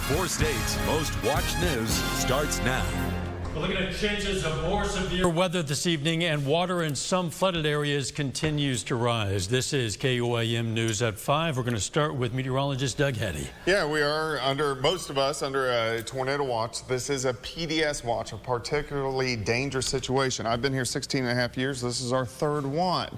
4 states' most watched news starts now. We're looking at changes of more severe weather this evening, and water in some flooded areas continues to rise. This is KOAM News at 5. We're going to start with meteorologist Doug Heddy. Yeah, we are most of us under a tornado watch. This is a PDS watch, a particularly dangerous situation. I've been here 16 and a half years. This is our third one.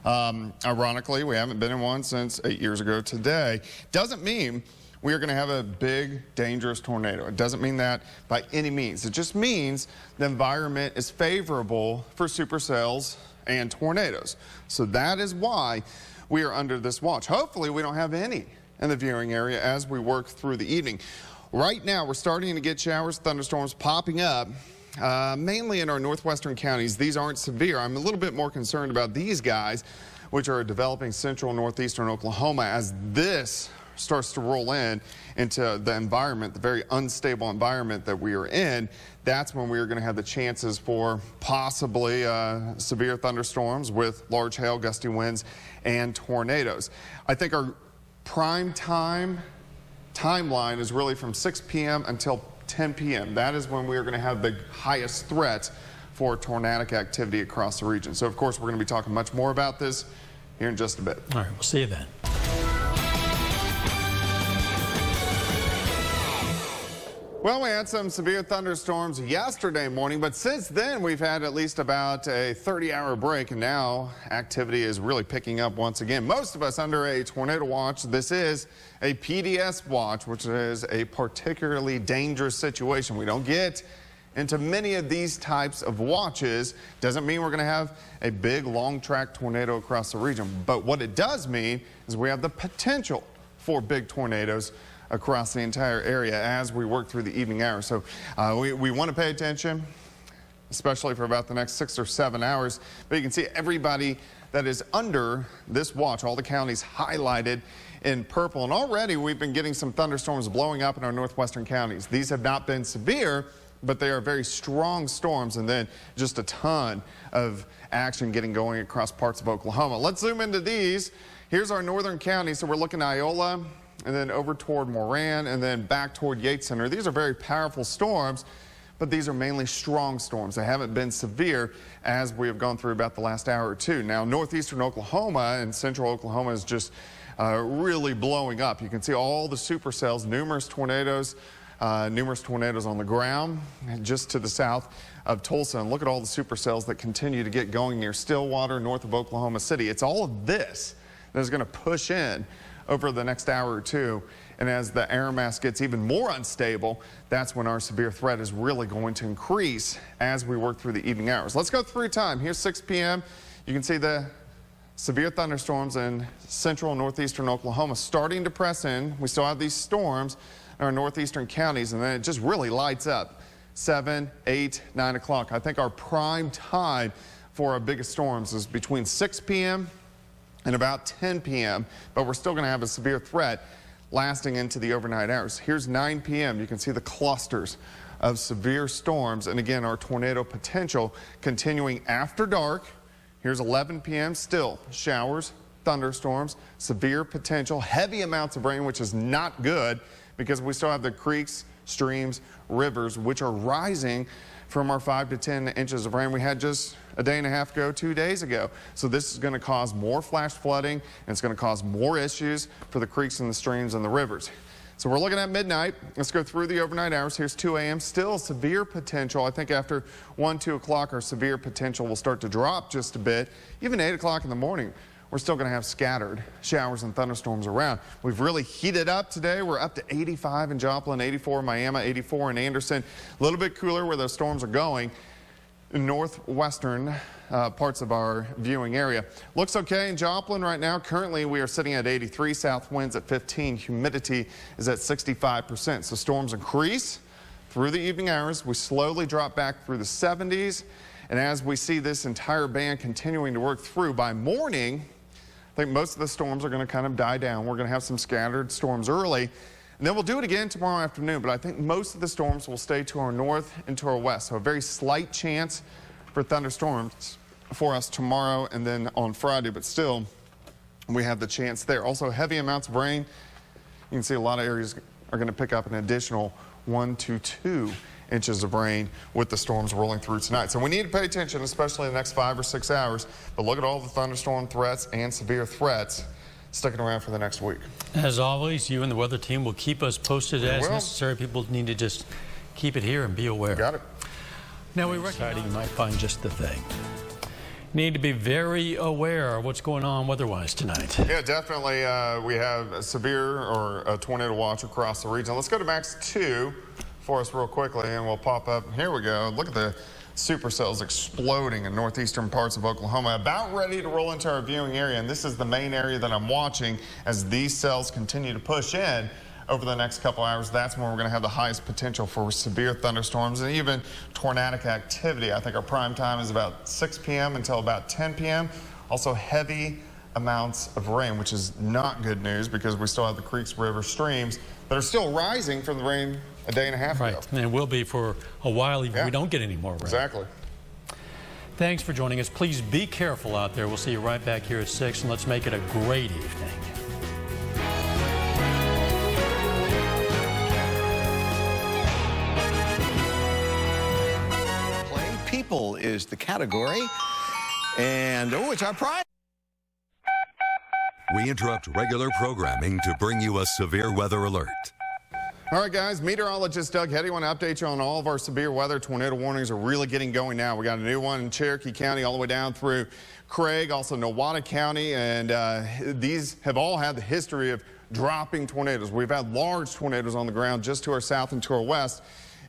Ironically, we haven't been in one since 8 years ago today. Doesn't mean we are going to have a big, dangerous tornado. It doesn't mean that by any means. It just means the environment is favorable for supercells and tornadoes. So that is why we are under this watch. Hopefully, we don't have any in the viewing area as we work through the evening. Right now, we're starting to get showers, thunderstorms popping up, mainly in our northwestern counties. These aren't severe. I'm a little bit more concerned about these guys, which are developing central northeastern Oklahoma, as this starts to roll into the environment, the very unstable environment that we are in. That's when we are going to have the chances for possibly severe thunderstorms with large hail, gusty winds, and tornadoes. I think our prime timeline is really from 6 p.m. until 10 p.m. That is when we are going to have the highest threat for tornadic activity across the region. So, of course, we're going to be talking much more about this here in just a bit. All right, we'll see you then. Well, we had some severe thunderstorms yesterday morning, but since then we've had at least about a 30-hour break, and now activity is really picking up once again. Most of us under a tornado watch. This is a PDS watch, which is a particularly dangerous situation. We don't get into many of these types of watches. Doesn't mean we're going to have a big, long-track tornado across the region, but what it does mean is we have the potential for big tornadoes across the entire area as we work through the evening hours. So we want to pay attention, especially for about the next 6 or 7 hours. But you can see everybody that is under this watch, all the counties highlighted in purple. And already we've been getting some thunderstorms blowing up in our northwestern counties. These have not been severe, but they are very strong storms, and then just a ton of action getting going across parts of Oklahoma. Let's zoom into these. Here's our northern counties. So we're looking at Iola, and then over toward Moran, and then back toward Yates Center. These are very powerful storms, but these are mainly strong storms. They haven't been severe as we have gone through about the last hour or two. Now, northeastern Oklahoma and central Oklahoma is just really blowing up. You can see all the supercells, numerous tornadoes on the ground just to the south of Tulsa. And look at all the supercells that continue to get going near Stillwater, north of Oklahoma City. It's all of this that is going to push in over the next hour or two. And as the air mass gets even more unstable, that's when our severe threat is really going to increase as we work through the evening hours. Let's go through time. Here's 6 p.m. You can see the severe thunderstorms in central and northeastern Oklahoma starting to press in. We still have these storms in our northeastern counties, and then it just really lights up. 7, 8, 9 o'clock. I think our prime time for our biggest storms is between 6 p.m. and about 10 p.m., but we're still going to have a severe threat lasting into the overnight hours. Here's 9 p.m. You can see the clusters of severe storms, and again, our tornado potential continuing after dark. Here's 11 p.m. Still showers, thunderstorms, severe potential, heavy amounts of rain, which is not good because we still have the creeks, streams, rivers, which are rising from our 5 to 10 inches of rain we had just a day and a half ago, 2 days ago. So this is going to cause more flash flooding, and it's going to cause more issues for the creeks and the streams and the rivers. So we're looking at midnight. Let's go through the overnight hours. Here's 2 a.m. Still severe potential. I think after 1, 2 o'clock, our severe potential will start to drop just a bit. Even 8 o'clock in the morning, we're still going to have scattered showers and thunderstorms around. We've really heated up today. We're up to 85 in Joplin, 84 in Miami, 84 in Anderson. A little bit cooler where those storms are going in northwestern parts of our viewing area. Looks okay in Joplin right now. Currently, we are sitting at 83, south winds at 15, humidity is at 65%. So storms increase through the evening hours. We slowly drop back through the 70s. And as we see this entire band continuing to work through, by morning, I think most of the storms are going to kind of die down. We're going to have some scattered storms early, and then we'll do it again tomorrow afternoon. But I think most of the storms will stay to our north and to our west. So a very slight chance for thunderstorms for us tomorrow and then on Friday. But still, we have the chance there. Also, heavy amounts of rain. You can see a lot of areas are going to pick up an additional 1 to 2 inches of rain with the storms rolling through tonight. So we need to pay attention, especially in the next 5 or 6 hours. But look at all the thunderstorm threats and severe threats sticking around for the next week. As always, you and the weather team will keep us posted as necessary. People need to just keep it here and be aware. Got it. Now we recognize you might find just the thing. Need to be very aware of what's going on weather-wise tonight. Yeah, definitely. We have a severe or a tornado watch across the region. Let's go to max 2 for us real quickly, and we'll pop up. Here we go. Look at the supercells exploding in northeastern parts of Oklahoma, about ready to roll into our viewing area. And this is the main area that I'm watching as these cells continue to push in over the next couple hours. That's when we're going to have the highest potential for severe thunderstorms and even tornadic activity. I think our prime time is about 6 p.m. until about 10 p.m. Also heavy amounts of rain, which is not good news because we still have the creeks, rivers, streams that are still rising from the rain a day and a half ago. Right, and it will be for a while even if we don't get any more rain. Exactly. Thanks for joining us. Please be careful out there. We'll see you right back here at 6, and let's make it a great evening. People is the category, and it's our prize. We interrupt regular programming to bring you a severe weather alert. All right, guys, meteorologist Doug Heddy, want to update you on all of our severe weather. Tornado warnings are really getting going now. We got a new one in Cherokee County all the way down through Craig, also Nowata County, and these have all had the history of dropping tornadoes. We've had large tornadoes on the ground just to our south and to our west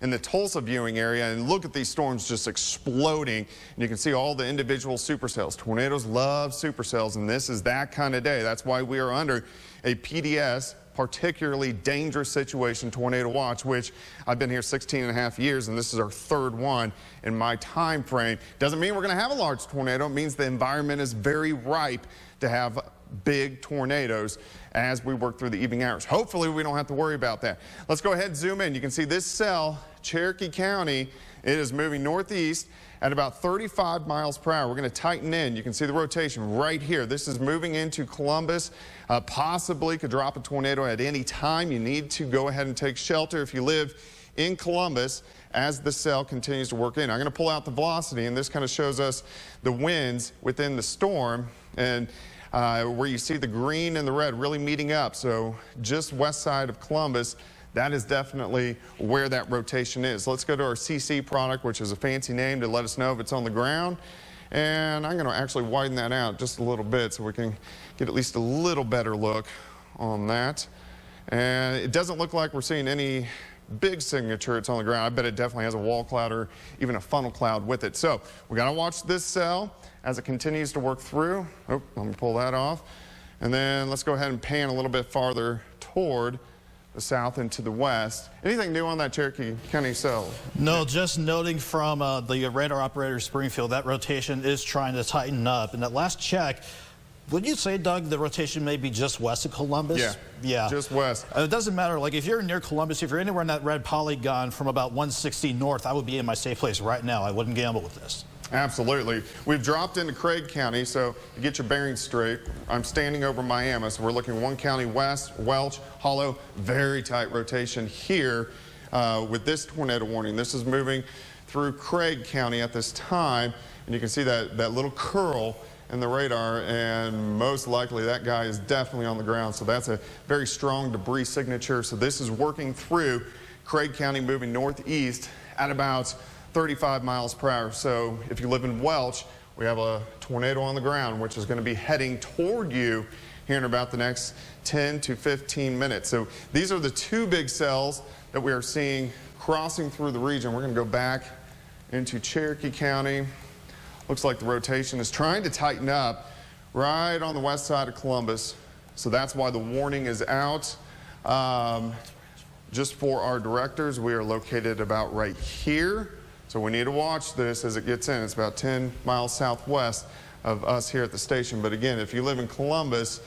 in the Tulsa viewing area, and look at these storms just exploding. And you can see all the individual supercells. Tornadoes love supercells, and this is that kind of day. That's why we are under a PDS, particularly dangerous situation tornado watch, which I've been here 16 and a half years, and this is our third one in my time frame. Doesn't mean we're going to have a large tornado. It means the environment is very ripe to have big tornadoes as we work through the evening hours. Hopefully we don't have to worry about that. Let's go ahead and zoom in. You can see this cell, Cherokee County, it is moving northeast at about 35 miles per hour. We're going to tighten in. You can see the rotation right here. This is moving into Columbus. Possibly could drop a tornado at any time. You need to go ahead and take shelter if you live in Columbus as the cell continues to work in. I'm going to pull out the velocity, and this kind of shows us the winds within the storm, and where you see the green and the red really meeting up. So just west side of Columbus, that is definitely where that rotation is. Let's go to our CC product, which is a fancy name to let us know if it's on the ground. And I'm going to actually widen that out just a little bit so we can get at least a little better look on that. And it doesn't look like we're seeing any big signature. It's on the ground. I bet it definitely has a wall cloud or even a funnel cloud with it. So we got to watch this cell as it continues to work through. Oh, let me pull that off. And then let's go ahead and pan a little bit farther toward the south and to the west. Anything new on that Cherokee County cell? No, just noting from the radar operator Springfield, that rotation is trying to tighten up. And that last check, would you say, Doug, the rotation may be just west of Columbus? Yeah, just west. It doesn't matter. Like, if you're near Columbus, if you're anywhere in that red polygon from about 160 north, I would be in my safe place right now. I wouldn't gamble with this. Absolutely. We've dropped into Craig County, so to get your bearings straight, I'm standing over Miami, so we're looking one county west, Welch, Hollow, very tight rotation here with this tornado warning. This is moving through Craig County at this time, and you can see that little curl in the radar, and most likely that guy is definitely on the ground, so that's a very strong debris signature. So this is working through Craig County, moving northeast at about 35 miles per hour. So if you live in Welch, we have a tornado on the ground, which is going to be heading toward you here in about the next 10 to 15 minutes. So these are the two big cells that we are seeing crossing through the region. We're going to go back into Cherokee County. Looks like the rotation is trying to tighten up right on the west side of Columbus. So that's why the warning is out. Just for our directors, we are located about right here. So we need to watch this as it gets in. It's about 10 miles southwest of us here at the station. But again, if you live in Columbus,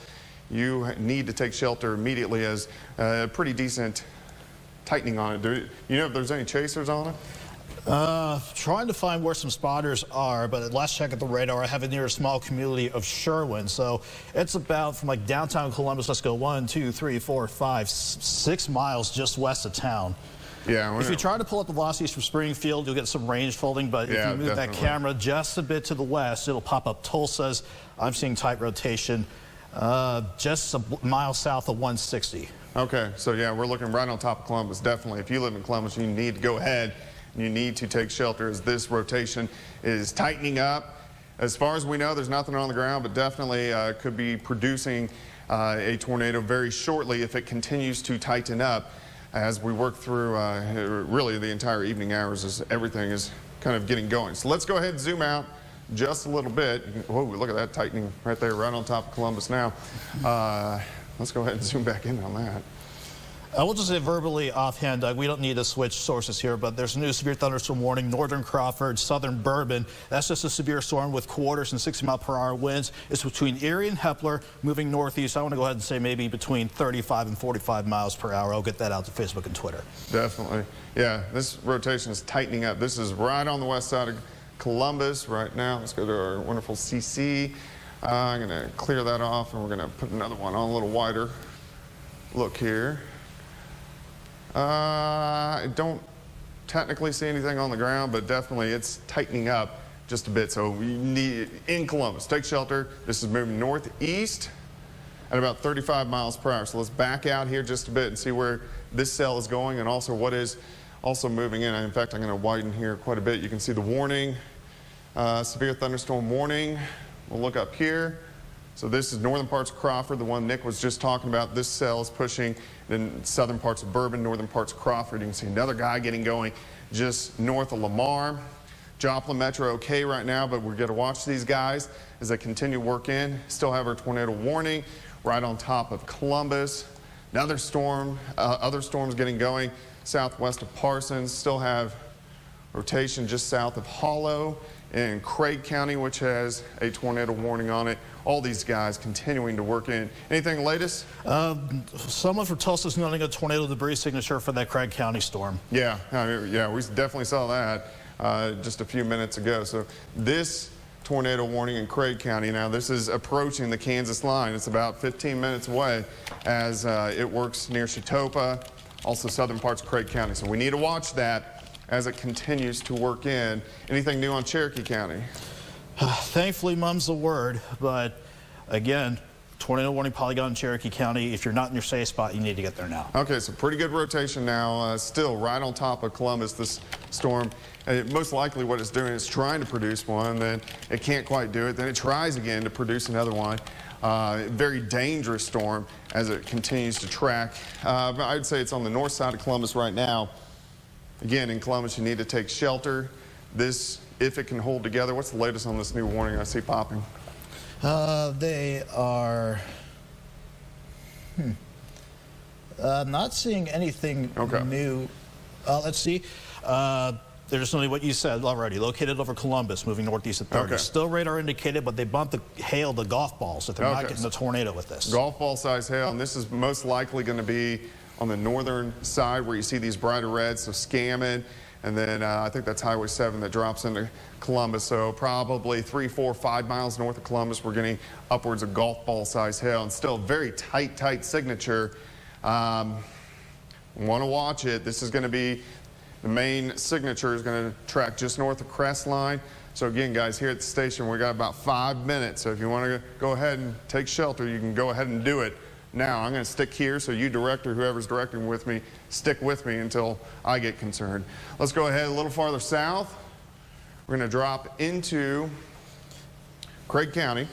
you need to take shelter immediately as a pretty decent tightening on it. Do you know if there's any chasers on it? Trying to find where some spotters are, but at last check at the radar, I have it near a small community of Sherwin. So it's about from like downtown Columbus, let's go 1, 2, 3, 4, 5, 6 miles just west of town. Yeah. If you try to pull up the velocities from Springfield, you'll get some range folding, but if you move that camera just a bit to the west, it'll pop up Tulsa's. I'm seeing tight rotation just a mile south of 160. Okay, so yeah, we're looking right on top of Columbus, definitely. If you live in Columbus, you need to go ahead. You need to take shelter as this rotation is tightening up. As far as we know, there's nothing on the ground, but definitely could be producing a tornado very shortly if it continues to tighten up as we work through really the entire evening hours as everything is kind of getting going. So let's go ahead and zoom out just a little bit. Whoa, look at that tightening right there, right on top of Columbus now. Let's go ahead and zoom back in on that. I will just say verbally offhand, Doug, we don't need to switch sources here, but there's a new severe thunderstorm warning, northern Crawford, southern Bourbon. That's just a severe storm with quarters and 60-mile-per-hour winds. It's between Erie and Hepler, moving northeast. I want to go ahead and say maybe between 35 and 45 miles per hour. I'll get that out to Facebook and Twitter. Definitely. Yeah, this rotation is tightening up. This is right on the west side of Columbus right now. Let's go to our wonderful CC. I'm going to clear that off, and we're going to put another one on a little wider look here. I don't technically see anything on the ground, but definitely it's tightening up just a bit. So we need, in Columbus, take shelter. This is moving northeast at about 35 miles per hour. So let's back out here just a bit and see where this cell is going and also what is also moving in. In fact, I'm going to widen here quite a bit. You can see the warning, severe thunderstorm warning. We'll look up here. So this is northern parts of Crawford, the one Nick was just talking about. This cell is pushing in southern parts of Bourbon, northern parts of Crawford. You can see another guy getting going just north of Lamar. Joplin Metro okay right now, but we're going to watch these guys as they continue to work in. Still have our tornado warning right on top of Columbus. Another storm, other storms getting going southwest of Parsons. Still have rotation just south of Hollow in Craig County, which has a tornado warning on it. All these guys continuing to work in. Anything latest? Someone from Tulsa's noting a tornado debris signature for that Craig County storm. Yeah, yeah, we definitely saw that just a few minutes ago. So this tornado warning in Craig County, now this is approaching the Kansas line. It's about 15 minutes away as it works near Chetopa, also southern parts of Craig County. So we need to watch that as it continues to work in. Anything new on Cherokee County? Thankfully, mum's the word, but again, tornado warning polygon in Cherokee County. If you're not in your safe spot, you need to get there now. Okay, so pretty good rotation now, still right on top of Columbus, this storm. Most likely what it's doing is trying to produce one, then it can't quite do it, then it tries again to produce another one. Very dangerous storm as it continues to track. But I'd say it's on the north side of Columbus right now. Again, in Columbus, you need to take shelter. This, if it can hold together. What's the latest on this new warning I see popping? They are not seeing anything new. Let's see. They're just only what you said already. Located over Columbus, moving northeast at 30. Still radar indicated, but they bumped the hail to golf balls, so they're not getting a tornado with this. Golf ball size hail, and this is most likely going to be on the northern side where you see these brighter reds, so Scammon, and then I think that's Highway 7 that drops into Columbus. So probably 3, 4, 5 miles north of Columbus, we're getting upwards of golf ball size hail, and still very tight signature. Want to watch it. This is going to be the main signature is going to track just north of Crestline. So again, guys, here at the station, we got about 5 minutes. So if you want to go ahead and take shelter, you can go ahead and do it. Now, I'm going to stick here, so you, director, whoever's directing with me, stick with me until I get concerned. Let's go ahead a little farther south. We're going to drop into Craig County,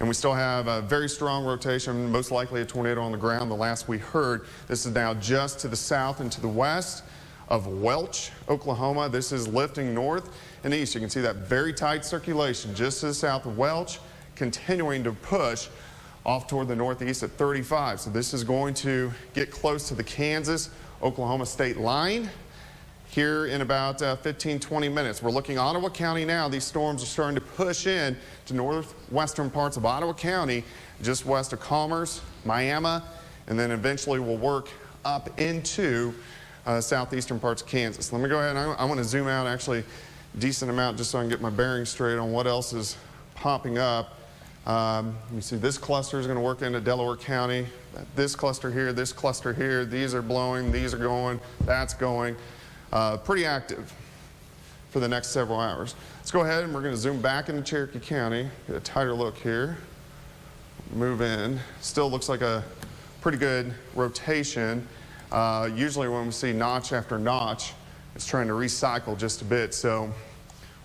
and we still have a very strong rotation, most likely a tornado on the ground. The last we heard, this is now just to the south and to the west of Welch, Oklahoma. This is lifting north and east. You can see that very tight circulation just to the south of Welch, continuing to push off toward the northeast at 35. So this is going to get close to the Kansas-Oklahoma state line here in about 15, 20 minutes. We're looking Ottawa County now. These storms are starting to push in to northwestern parts of Ottawa County, just west of Commerce, Miami, and then eventually will work up into southeastern parts of Kansas. Let me go ahead and I want to zoom out actually a decent amount just so I can get my bearings straight on what else is popping up. You see this cluster is going to work into Delaware County. This cluster here, these are blowing, these are going, that's going. Pretty active for the next several hours. Let's go ahead and we're going to zoom back into Cherokee County, get a tighter look here. Move in. Still looks like a pretty good rotation. Usually when we see notch after notch, it's trying to recycle just a bit. So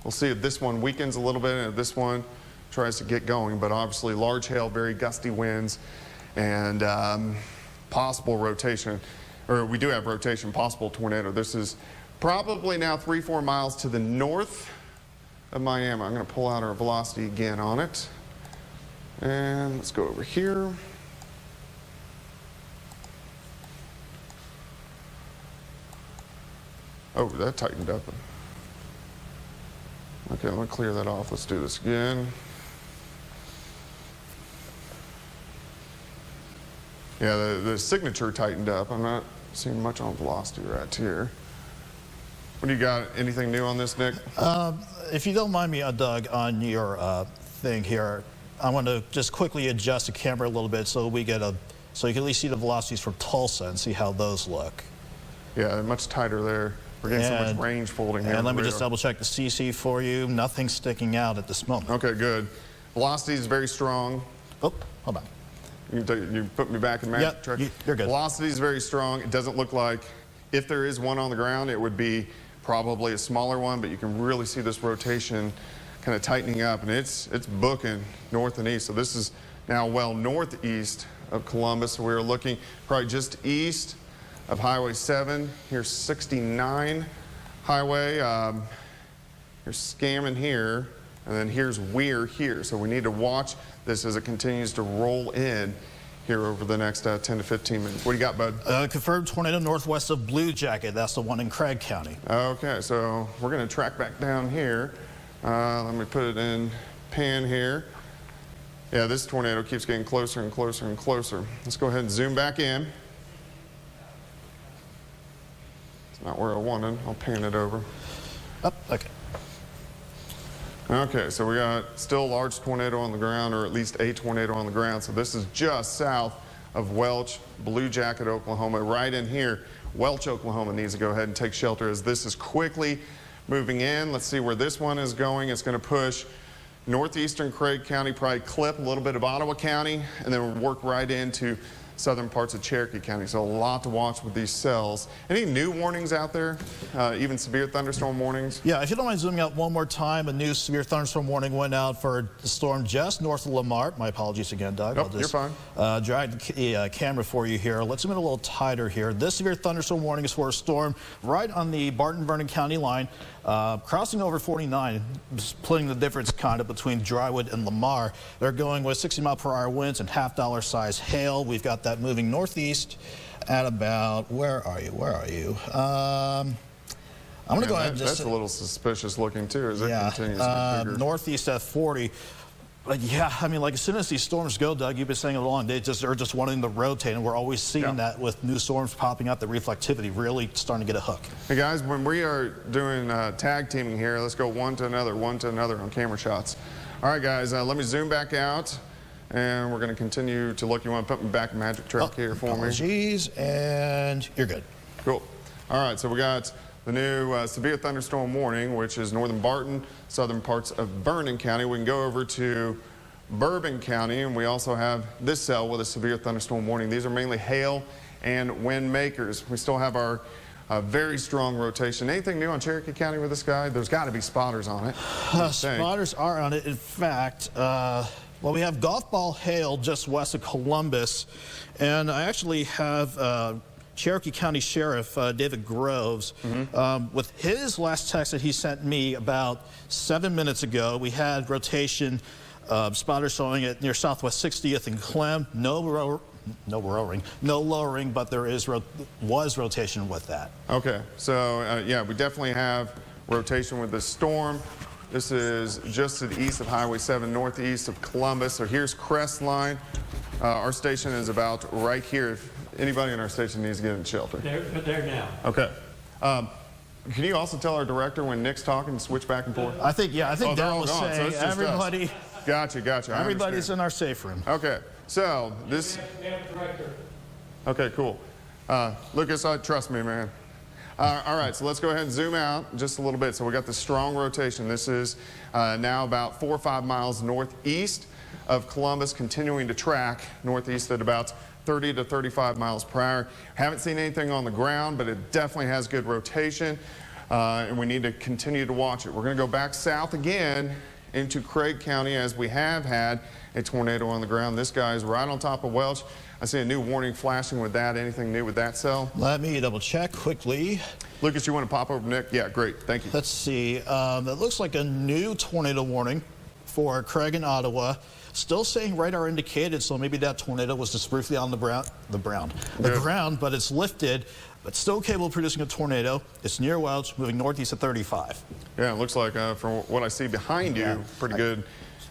we'll see if this one weakens a little bit and if this one tries to get going. But obviously large hail, very gusty winds, and possible rotation. Or we do have rotation, possible tornado. This is probably now 3-4 miles to the north of Miami. I'm going to pull out our velocity again on it. And let's go over here. Oh, that tightened up. Okay, let me clear that off. Let's do this again. Yeah, the signature tightened up. I'm not seeing much on velocity right here. What do you got? Anything new on this, Nick? If you don't mind me, Doug, on your thing here, I want to just quickly adjust the camera a little bit so we get so you can at least see the velocities from Tulsa and see how those look. Yeah, much tighter there. We're getting so much range folding here. And let me just double check the CC for you. Nothing sticking out at this moment. Okay, good. Velocity is very strong. Oh, hold on. You put me back in magic track? You're good. Velocity is very strong. It doesn't look like, if there is one on the ground, it would be probably a smaller one, but you can really see this rotation kind of tightening up, and it's booking north and east. So this is now well northeast of Columbus. So we're looking probably just east of Highway 7. Here's 69 highway. Here's Scammon here, and then here's Weir here. So we need to watch this as it continues to roll in here over the next 10 to 15 minutes. What do you got, bud? Confirmed tornado northwest of Blue Jacket. That's the one in Craig County. Okay, so we're going to track back down here. Let me put it in pan here. Yeah, this tornado keeps getting closer and closer and closer. Let's go ahead and zoom back in. It's not where I wanted. I'll pan it over. Oh, okay. Okay, so we got still a large tornado on the ground, or at least a tornado on the ground. So this is just south of Welch, Blue Jacket, Oklahoma. Right in here, Welch, Oklahoma needs to go ahead and take shelter as this is quickly moving in. Let's see where this one is going. It's going to push northeastern Craig County, probably clip a little bit of Ottawa County, and then work right into southern parts of Cherokee County. So a lot to watch with these cells. Any new warnings out there? Even severe thunderstorm warnings? Yeah, if you don't mind zooming out one more time, a new severe thunderstorm warning went out for the storm just north of Lamar. My apologies again, Doug. Nope, you're fine. Drag the camera for you here. Let's zoom in a little tighter here. This severe thunderstorm warning is for a storm right on the Barton-Vernon County line, crossing over 49, splitting the difference kind of between Drywood and Lamar. They're going with 60-mile-per-hour winds and half-dollar size hail. We've got that moving northeast at about, where are you? I'm going to go ahead and just... That's a little suspicious looking too as it continues to be bigger. Northeast at 40. But yeah, I mean, like as soon as these storms go, Doug, you've been saying it along, they're just wanting to rotate, and we're always seeing that with new storms popping up, the reflectivity really starting to get a hook. Hey guys, when we are doing tag teaming here, let's go one to another on camera shots. All right, guys, let me zoom back out, and we're going to continue to look. You want to put me back in magic track here for me? Apologies, and you're good. Cool. All right, so we got the new severe thunderstorm warning, which is northern Barton, southern parts of Vernon County. We can go over to Bourbon County, and we also have this cell with a severe thunderstorm warning. These are mainly hail and wind makers. We still have our very strong rotation. Anything new on Cherokee County with this guy? There's got to be spotters on it. Spotters are on it. In fact, well, we have golf ball hail just west of Columbus, and I actually have Cherokee County Sheriff David Groves, with his last text that he sent me about 7 minutes ago. We had rotation spotters showing it near Southwest 60th and Clem. No lowering, but there was rotation with that. Okay, so yeah, we definitely have rotation with this storm. This is just to the east of Highway 7, northeast of Columbus. So here's Crest Line. Our station is about right here. anybody in our station needs to get in shelter. They're there now. Okay. Can you also tell our director when Nick's talking to switch back and forth? I think they're Dan all was gone, so saying it's just us. everybody. Gotcha. I Everybody's understand. in our safe room. Okay, so this. Okay, cool. Lucas, trust me, man. All right, so let's go ahead and zoom out just a little bit. So we got the strong rotation. This is now about 4 or 5 miles northeast of Columbus, continuing to track northeast at about 30 to 35 miles per hour. Haven't seen anything on the ground, but it definitely has good rotation, and we need to continue to watch it. We're going to go back south again into Craig County, as we have had a tornado on the ground. This guy is right on top of Welch. I see a new warning flashing with that. Anything new with that cell? Let me double check quickly. Lucas, you want to pop over, Nick? Yeah, great. Thank you. Let's see. That looks like a new tornado warning for Craig and Ottawa. Still saying radar indicated, so maybe that tornado was just briefly on the ground, but it's lifted, but still capable of producing a tornado. It's near Welch, moving northeast at 35. Yeah, it looks like from what I see behind you, pretty good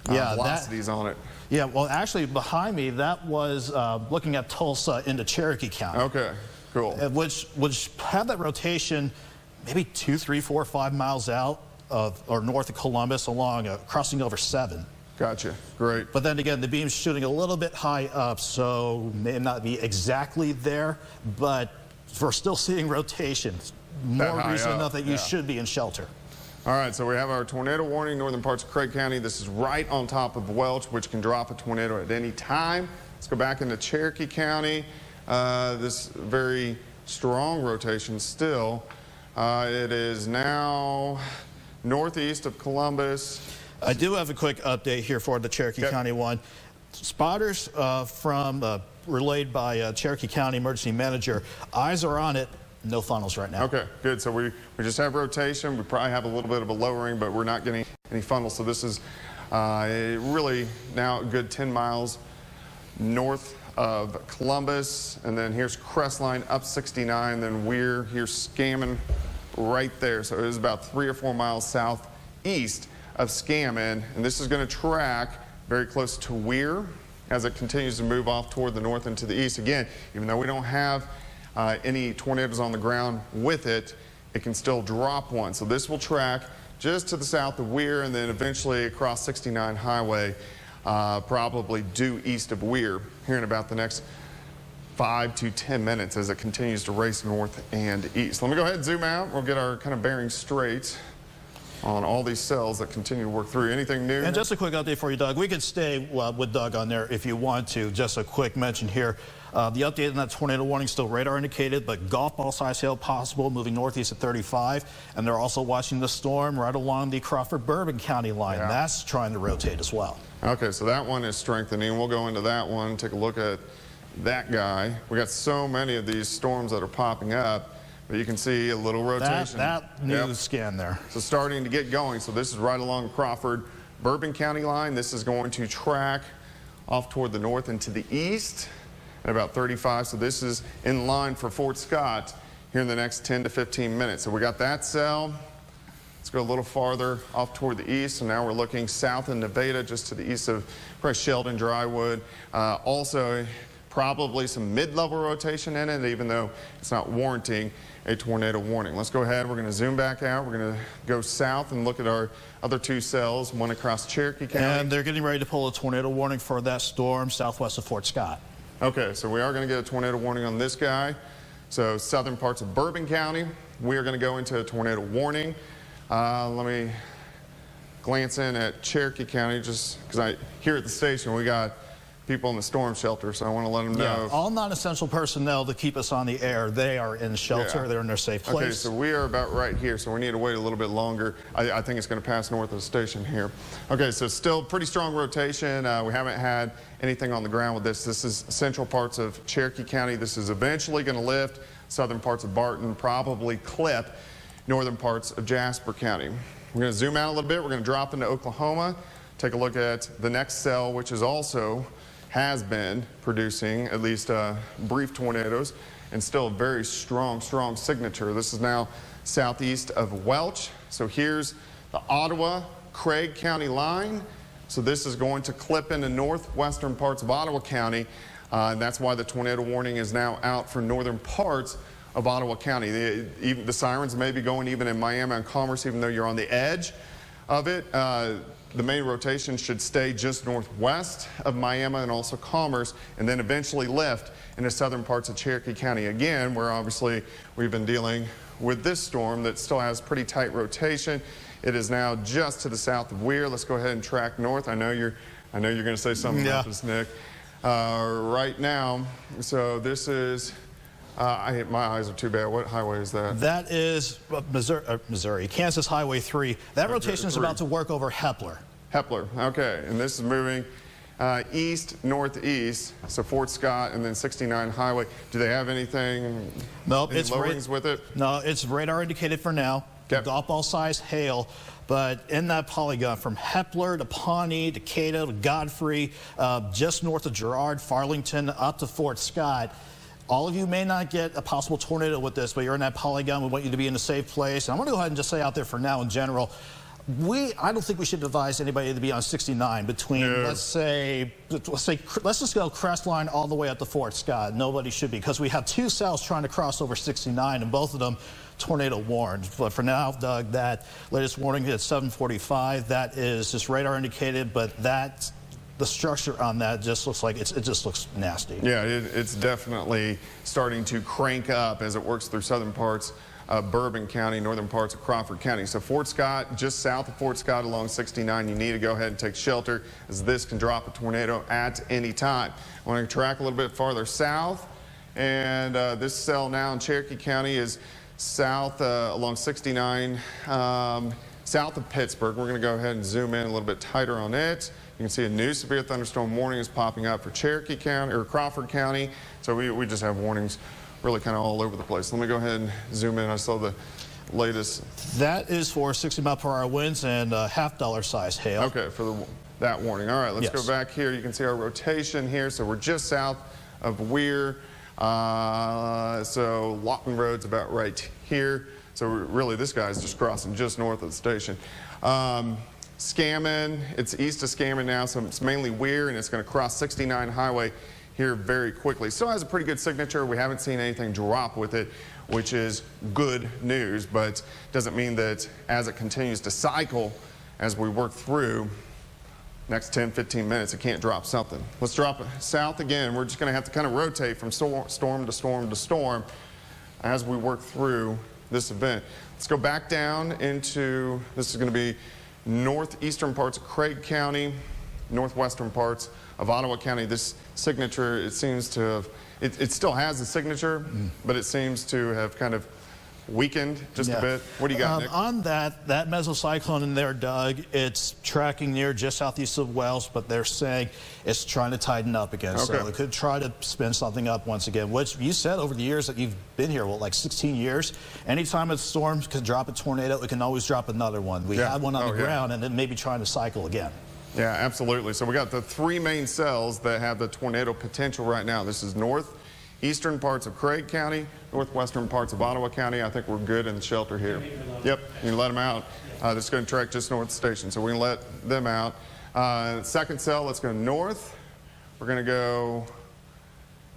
velocities on it. Yeah, well, actually, behind me, that was looking at Tulsa into Cherokee County. Okay, cool. Which had that rotation maybe 2, 3, 4, 5 miles out or north of Columbus along crossing over 7. Gotcha. Great. But then again, the beam's shooting a little bit high up, so may not be exactly there, but we're still seeing rotations. More reason enough that you should be in shelter. All right, so we have our tornado warning, northern parts of Craig County. This is right on top of Welch, which can drop a tornado at any time. Let's go back into Cherokee County. This very strong rotation still. It is now northeast of Columbus. I do have a quick update here for the Cherokee County one. Spotters relayed by Cherokee County Emergency Manager. Eyes are on it. No funnels right now. Okay, good. So we just have rotation. We probably have a little bit of a lowering, but we're not getting any funnels. So this is really now a good 10 miles north of Columbus. And then here's Crestline up 69. Then Weir, here's Scammon right there. So it is about 3 or 4 miles southeast of Scammon. And this is going to track very close to Weir as it continues to move off toward the north and to the east. Again, even though we don't have any tornadoes on the ground with it, it can still drop one. So this will track just to the south of Weir and then eventually across 69 Highway, probably due east of Weir here in about the next 5 to 10 minutes as it continues to race north and east. Let me go ahead and zoom out. We'll get our kind of bearing straight on all these cells that continue to work through. Anything new? And just a quick update for you, Doug. We could stay with Doug on there if you want to. Just a quick mention here. The update on that tornado warning still radar indicated, but golf ball size hail possible, moving northeast at 35. And they're also watching the storm right along the Crawford-Bourbon County line. Yeah. That's trying to rotate as well. Okay, so that one is strengthening. We'll go into that one, take a look at that guy. We got so many of these storms that are popping up. But you can see a little rotation. That new scan there. So starting to get going. So this is right along Crawford-Bourbon County line. This is going to track off toward the north and to the east at about 35. So this is in line for Fort Scott here in the next 10 to 15 minutes. So we got that cell. Let's go a little farther off toward the east. So now we're looking south in Nevada, just to the east of probably Sheldon, Drywood. Also, probably some mid-level rotation in it, even though it's not warranting a tornado warning. Let's go ahead. We're going to zoom back out. We're going to go south and look at our other 2 cells, one across Cherokee County. And they're getting ready to pull a tornado warning for that storm southwest of Fort Scott. Okay, so we are going to get a tornado warning on this guy. So southern parts of Bourbon County, we are going to go into a tornado warning. Let me glance in at Cherokee County, just because here at the station we got people in the storm shelter, so I want to let them know. All non-essential personnel to keep us on the air, they are in shelter. Yeah. They're in their safe place. Okay, so we are about right here, so we need to wait a little bit longer. I think it's going to pass north of the station here. Okay, so still pretty strong rotation. We haven't had anything on the ground with this. This is central parts of Cherokee County. This is eventually going to lift southern parts of Barton, probably clip northern parts of Jasper County. We're going to zoom out a little bit. We're going to drop into Oklahoma, take a look at the next cell, which is also has been producing at least brief tornadoes and still a very strong signature. This is now southeast of Welch. So here's the Ottawa-Craig County line. So this is going to clip into northwestern parts of Ottawa County. And that's why the tornado warning is now out for northern parts of Ottawa County. The sirens may be going even in Miami and Commerce, even though you're on the edge of it. The main rotation should stay just northwest of Miami and also Commerce, and then eventually lift into southern parts of Cherokee County again, where obviously we've been dealing with this storm that still has pretty tight rotation. It is now just to the south of Weir. Let's go ahead and track north. I know you're going to say something about this, Nick. Right now, so this is. My eyes are too bad. What highway is that? That is Missouri, Kansas Highway 3. That rotation is about to work over Hepler. Hepler, okay. And this is moving east, northeast, so Fort Scott and then 69 Highway. Do they have anything, nope, any lowerings with it? No, it's radar indicated for now. Okay. Golf ball size hail. But in that polygon, from Hepler to Pawnee to Cato to Godfrey, just north of Girard, Farlington, up to Fort Scott, all of you may not get a possible tornado with this, but you're in that polygon. We want you to be in a safe place. And I'm going to go ahead and just say out there for now in general, I don't think we should advise anybody to be on 69 between, let's just go Crestline all the way up to Fort Scott. Nobody should be, because we have two cells trying to cross over 69, and both of them tornado warned. But for now, Doug, that latest warning at 7:45, that is just radar indicated, but the structure on that just looks like it just looks nasty. Yeah, it's definitely starting to crank up as it works through southern parts of Bourbon County, northern parts of Crawford County. So Fort Scott, just south of Fort Scott along 69, you need to go ahead and take shelter, as this can drop a tornado at any time. I want to track a little bit farther south, and this cell now in Cherokee County is south along 69, south of Pittsburgh. We're going to go ahead and zoom in a little bit tighter on it. You can see a new severe thunderstorm warning is popping up for Cherokee County or Crawford County. So we just have warnings really kind of all over the place. Let me go ahead and zoom in. I saw the latest. That is for 60-mile-per-hour winds and $half size hail. Okay, for that warning. All right, let's go back here. You can see our rotation here. So we're just south of Weir. So Lawton Road's about right here. So really, this guy's just crossing just north of the station. Scammon, it's east of Scammon now, so it's mainly Weir, and it's going to cross 69 Highway here very quickly. Still has a pretty good signature. We haven't seen anything drop with it, which is good news, but doesn't mean that as it continues to cycle, as we work through next 10, 15 minutes, it can't drop something. Let's drop it south again. We're just going to have to kind of rotate from storm to storm to storm as we work through this event. Let's go back down into, this is going to be northeastern parts of Craig County, northwestern parts of Ottawa County. This signature, it seems to have, it still has a signature, but it seems to have kind of weakened just a bit. What do you got, Nick? On that mesocyclone in there, Doug, it's tracking near just southeast of Wells, but they're saying it's trying to tighten up again. So it could try to spin something up once again, which you said over the years that you've been here, well, like 16 years. Anytime a storm could drop a tornado, it can always drop another one. We had one on the ground, and it may be trying to cycle again. Yeah, absolutely. So we got the three main cells that have the tornado potential right now. This is northeastern parts of Craig County, northwestern parts of Ottawa County. I think we're good in the shelter here. Yep, you can let them out. This is going to track just north of the station, so we're going to let them out. Second cell, let's go north. We're going to go,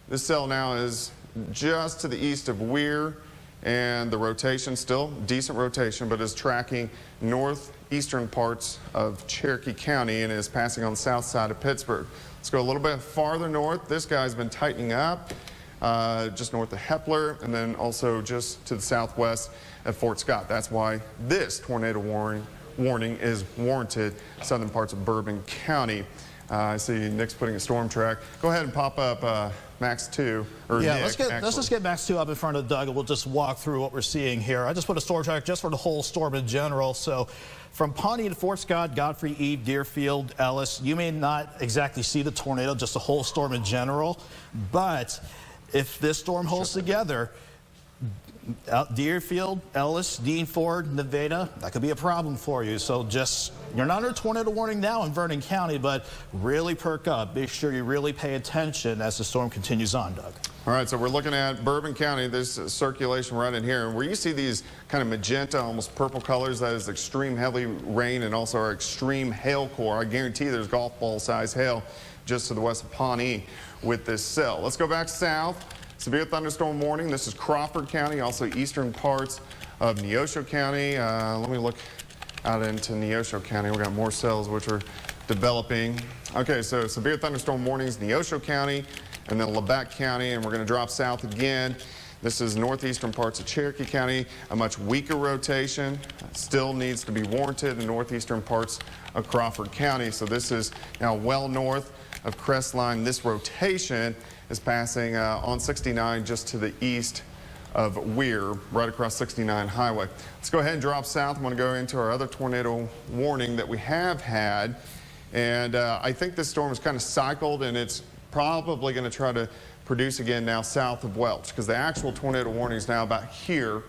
this cell now is just to the east of Weir, and the rotation, still decent rotation, but is tracking northeastern parts of Cherokee County and is passing on the south side of Pittsburgh. Let's go a little bit farther north. This guy's been tightening up just north of Hepler, and then also just to the southwest at Fort Scott. That's why this tornado warning is warranted, southern parts of Bourbon County. I see Nick's putting a storm track. Go ahead and pop up Max 2. Or yeah, Nick, let's just get Max 2 up in front of Doug, and we'll just walk through what we're seeing here. I just put a storm track just for the whole storm in general. So from Pawnee to Fort Scott, Godfrey, Eve, Deerfield, Ellis, you may not exactly see the tornado, just the whole storm in general. But if this storm holds together, Deerfield, Ellis, Dean Ford, Nevada, that could be a problem for you. So just, you're not under tornado warning now in Vernon County, but really perk up. Make sure you really pay attention as the storm continues on, Doug. All right, so we're looking at Bourbon County. There's circulation right in here. And where you see these kind of magenta, almost purple colors, that is extreme heavy rain and also our extreme hail core. I guarantee there's golf ball size hail just to the west of Pawnee with this cell. Let's go back south. Severe thunderstorm warning. This is Crawford County, also eastern parts of Neosho County. Let me look out into Neosho County. We got more cells which are developing. Okay, so severe thunderstorm warnings, Neosho County and then Lebec County, and we're going to drop south again. This is northeastern parts of Cherokee County, a much weaker rotation. Still needs to be warranted in northeastern parts of Crawford County. So this is now well north of Crestline. This rotation is passing on 69 just to the east of Weir, right across 69 highway. Let's go ahead and drop south. I'm going to go into our other tornado warning that we have had. And I think this storm is kind of cycled, and it's probably going to try to produce again now south of Welch, because the actual tornado warning is now about here,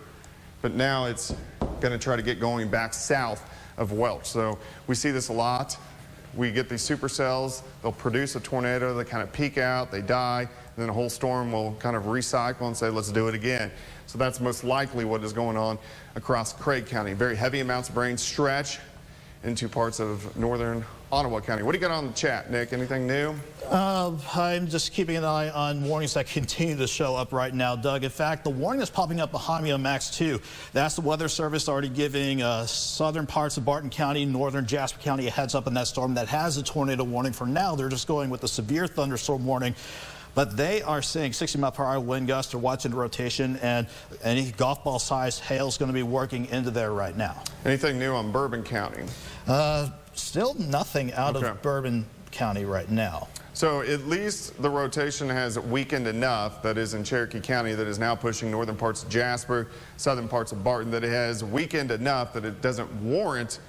but now it's going to try to get going back south of Welch. So we see this a lot. We get these supercells, they'll produce a tornado, they kind of peak out, they die, and then a whole storm will kind of recycle and say, let's do it again. So that's most likely what is going on across Craig County. Very heavy amounts of rain stretch into parts of northern Ottawa County. What do you got on the chat, Nick? Anything new? I'm just keeping an eye on warnings that continue to show up right now, Doug. In fact, the warning that's popping up behind me on Max 2, that's the Weather Service already giving southern parts of Barton County, northern Jasper County a heads up in that storm that has a tornado warning. For now, they're just going with the severe thunderstorm warning. But they are seeing 60-mile-per-hour wind gusts. They're watching the rotation, and any golf ball size hail is going to be working into there right now. Anything new on Bourbon County? Still nothing out of Bourbon County right now. So at least the rotation has weakened enough, that is in Cherokee County, that is now pushing northern parts of Jasper, southern parts of Barton, that it has weakened enough that it doesn't warrant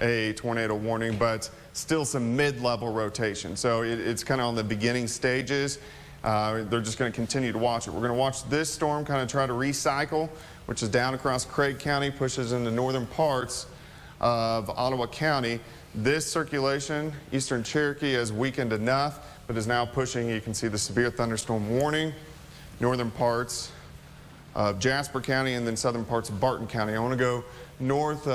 a tornado warning, but still some mid-level rotation. So it's kind of on the beginning stages. They're just going to continue to watch it. We're going to watch this storm kind of try to recycle, which is down across Craig County, pushes into northern parts of Ottawa County. This circulation, eastern Cherokee, has weakened enough, but is now pushing. You can see the severe thunderstorm warning, northern parts of Jasper County, and then southern parts of Barton County. I want to go north.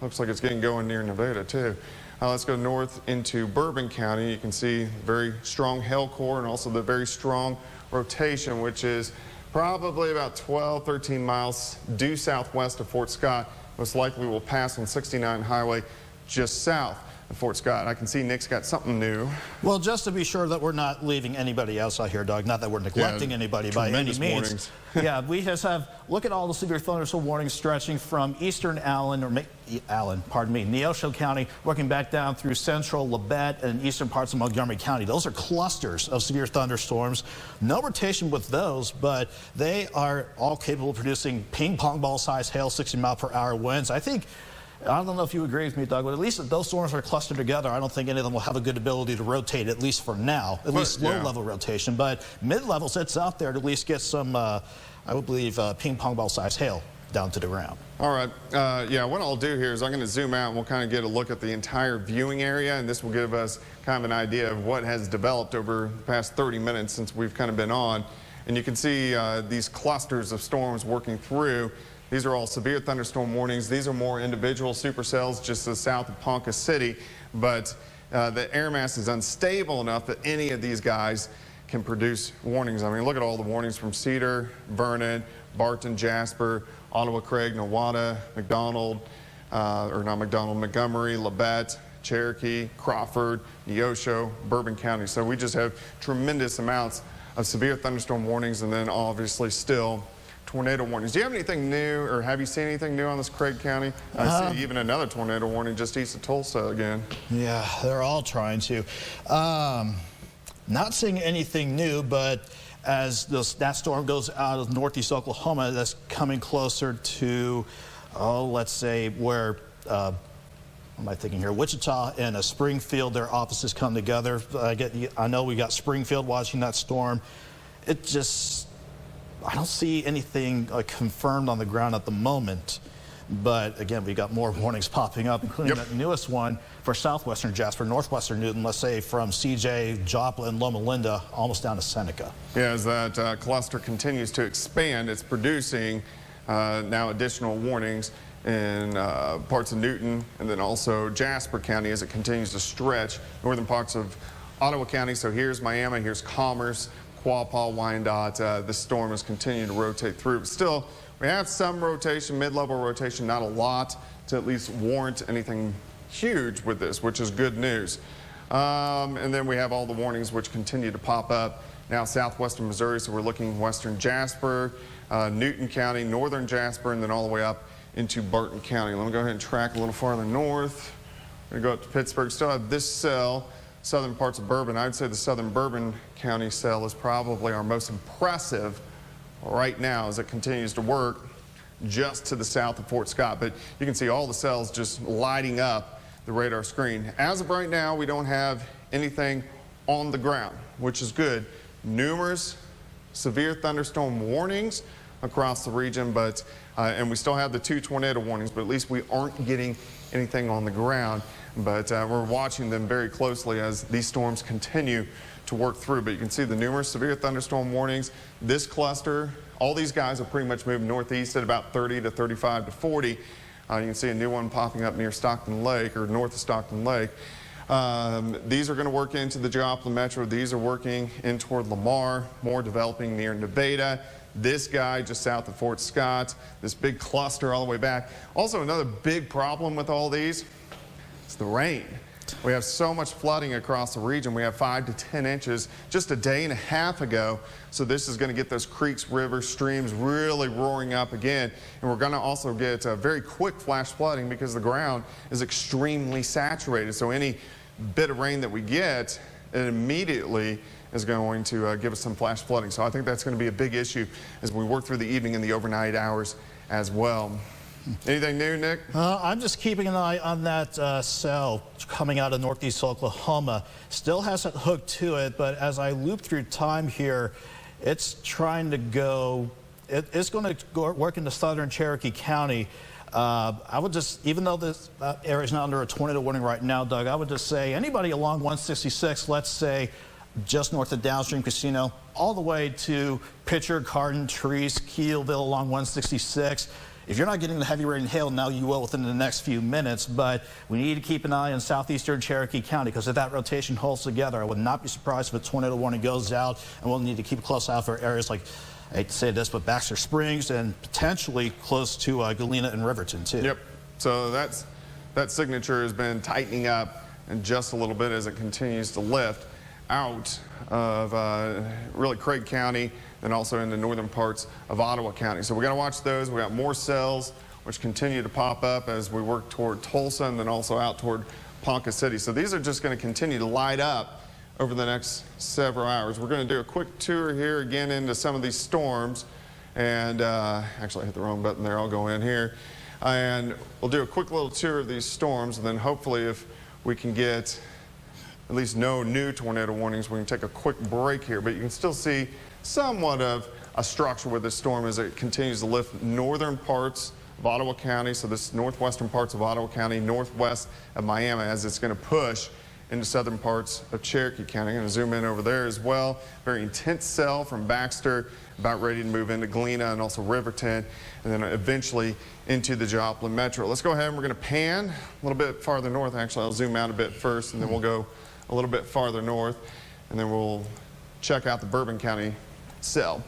Looks like it's getting going near Nevada, too. Let's go north into Bourbon County. You can see very strong hail core and also the very strong rotation, which is probably about 12, 13 miles due southwest of Fort Scott. Most likely will pass on 69 highway just south of Fort Scott. I can see Nick's got something new. Well, just to be sure that we're not leaving anybody else out here, Doug, not that we're neglecting anybody by any means. Warnings. Yeah, we just have, look at all the severe thunderstorm warnings stretching from eastern Neosho County, working back down through central Labette and eastern parts of Montgomery County. Those are clusters of severe thunderstorms. No rotation with those, but they are all capable of producing ping pong ball size hail, 60-mile-per-hour winds. I don't know if you agree with me, Doug, but at least if those storms are clustered together, I don't think any of them will have a good ability to rotate, at least for now, at least low-level rotation. But mid-levels, it's out there to at least get some, I would believe, ping pong ball size hail down to the ground. All right. Yeah, what I'll do here is I'm going to zoom out and we'll kind of get a look at the entire viewing area, and this will give us kind of an idea of what has developed over the past 30 minutes since we've kind of been on. And you can see these clusters of storms working through. These are all severe thunderstorm warnings. These are more individual supercells just to the south of Ponca City, but the air mass is unstable enough that any of these guys can produce warnings. I mean, look at all the warnings from Cedar, Vernon, Barton, Jasper, Ottawa, Craig, Nowata, Montgomery, Labette, Cherokee, Crawford, Neosho, Bourbon County. So we just have tremendous amounts of severe thunderstorm warnings, and then obviously still tornado warnings. Do you have anything new, or have you seen anything new on this Craig County? I see even another tornado warning just east of Tulsa again. Yeah, they're all trying to. Not seeing anything new, but as that storm goes out of northeast Oklahoma, that's coming closer to, let's say where, what am I thinking here? Wichita and Springfield, their offices come together. I know we got Springfield watching that storm. It just, I don't see anything confirmed on the ground at the moment. But again, we got more warnings popping up, including that newest one for southwestern Jasper, northwestern Newton, let's say from CJ, Joplin, Loma Linda, almost down to Seneca. Yeah, as that cluster continues to expand, it's producing now additional warnings in parts of Newton and then also Jasper County as it continues to stretch northern parts of Ottawa County. So here's Miami, here's Commerce, Quapaw, Wyandotte. The storm is continuing to rotate through. But still, we have some rotation, mid-level rotation, not a lot to at least warrant anything huge with this, which is good news. And then we have all the warnings which continue to pop up. Now southwestern Missouri, so we're looking western Jasper, Newton County, northern Jasper, and then all the way up into Barton County. Let me go ahead and track a little farther north. We're going to go up to Pittsburgh. Still have this cell, southern parts of Bourbon. I'd say the southern Bourbon County cell is probably our most impressive right now as it continues to work just to the south of Fort Scott. But you can see all the cells just lighting up the radar screen. As of right now, we don't have anything on the ground, which is good. Numerous severe thunderstorm warnings across the region, but and we still have the 2 tornado warnings, but at least we aren't getting anything on the ground. But we're watching them very closely as these storms continue to work through. But you can see the numerous severe thunderstorm warnings. This cluster, all these guys are pretty much moving northeast at about 30 to 35 to 40. You can see a new one popping up near Stockton Lake, or north of Stockton Lake. These are going to work into the Joplin Metro. These are working in toward Lamar, more developing near Nevada. This guy just south of Fort Scott, this big cluster all the way back. Also, another big problem with all these is the rain. We have so much flooding across the region. We have 5 to 10 inches just a day and a half ago. So this is going to get those creeks, rivers, streams really roaring up again. And we're going to also get very quick flash flooding because the ground is extremely saturated. So any bit of rain that we get, it immediately is going to give us some flash flooding. So I think that's going to be a big issue as we work through the evening and the overnight hours as well. Anything new, Nick? I'm just keeping an eye on that cell coming out of northeast Oklahoma. Still has that hook to it, but as I loop through time here, it's trying to go, it's going to go work into southern Cherokee County. I would just, even though this area is not under a tornado warning right now, Doug, I would just say anybody along 166, let's say just north of Downstream Casino, all the way to Pitcher, Cardin, Treese, Keelville along 166. If you're not getting the heavy rain and hail, now you will within the next few minutes, but we need to keep an eye on southeastern Cherokee County because if that rotation holds together, I would not be surprised if a tornado warning goes out, and we'll need to keep a close eye for areas like, I hate to say this, but Baxter Springs and potentially close to Galena and Riverton too. Yep, so that signature has been tightening up in just a little bit as it continues to lift out of really Craig County, and also in the northern parts of Ottawa County. So we got to watch those. We got more cells which continue to pop up as we work toward Tulsa and then also out toward Ponca City. So these are just going to continue to light up over the next several hours. We're going to do a quick tour here again into some of these storms. And actually I hit the wrong button there. I'll go in here. And we'll do a quick little tour of these storms, and then hopefully if we can get at least no new tornado warnings, we can take a quick break here. But you can still see somewhat of a structure with this storm as it continues to lift northern parts of Ottawa County, so this northwestern parts of Ottawa County, northwest of Miami, as it's going to push into southern parts of Cherokee County. I'm going to zoom in over there as well. Very intense cell from Baxter, about ready to move into Galena and also Riverton, and then eventually into the Joplin Metro. Let's go ahead and we're going to pan a little bit farther north. Actually, I'll zoom out a bit first, and then we'll go a little bit farther north, and then we'll check out the Bourbon County cell.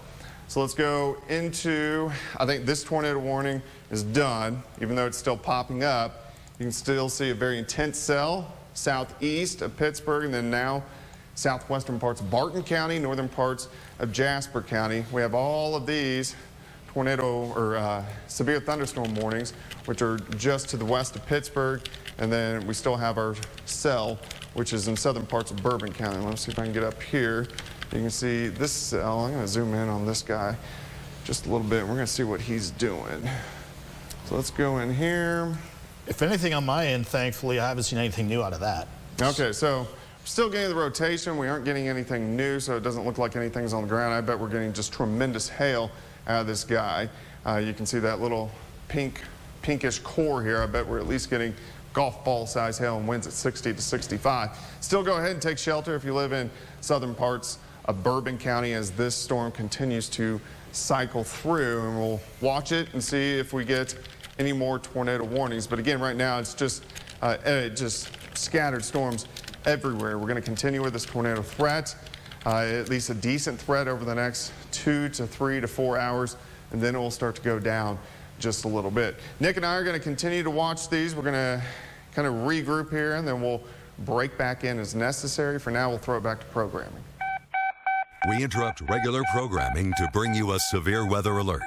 So let's go into, I think this tornado warning is done, even though it's still popping up. You can still see a very intense cell southeast of Pittsburgh, and then now southwestern parts of Barton County, northern parts of Jasper County. We have all of these tornado or severe thunderstorm warnings, which are just to the west of Pittsburgh, and then we still have our cell, which is in southern parts of Bourbon County. Let's see if I can get up here. You can see this cell. I'm going to zoom in on this guy just a little bit. We're going to see what he's doing. So let's go in here. If anything on my end, thankfully, I haven't seen anything new out of that. Okay, so we're still getting the rotation. We aren't getting anything new, so it doesn't look like anything's on the ground. I bet we're getting just tremendous hail out of this guy. You can see that little pinkish core here. I bet we're at least getting golf ball size hail and winds at 60 to 65. Still go ahead and take shelter if you live in southern parts of Bourbon County as this storm continues to cycle through, and we'll watch it and see if we get any more tornado warnings. But again, right now it's just scattered storms everywhere. We're going to continue with this tornado threat, at least a decent threat over the next 2 to 3 to 4 hours, and then it will start to go down just a little bit. Nick and I are going to continue to watch these. We're going to kind of regroup here, and then we'll break back in as necessary. For now, we'll throw it back to programming. We interrupt regular programming to bring you a severe weather alert.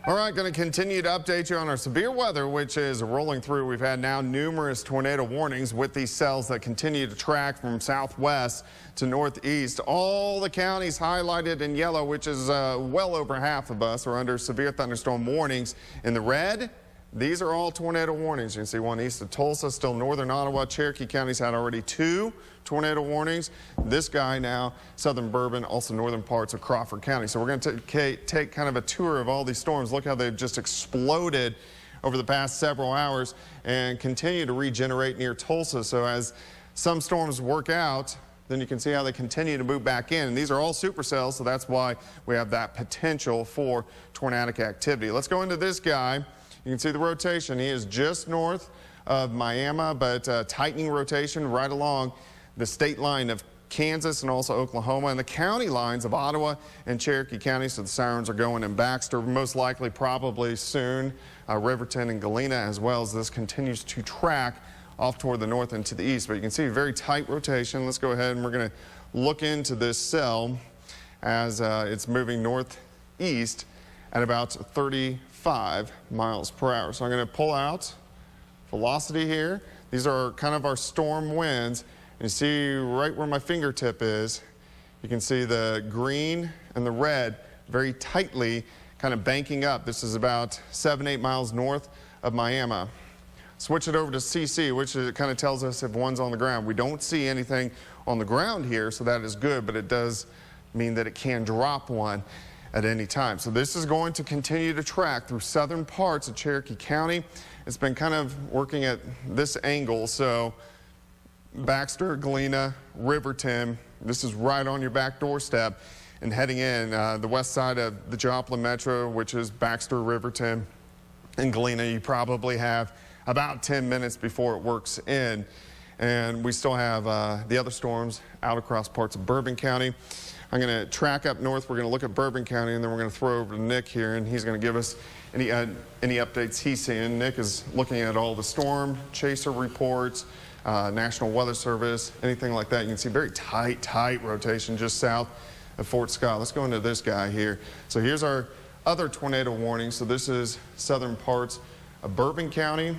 All right, going to continue to update you on our severe weather, which is rolling through. We've had now numerous tornado warnings with these cells that continue to track from southwest to northeast. All the counties highlighted in yellow, which is well over half of us, are under severe thunderstorm warnings. In the red, these are all tornado warnings. You can see one east of Tulsa, still northern Ottawa. Cherokee counties had already 2 tornado warnings. This guy now, southern Bourbon, also northern parts of Crawford County. So we're going to take kind of a tour of all these storms. Look how they've just exploded over the past several hours and continue to regenerate near Tulsa. So as some storms work out, then you can see how they continue to move back in. And these are all supercells, so that's why we have that potential for tornadic activity. Let's go into this guy. You can see the rotation. He is just north of Miami, but tightening rotation right along the state line of Kansas and also Oklahoma, and the county lines of Ottawa and Cherokee County. So the sirens are going in Baxter, most likely probably soon, Riverton and Galena, as well as this continues to track off toward the north and to the east. But you can see very tight rotation. Let's go ahead and we're going to look into this cell as it's moving northeast at about 35 miles per hour. So I'm going to pull out velocity here. These are kind of our storm winds. And you see right where my fingertip is, you can see the green and the red very tightly kind of banking up. This is about 7-8 miles north of Miami. Switch it over to CC, which kind of tells us if one's on the ground. We don't see anything on the ground here, so that is good, but it does mean that it can drop one at any time. So this is going to continue to track through southern parts of Cherokee County. It's been kind of working at this angle, so Baxter, Galena, Riverton, this is right on your back doorstep, and heading in the west side of the Joplin Metro, which is Baxter, Riverton, and Galena. You probably have about 10 minutes before it works in, and we still have the other storms out across parts of Bourbon County. I'm going to track up north. We're going to look at Bourbon County, and then we're going to throw over to Nick here, and he's going to give us any updates he's seeing. Nick is looking at all the storm chaser reports, National Weather Service, anything like that. You can see very tight rotation just south of Fort Scott. Let's go into this guy here. So here's our other tornado warning. So this is southern parts of Bourbon County.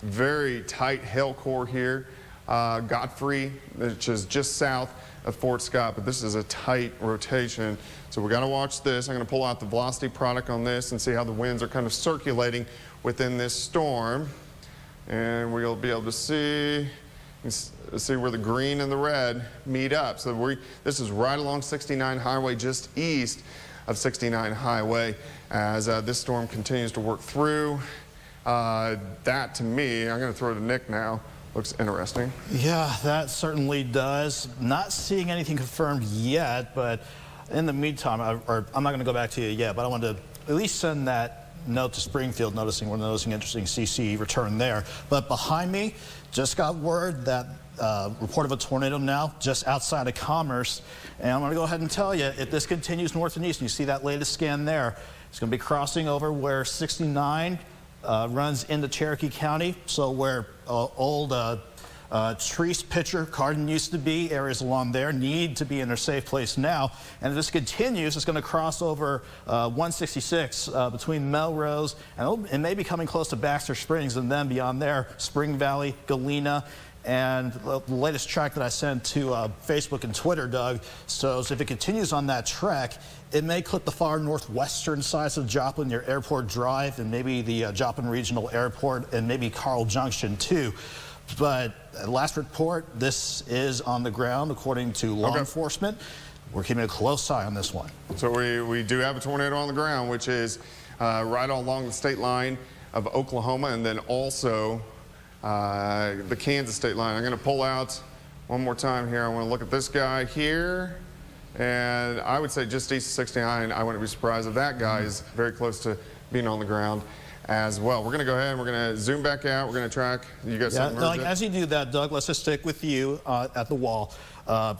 Very tight hail core here. Godfrey, which is just south of Fort Scott, but this is a tight rotation. So we got to watch this. I'm going to pull out the velocity product on this and see how the winds are kind of circulating within this storm. And we'll be able to see where the green and the red meet up. So this is right along 69 Highway, just east of 69 Highway, as this storm continues to work through. That, to me, I'm going to throw to Nick now. Looks interesting. Yeah, that certainly does. Not seeing anything confirmed yet, but in the meantime, I'm not going to go back to you yet, but I wanted to at least send that note to Springfield, we're noticing interesting CC return there. But behind me, just got word that report of a tornado now just outside of Commerce. And I'm going to go ahead and tell you, if this continues north and east, and you see that latest scan there, it's going to be crossing over where 69 runs into Cherokee County. So where old Treese Pitcher Cardin used to be, areas along there need to be in their safe place now. And if this continues, it's going to cross over 166 between Melrose and maybe coming close to Baxter Springs, and then beyond there, Spring Valley, Galena, and the latest track that I sent to Facebook and Twitter, Doug, so if it continues on that track, it may clip the far northwestern sides of Joplin near Airport Drive and maybe the Joplin Regional Airport and maybe Carl Junction too. But last report, this is on the ground according to law enforcement. We're keeping a close eye on this one. So we do have a tornado on the ground, which is right along the state line of Oklahoma, and then also the Kansas state line. I'm going to pull out one more time here. I want to look at this guy here, and I would say just east of 69. I wouldn't be surprised if that guy is very close to being on the ground as well. We're going to go ahead and we're going to zoom back out. We're going to track. You got something? Like, as you do that, Doug, let's just stick with you at the wall.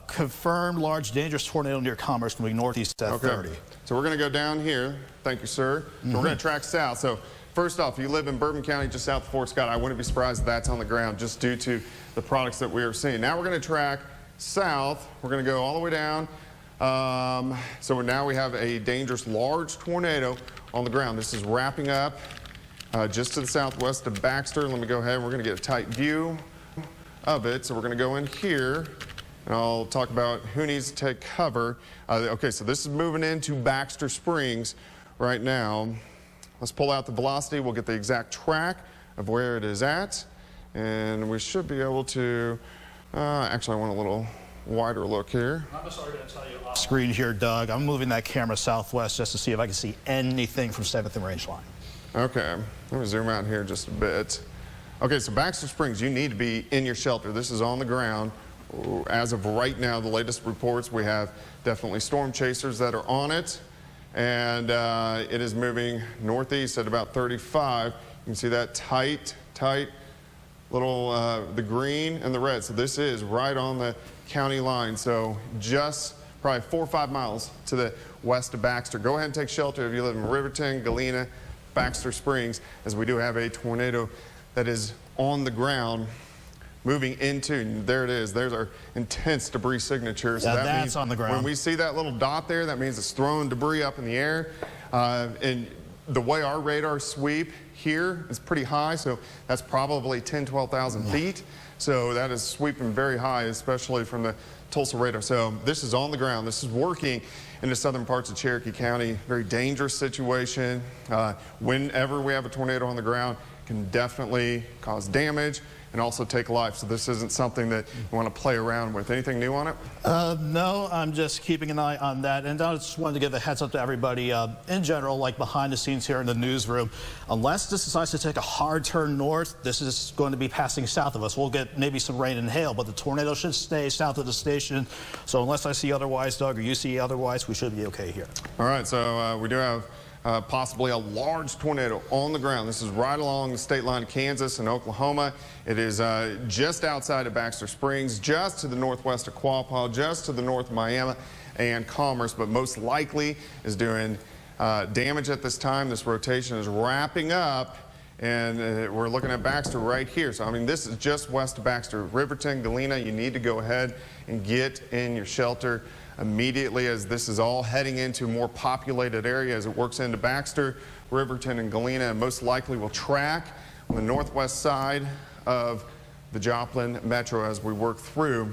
Confirmed large dangerous tornado near Commerce moving northeast at 30. So we're going to go down here. Thank you, sir. So we're going to track south. So first off, if you live in Bourbon County, just south of Fort Scott, I wouldn't be surprised if that's on the ground just due to the products that we are seeing. Now we're going to track south. We're going to go all the way down. So now we have a dangerous large tornado on the ground. This is wrapping up just to the southwest of Baxter. Let me go ahead. We're going to get a tight view of it. So we're going to go in here, and I'll talk about who needs to take cover. Okay, so this is moving into Baxter Springs right now. Let's pull out the velocity. We'll get the exact track of where it is at, and we should be able to, actually I want a little wider look here. I'm just going to tell you off screen here, Doug. I'm moving that camera southwest just to see if I can see anything from 7th and range line. Okay, let me zoom out here just a bit. Okay, so Baxter Springs, you need to be in your shelter. This is on the ground. As of right now, the latest reports, we have definitely storm chasers that are on it, and it is moving northeast at about 35. You can see that tight little, the green and the red. So this is right on the county line, so just probably 4 or 5 miles to the west of Baxter. Go ahead and take shelter if you live in Riverton, Galena, Baxter Springs, as we do have a tornado that is on the ground moving into, there it is, there's our intense debris signature. So that's means on the ground. When we see that little dot there, that means it's throwing debris up in the air. And the way our radar sweep here is pretty high, so that's probably 10, 12,000 feet. So that is sweeping very high, especially from the Tulsa radar. So this is on the ground. This is working in the southern parts of Cherokee County. Very dangerous situation. Whenever we have a tornado on the ground, it can definitely cause damage and also take life. So this isn't something that you want to play around with. Anything new on it? No, I'm just keeping an eye on that. And I just wanted to give a heads up to everybody in general, like behind the scenes here in the newsroom. Unless this decides to take a hard turn north, this is going to be passing south of us. We'll get maybe some rain and hail, but the tornado should stay south of the station. So unless I see otherwise, Doug, or you see otherwise, we should be okay here. All right, so we do have possibly a large tornado on the ground. This is right along the state line of Kansas and Oklahoma. It is just outside of Baxter Springs, just to the northwest of Quapaw, just to the north of Miami and Commerce, but most likely is doing damage at this time. This rotation is wrapping up, and we're looking at Baxter right here. So, I mean, this is just west of Baxter. Riverton, Galena, you need to go ahead and get in your shelter immediately, as this is all heading into a more populated area as it works into Baxter, Riverton, and Galena, and most likely will track on the northwest side of the Joplin Metro as we work through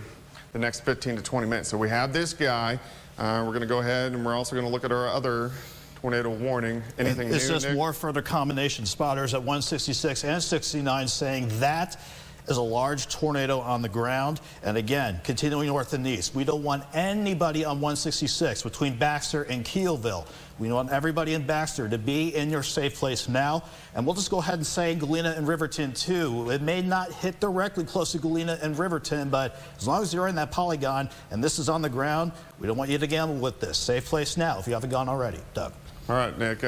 the next 15 to 20 minutes. So we have this guy. We're going to go ahead, and we're also going to look at our other tornado warning. Anything new, It's just Nick? more further combination spotters at 166 and 69 saying that is a large tornado on the ground. And again, continuing north and east. We don't want anybody on 166 between Baxter and Keelville. We want everybody in Baxter to be in your safe place now. And we'll just go ahead and say Galena and Riverton too. It may not hit directly close to Galena and Riverton, but as long as you're in that polygon and this is on the ground, we don't want you to gamble with this. Safe place now if you haven't gone already. Doug. All right, Nick.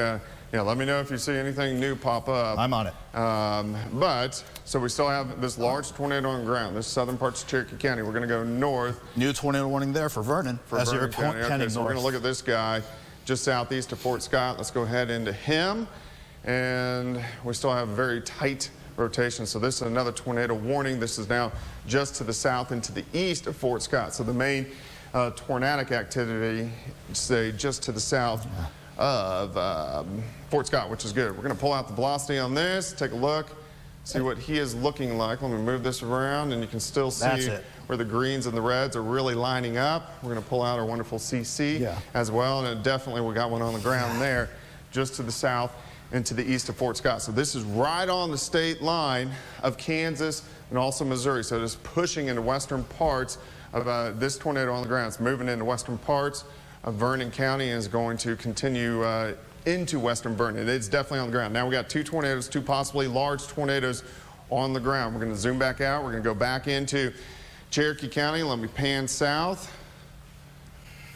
Yeah, let me know if you see anything new pop up. I'm on it. But, so we still have this large tornado on the ground. This is southern parts of Cherokee County. We're going to go north. New tornado warning there for Vernon. For as Vernon you're County. Okay, heading so we're north. going to look at this guy just southeast of Fort Scott. Let's go ahead into him. And we still have a very tight rotation. So this is another tornado warning. This is now just to the south and to the east of Fort Scott. So the main tornadic activity, say, just to the south of Fort Scott, which is good. We're going to pull out the velocity on this, take a look, see what he is looking like. Let me move this around, and you can still see where the greens and the reds are really lining up. We're going to pull out our wonderful CC as well, and definitely we got one on the ground there just to the south and to the east of Fort Scott. So this is right on the state line of Kansas and also Missouri. So it is pushing into western parts of this tornado on the ground. It's moving into western parts of Vernon County and is going to continue into western Vernon. It's definitely on the ground. Now we got two tornadoes, two possibly large tornadoes on the ground. We're going to zoom back out. We're going to go back into Cherokee County. Let me pan south.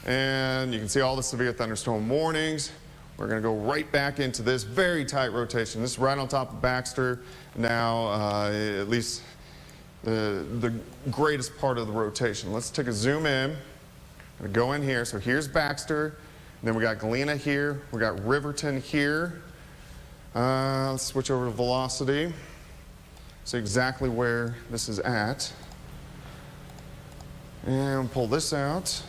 And you can see all the severe thunderstorm warnings. We're going to go right back into this very tight rotation. This is right on top of Baxter now, at least the greatest part of the rotation. Let's take a zoom in. I'm going to go in here. So here's Baxter. Then we got Galena here. We got Riverton here. Let's switch over to velocity. See exactly where this is at. And pull this out.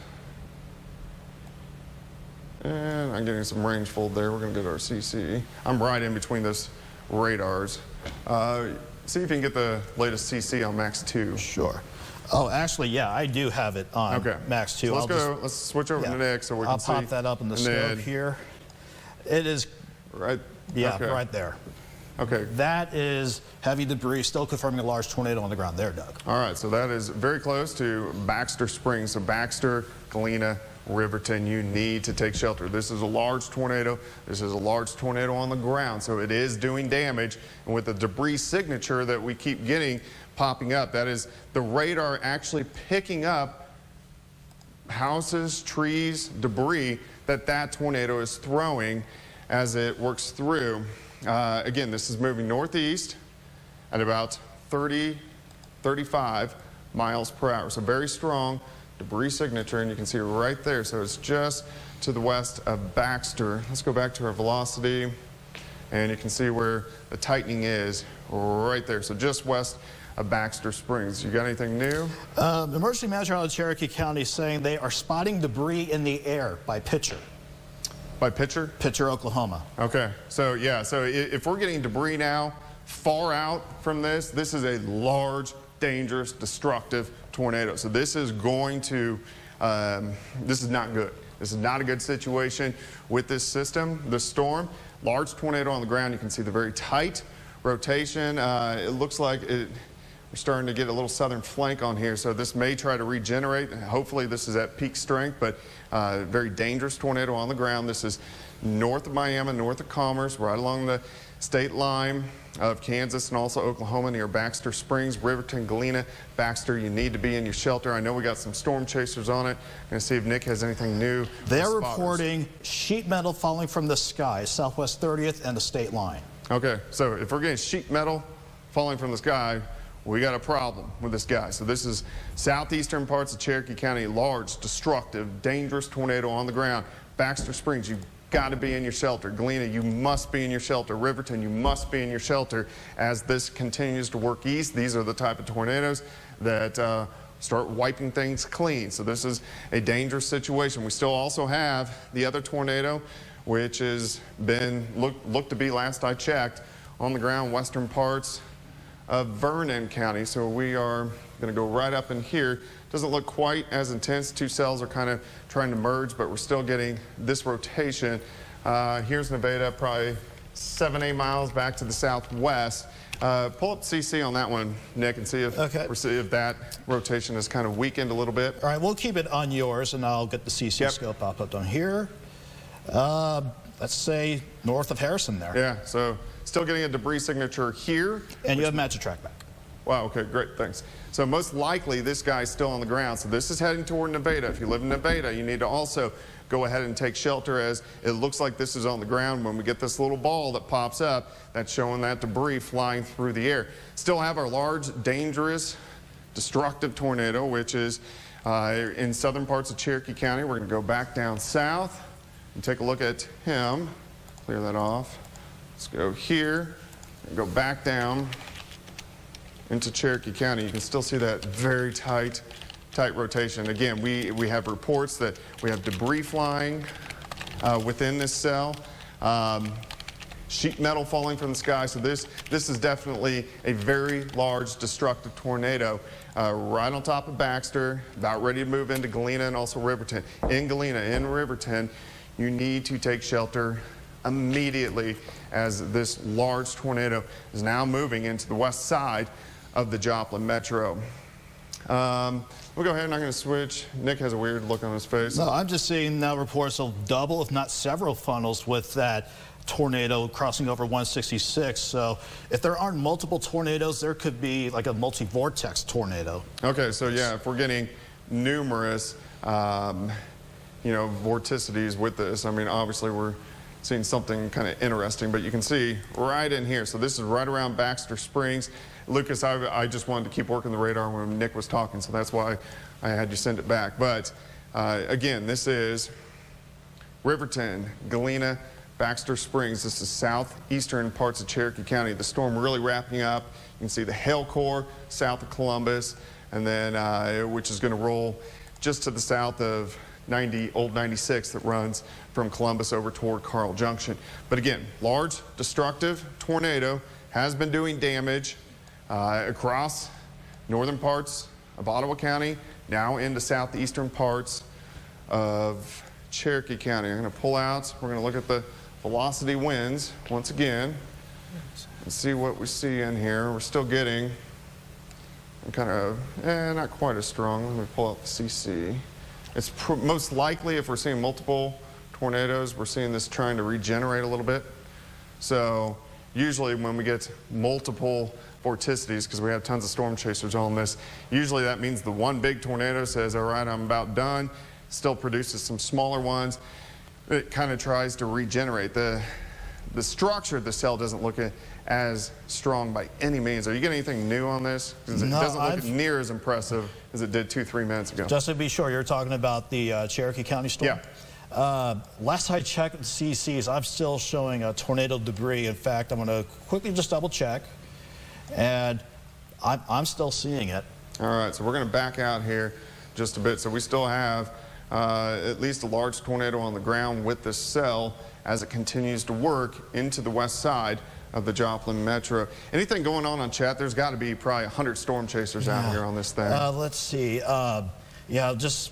And I'm getting some range fold there. We're going to go to our CC. I'm right in between those radars. See if you can get the latest CC on Max 2. Sure. Oh, actually, yeah, I do have it on Max 2. So let's switch over to Nick so we can see. I'll pop that up in the scope here. It is right. Yeah, right there. Okay. That is heavy debris, still confirming a large tornado on the ground there, Doug. All right, so that is very close to Baxter Springs. So Baxter, Galena, Riverton, you need to take shelter. This is a large tornado. This is a large tornado on the ground, so it is doing damage. And with the debris signature that we keep getting popping up, that is the radar actually picking up houses, trees, debris that tornado is throwing as it works through. Again, this is moving northeast at about 30, 35 miles per hour. So very strong debris signature, and you can see it right there. So it's just to the west of Baxter. Let's go back to our velocity, and you can see where the tightening is right there. So just west of Baxter Springs. You got anything new? Emergency manager out of Cherokee County saying they are spotting debris in the air by Pitcher. By Pitcher? Pitcher, Oklahoma. Okay, so yeah, so if we're getting debris now far out from this, this is a large, dangerous, destructive tornado. So this is going to, this is not good. This is not a good situation with this system, this storm. Large tornado on the ground. You can see the very tight rotation. It looks like we're starting to get a little southern flank on here, so this may try to regenerate. Hopefully this is at peak strength, but very dangerous tornado on the ground. This is north of Miami, north of Commerce, right along the state line of Kansas and also Oklahoma near Baxter Springs, Riverton, Galena. Baxter, you need to be in your shelter. I know we got some storm chasers on it. I'm going to see if Nick has anything new. They're reporting sheet metal falling from the sky, southwest 30th and the state line. Okay, so if we're getting sheet metal falling from the sky, we got a problem with this guy. So this is southeastern parts of Cherokee County, large, destructive, dangerous tornado on the ground. Baxter Springs, you've got to be in your shelter. Galena, you must be in your shelter. Riverton, you must be in your shelter as this continues to work east. These are the type of tornadoes that start wiping things clean. So this is a dangerous situation. We still also have the other tornado, which has been looked to be, last I checked, on the ground western parts of Vernon County. So we are going to go right up in here. Doesn't look quite as intense. Two cells are kind of trying to merge, but we're still getting this rotation. Here's Nevada, probably 7-8 miles back to the southwest. Pull up CC on that one, Nick, and see if if that rotation is kind of weakened a little bit. All right, we'll keep it on yours, and I'll get the CC scope up on here. Let's say north of Harrison there. Yeah, so still getting a debris signature here. And you have match track back. Wow, okay, great, thanks. So most likely this guy's still on the ground. So this is heading toward Nevada. If you live in Nevada, you need to also go ahead and take shelter, as it looks like this is on the ground. When we get this little ball that pops up, that's showing that debris flying through the air. Still have our large, dangerous, destructive tornado, which is in southern parts of Cherokee County. We're going to go back down south and take a look at him. Clear that off. Let's go here and go back down into Cherokee County. You can still see that very tight rotation. Again, we have reports that we have debris flying within this cell, sheet metal falling from the sky. So this is definitely a very large destructive tornado right on top of Baxter, about ready to move into Galena and also Riverton. In Galena, in Riverton, you need to take shelter immediately, as this large tornado is now moving into the west side of the Joplin Metro. We'll go ahead and I'm going to switch. Nick has a weird look on his face. No, I'm just seeing now reports of double, if not several funnels with that tornado crossing over 166. So if there aren't multiple tornadoes, there could be like a multi-vortex tornado. Okay, so yeah, if we're getting numerous, vorticities with this, I mean, obviously we're seeing something kind of interesting, but you can see right in here. So this is right around Baxter Springs. Lucas, I just wanted to keep working the radar when Nick was talking, so that's why I had you send it back. But again, this is Riverton, Galena, Baxter Springs. This is southeastern parts of Cherokee County. The storm really wrapping up. You can see the hail core south of Columbus, and then which is going to roll just to the south of Old 96 that runs from Columbus over toward Carl Junction. But again, large destructive tornado has been doing damage across northern parts of Ottawa County, now into southeastern parts of Cherokee County. I'm going to pull out. We're going to look at the velocity winds once again and see what we see in here. We're still getting kind of, not quite as strong. Let me pull out the CC. It's most likely, if we're seeing multiple tornadoes, we're seeing this trying to regenerate a little bit. So usually when we get multiple vorticities, because we have tons of storm chasers on this, usually that means the one big tornado says, all right, I'm about done, still produces some smaller ones. It kind of tries to regenerate. The structure of the cell doesn't look as strong by any means. Are you getting anything new on this? Because it doesn't look near as impressive as it did 2-3 minutes ago. Just to be sure, you're talking about the Cherokee County storm? Yeah. Last I checked with CCs, I'm still showing tornado debris. In fact, I'm going to quickly just double check, and I'm still seeing it. All right, so we're going to back out here just a bit. So we still have at least a large tornado on the ground with this cell as it continues to work into the west side of the Joplin Metro. Anything going on chat? There's got to be probably 100 storm chasers out here on this thing. Let's see. Yeah, just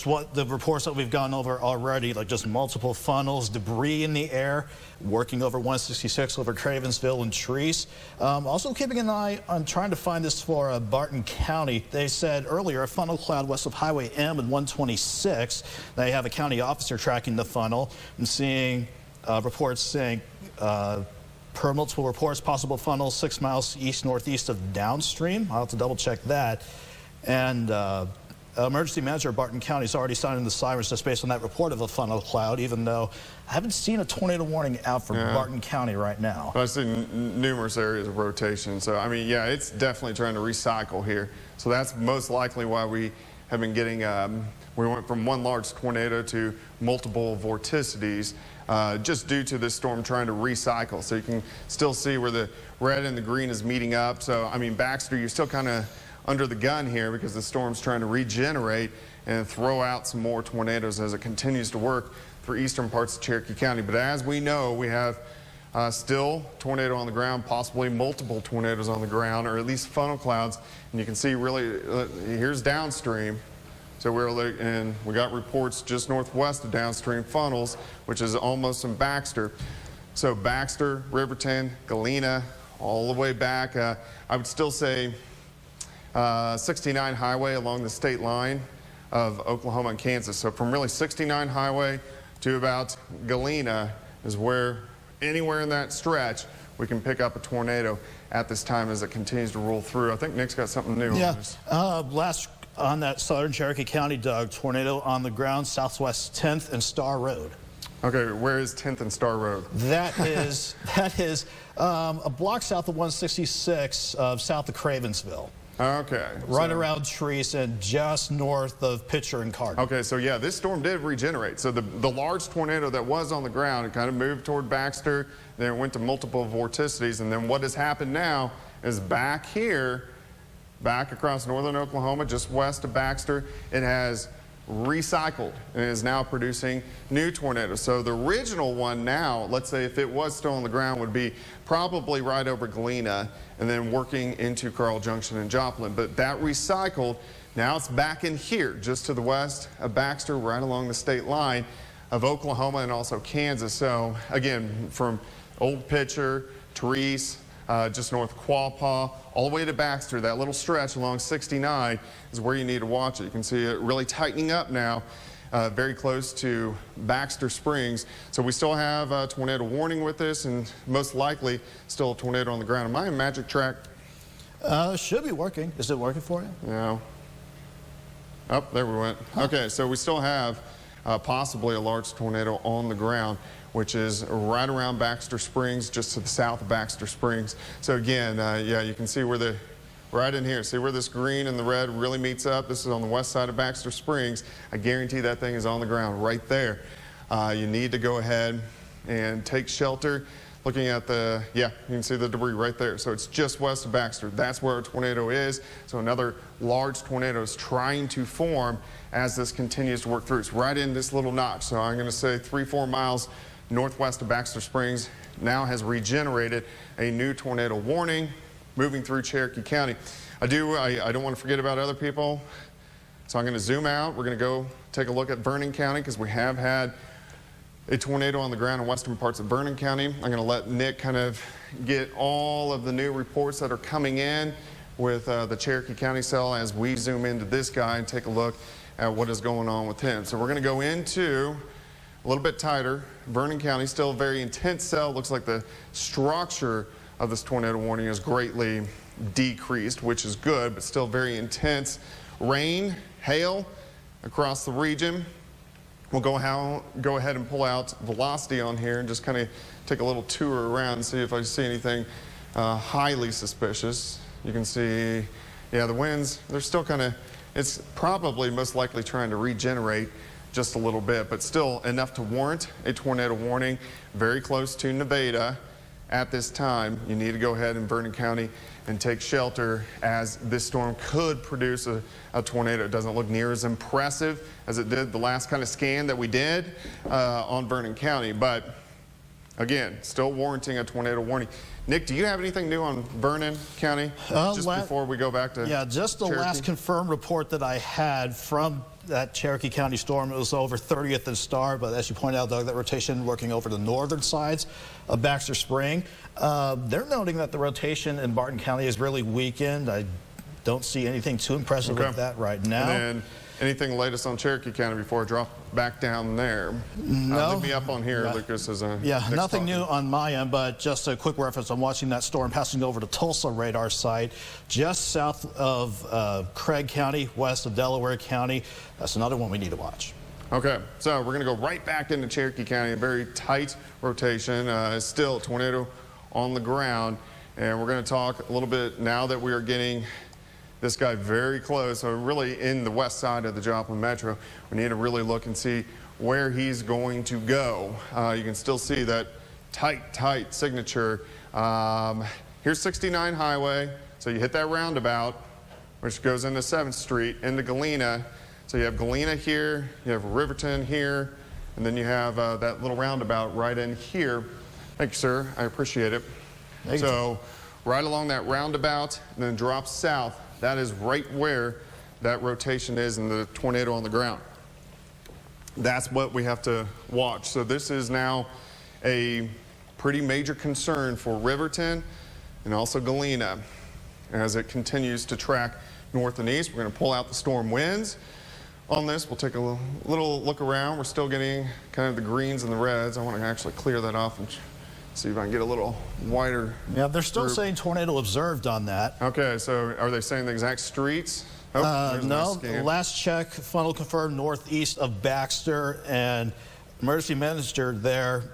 what the reports that we've gone over already, like just multiple funnels, debris in the air, working over 166 over Cravensville and Treese. Also keeping an eye on trying to find this for Barton County. They said earlier a funnel cloud west of Highway M and 126. They have a county officer tracking the funnel. I'm seeing reports saying per multiple reports, possible funnel 6 miles east-northeast of downstream. I'll have to double check that. And emergency manager of Barton County is already sounding the sirens just based on that report of a funnel cloud, even though I haven't seen a tornado warning out for Barton County right now. I've seen numerous areas of rotation. So, I mean, yeah, it's definitely trying to recycle here. So that's most likely why we have been getting, we went from one large tornado to multiple vorticities. Just due to this storm trying to recycle. So you can still see where the red and the green is meeting up. So, I mean, Baxter, you're still kind of under the gun here because the storm's trying to regenerate and throw out some more tornadoes as it continues to work through eastern parts of Cherokee County. But as we know, we have still tornado on the ground, possibly multiple tornadoes on the ground, or at least funnel clouds. And you can see really, here's downstream. So we got reports just northwest of downstream funnels, which is almost in Baxter. So Baxter, Riverton, Galena, all the way back. I would still say 69 Highway along the state line of Oklahoma and Kansas. So from really 69 Highway to about Galena is where anywhere in that stretch we can pick up a tornado at this time as it continues to roll through. I think Nick's got something new on this. On that southern Cherokee County, Doug, tornado on the ground, southwest 10th and Star Road. Okay, where is 10th and Star Road? That is a block south of 166, south of Cravensville. Okay. Right around Treese and just north of Pitcher and Cardin. Okay, so yeah, this storm did regenerate. So the large tornado that was on the ground, it kind of moved toward Baxter, then it went to multiple vorticities, and then what has happened now is back here, back across northern Oklahoma, just west of Baxter, it has recycled and is now producing new tornadoes. So the original one now, let's say if it was still on the ground, would be probably right over Galena and then working into Carl Junction and Joplin. But that recycled, now it's back in here, just to the west of Baxter, right along the state line of Oklahoma and also Kansas. So again, from Old Pitcher, Treese, just north of Quapaw, all the way to Baxter, that little stretch along 69 is where you need to watch it. You can see it really tightening up now, very close to Baxter Springs. So we still have a tornado warning with this, and most likely still a tornado on the ground. Am I in Magic Track? Should be working. Is it working for you? No. Oh, there we went. Okay, so we still have possibly a large tornado on the ground, which is right around Baxter Springs, just to the south of Baxter Springs. So again, yeah, you can see where right in here, see where this green and the red really meets up? This is on the west side of Baxter Springs. I guarantee that thing is on the ground right there. You need to go ahead and take shelter. Looking at the, yeah, you can see the debris right there. So it's just west of Baxter. That's where a tornado is. So another large tornado is trying to form as this continues to work through. It's right in this little notch. So I'm going to say 3-4 miles northwest of Baxter Springs now has regenerated a new tornado warning moving through Cherokee County. I don't want to forget about other people. So I'm going to zoom out. We're going to go take a look at Vernon County because we have had a tornado on the ground in western parts of Vernon County. I'm going to let Nick kind of get all of the new reports that are coming in with the Cherokee County cell as we zoom into this guy and take a look at what is going on with him. So we're going to go into a little bit tighter. Vernon County, still a very intense cell. Looks like the structure of this tornado warning is greatly decreased, which is good, but still very intense. Rain, hail across the region. We'll go ahead and pull out velocity on here and just kind of take a little tour around and see if I see anything highly suspicious. You can see, yeah, the winds, they're still kind of, it's probably most likely trying to regenerate just a little bit, but still enough to warrant a tornado warning. Very close to Nevada at this time. You need to go ahead in Vernon County and take shelter as this storm could produce a tornado. It doesn't look near as impressive as it did the last kind of scan that we did on Vernon County, but again, still warranting a tornado warning. Nick, do you have anything new on Vernon County just before we go back to just the Cherokee? last confirmed report that I had from that Cherokee County storm. It was over 30th and Star, but as you pointed out, Doug, that rotation working over the northern sides of Baxter Spring. They're noting that the rotation in Barton County is really weakened. I don't see anything too impressive with that right now. And then anything latest on Cherokee County before I drop back down there? No. Leave me up on here, Lucas. Nothing new on my end, but just a quick reference. I'm watching that storm passing over the Tulsa radar site, just south of Craig County, west of Delaware County. That's another one we need to watch. Okay, so we're going to go right back into Cherokee County, a very tight rotation, still a tornado on the ground, and we're going to talk a little bit now that we are getting this guy very close, so really in the west side of the Joplin Metro. We need to really look and see where he's going to go. You can still see that tight signature. Here's 69 Highway, so you hit that roundabout, which goes into 7th Street, into Galena. So you have Galena here, you have Riverton here, and then you have that little roundabout right in here. Thank you, sir. I appreciate it. So right along that roundabout, and then drop south. That is right where that rotation is in the tornado on the ground. That's what we have to watch. So this is now a pretty major concern for Riverton and also Galena as it continues to track north and east. We're going to pull out the storm winds on this. We'll take a little look around. We're still getting kind of the greens and the reds. I want to actually clear that off and see if I can get a little wider. Yeah, they're still saying tornado observed on that. Okay, so are they saying the exact streets? No, last check, funnel confirmed northeast of Baxter, and emergency manager there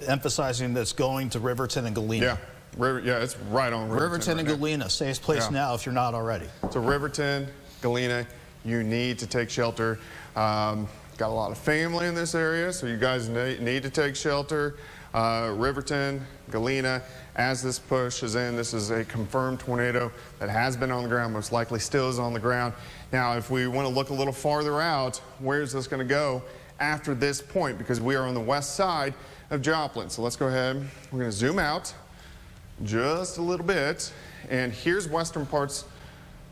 emphasizing that it's going to Riverton and Galena. Yeah, it's right on Riverton and Galena, safe place now if you're not already. So Riverton, Galena, you need to take shelter. Got a lot of family in this area, so you guys need to take shelter. Riverton, Galena, as this push is in, this is a confirmed tornado that has been on the ground, most likely still is on the ground. Now, if we want to look a little farther out, where's this going to go after this point? Because we are on the west side of Joplin. So let's go ahead. We're going to zoom out just a little bit, and here's western parts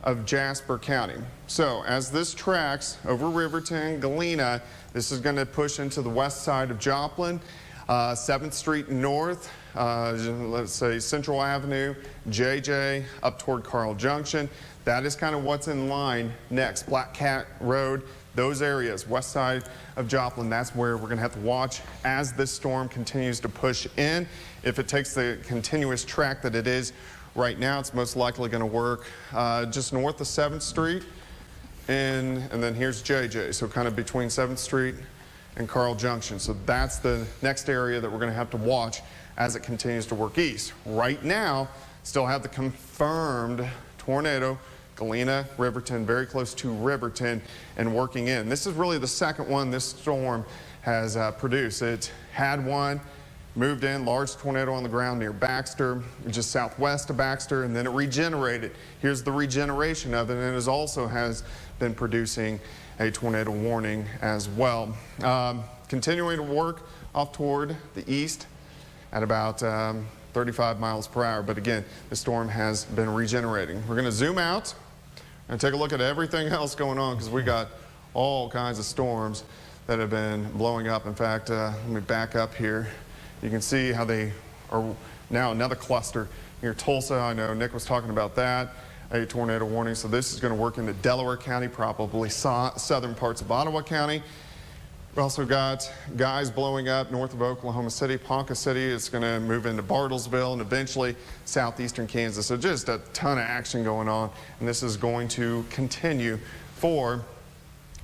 of Jasper County. So as this tracks over Riverton, Galena, this is going to push into the west side of Joplin. 7th Street North, let's say Central Avenue, JJ, up toward Carl Junction. That is kind of what's in line next. Black Cat Road, those areas, west side of Joplin, that's where we're going to have to watch as this storm continues to push in. If it takes the continuous track that it is right now, it's most likely going to work just north of 7th Street. And then here's JJ, so kind of between 7th Street and Carl Junction. So that's the next area that we're going to have to watch as it continues to work east. Right now, still have the confirmed tornado, Galena, Riverton, very close to Riverton and working in. This is really the second one this storm has produced. It had one, moved in, large tornado on the ground near Baxter, just southwest of Baxter, and then it regenerated. Here's the regeneration of it, and it also has been producing a tornado warning as well. Continuing to work off toward the east at about 35 miles per hour, but again, the storm has been regenerating. We're going to zoom out and take a look at everything else going on because we got all kinds of storms that have been blowing up. In fact, let me back up here. You can see how they are now another cluster near Tulsa. I know Nick was talking about that, a tornado warning. So this is going to work into Delaware County, probably southern parts of Ottawa County. We also got guys blowing up north of Oklahoma City, Ponca City. It's going to move into Bartlesville and eventually southeastern Kansas. So just a ton of action going on, and this is going to continue for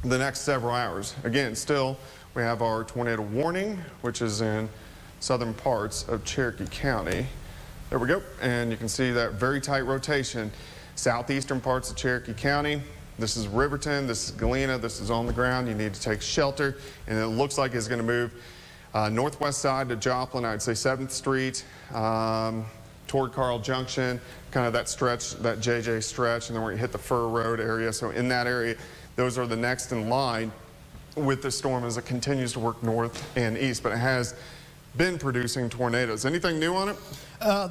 the next several hours. Again, still, we have our tornado warning, which is in southern parts of Cherokee County. There we go, and you can see that very tight rotation. Southeastern parts of Cherokee County. This is Riverton, this is Galena, this is on the ground. You need to take shelter, and it looks like it's going to move northwest side to Joplin, I'd say 7th Street, toward Carl Junction, kind of that stretch, that JJ stretch, and then we're going to hit the Fur Road area. So in that area, those are the next in line with the storm as it continues to work north and east, but it has been producing tornadoes. Anything new on it?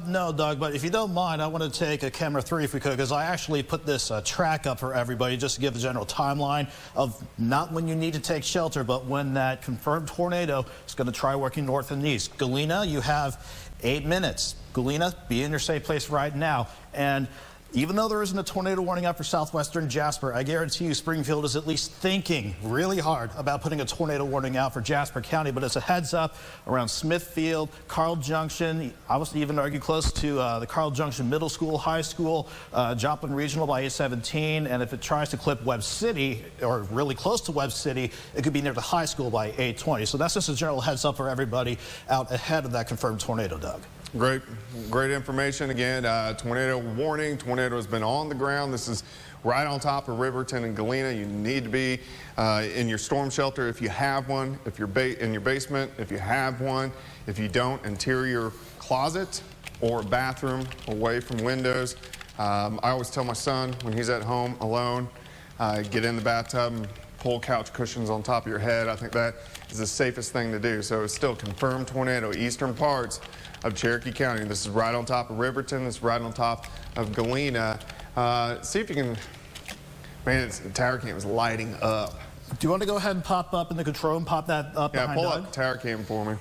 No, Doug, but if you don't mind, I want to take a camera 3 if we could, because I actually put this track up for everybody just to give a general timeline of not when you need to take shelter, but when that confirmed tornado is going to try working north and east. Galena, you have 8 minutes. Galena, be in your safe place right now. And even though there isn't a tornado warning out for southwestern Jasper, I guarantee you Springfield is at least thinking really hard about putting a tornado warning out for Jasper County. But it's a heads up around Smithfield, Carl Junction. I was even argue close to the Carl Junction Middle School, High School, Joplin Regional by 817. And if it tries to clip Webb City or really close to Webb City, it could be near the high school by 820. So that's just a general heads up for everybody out ahead of that confirmed tornado, Doug. Great information. Again, tornado warning. Tornado has been on the ground. This is right on top of Riverton and Galena. You need to be in your storm shelter if you have one, if you're in your basement, if you have one. If you don't, interior closet or bathroom away from windows. I always tell my son when he's at home alone, get in the bathtub and pull couch cushions on top of your head. I think that is the safest thing to do. So it's still confirmed tornado, eastern parts of Cherokee County. This is right on top of Riverton. This is right on top of Galena. See if you can, man, the tower cam is lighting up. Do you want to go ahead and pop up in the control and pop that up behind pull Doug? up the tower cam for me.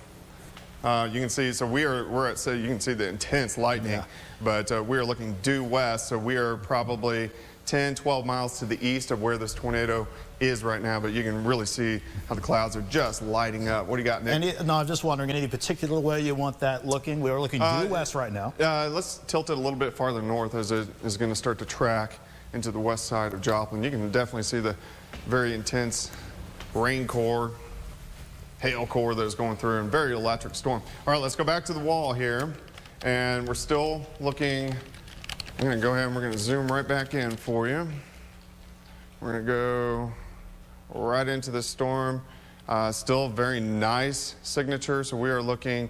You can see, so we're at, so you can see the intense lightning, but we are looking due west, so we are probably 10, 12 miles to the east of where this tornado is right now, but you can really see how the clouds are just lighting up. What do you got, Nick? No, I'm just wondering, any particular way you want that looking? We're looking due west right now. Let's tilt it a little bit farther north as it is going to start to track into the west side of Joplin. You can definitely see the very intense rain core, hail core that is going through, and very electric storm. All right, let's go back to the wall here, and we're still looking. I'm going to go ahead and we're going to zoom right back in for you. We're going to go right into the storm. Still very nice signature, so we are looking,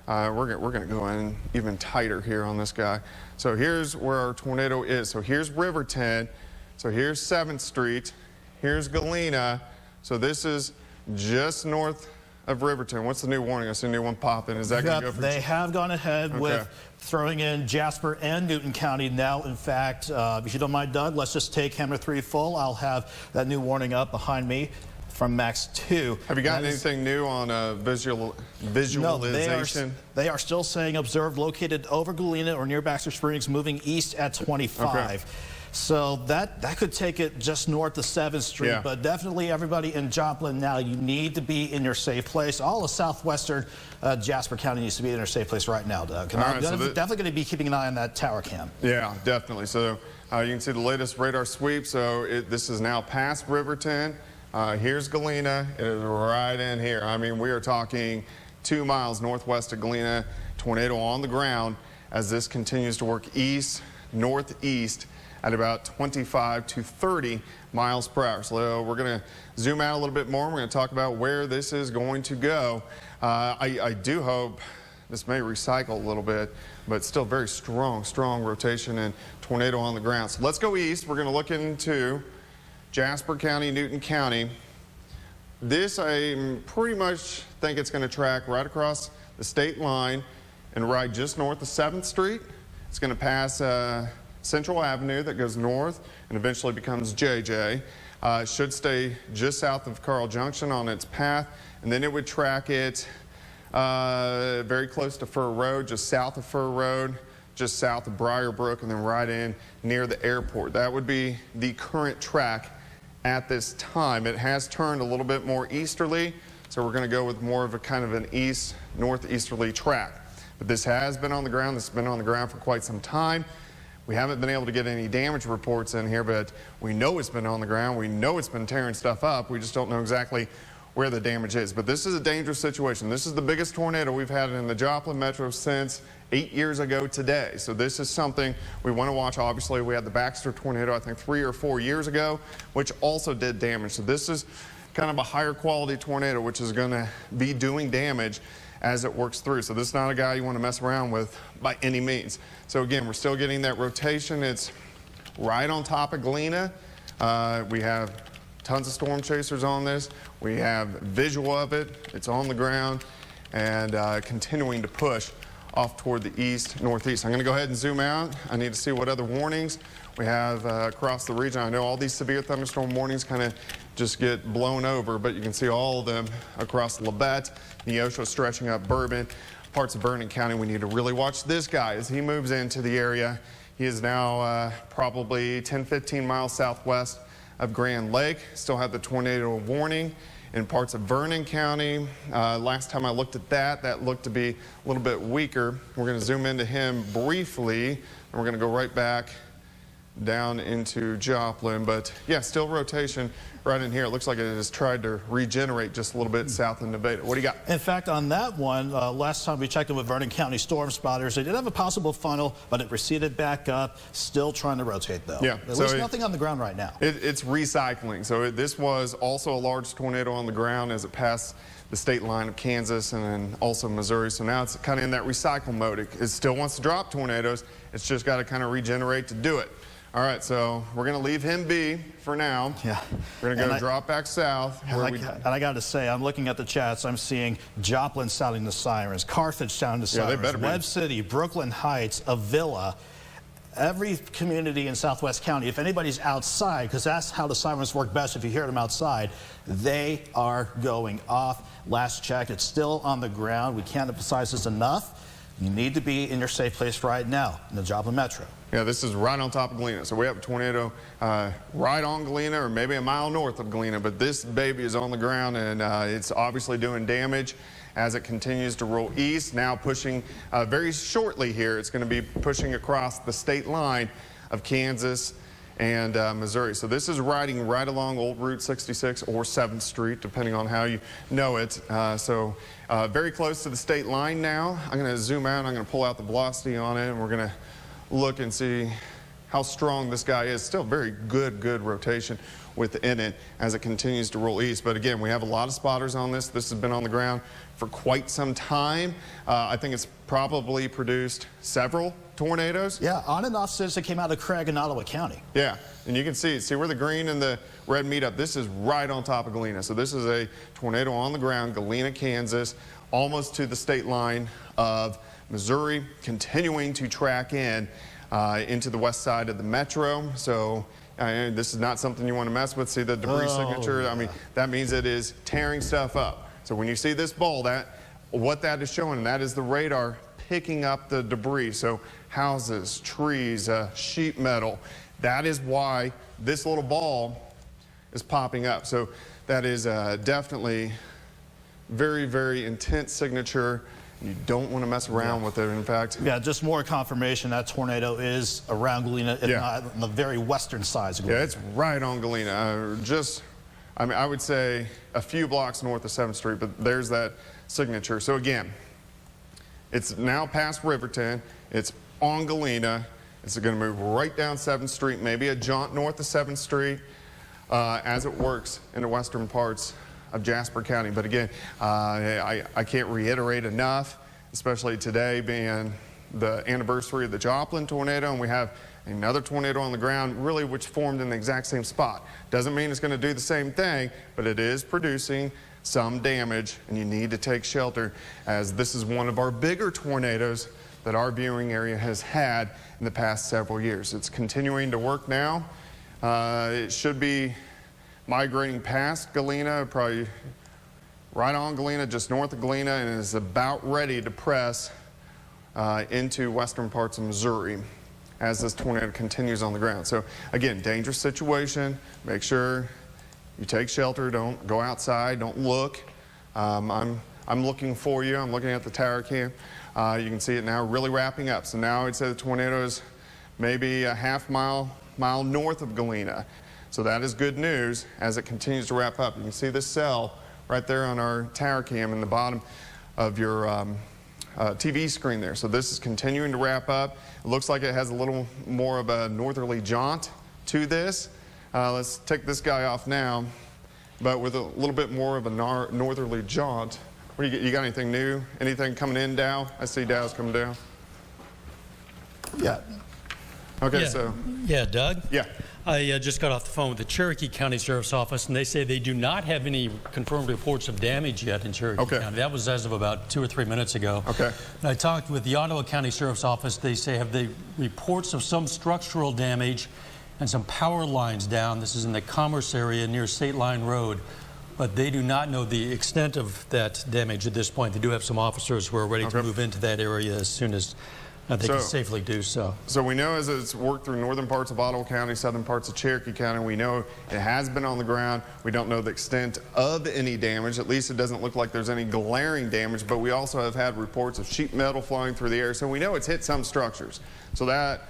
we're going to go in even tighter here on this guy. So here's where our tornado is. So here's Riverton, so here's 7th Street, here's Galena. So this is just north of Riverton. What's the new warning? I see a new one popping. Is that going to go for? They have gone ahead with throwing in Jasper and Newton County now. In fact, if you don't mind, Doug, let's just take camera 3 full. I'll have that new warning up behind me from Max 2. Have you gotten anything new on visualization? No, they are still saying observed located over Galena or near Baxter Springs, moving east at 25. Okay. So that could take it just north of 7th Street, but definitely everybody in Joplin now, you need to be in your safe place. All of southwestern Jasper County needs to be in their safe place right now, Doug. And I'm definitely going to be keeping an eye on that tower cam. Yeah, definitely. So you can see the latest radar sweep. So this is now past Riverton, Here's Galena. It is right in here. I mean, we are talking 2 miles northwest of Galena. Tornado on the ground as this continues to work east, northeast at about 25 to 30 miles per hour. So we're going to zoom out a little bit more. We're going to talk about where this is going to go. I do hope this may recycle a little bit, but still very strong rotation and tornado on the ground. So let's go east. We're going to look into Jasper County, Newton County. This, I pretty much think it's going to track right across the state line and ride just north of 7th Street. It's going to pass Central Avenue that goes north and eventually becomes JJ. It should stay just south of Carl Junction on its path, and then it would track it very close to Fur Road, just south of Fur Road, just south of Briarbrook, and then right in near the airport. That would be the current track at this time. It has turned a little bit more easterly, so we're going to go with more of a kind of an northeasterly track. But this has been on the ground. This has been on the ground for quite some time. We haven't been able to get any damage reports in here, but we know it's been on the ground. We know it's been tearing stuff up. We just don't know exactly where the damage is. But this is a dangerous situation. This is the biggest tornado we've had in the Joplin Metro since 8 years ago today. So this is something we want to watch. Obviously, we had the Baxter tornado, I think 3 or 4 years ago, which also did damage. So this is kind of a higher quality tornado, which is going to be doing damage as it works through. So this is not a guy you want to mess around with by any means. So again, we're still getting that rotation. It's right on top of Galena. We have tons of storm chasers on this. We have visual of it. It's on the ground and continuing to push off toward the east, northeast. I'm going to go ahead and zoom out. I need to see what other warnings we have across the region. I know all these severe thunderstorm warnings kind of just get blown over, but you can see all of them across Labette, Neosho stretching up Bourbon, parts of Vernon County. We need to really watch this guy as he moves into the area. He is now probably 10-15 miles southwest of Grand Lake. Still have the tornado warning in parts of Vernon County. Last time I looked at that looked to be a little bit weaker. We're going to zoom into him briefly, and we're going to go right back down into Joplin. But yeah, still rotation right in here. It looks like it has tried to regenerate just a little bit south of Nevada. What do you got? In fact, on that one, last time we checked in with Vernon County storm spotters, they did have a possible funnel, but it receded back up. Still trying to rotate, though. Yeah. There's nothing on the ground right now. It's recycling. So this was also a large tornado on the ground as it passed the state line of Kansas and then also Missouri. So now it's kind of in that recycle mode. It still wants to drop tornadoes. It's just got to kind of regenerate to do it. All right, so we're going to leave him be for now. Yeah. We're going to go drop back south. And I got to say, I'm looking at the chats. I'm seeing Joplin sounding the sirens, Carthage sounding the sirens, they better be. Webb City, Brooklyn Heights, Avila. Every community in Southwest County, if anybody's outside, because that's how the sirens work best if you hear them outside, they are going off. Last check, it's still on the ground. We can't emphasize this enough. You need to be in your safe place right now in the Joplin Metro. Yeah, this is right on top of Galena. So we have a tornado right on Galena, or maybe a mile north of Galena, but this baby is on the ground, and it's obviously doing damage as it continues to roll east. Now pushing very shortly here, it's going to be pushing across the state line of Kansas and Missouri. So this is riding right along Old Route 66 or 7th Street, depending on how you know it. So very close to the state line now. I'm going to zoom out. I'm going to pull out the velocity on it, and we're going to look and see how strong this guy is. Still very good rotation within it as it continues to roll east. But again, we have a lot of spotters on this. This has been on the ground for quite some time. I think it's probably produced several tornadoes. Yeah, on and off since it came out of Craig and Ottawa County. Yeah, and you can see where the green and the red meet up. This is right on top of Galena. So this is a tornado on the ground, Galena, Kansas, almost to the state line of Missouri, continuing to track in into the west side of the metro. So this is not something you want to mess with. See the debris signature? Yeah. I mean, that means it is tearing stuff up. So when you see this ball, what that is showing, and that is the radar picking up the debris. So houses, trees, sheet metal. That is why this little ball is popping up. So that is definitely very intense signature. You don't want to mess around with it, in fact. Yeah, just more confirmation that tornado is around Galena, if not on the very western side of Galena. Yeah, it's right on Galena. Just I mean, I would say a few blocks north of 7th Street, but there's that signature. So again, it's now past Riverton. It's on Galena. It's going to move right down 7th Street, maybe a jaunt north of 7th Street as it works in the western parts of Jasper County. But again, I can't reiterate enough, especially today being the anniversary of the Joplin tornado, and we have another tornado on the ground, really, which formed in the exact same spot. Doesn't mean it's going to do the same thing, but it is producing some damage, and you need to take shelter, as this is one of our bigger tornadoes that our viewing area has had in the past several years. It's continuing to work now. It should be migrating past Galena, probably right on Galena, just north of Galena, and is about ready to press into western parts of Missouri as this tornado continues on the ground. So again, dangerous situation. Make sure you take shelter. Don't go outside. Don't look. I'm looking for you. I'm looking at the tower cam. You can see it now really wrapping up. So now I'd say the tornado is maybe a half mile north of Galena. So that is good news as it continues to wrap up. You can see this cell right there on our tower cam in the bottom of your TV screen there. So this is continuing to wrap up. It looks like it has a little more of a northerly jaunt to this. Let's take this guy off now, but with a little bit more of a northerly jaunt. What do you got anything new? Anything coming in, Dow? I see Dow's coming down. Yeah. Okay, Yeah, Doug? Yeah. I just got off the phone with the Cherokee County Sheriff's Office, and they say they do not have any confirmed reports of damage yet in Cherokee County. That was as of about 2 or 3 minutes ago. Okay. And I talked with the Ottawa County Sheriff's Office. They say have they reports of some structural damage and some power lines down. This is in the Commerce area near State Line Road. But they do not know the extent of that damage at this point. They do have some officers who are ready to move into that area as soon as they can safely do so. So we know as it's worked through northern parts of Ottawa County, southern parts of Cherokee County, we know it has been on the ground. We don't know the extent of any damage. At least it doesn't look like there's any glaring damage, but we also have had reports of sheet metal flying through the air. So we know it's hit some structures. So that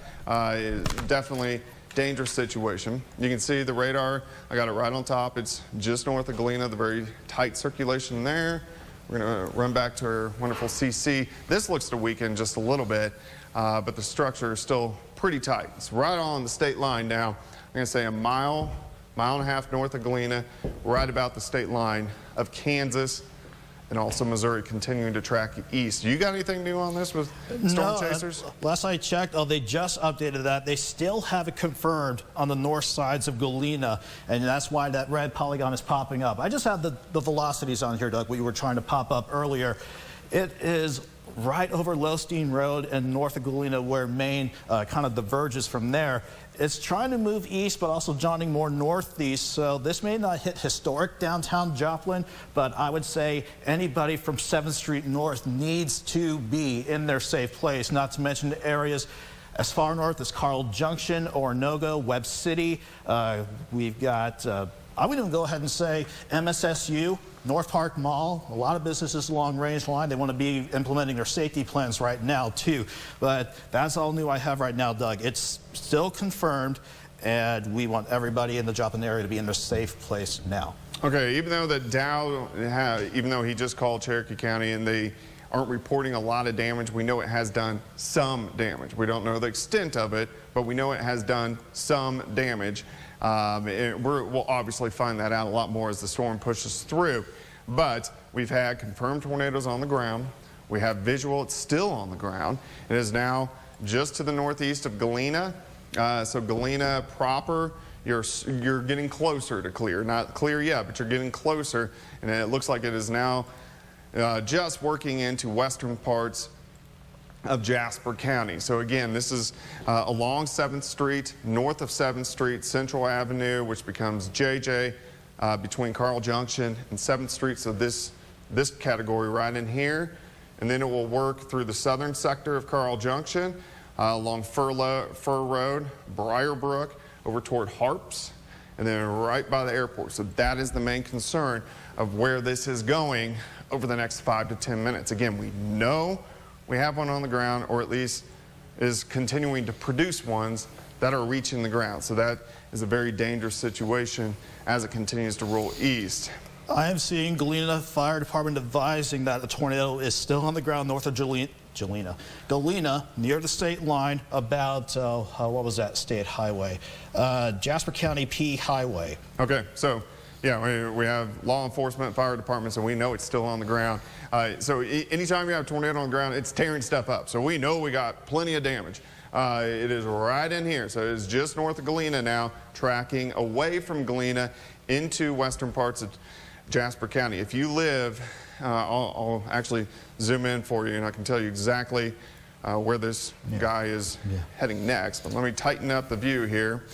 is definitely dangerous situation. You can see the radar. I got it right on top. It's just north of Galena, the very tight circulation there. We're going to run back to our wonderful CC. This looks to weaken just a little bit, but the structure is still pretty tight. It's right on the state line now. I'm going to say a mile and a half north of Galena, right about the state line of Kansas and also Missouri, continuing to track east. You got anything new on this with storm chasers? Last I checked, they just updated that. They still have it confirmed on the north sides of Galena, and that's why that red polygon is popping up. I just have the velocities on here, Doug, what you were trying to pop up earlier. It is right over Lowstein Road and north of Galena, where Maine kind of diverges from there. It's trying to move east, but also jaunting more northeast, so this may not hit historic downtown Joplin, but I would say anybody from 7th Street North needs to be in their safe place, not to mention areas as far north as Carl Junction, Oronogo, Webb City. We've got, I would even go ahead and say MSSU, North Park Mall, a lot of businesses along Range Line. They want to be implementing their safety plans right now, too. But that's all new I have right now, Doug. It's still confirmed, and we want everybody in the Joplin area to be in their safe place now. Okay, even though that Dow, even though he just called Cherokee County and they aren't reporting a lot of damage, we know it has done some damage. We don't know the extent of it, but we know it has done some damage. We'll obviously find that out a lot more as the storm pushes through. But we've had confirmed tornadoes on the ground. We have visual, it's still on the ground. It is now just to the northeast of Galena. So Galena proper, you're getting closer to clear. Not clear yet, but you're getting closer. And it looks like it is now just working into western parts of Jasper County. So again, this is along 7th Street, north of 7th Street, Central Avenue, which becomes JJ, between Carl Junction and 7th Street. So this category right in here. And then it will work through the southern sector of Carl Junction, along Fur Road, Briarbrook, over toward Harps, and then right by the airport. So that is the main concern of where this is going over the next 5 to 10 minutes. Again, we know we have one on the ground, or at least is continuing to produce ones that are reaching the ground. So that is a very dangerous situation as it continues to roll east. I am seeing Galena Fire Department advising that a tornado is still on the ground north of Galena, near the state line, about, what was that state highway? Jasper County P Highway. Okay, so yeah, we have law enforcement, fire departments, and we know it's still on the ground. So anytime you have a tornado on the ground, it's tearing stuff up. So we know we got plenty of damage. It is right in here. So it's just north of Galena now, tracking away from Galena into western parts of Jasper County. If you live, I'll actually zoom in for you and I can tell you exactly where this guy is heading next. But let me tighten up the view here.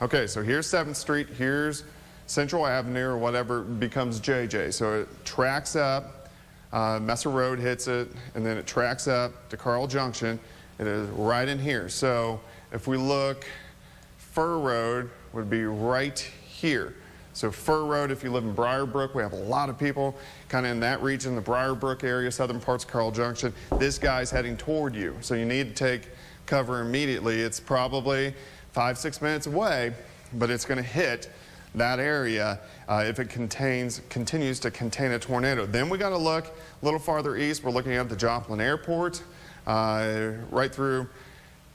Okay, so here's 7th Street, here's Central Avenue or whatever becomes JJ. So it tracks up, Messer Road hits it, and then it tracks up to Carl Junction. It is right in here. So if we look, Fur Road would be right here. So Fur Road, if you live in Briarbrook, we have a lot of people kind of in that region, the Briarbrook area, southern parts of Carl Junction. This guy's heading toward you, so you need to take cover immediately. It's probably 5-6 minutes away, but it's going to hit that area if it continues to contain a tornado. Then we got to look a little farther east. We're looking at the Joplin Airport, right through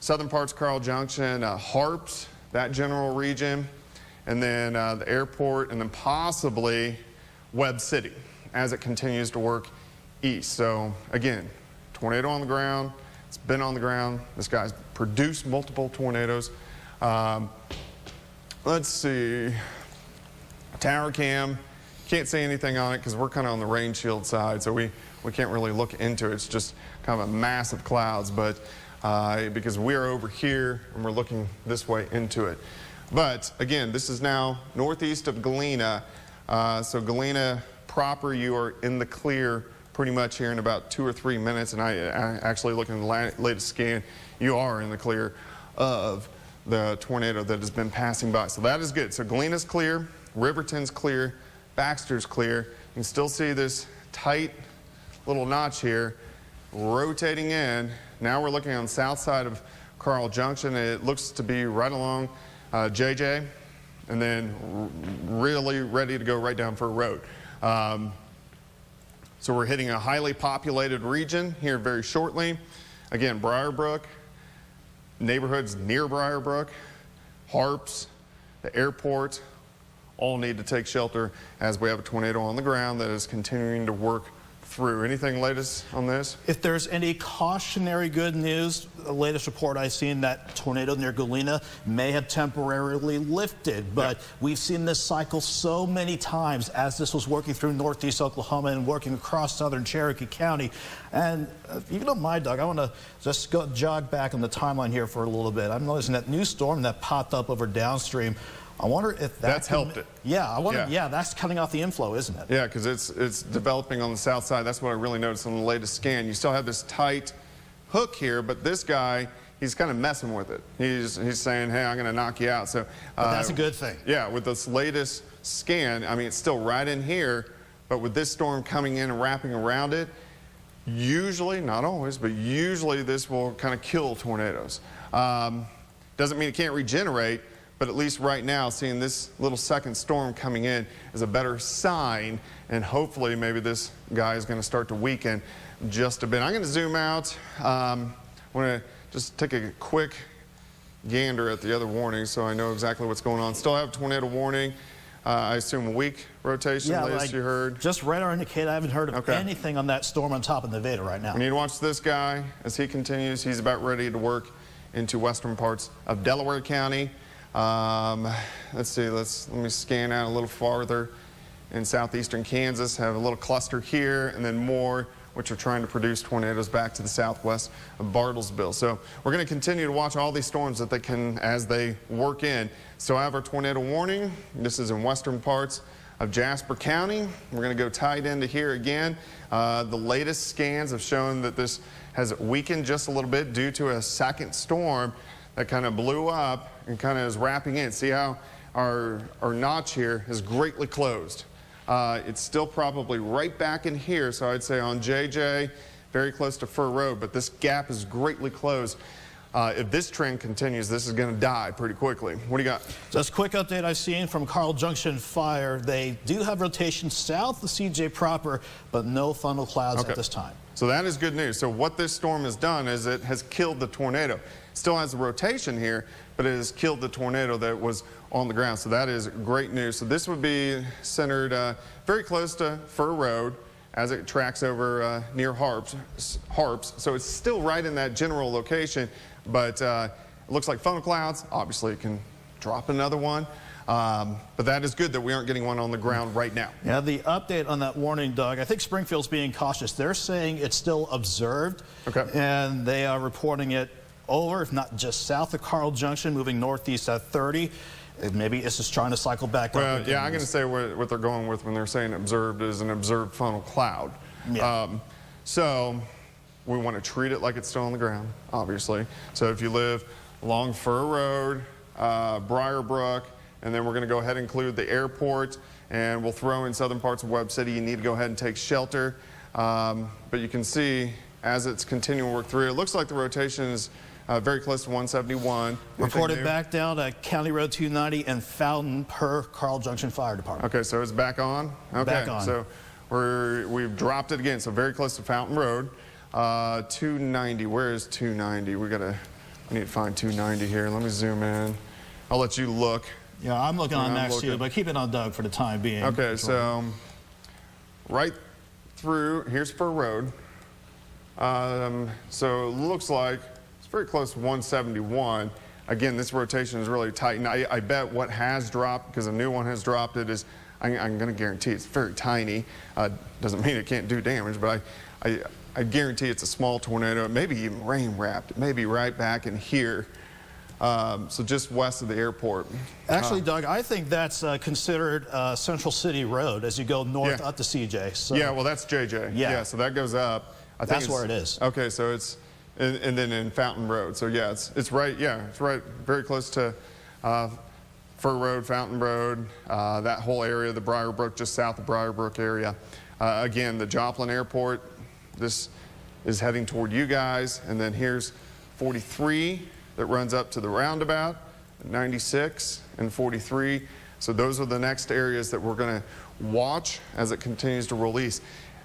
southern parts of Carl Junction, Harps, that general region. And then the airport, and then possibly Webb City as it continues to work east. So again, tornado on the ground. It's been on the ground. This guy's produced multiple tornadoes. Let's see. Tower cam. Can't see anything on it because we're kind of on the rain shield side, so we can't really look into it. It's just kind of a mass of clouds, but because we're over here and we're looking this way into it. But again, this is now northeast of Galena. So Galena proper, you are in the clear pretty much here in about 2 or 3 minutes. And I actually looking at the latest scan, you are in the clear of the tornado that has been passing by. So that is good. So Galena's clear, Riverton's clear, Baxter's clear. You can still see this tight little notch here rotating in. Now we're looking on the south side of Carl Junction. It looks to be right along JJ, and then really ready to go right down Fur Road. So we're hitting a highly populated region here very shortly. Again, Briarbrook, neighborhoods near Briarbrook, Harps, the airport, all need to take shelter as we have a tornado on the ground that is continuing to work through. Anything latest on this? If there's any cautionary good news, the latest report I've seen, that tornado near Galena may have temporarily lifted, but we've seen this cycle so many times as this was working through northeast Oklahoma and working across southern Cherokee County. And if you don't mind, Doug, I want to just go jog back on the timeline here for a little bit. I'm noticing that new storm that popped up over downstream. I wonder if that's helped it. Yeah, I wonder. Yeah, that's cutting off the inflow, isn't it? Yeah, because it's developing on the south side. That's what I really noticed on the latest scan. You still have this tight hook here, but this guy, he's kind of messing with it. He's saying, hey, I'm going to knock you out. So that's a good thing. Yeah, with this latest scan, I mean, it's still right in here, but with this storm coming in and wrapping around it, usually, not always, but usually this will kind of kill tornadoes. Doesn't mean it can't regenerate, but at least right now, seeing this little second storm coming in is a better sign, and hopefully maybe this guy is going to start to weaken just a bit. I'm going to zoom out. I want to just take a quick gander at the other warnings so I know exactly what's going on. Still have a tornado warning. I assume a weak rotation, latest you heard. Just radar indicated. I haven't heard of anything on that storm on top of Nevada right now. We need to watch this guy as he continues. He's about ready to work into western parts of Delaware County. Let's see, let me scan out a little farther in southeastern Kansas. Have a little cluster here and then more, which are trying to produce tornadoes back to the southwest of Bartlesville. So we're going to continue to watch all these storms that they can as they work in. So I have our tornado warning. This is in western parts of Jasper County. We're going to go tight into here again. The latest scans have shown that this has weakened just a little bit due to a second storm that kind of blew up and kind of is wrapping in. See how our notch here is greatly closed. It's still probably right back in here, so I'd say on JJ, very close to Fur Road, but this gap is greatly closed. if this trend continues, this is going to die pretty quickly. What do you got? Just a quick update I've seen from Carl Junction Fire. They do have rotation south of CJ proper, but no funnel clouds at this time. So that is good news. So what this storm has done is it has killed the tornado. Still has a rotation here, but it has killed the tornado that was on the ground. So that is great news. So this would be centered very close to Fur Road as it tracks over near Harps. So it's still right in that general location, but it looks like funnel clouds. Obviously, it can drop another one. But that is good that we aren't getting one on the ground right now. Yeah, the update on that warning, Doug, I think Springfield's being cautious. They're saying it's still observed, and they are reporting it over, if not just south of Carl Junction, moving northeast at 30. Maybe it's just trying to cycle back up. Yeah, I'm going to say what they're going with when they're saying observed is an observed funnel cloud. Yeah. So we want to treat it like it's still on the ground, obviously. So if you live along Fur Road, Briarbrook, and then we're going to go ahead and include the airport, and we'll throw in southern parts of Webb City. You need to go ahead and take shelter. But you can see as it's continuing to work through, it looks like the rotation is very close to 171. Reported back down at County Road 290 and Fountain per Carl Junction Fire Department. Okay, so it's back on? Okay, back on. So we've dropped it again, so very close to Fountain Road. 290, where is 290? We need to find 290 here. Let me zoom in. I'll let you look. Yeah, I'm looking on next to you, but keep it on Doug for the time being. Okay, so right through, here's Fur Road. So it looks like it's very close to 171. Again, this rotation is really tight. And I bet what has dropped, because a new one has dropped it, is I'm going to guarantee it's very tiny. Doesn't mean it can't do damage, but I guarantee it's a small tornado. It may be even rain wrapped. It may be right back in here. So just west of the airport. Actually, Doug, I think that's considered Central City Road as you go north up to CJ. So. Yeah, well, that's JJ. Yeah, so that goes up. I think that's where it is. Okay, so it's, and then in Fountain Road. So yeah, it's right, it's right very close to Fur Road, Fountain Road, that whole area, the Briarbrook, just south of Briarbrook area. Again, the Joplin Airport, this is heading toward you guys, and then here's 43 that runs up to the roundabout, 96 and 43. So those are the next areas that we're going to watch as it continues to release.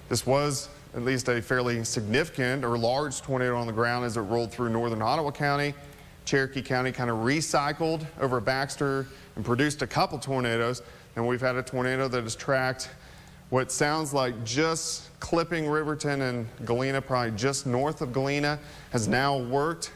This was at least a fairly significant or large tornado on the ground as it rolled through northern Ottawa County. Cherokee County kind of recycled over Baxter and produced a couple tornadoes. And we've had a tornado that has tracked what sounds like just clipping Riverton and Galena, probably just north of Galena, has now worked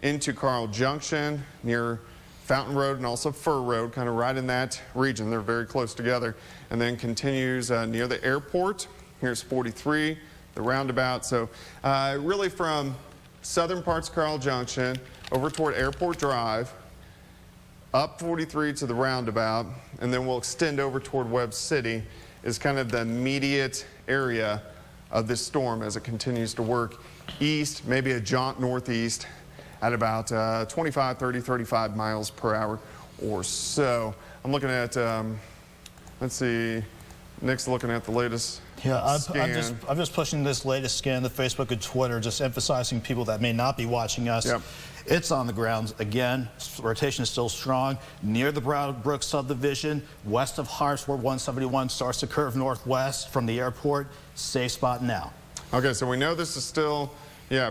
into Carl Junction near Fountain Road and also Fur Road, kind of right in that region. They're very close together. And then continues near the airport. Here's 43, the roundabout. So really from southern parts of Carl Junction over toward Airport Drive, up 43 to the roundabout, and then we'll extend over toward Webb City is kind of the immediate area of this storm as it continues to work east, maybe a jaunt northeast at about 25, 30, 35 miles per hour or so. I'm looking at, let's see, Nick's looking at the latest scan. I'm just pushing this latest scan to Facebook and Twitter, just emphasizing people that may not be watching us. Yep. It's on the ground again. Rotation is still strong. Near the Brownbrook subdivision, west of Harps, where 171 starts to curve northwest from the airport. Safe spot now. Okay, so we know this is still,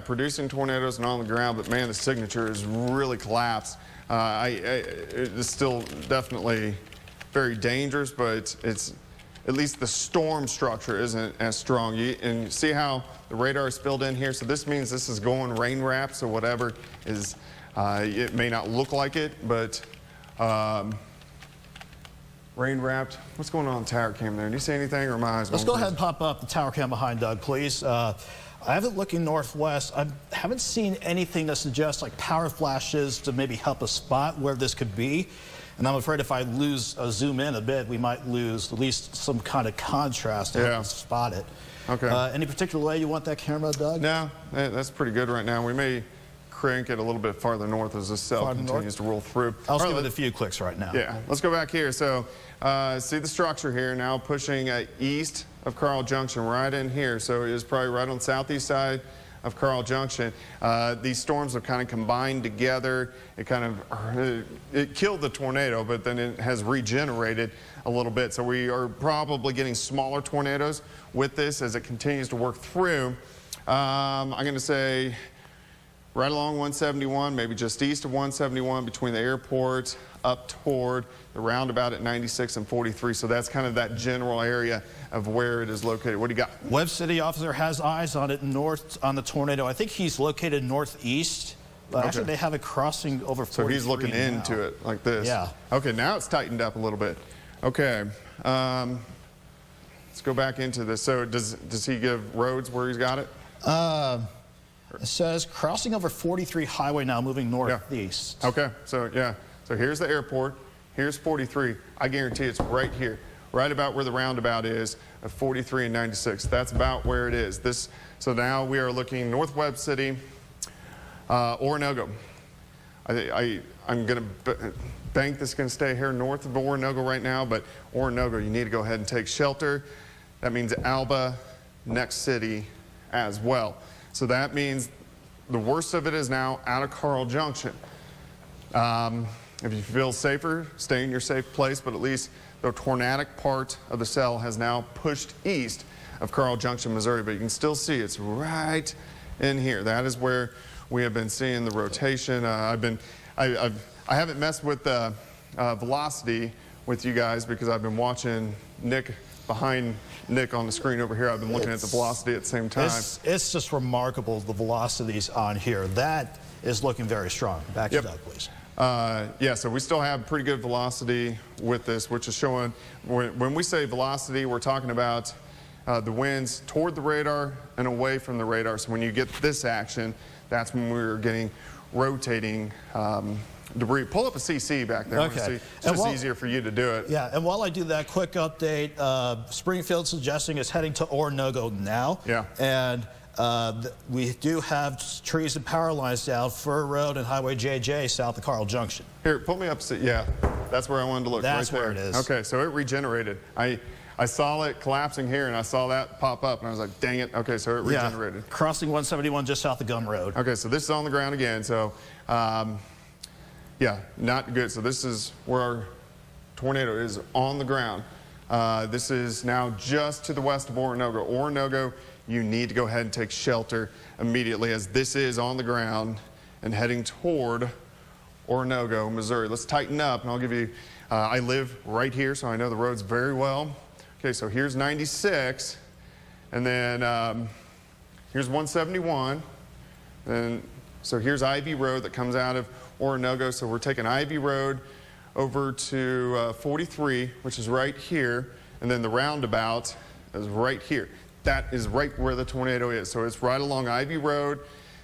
producing tornadoes and on the ground, but man, the signature has really collapsed. It's still definitely very dangerous, but it's at least the storm structure isn't as strong. And you see how the radar is filled in here? So this means this is going rain wrapped, so whatever is, it may not look like it, but rain wrapped. What's going on tower cam there? Do you see anything, or my eyes? Let's go ahead and pop up the tower cam behind Doug, please. I haven't looking northwest. I haven't seen anything that suggests like power flashes to maybe help us spot where this could be. And I'm afraid if I zoom in a bit, we might lose at least some kind of contrast to help us spot it. Okay. Any particular way you want that camera, Doug? No, that's pretty good right now. We may crank it a little bit farther north as this cell continues to roll through. I'll give it a few clicks right now. Yeah, let's go back here. So see the structure here now pushing east of Carl Junction right in here. So it is probably right on the southeast side of Carl Junction. These storms have kind of combined together. It killed the tornado, but then it has regenerated a little bit. So we are probably getting smaller tornadoes with this as it continues to work through. I'm going to say right along 171, maybe just east of 171 between the airport up toward the roundabout at 96 and 43. So that's kind of that general area of where it is located. What do you got? Webb City officer has eyes on it north on the tornado. I think he's located northeast. But Okay. actually, they have it crossing over 43 So he's looking now. into it like this. Yeah. Okay, now it's tightened up a little bit. Okay. Let's go back into this. So does he give roads where he's got it? It says crossing over 43 highway now, moving northeast. Okay, so yeah. So here's the airport. Here's 43. I guarantee it's right here, right about where the roundabout is of 43 and 96. That's about where it is. So now we are looking North Webb City, Orinoco. I'm going to bank this is going to stay here north of Orinoco right now, but Orinoco, you need to go ahead and take shelter. That means Alba, next city as well. So that means the worst of it is now out of Carl Junction. If you feel safer, stay in your safe place, but at least the tornadic part of the cell has now pushed east of Carl Junction, Missouri, but you can still see it's right in here. That is where we have been seeing the rotation. I haven't messed with the velocity with you guys because I've been watching Nick behind Nick on the screen over here. I've been looking at the velocity at the same time. It's just remarkable, the velocities on here. That is looking very strong. Back it up, please. Yeah, so we still have pretty good velocity with this, which is showing, when we say velocity, we're talking about the winds toward the radar and away from the radar. So when you get this action, that's when we're getting rotating debris. Pull up a CC back there. Okay. It's just easier for you to do it. Yeah, and while I do that, quick update. Springfield suggesting it's heading to Orinoco now. Yeah. And we do have trees and power lines down Fur Road and Highway JJ south of Carl Junction. Here, pull me up. Yeah, that's where I wanted to look. That's right there. where it is. Okay, so it regenerated. I saw it collapsing here, and I saw that pop up, and I was like, dang it. Okay, so it regenerated. Yeah, crossing 171 just south of Gum Road. Okay, so this is on the ground again. So, yeah, not good. So this is where our tornado is on the ground. This is now just to the west of Orinoco. Orinoco, you need to go ahead and take shelter immediately as this is on the ground and heading toward Orinoco, Missouri. Let's tighten up, and I'll give you, I live right here, so I know the roads very well. Okay, so here's 96, and then here's 171, and so here's Ivy Road that comes out of Orinoco. So we're taking Ivy Road over to 43, which is right here, and then the roundabout is right here. That is right where the tornado is. So it's right along Ivy Road,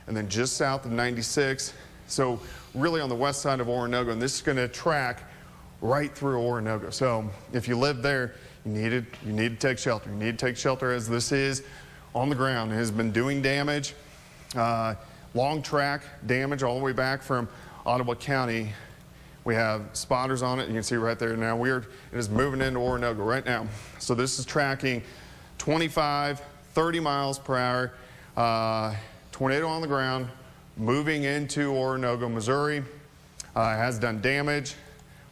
and then just south of 96. So really on the west side of Orinoco, and this is going to track right through Orinoco. So if you live there, you need to take shelter. You need to take shelter as this is on the ground. It has been doing damage, long track damage all the way back from Ottawa County. We have spotters on it. You can see right there now. It is moving into Orinoco right now. So this is tracking 25, 30 miles per hour. Tornado on the ground, moving into Orinoco, Missouri. Has done damage.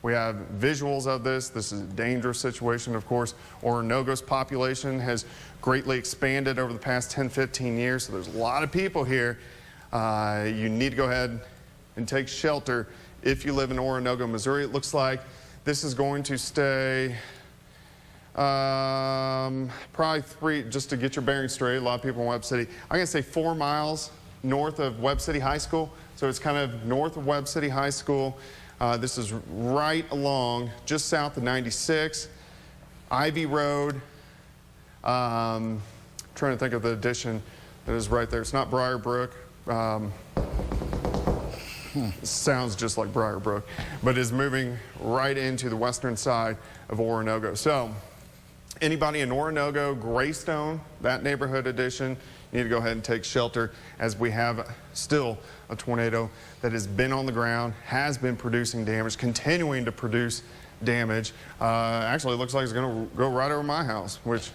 We have visuals of this. This is a dangerous situation, of course. Orinoco's population has greatly expanded over the past 10, 15 years, so there's a lot of people here. You need to go ahead and take shelter if you live in Orinoco, Missouri. It looks like this is going to stay probably just to get your bearings straight, a lot of people in Webb City. I'm going to say 4 miles north of Webb City High School. So it's kind of north of Webb City High School. This is right along, just south of 96, Ivy Road. Trying to think of the addition that is right there. It's not Briar Brook. Sounds just like Briar Brook, but is moving right into the western side of Orinoco. So anybody in Orinoco, Greystone, that neighborhood addition, you need to go ahead and take shelter as we have still a tornado that has been on the ground, has been producing damage, continuing to produce damage. Actually, it looks like it's going to go right over my house, which,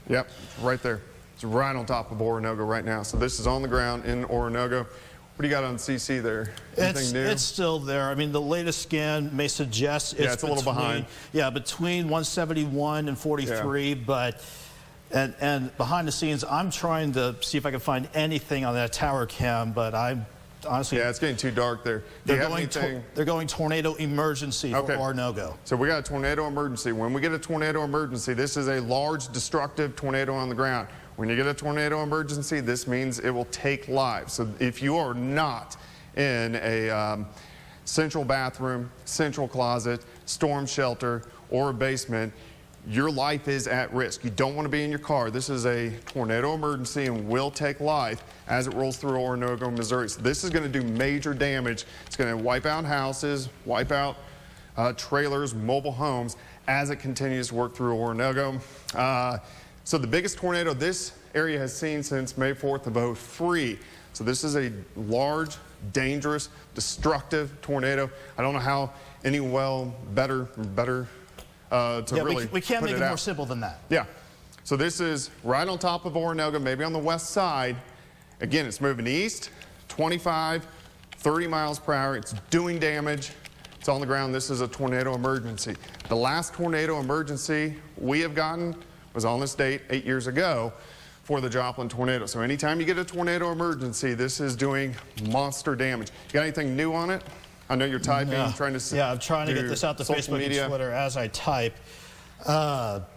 yep, right there. It's right on top of Oronogo right now. So this is on the ground in Oronogo. What do you got on CC there? Anything new? It's still there. I mean, the latest scan may suggest it's a little behind. Yeah, between 171 and 43, but and behind the scenes, I'm trying to see if I can find anything on that tower cam, but I'm honestly... Yeah, it's getting too dark there. They're going tornado emergency for Oronogo. So we got a tornado emergency. When we get a tornado emergency, this is a large destructive tornado on the ground. When you get a tornado emergency, this means it will take lives. So if you are not in a central bathroom, central closet, storm shelter, or a basement, your life is at risk. You don't want to be in your car. This is a tornado emergency and will take life as it rolls through Oronogo, Missouri. So this is going to do major damage. It's going to wipe out houses, wipe out trailers, mobile homes as it continues to work through Oronogo. So the biggest tornado this area has seen since May 4th of 03. So this is a large, dangerous, destructive tornado. I don't know how any better to really we can't put make it out. more simple than that. Yeah. So this is right on top of Oronogo, maybe on the west side. Again, it's moving east, 25, 30 miles per hour. It's doing damage. It's on the ground. This is a tornado emergency. The last tornado emergency we have gotten was on this date 8 years ago for the Joplin tornado. So anytime you get a tornado emergency, this is doing monster damage. You got anything new on it? I know you're typing, trying to... Yeah, I'm trying to get this out to Facebook and Twitter as I type. But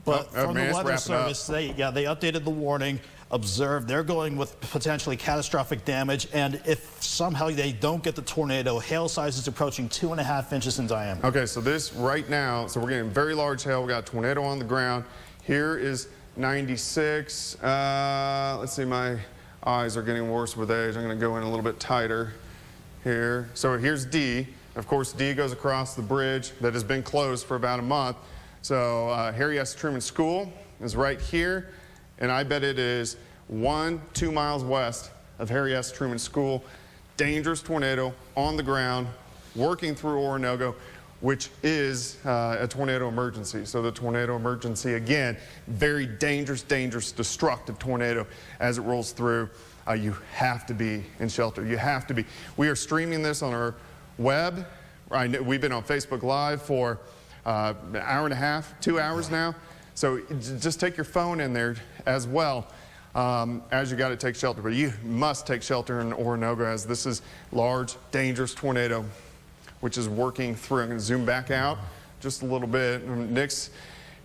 from the Weather Service, they updated the warning, observed they're going with potentially catastrophic damage, and if somehow they don't get the tornado, hail size is approaching 2.5 inches in diameter. Okay, so this right now, so we're getting very large hail. We got a tornado on the ground. Here is 96. Let's see, my eyes are getting worse with age. I'm going to go in a little bit tighter here. So here's D. Of course, D goes across the bridge that has been closed for about a month. So Harry S. Truman School is right here, and I bet it is 2 miles west of Harry S. Truman School. Dangerous tornado on the ground, working through Oronogo, which is a tornado emergency. So the tornado emergency, again, very dangerous, destructive tornado as it rolls through. You have to be in shelter. You have to be. We are streaming this on our web. We've been on Facebook Live for an hour and a half, 2 hours now. So just take your phone in there as well as you got to take shelter. But you must take shelter in Oronogo as this is large, dangerous tornado, which is working through. I'm going to zoom back out just a little bit.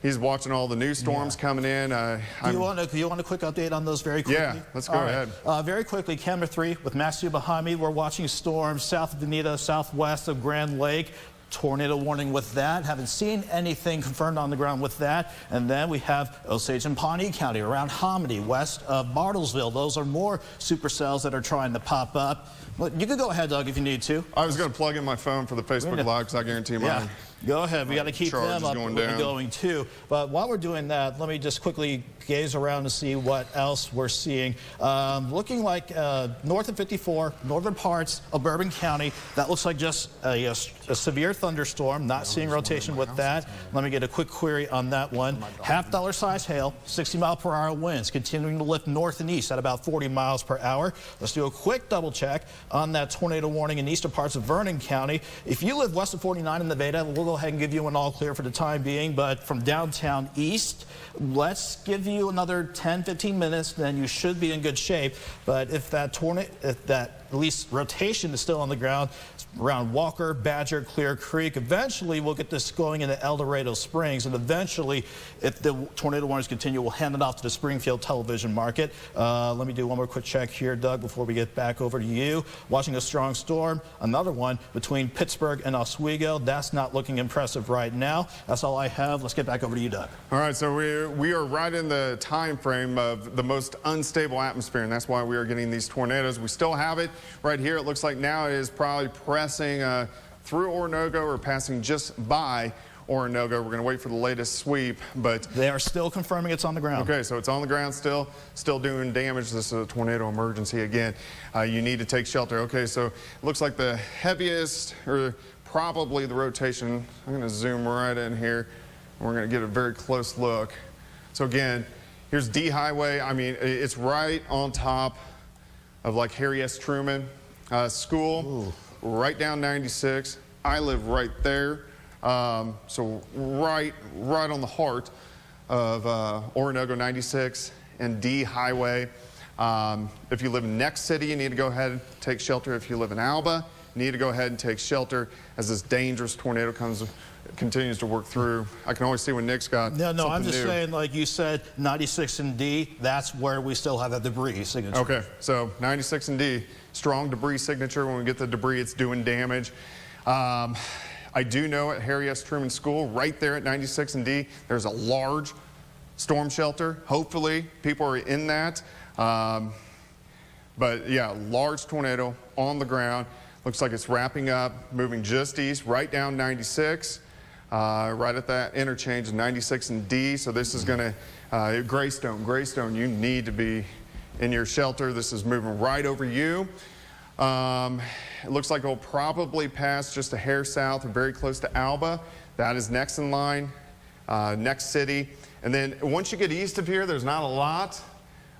He's watching all the new storms coming in. Do you want a quick update on those very quickly? Yeah, let's go ahead. Very quickly, camera 3 with Max 2 behind me. We're watching storms south of Dunedin, southwest of Grand Lake. Tornado warning with that. Haven't seen anything confirmed on the ground with that. And then we have Osage and Pawnee County around Hominy, west of Bartlesville. Those are more supercells that are trying to pop up. Well, you could go ahead, Doug, if you need to. I was going to plug in my phone for the Facebook Live because I guarantee mine. Go ahead. We got to keep them up going too. But while we're doing that, let me just quickly gaze around to see what else we're seeing. Looking like north of 54, northern parts of Bourbon County, that looks like just a severe thunderstorm. Not seeing rotation with that. Let me get a quick query on that one. $half size hail, 60-mile-per-hour winds, continuing to lift north and east at about 40 miles per hour. Let's do a quick double check on that tornado warning in eastern parts of Vernon County. If you live west of 49 in Nevada, we'll go ahead and give you an all clear for the time being, but from downtown east, let's give you another 10-15 minutes, then you should be in good shape. But if that at least rotation is still on the ground around Walker, Badger, Clear Creek, eventually we'll get this going into El Dorado Springs, and eventually, if the tornado warnings continue, we'll hand it off to the Springfield television market. Let me do one more quick check here, Doug, before we get back over to you. Watching a strong storm, another one between Pittsburgh and Oswego. That's not looking impressive right now. That's all I have. Let's get back over to you, Doug. All right, so we are right in the time frame of the most unstable atmosphere, and that's why we are getting these tornadoes. We still have it right here. It looks like now it is probably pressing through Oronogo or passing just by Oronogo. We're going to wait for the latest sweep, but they are still confirming it's on the ground. Okay, so it's on the ground still doing damage. This is a tornado emergency again. You need to take shelter. Okay, so it looks like the heaviest, or probably the rotation. I'm going to zoom right in here. We're going to get a very close look. So again, Here's D Highway. I mean, it's right on top of like Harry S. Truman School, right down 96. I live right there. So right on the heart of Oronogo 96 and D Highway. If you live in Next City, you need to go ahead and take shelter. If you live in Alba, you need to go ahead and take shelter as this dangerous tornado continues to work through. I can always see when Nick's got No, I'm just new. saying, like you said, 96 and D, that's where we still have that debris signature. Okay, so 96 and D, strong debris signature. When we get the debris, it's doing damage. I do know at Harry S. Truman School, right there at 96 and D, there's a large storm shelter. Hopefully, people are in that. But yeah, large tornado on the ground. Looks like it's wrapping up, moving just east, right down 96, right at that interchange of 96 and D. So this is going to, Greystone, you need to be in your shelter. This is moving right over you. It looks like it'll probably pass just a hair south and very close to Alba. That is next in line, next city. And then once you get east of here, there's not a lot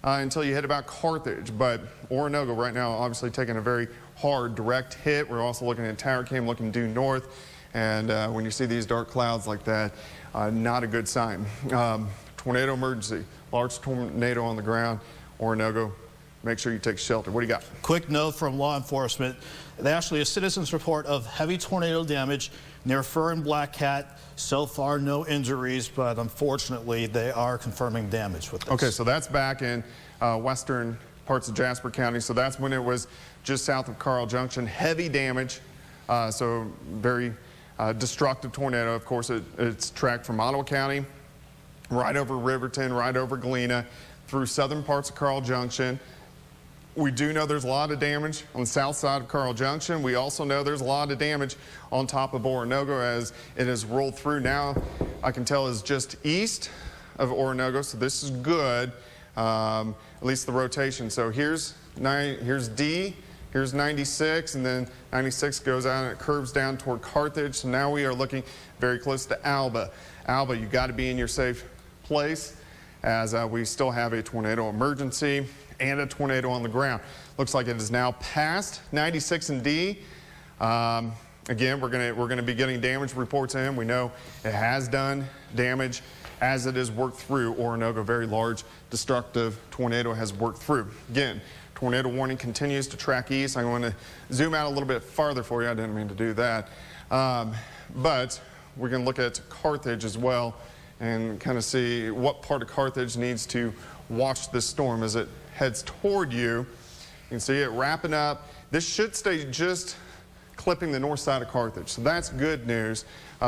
until you hit about Carthage. But Oronogo right now obviously taking a very hard direct hit. We're also looking at Tower Cam looking due north. And when you see these dark clouds like that, not a good sign. Tornado emergency, large tornado on the ground. Oronogo, make sure you take shelter. What do you got? Quick note from law enforcement. Actually, a citizen's report of heavy tornado damage near Fur and Black Cat. So far, no injuries, but unfortunately, they are confirming damage with this. Okay, so that's back in western parts of Jasper County. So that's when it was just south of Carl Junction. Heavy damage, so very destructive tornado. Of course, it's tracked from Ottawa County, right over Riverton, right over Galena, through southern parts of Carl Junction. We do know there's a lot of damage on the south side of Carl Junction. We also know there's a lot of damage on top of Oronogo as it has rolled through. Now I can tell is just east of Oronogo, so this is good, at least the rotation. So here's D, here's 96, and then 96 goes out and it curves down toward Carthage. So now we are looking very close to Alba. Alba, you got to be in your safe place as we still have a tornado emergency and a tornado on the ground. Looks like it is now past 96 and D. Again, we're gonna be getting damage reports in. We know it has done damage as it has worked through Oronogo. Very large, destructive tornado has worked through. Again, tornado warning continues to track east. I want to zoom out a little bit farther for you. I didn't mean to do that. But we're gonna look at Carthage as well and kind of see what part of Carthage needs to watch this storm as it heads toward you. You can see it wrapping up. This should stay just clipping the north side of Carthage. So that's good news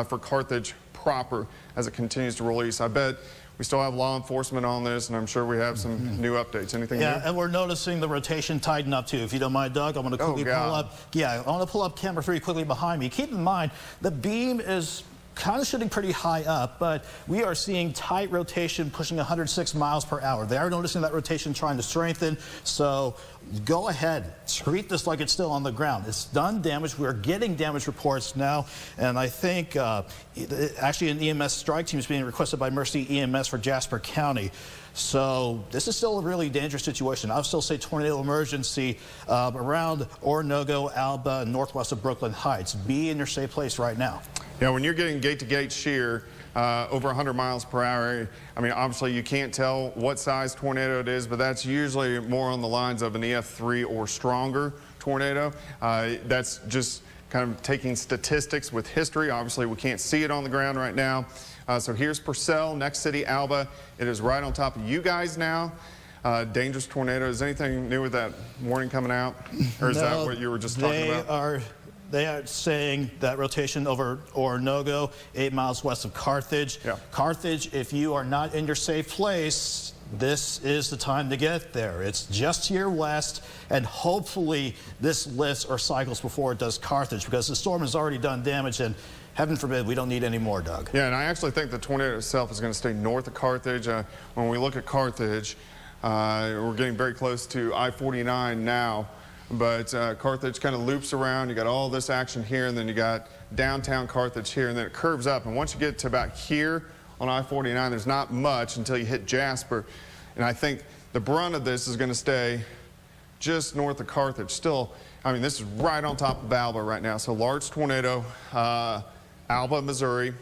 for Carthage proper as it continues to roll east. I bet we still have law enforcement on this, and I'm sure we have some new updates. Anything new? Yeah, and we're noticing the rotation tighten up too. If you don't mind, Doug, I'm going to quickly pull up. Yeah, I want to pull up camera 3 quickly behind me. Keep in mind, the beam is kind of shooting pretty high up, but we are seeing tight rotation pushing 106 miles per hour. They are noticing that rotation trying to strengthen, so go ahead, treat this like it's still on the ground. It's done damage. We're getting damage reports now, and I think actually an EMS strike team is being requested by Mercy EMS for Jasper County. So this is still a really dangerous situation. I'll still say tornado emergency around Oronogo, Alba, and northwest of Brooklyn Heights. Be in your safe place right now. Yeah, when you're getting gate-to-gate shear over 100 miles per hour, I mean, obviously you can't tell what size tornado it is, but that's usually more on the lines of an EF3 or stronger tornado. That's just kind of taking statistics with history. Obviously, we can't see it on the ground right now. So here's Purcell, next city, Alba. It is right on top of you guys now. Dangerous tornado. Is anything new with that warning coming out? Or is that what you were just talking about? They are saying that rotation over Oronogo, 8 miles west of Carthage. Yeah. Carthage, if you are not in your safe place, this is the time to get there. It's just to your west, and hopefully this lifts or cycles before it does Carthage, because the storm has already done damage, and heaven forbid we don't need any more, Doug. Yeah, and I actually think the tornado itself is going to stay north of Carthage. When we look at Carthage, we're getting very close to I-49 now. But Carthage kind of loops around. You got all this action here, and then you got downtown Carthage here, and then it curves up. And once you get to about here on I-49, there's not much until you hit Jasper. And I think the brunt of this is going to stay just north of Carthage. Still, I mean, this is right on top of Alba right now. So large tornado, Alba, Missouri,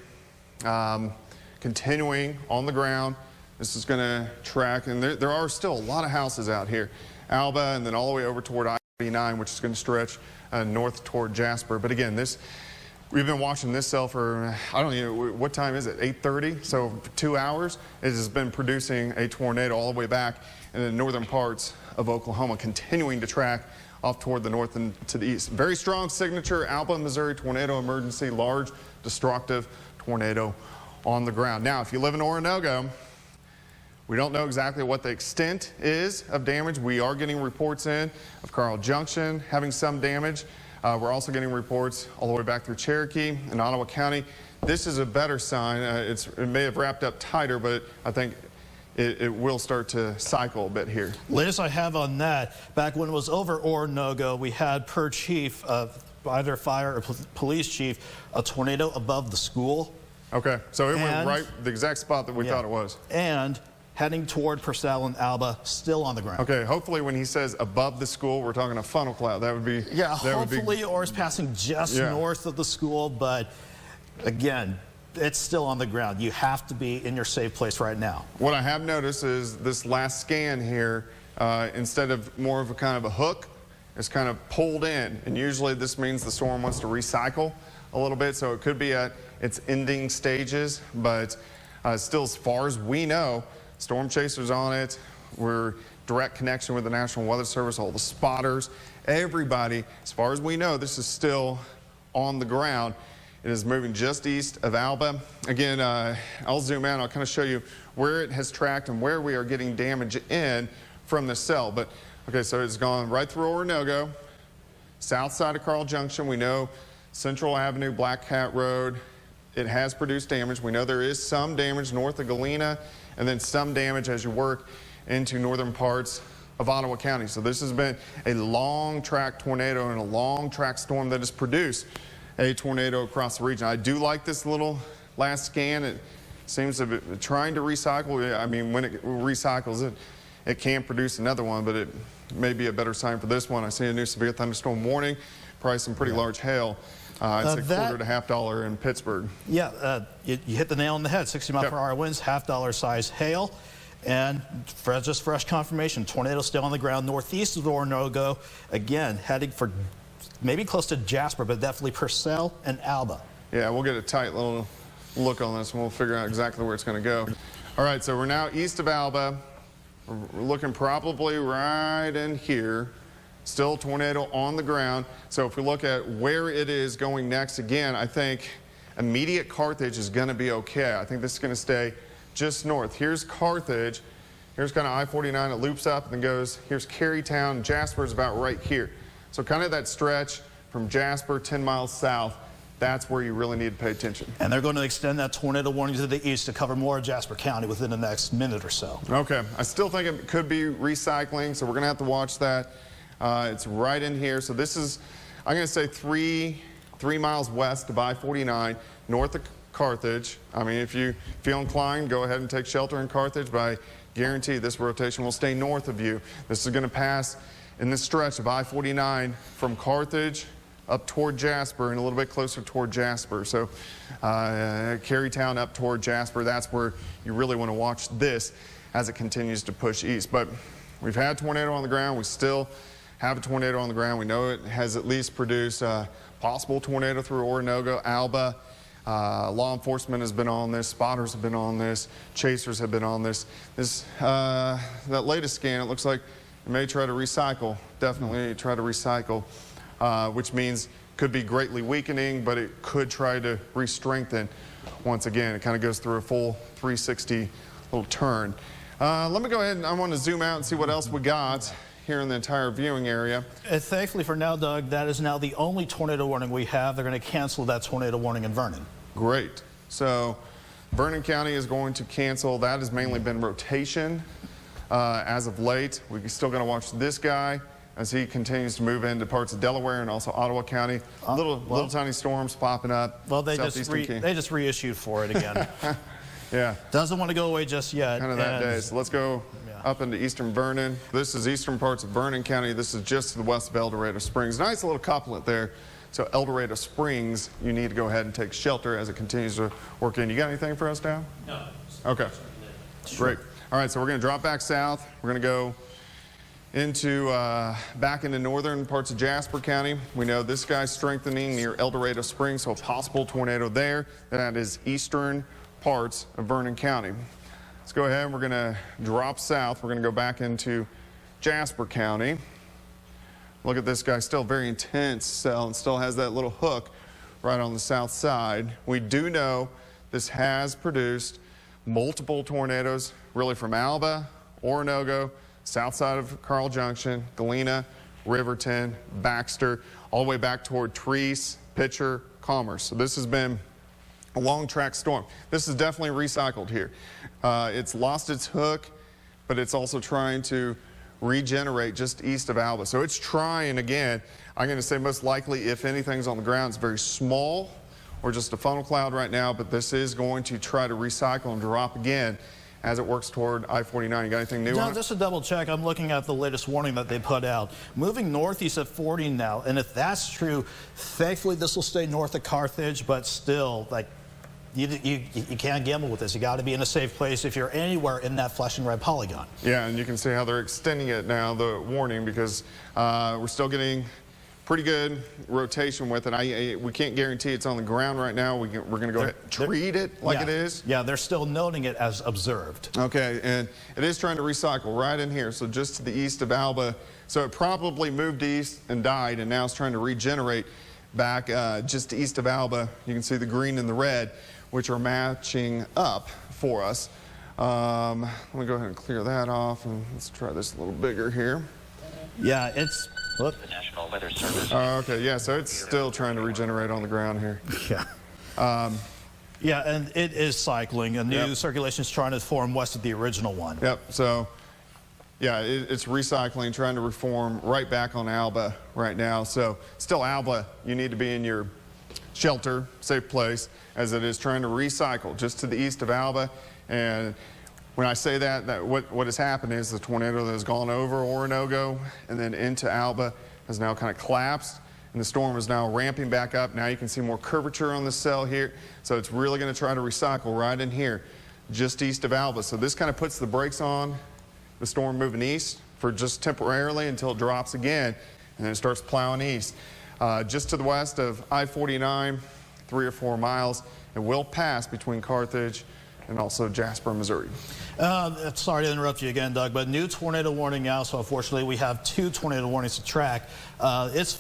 continuing on the ground. This is going to track, and there are still a lot of houses out here. Alba, and then all the way over toward I-89, which is going to stretch north toward Jasper. But again, we've been watching this cell for, I don't know, what time is it, 8:30? So for 2 hours, it has been producing a tornado all the way back in the northern parts of Oklahoma, continuing to track off toward the north and to the east. Very strong signature, Alba, Missouri tornado emergency, large destructive tornado on the ground. Now, if you live in Oronogo, we don't know exactly what the extent is of damage. We are getting reports in of Carl Junction having some damage. We're also getting reports all the way back through Cherokee and Ottawa County. This is a better sign. It may have wrapped up tighter, but I think it will start to cycle a bit here. Latest I have on that, back when it was over Oronogo, we had per chief, either fire or police chief, a tornado above the school. Okay, so it went right the exact spot that we thought it was. And heading toward Purcell and Alba, still on the ground. Okay, hopefully when he says above the school, we're talking a funnel cloud. That would be... Yeah, hopefully, or it's passing just north of the school, but again, it's still on the ground. You have to be in your safe place right now. What I have noticed is this last scan here, instead of more of a kind of a hook, it's kind of pulled in, and usually this means the storm wants to recycle a little bit, so it could be at its ending stages, but still, as far as we know, storm chasers on it. We're direct connection with the National Weather Service, all the spotters, everybody. As far as we know, this is still on the ground. It is moving just east of Alba. Again, I'll zoom out. I'll kind of show you where it has tracked and where we are getting damage in from the cell. But okay, so it's gone right through Oronogo, south side of Carl Junction. We know Central Avenue, Black Cat Road. It has produced damage. We know there is some damage north of Galena, and then some damage as you work into northern parts of Ottawa County. So this has been a long track tornado and a long track storm that has produced a tornado across the region. I do like this little last scan. It seems to be trying to recycle. I mean, when it recycles, it can produce another one, but it may be a better sign for this one. I see a new severe thunderstorm warning, probably some pretty large hail. It's a $1 to $50 in Pittsburgh. Yeah, you hit the nail on the head. 60-mile-per-hour winds, $50 size hail. And just fresh confirmation, tornado still on the ground northeast of Oronogo. Again, heading for maybe close to Jasper, but definitely Purcell and Alba. Yeah, we'll get a tight little look on this and we'll figure out exactly where it's going to go. All right, so we're now east of Alba. We're looking probably right in here. Still tornado on the ground. So if we look at where it is going next, again, I think immediate Carthage is going to be okay. I think this is going to stay just north. Here's Carthage. Here's kind of I-49. It loops up and then goes. Here's Carytown. Jasper is about right here. So kind of that stretch from Jasper 10 miles south. That's where you really need to pay attention. And they're going to extend that tornado warning to the east to cover more of Jasper County within the next minute or so. Okay. I still think it could be recycling, so we're going to have to watch that. It's right in here. So this is, I'm going to say three miles west of I-49, north of Carthage. I mean, if you feel inclined, go ahead and take shelter in Carthage, but I guarantee this rotation will stay north of you. This is going to pass in this stretch of I-49 from Carthage up toward Jasper and a little bit closer toward Jasper. So Carytown up toward Jasper, that's where you really want to watch this as it continues to push east. But we've had tornado on the ground. We still have a tornado on the ground. We know it has at least produced a possible tornado through Oronogo, Alba. Law enforcement has been on this. Spotters have been on this. Chasers have been on this. That latest scan, it looks like it may try to recycle. Definitely try to recycle, which means could be greatly weakening, but it could try to re-strengthen once again. It kind of goes through a full 360 little turn. Let me go ahead and I want to zoom out and see what else we got here in the entire viewing area. Thankfully for now, Doug, that is now the only tornado warning we have. They're going to cancel that tornado warning in Vernon. Great. So Vernon County is going to cancel. That has mainly been rotation as of late. We're still going to watch this guy as he continues to move into parts of Delaware and also Ottawa County. Little tiny storms popping up. Well, they just reissued for it again. Yeah. Doesn't want to go away just yet. Kind of that day. So let's go up into eastern Vernon. This is eastern parts of Vernon County. This is just to the west of El Dorado Springs. Nice little couplet there. So El Dorado Springs, you need to go ahead and take shelter as it continues to work in. You got anything for us, Dan? No. Okay. Great. All right, so we're going to drop back south. We're going to go into back into northern parts of Jasper County. We know this guy's strengthening near El Dorado Springs, so a possible tornado there. That is eastern parts of Vernon County. Let's go ahead. We're going to drop south. We're going to go back into Jasper County. Look at this guy, still very intense cell and still has that little hook right on the south side. We do know this has produced multiple tornadoes, really from Alba, Oronogo, south side of Carl Junction, Galena, Riverton, Baxter, all the way back toward Treese, Pitcher, Commerce. So this has been a long track storm. This is definitely recycled here. It's lost its hook, but it's also trying to regenerate just east of Alba. So it's trying again. I'm going to say most likely, if anything's on the ground, it's very small or just a funnel cloud right now, but this is going to try to recycle and drop again as it works toward I-49. You got anything new on it? Just to double check, I'm looking at the latest warning that they put out. Moving northeast at 40 now, and if that's true, thankfully this will stay north of Carthage, but still, like, you can't gamble with this. You got to be in a safe place if you're anywhere in that flashing red polygon. Yeah, and you can see how they're extending it now, the warning, because we're still getting pretty good rotation with it. We can't guarantee it's on the ground right now. We're going to go ahead and treat it like it is. Yeah, they're still noting it as observed. Okay, and it is trying to recycle right in here, so just to the east of Alba. So it probably moved east and died, and now it's trying to regenerate back just east of Alba. You can see the green and the red, which are matching up for us. Let me go ahead and clear that off, and let's try this a little bigger here. Yeah, it's... Look. The National Weather Service. Okay, yeah, so it's still trying to regenerate on the ground here. Yeah. Yeah, and it is cycling. A new circulation is trying to form west of the original one. Yep, so, yeah, it's recycling, trying to reform right back on Alba right now. So, still Alba, you need to be in your shelter, safe place, as it is trying to recycle just to the east of Alba. And when I say that what has happened is the tornado that has gone over Oronogo and then into Alba has now kind of collapsed, and the storm is now ramping back up. Now you can see more curvature on the cell here, so it's really going to try to recycle right in here, just east of Alba. So this kind of puts the brakes on the storm moving east for just temporarily until it drops again, and then it starts plowing east. Just to the west of I-49, 3 or 4 miles, it will pass between Carthage and also Jasper, Missouri. Sorry to interrupt you again, Doug, but new tornado warning now. So unfortunately, we have 2 tornado warnings to track. It's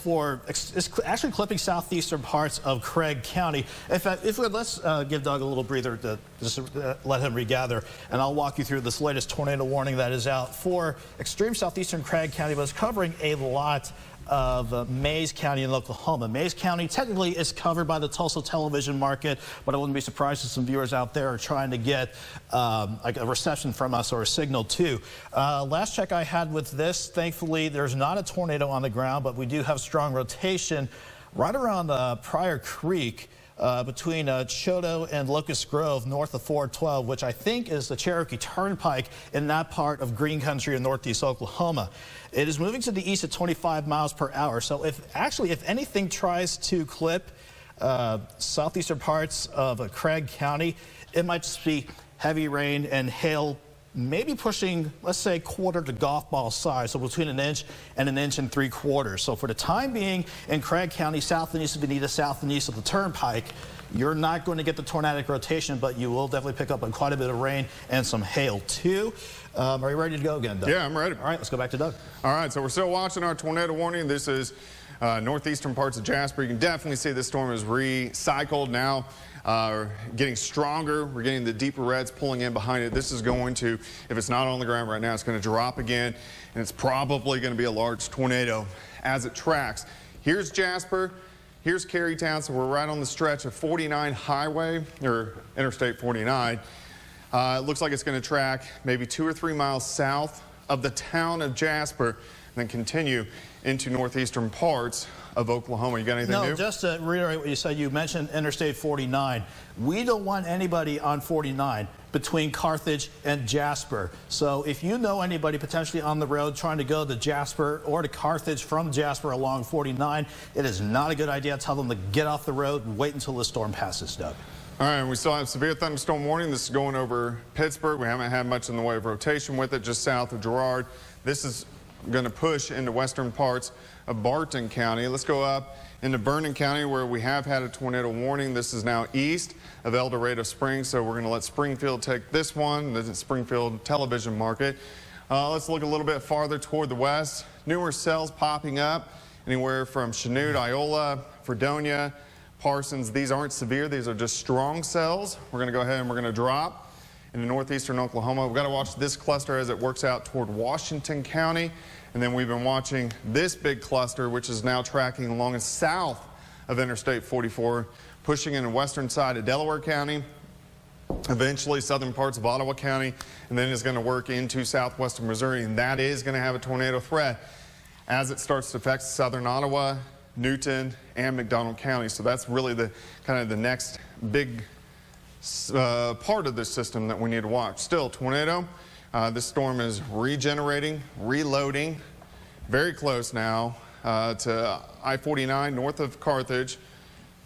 actually clipping southeastern parts of Craig County. Let's give Doug a little breather to just let him regather, and I'll walk you through this latest tornado warning that is out for extreme southeastern Craig County, but it's covering a lot of Mays County in Oklahoma. Mays County technically is covered by the Tulsa television market, but I wouldn't be surprised if some viewers out there are trying to get like a reception from us or a signal too. Last check I had with this, thankfully there's not a tornado on the ground, but we do have strong rotation right around Pryor Creek. Between Choteau and Locust Grove, north of 412, which I think is the Cherokee Turnpike in that part of green country in northeast Oklahoma. It is moving to the east at 25 miles per hour. So if anything tries to clip southeastern parts of Craig County, it might just be heavy rain and hail, maybe pushing, let's say, quarter to golf ball size, so between 1 inch and 1 3/4 inches. So for the time being, in Craig County, south and east of Bonita, south and east of the Turnpike, you're not going to get the tornadic rotation, but you will definitely pick up on quite a bit of rain and some hail too. Are you ready to go again, Doug? Yeah, I'm ready. All right, let's go back to Doug. All right, so we're still watching our tornado warning. This is northeastern parts of Jasper. You can definitely see this storm is recycled now. Getting stronger. We're getting the deeper reds pulling in behind it. This is going to, if it's not on the ground right now, it's going to drop again, and it's probably going to be a large tornado as it tracks. Here's Jasper. Here's Carytown, so we're right on the stretch of 49 Highway, or Interstate 49. It looks like it's going to track maybe 2 or 3 miles south of the town of Jasper. then continue into northeastern parts of Oklahoma. You got anything new? No, just to reiterate what you said, you mentioned Interstate 49. We don't want anybody on 49 between Carthage and Jasper. So if you know anybody potentially on the road trying to go to Jasper or to Carthage from Jasper along 49, it is not a good idea. Tell them to get off the road and wait until the storm passes, Doug. All right, we still have severe thunderstorm warning. This is going over Pittsburgh. We haven't had much in the way of rotation with it, just south of Girard. This is going to push into western parts of Barton County. Let's go up into Vernon County, where we have had a tornado warning. This is now east of El Dorado Springs, so we're going to let Springfield take this one, the Springfield television market. Let's look a little bit farther toward the west. Numerous cells popping up anywhere from Chanute, Iola, Fredonia, Parsons. These aren't severe. These are just strong cells. We're going to go ahead and we're going to drop into northeastern Oklahoma. We've got to watch this cluster as it works out toward Washington County. And then we've been watching this big cluster, which is now tracking along the south of Interstate 44, pushing in the western side of Delaware County, eventually southern parts of Ottawa County, and then it's going to work into southwestern Missouri. And that is going to have a tornado threat as it starts to affect southern Ottawa, Newton, and McDonald County. So that's really the kind of the next big part of this system that we need to watch. Still, tornado. This storm is regenerating, reloading, very close now to I-49 north of Carthage,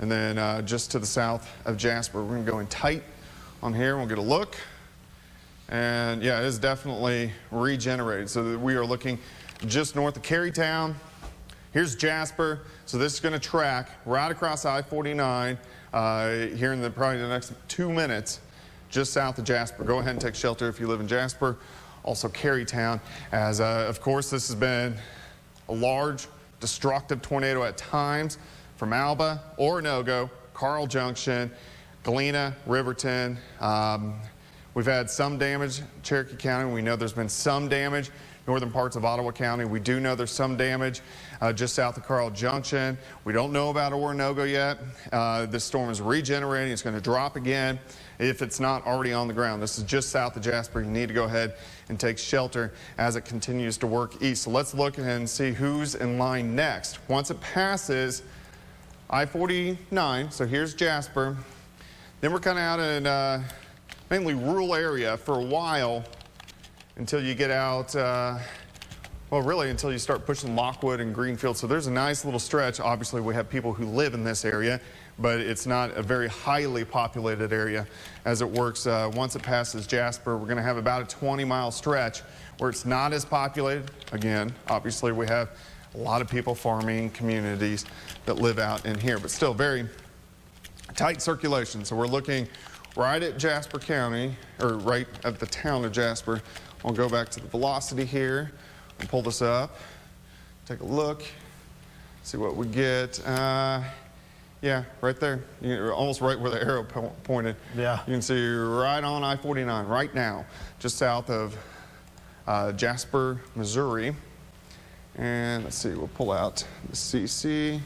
and then just to the south of Jasper. We're going to go in tight on here, and we'll get a look. And yeah, it is definitely regenerated. So we are looking just north of Carytown. Here's Jasper. So this is going to track right across I-49 here in probably the next 2 minutes, just south of Jasper. Go ahead and take shelter if you live in Jasper. Also Carytown, as of course this has been a large, destructive tornado at times from Alba, Oronogo, Carl Junction, Galena, Riverton. We've had some damage in Cherokee County. We know there's been some damage northern parts of Ottawa County. We do know there's some damage just south of Carl Junction. We don't know about Oronogo yet. This storm is regenerating. It's going to drop again if it's not already on the ground. This is just south of Jasper. You need to go ahead and take shelter as it continues to work east. So let's look and see who's in line next. Once it passes I-49, so here's Jasper, then we're kind of out in mainly rural area for a while until you get out, well, really until you start pushing Lockwood and Greenfield. So there's a nice little stretch. Obviously, we have people who live in this area, but it's not a very highly populated area as it works. Once it passes Jasper, we're going to have about a 20-mile stretch where it's not as populated. Again, obviously, we have a lot of people, farming communities that live out in here, but still very tight circulation. So we're looking right at Jasper County, or right at the town of Jasper. I'll go back to the velocity here and pull this up, take a look, see what we get. Yeah, right there. You're almost right where the arrow pointed. Yeah. You can see right on I-49 right now, just south of Jasper, Missouri. And let's see, we'll pull out the CC.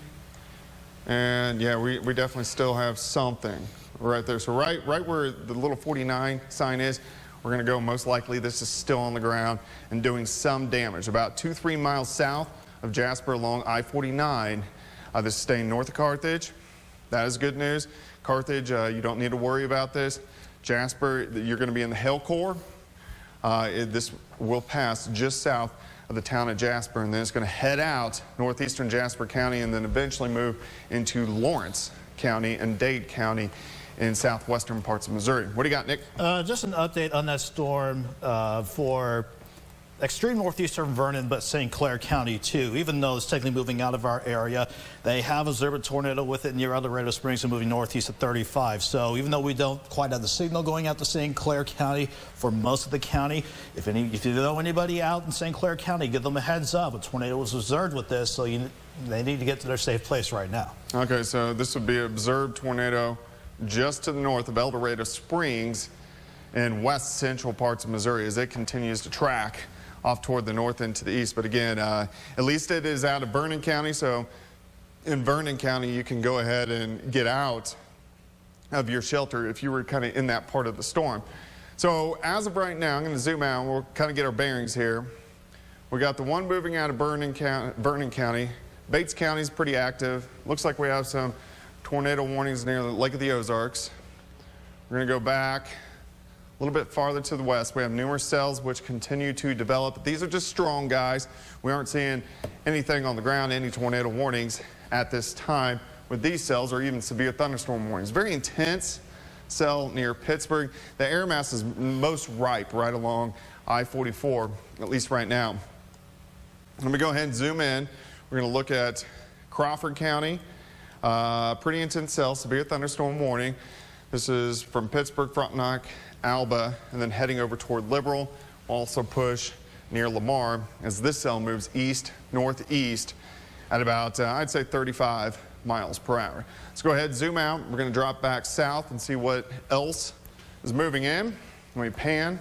And yeah, we definitely still have something right there. So right where the little 49 sign is, we're going to go. Most likely this is still on the ground and doing some damage. About 2-3 miles south of Jasper along I-49. This is staying north of Carthage. That is good news. Carthage, you don't need to worry about this. Jasper, you're going to be in the hail core. This will pass just south of the town of Jasper, and then it's going to head out northeastern Jasper County and then eventually move into Lawrence County and Dade County in southwestern parts of Missouri. What do you got, Nick? Just an update on that storm for extreme northeastern Vernon, but St. Clair County too. Even though it's technically moving out of our area, they have observed a tornado with it near El Dorado Springs and moving northeast at 35. So even though we don't quite have the signal going out to St. Clair County for most of the county, if you know anybody out in St. Clair County, give them a heads up. A tornado was observed with this, so they need to get to their safe place right now. Okay, so this would be an observed tornado just to the north of El Dorado Springs in west central parts of Missouri as it continues to track off toward the north and to the east. But again, at least it is out of Vernon County, so in Vernon County you can go ahead and get out of your shelter if you were kind of in that part of the storm. So as of right now, I'm going to zoom out and we'll kind of get our bearings here. We got the one moving out of Vernon County. Bates County is pretty active. Looks like we have some tornado warnings near the Lake of the Ozarks. We're going to go back a little bit farther to the west. We have numerous cells which continue to develop. These are just strong guys. We aren't seeing anything on the ground, any tornado warnings at this time with these cells or even severe thunderstorm warnings. Very intense cell near Pittsburgh. The air mass is most ripe right along I-44, at least right now. Let me go ahead and zoom in. We're going to look at Crawford County. Pretty intense cell, severe thunderstorm warning. This is from Pittsburgh, Frontenac, Alba, and then heading over toward Liberal. Also push near Lamar as this cell moves east, northeast at about, I'd say 35 miles per hour. Let's go ahead and zoom out. We're going to drop back south and see what else is moving in. Let me pan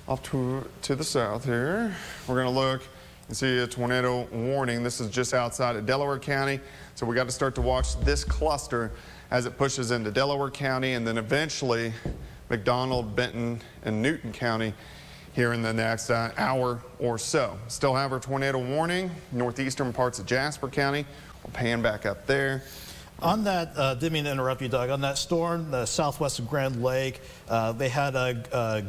off to the south here. We're going to look and see a tornado warning. This is just outside of Delaware County. So we got to start to watch this cluster as it pushes into Delaware County and then eventually McDonald, Benton, and Newton County here in the next hour or so. Still have our tornado warning, northeastern parts of Jasper County. We'll pan back up there. On that, didn't mean to interrupt you, Doug. On that storm, the southwest of Grand Lake, they had a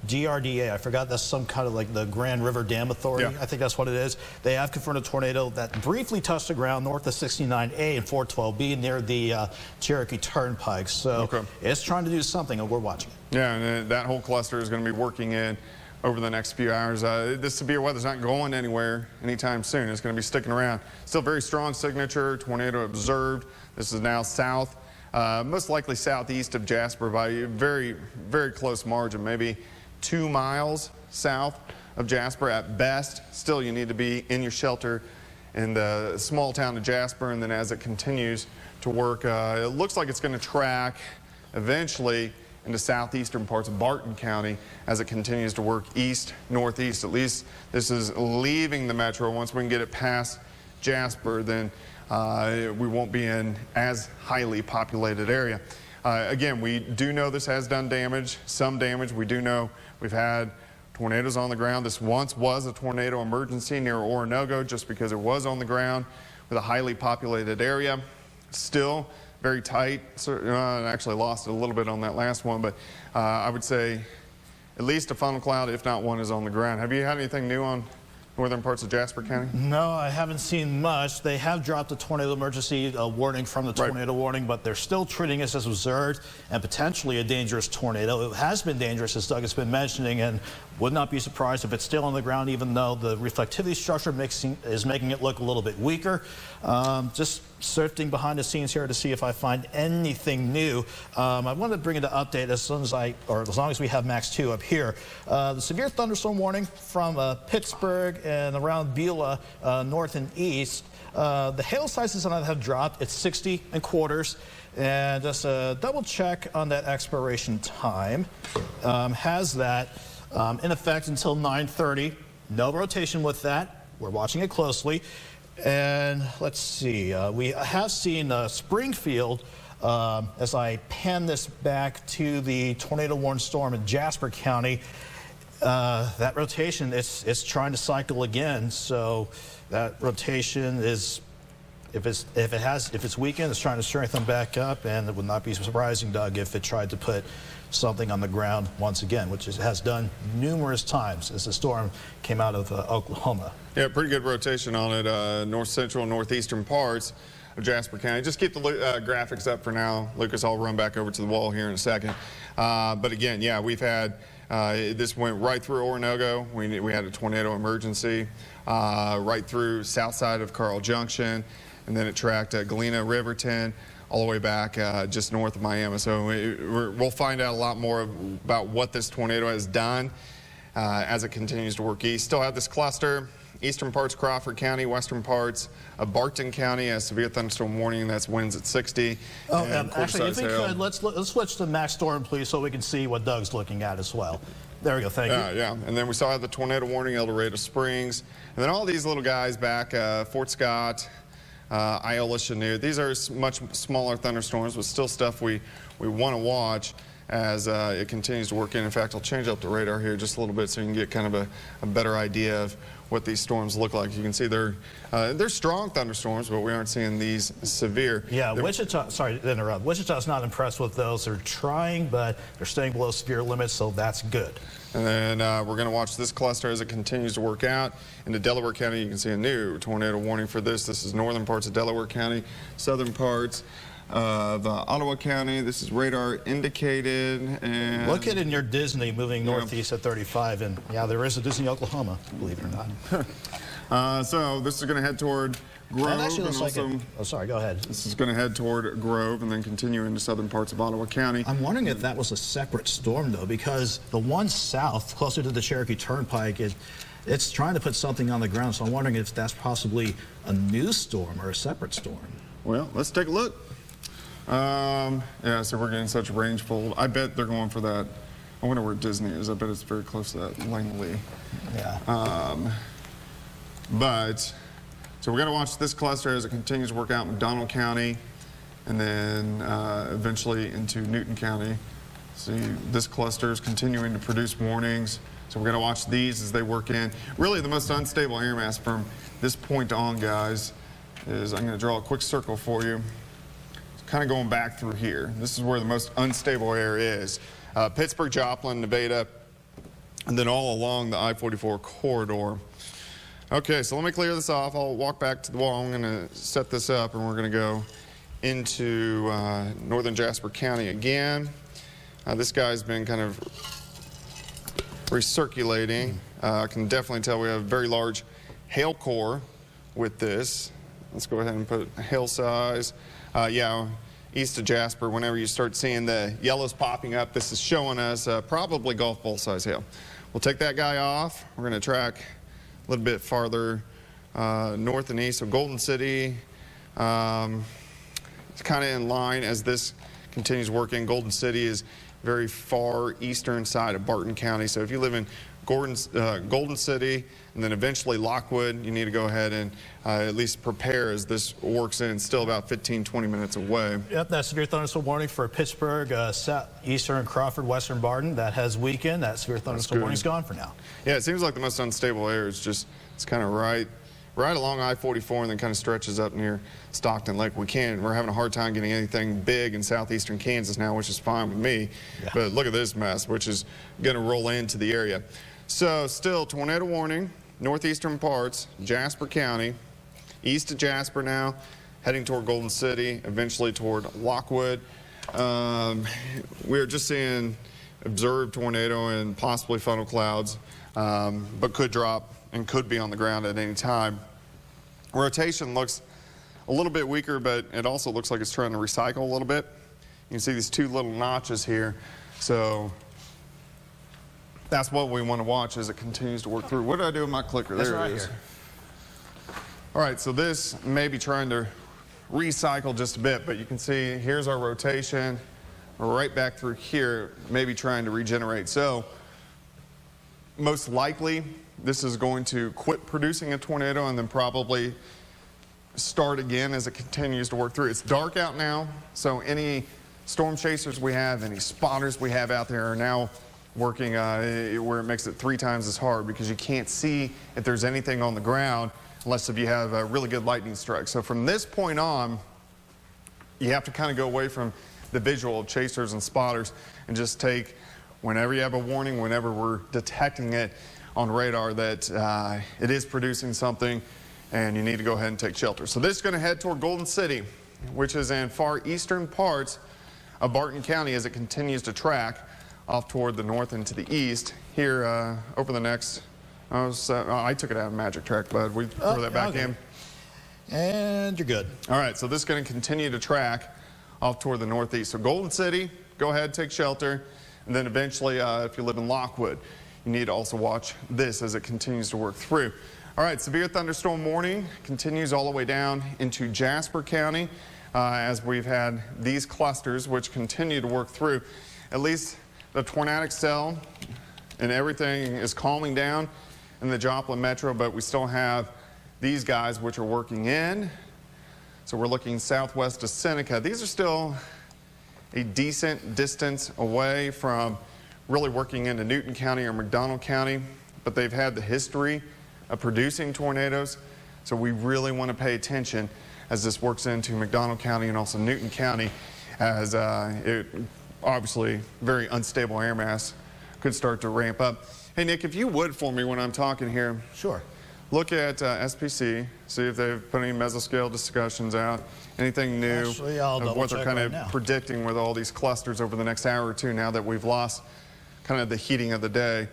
GRDA, I forgot, that's some kind of like the Grand River Dam Authority. Yeah. I think that's what it is. They have confirmed a tornado that briefly touched the ground north of 69A and 412B near the Cherokee Turnpike. So it's trying to do something, and we're watching it. Yeah, and that whole cluster is going to be working in over the next few hours. This severe weather's not going anywhere anytime soon. It's going to be sticking around. Still very strong signature, tornado observed. This is now south, most likely southeast of Jasper by a very, very close margin, maybe 2 miles south of Jasper at best. Still, you need to be in your shelter in the small town of Jasper, and then as it continues to work, it looks like it's going to track eventually into southeastern parts of Barton County as it continues to work east, northeast. At least this is leaving the metro. Once we can get it past Jasper, then we won't be in as highly populated area. Again, we do know this has done damage, some damage. We do know we've had tornadoes on the ground. This once was a tornado emergency near Oronogo just because it was on the ground with a highly populated area. Still very tight. I actually lost it a little bit on that last one, but I would say at least a funnel cloud, if not one, is on the ground. Have you had anything new on northern parts of Jasper County? No, I haven't seen much. They have dropped a tornado emergency warning from the tornado warning, but they're still treating this as observed and potentially a dangerous tornado. It has been dangerous, as Doug has been mentioning, and would not be surprised if it's still on the ground, even though the reflectivity structure is making it look a little bit weaker. Just sifting behind the scenes here to see if I find anything new. I wanted to bring it to update as long as we have Max 2 up here. The severe thunderstorm warning from Pittsburgh and around Beulah, north and east. The hail sizes on that have dropped. It's 60 and quarters. And just a double check on that expiration time. Has that in effect until 9:30. No rotation with that. We're watching it closely. And let's see, we have seen Springfield, as I pan this back to the tornado warned storm in Jasper County, that rotation, it's trying to cycle again. So that rotation is, if it's weakened, it's trying to strengthen back up, and it would not be surprising, Doug, if it tried to put something on the ground once again, which it has done numerous times as the storm came out of Oklahoma. Yeah, pretty good rotation on it, north central, northeastern parts of Jasper County. Just keep the graphics up for now, Lucas. I'll run back over to the wall here in a second. But again, yeah, we've had, this went right through Oronogo. We had a tornado emergency right through south side of Carl Junction, and then it tracked Galena, Riverton, all the way back just north of Miami. So we'll find out a lot more about what this tornado has done as it continues to work east. Still have this cluster, eastern parts of Crawford County, western parts of Barton County, a severe thunderstorm warning. That's winds at 60. Oh, actually, if we could, let's switch to Max Storm, please, so we can see what Doug's looking at as well. There we go, thank you. Yeah, and then we saw the tornado warning, El Dorado Springs, and then all these little guys back, Fort Scott, Iola, Chanute. These are much smaller thunderstorms, but still stuff we want to watch as it continues to work in. In fact, I'll change up the radar here just a little bit so you can get kind of a better idea of what these storms look like. You can see they're strong thunderstorms, but we aren't seeing these severe. Yeah, Wichita, sorry to interrupt. Wichita's not impressed with those. They're trying, but they're staying below severe limits, so that's good. And then we're going to watch this cluster as it continues to work out. Into Delaware County, you can see a new tornado warning for this. This is northern parts of Delaware County, southern parts of Ottawa County. This is radar indicated. And look at it in your Disney moving northeast at 35, and yeah, there is a Disney Oklahoma, believe it or not. So this is going to head toward Grove. And actually looks like oh, sorry, go ahead. This is going to head toward Grove and then continue into southern parts of Ottawa County. I'm wondering if that was a separate storm, though, because the one south, closer to the Cherokee Turnpike, it's trying to put something on the ground, so I'm wondering if that's possibly a new storm or a separate storm. Well, let's take a look. Yeah, so we're getting such range fold. I bet they're going for that. I wonder where Disney is. I bet it's very close to that Langley. Yeah. So we're going to watch this cluster as it continues to work out in McDonald County and then eventually into Newton County. See, this cluster is continuing to produce warnings. So we're going to watch these as they work in. Really, the most unstable air mass from this point on, guys, is I'm going to draw a quick circle for you. Kind of going back through here. This is where the most unstable air is. Pittsburgh, Joplin, Nevada, and then all along the I-44 corridor. Okay, so let me clear this off. I'll walk back to the wall. I'm going to set this up, and we're going to go into northern Jasper County again. This guy's been kind of recirculating. I can definitely tell we have a very large hail core with this. Let's go ahead and put hail size. Yeah, east of Jasper, whenever you start seeing the yellows popping up, this is showing us probably golf ball size hail. We'll take that guy off. We're going to track a little bit farther north and east. So Golden City, it's kind of in line as this continues working. Golden City is very far eastern side of Barton County. So if you live in Golden City and then eventually Lockwood, you need to go ahead and at least prepare as this works in. It's still about 15-20 minutes away. Yep, that's severe thunderstorm warning for Pittsburgh, eastern Crawford, western Barton. That has weakened. That severe thunderstorm warning's gone for now. Yeah, it seems like the most unstable air is just, it's kind of right along I-44 and then kind of stretches up near Stockton Lake. We're having a hard time getting anything big in southeastern Kansas now, which is fine with me. Yeah. But look at this mess, which is going to roll into the area. So still tornado warning, northeastern parts, Jasper County, east of Jasper now, heading toward Golden City, eventually toward Lockwood. We're just seeing observed tornado and possibly funnel clouds, but could drop and could be on the ground at any time. Rotation looks a little bit weaker, but it also looks like it's trying to recycle a little bit. You can see these two little notches here. So that's what we want to watch as it continues to work through. What did I do with my clicker? That's there right it is. here. All right, so this may be trying to recycle just a bit, but you can see here's our rotation right back through here, maybe trying to regenerate. So most likely this is going to quit producing a tornado and then probably start again as it continues to work through. It's dark out now, so any storm chasers we have, any spotters we have out there are now working where it makes it 3 times as hard because you can't see if there's anything on the ground unless if you have a really good lightning strike. So from this point on, you have to kind of go away from the visual of chasers and spotters and just take, whenever you have a warning, whenever we're detecting it on radar that it is producing something and you need to go ahead and take shelter. So this is going to head toward Golden City, which is in far eastern parts of Barton County as it continues to track off toward the north and to the east. Here over the next, I took it out of Magic Track, bud. We throw that back in. And you're good. All right, so this is going to continue to track off toward the northeast. So Golden City, go ahead, take shelter. And then eventually, if you live in Lockwood, you need to also watch this as it continues to work through. All right, severe thunderstorm warning continues all the way down into Jasper County as we've had these clusters which continue to work through. At least the tornadic cell and everything is calming down in the Joplin Metro, but we still have these guys which are working in. So we're looking southwest of Seneca. These are still a decent distance away from really working into Newton County or McDonald County, but they've had the history of producing tornadoes. So we really want to pay attention as this works into McDonald County and also Newton County, as it obviously very unstable air mass could start to ramp up. Hey Nick, if you would for me when I'm talking here. Sure. Look at SPC, see if they've put any mesoscale discussions out, anything new, Actually, I'll of what they're kind right of now. predicting with all these clusters over the next hour or two now that we've lost kind of the heating of the day.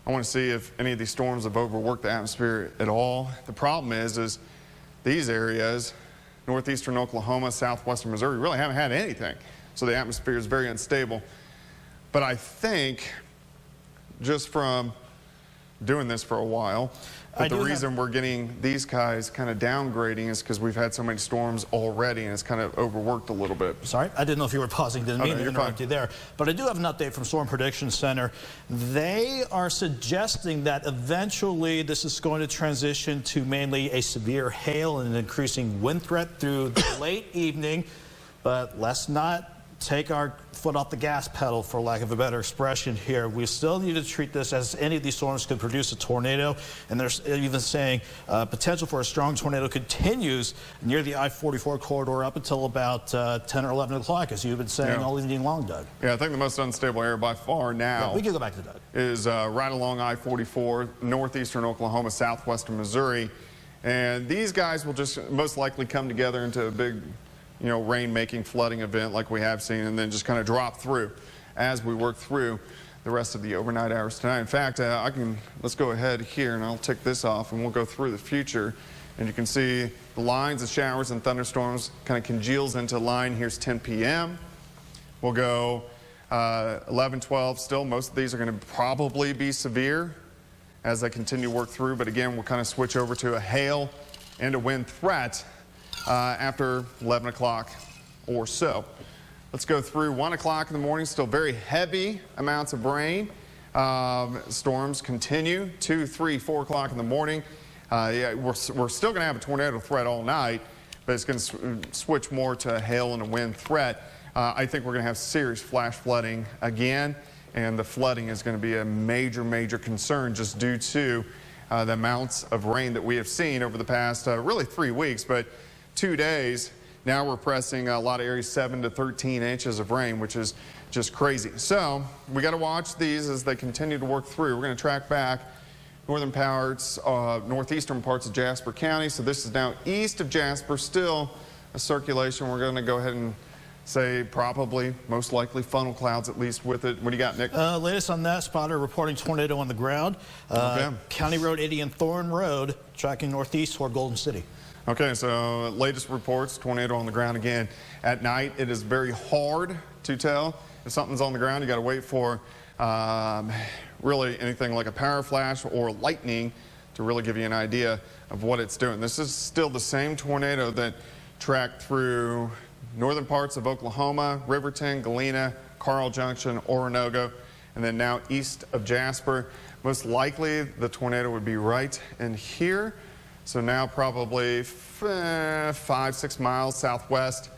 I want to see if any of these storms have overworked the atmosphere at all. The problem is these areas, northeastern Oklahoma, southwestern Missouri, really haven't had anything. So the atmosphere is very unstable. But I think just from doing this for a while, but the reason we're getting these guys kind of downgrading is because we've had so many storms already and it's kind of overworked a little bit. Sorry, I didn't know if you were pausing. Didn't mean to interrupt you there. But I do have an update from Storm Prediction Center. They are suggesting that eventually this is going to transition to mainly a severe hail and an increasing wind threat through the late evening. But let's not take our foot off the gas pedal, for lack of a better expression here. We still need to treat this as any of these storms could produce a tornado, and they're even saying potential for a strong tornado continues near the I-44 corridor up until about 10 or 11 o'clock, as you've been saying all evening long, Doug. Yeah, I think the most unstable area by far now we can go back to Doug. is right along I-44, northeastern Oklahoma, southwestern Missouri. And these guys will just most likely come together into a big rain-making flooding event like we have seen, and then just kind of drop through as we work through the rest of the overnight hours tonight. In fact, let's go ahead here and I'll take this off and we'll go through the future. And you can see the lines of showers and thunderstorms kind of congeals into line. Here's 10 p.m. We'll go 11, 12 still. Most of these are going to probably be severe as they continue to work through. But again, we'll kind of switch over to a hail and a wind threat after 11 o'clock or so. Let's go through 1 o'clock in the morning, still very heavy amounts of rain. Storms continue 2, 3, 4 o'clock in the morning. We're still going to have a tornado threat all night, but it's going to switch more to a hail and a wind threat. I think we're going to have serious flash flooding again, and the flooding is going to be a major, major concern just due to the amounts of rain that we have seen over the past really 3 weeks. But 2 days, now we're pressing a lot of areas 7 to 13 inches of rain, which is just crazy. So we got to watch these as they continue to work through. We're going to track back northern parts, northeastern parts of Jasper County. So this is now east of Jasper, still a circulation. We're going to go ahead and say probably, most likely, funnel clouds at least with it. What do you got, Nick? Latest on that, spotter reporting tornado on the ground. County Road 80 and Thorn Road, tracking northeast toward Golden City. Okay, so latest reports, tornado on the ground again. At night, it is very hard to tell if something's on the ground. You got to wait for really anything like a power flash or lightning to really give you an idea of what it's doing. This is still the same tornado that tracked through northern parts of Oklahoma, Riverton, Galena, Carl Junction, Oronogo, and then now east of Jasper. Most likely the tornado would be right in here. So now probably 5-6 miles southwest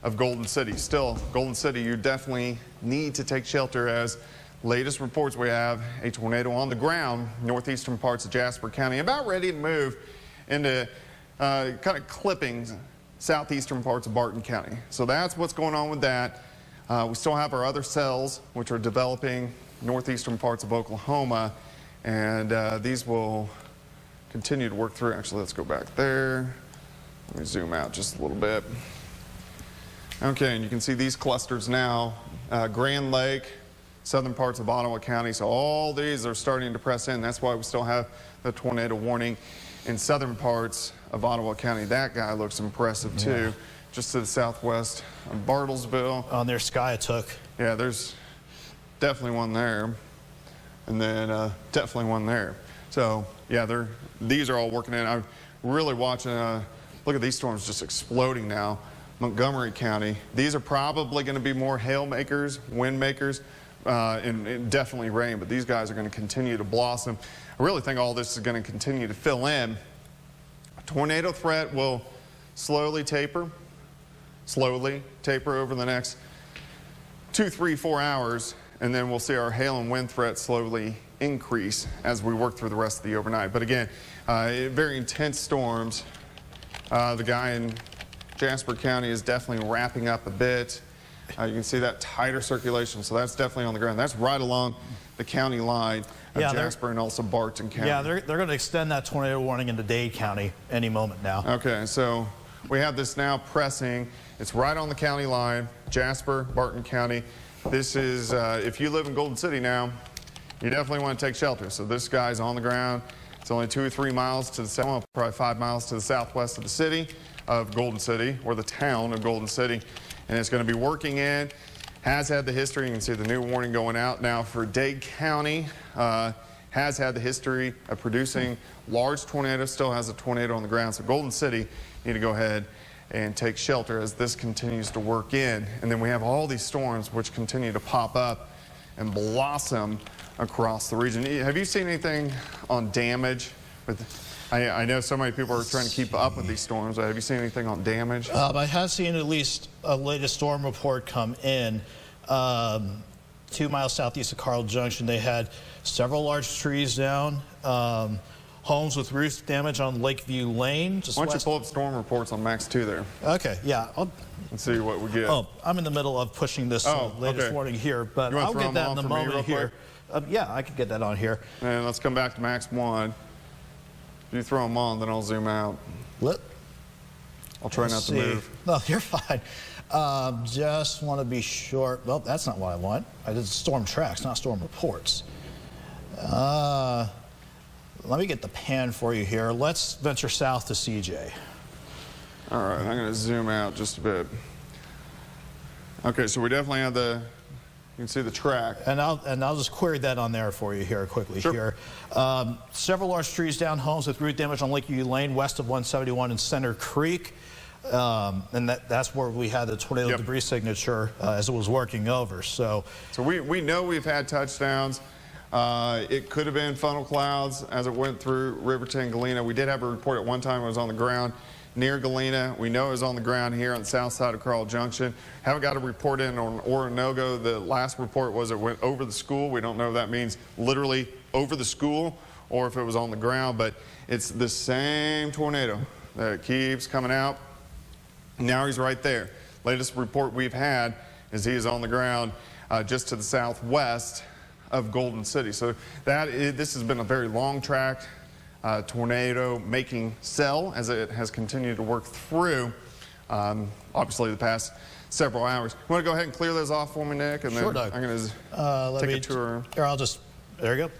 of Golden City. Still, Golden City, you definitely need to take shelter, as latest reports we have a tornado on the ground, northeastern parts of Jasper County, about ready to move into kind of clipping southeastern parts of Barton County. So that's what's going on with that. We still have our other cells, which are developing northeastern parts of Oklahoma, and these will continue to work through. Actually, let's go back there. Let me zoom out just a little bit. Okay, and you can see these clusters now. Grand Lake, southern parts of Ottawa County. So all these are starting to press in. That's why we still have the tornado warning in southern parts of Ottawa County. That guy looks impressive too, just to the southwest of Bartlesville. On their sky it took. Yeah, there's definitely one there, and then definitely one there. So yeah, these are all working in. I'm really watching, look at these storms just exploding now. Montgomery County, these are probably going to be more hail makers, wind makers, and definitely rain, but these guys are going to continue to blossom. I really think all this is going to continue to fill in. A tornado threat will slowly taper over the next 2, 3, 4 hours, and then we'll see our hail and wind threat slowly increase as we work through the rest of the overnight. But again, very intense storms. The guy in Jasper County is definitely wrapping up a bit. You can see that tighter circulation, so that's definitely on the ground. That's right along the county line of Jasper and also Barton County. Yeah, they're going to extend that tornado warning into Dade County any moment now. Okay, so we have this now pressing. It's right on the county line, Jasper, Barton County. This is, if you live in Golden City now, you definitely want to take shelter. So this guy's on the ground. It's only 2 or 3 miles to the south, probably 5 miles to the southwest of the city of Golden City, or the town of Golden City. And it's going to be working in, has had the history. You can see the new warning going out now for Dade County. Has had the history of producing large tornadoes, still has a tornado on the ground. So Golden City, you need to go ahead and take shelter as this continues to work in. And then we have all these storms which continue to pop up and blossom across the region. Have you seen anything on damage? I know so many people are trying to keep up with these storms. Have you seen anything on damage? I have seen at least a latest storm report come in. 2 miles southeast of Carl Junction, they had several large trees down, homes with roof damage on Lakeview Lane. Why don't you pull up storm reports on Max 2 there? Okay, yeah. Let's see what we get. Oh, I'm in the middle of pushing this latest warning here, but I'll get that in a moment here. Yeah, I could get that on here. And let's come back to Max 1. If you throw them on, then I'll zoom out. I'll try not to move. No, you're fine. Just want to be sure. Well, that's not what I want. I did storm tracks, not storm reports. Let me get the pan for you here. Let's venture south to CJ. All right, I'm going to zoom out just a bit. Okay, so we definitely have you can see the track. And I'll just query that on there for you here quickly. Here. Several large trees down, homes with root damage on Lakeview Lane west of 171 in Center Creek. And that's where we had the tornado debris signature as it was working over. So we know we've had touchdowns. It could have been funnel clouds as it went through Riverton, Galena. We did have a report at one time it was on the ground near Galena. We know it was on the ground here on the south side of Carl Junction. Haven't got a report in on Orinoco. The last report was it went over the school. We don't know if that means literally over the school or if it was on the ground, but it's the same tornado that keeps coming out. Now he's right there. Latest report we've had is he is on the ground just to the southwest of Golden City. So this has been a very long track tornado making cell as it has continued to work through obviously the past several hours. You want to go ahead and clear those off for me, Nick? And then Doug. I'm going to take a tour. Here, there you go.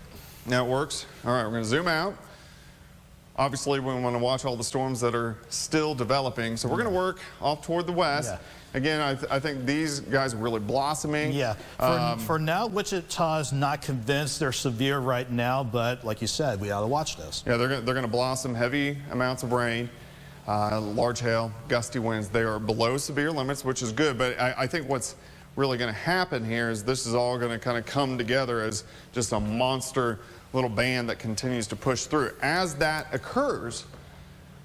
Now it works. All right, we're going to zoom out. Obviously, we want to watch all the storms that are still developing. So we're going to work off toward the west. Yeah. Again, I think these guys are really blossoming. Yeah. For now, Wichita is not convinced they're severe right now, but like you said, we ought to watch this. Yeah, they're going to blossom. Heavy amounts of rain, large hail, gusty winds. They are below severe limits, which is good. But I think what's really going to happen here is this is all going to kind of come together as just a monster little band that continues to push through. As that occurs,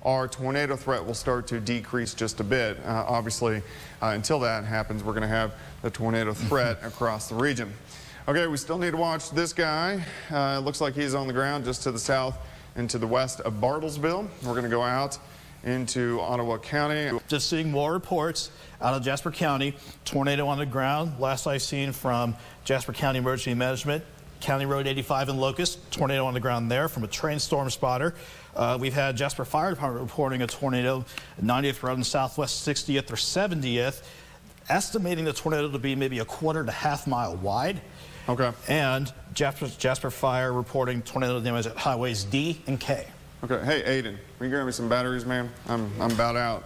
our tornado threat will start to decrease just a bit. Obviously, until that happens, we're going to have the tornado threat across the region. Okay, we still need to watch this guy. It looks like he's on the ground just to the south and to the west of Bartlesville. We're going to go out into Ottawa County. Just seeing more reports out of Jasper County. Tornado on the ground. Last I've seen from Jasper County Emergency Management. County Road 85 in Locust, tornado on the ground there from a trained storm spotter. We've had Jasper Fire Department reporting a tornado at 90th Road and Southwest 60th or 70th, estimating the tornado to be maybe a quarter to half-mile wide. Okay. And Jasper Fire reporting tornado damage at highways D and K. Okay. Hey, Aiden, will you grab me some batteries, man? I'm about out.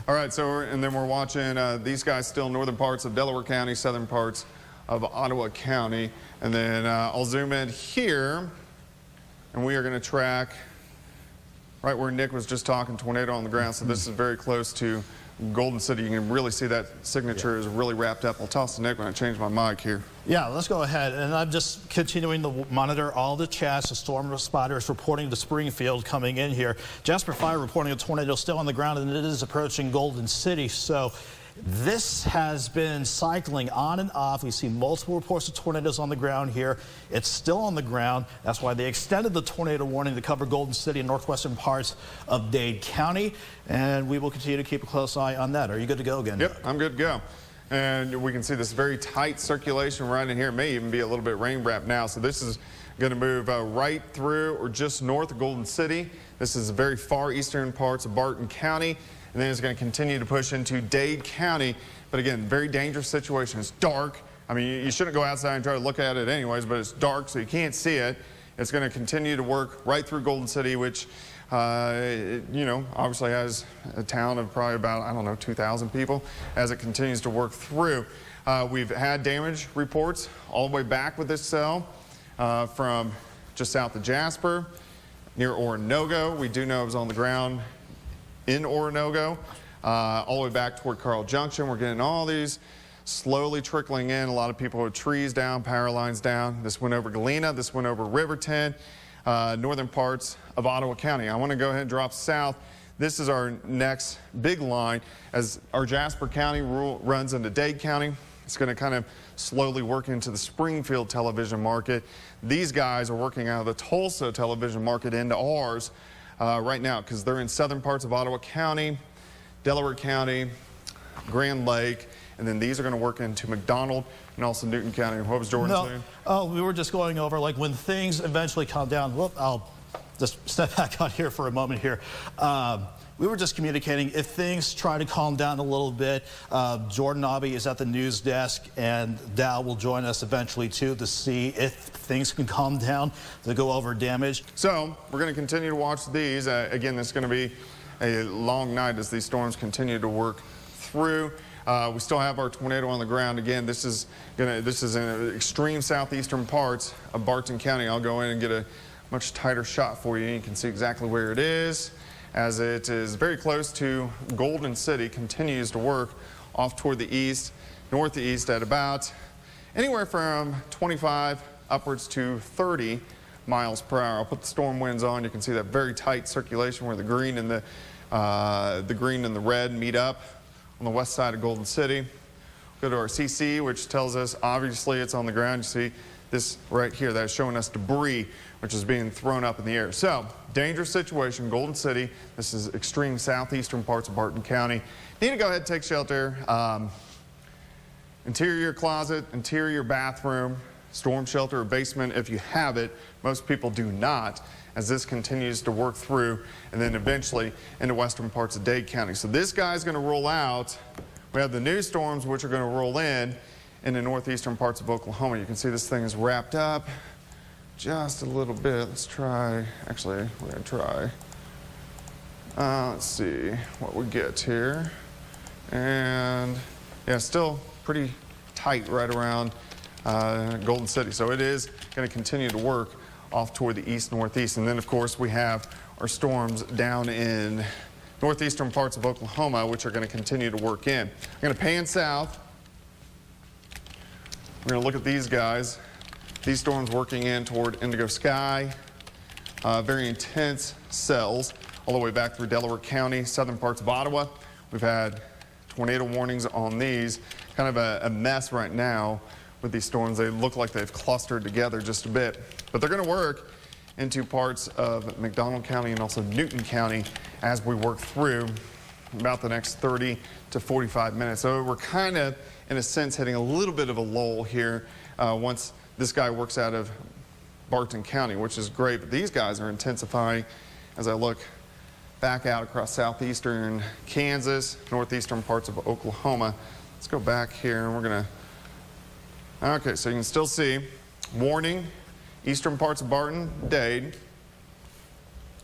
All right, so and then we're watching these guys still northern parts of Delaware County, southern parts of Ottawa County. And then I'll zoom in here, and we are going to track right where Nick was just talking, tornado on the ground. So this is very close to Golden City. You can really see that signature is really wrapped up. I'll toss to Nick when I change my mic here. Yeah, let's go ahead. And I'm just continuing to monitor all the chats. The storm spotters reporting to Springfield coming in here. Jasper Fire reporting a tornado still on the ground, and it is approaching Golden City. So This has been cycling on and off. We see multiple reports of tornadoes on the ground here. It's still on the ground. That's why they extended the tornado warning to cover Golden City and northwestern parts of Dade County. And we will continue to keep a close eye on that. Are you good to go again? Yep, I'm good to go. And we can see this very tight circulation right in here. It may even be a little bit rain wrapped now. So this is going to move right through or just north of Golden City. This is the very far eastern parts of Barton County. And then it's going to continue to push into Dade County. But again, very dangerous situation. It's dark. I mean, you shouldn't go outside and try to look at it anyways, but it's dark, so you can't see it. It's going to continue to work right through Golden City, which, you know, obviously has a town of probably about, I don't know, 2,000 people as it continues to work through. We've had damage reports all the way back with this cell from just south of Jasper, near Oronogo. We do know it was on the ground in Oronogo, all the way back toward Carl Junction. We're getting all these slowly trickling in. A lot of people with trees down, power lines down. This went over Galena. This went over Riverton, northern parts of Ottawa County. I want to go ahead and drop south. This is our next big line as our Jasper County runs into Dade County. It's going to kind of slowly work into the Springfield television market. These guys are working out of the Tulsa television market into ours right now because they're in southern parts of Ottawa County, Delaware County, Grand Lake, and then these are going to work into McDonald and also Newton County. What was Jordan saying? Oh, we were just going over like when things eventually calm down. Whoop, I'll just step back out here for a moment here. We were just communicating if things try to calm down a little bit. Jordan Nobby is at the news desk, and Dow will join us eventually too to see if things can calm down to go over damage. So we're going to continue to watch these. Again, this is going to be a long night as these storms continue to work through. We still have our tornado on the ground. Again, this is in the extreme southeastern parts of Barton County. I'll go in and get a much tighter shot for you. You can see exactly where it is, as it is very close to Golden City, continues to work off toward the east, northeast at about anywhere from 25 upwards to 30 miles per hour. I'll put the storm winds on. You can see that very tight circulation where the green and the red meet up on the west side of Golden City. Go to our CC, which tells us obviously it's on the ground. You see this right here, that's showing us debris which is being thrown up in the air. So, dangerous situation, Golden City. This is extreme southeastern parts of Barton County. Need to go ahead and take shelter. Interior closet, interior bathroom, storm shelter or basement if you have it. Most people do not, as this continues to work through and then eventually into western parts of Dade County. So this guy's going to roll out. We have the new storms which are going to roll in the northeastern parts of Oklahoma. You can see this thing is wrapped up just a little bit. Let's try, actually, we're going to try. Let's see what we get here. And yeah, still pretty tight right around Golden City. So it is going to continue to work off toward the east northeast. And then, of course, we have our storms down in northeastern parts of Oklahoma, which are going to continue to work in. I'm going to pan south. We're going to look at these guys. These storms working in toward Indigo Sky. Very intense cells all the way back through Delaware County, southern parts of Ottawa. We've had tornado warnings on these. Kind of a mess right now with these storms. They look like they've clustered together just a bit. But they're going to work into parts of McDonald County and also Newton County as we work through about the next 30 to 45 minutes. So we're kind of, in a sense, hitting a little bit of a lull here once this guy works out of Barton County, which is great. But these guys are intensifying as I look back out across southeastern Kansas, northeastern parts of Oklahoma. Let's go back here and we're going to, okay, so you can still see warning, eastern parts of Barton, Dade,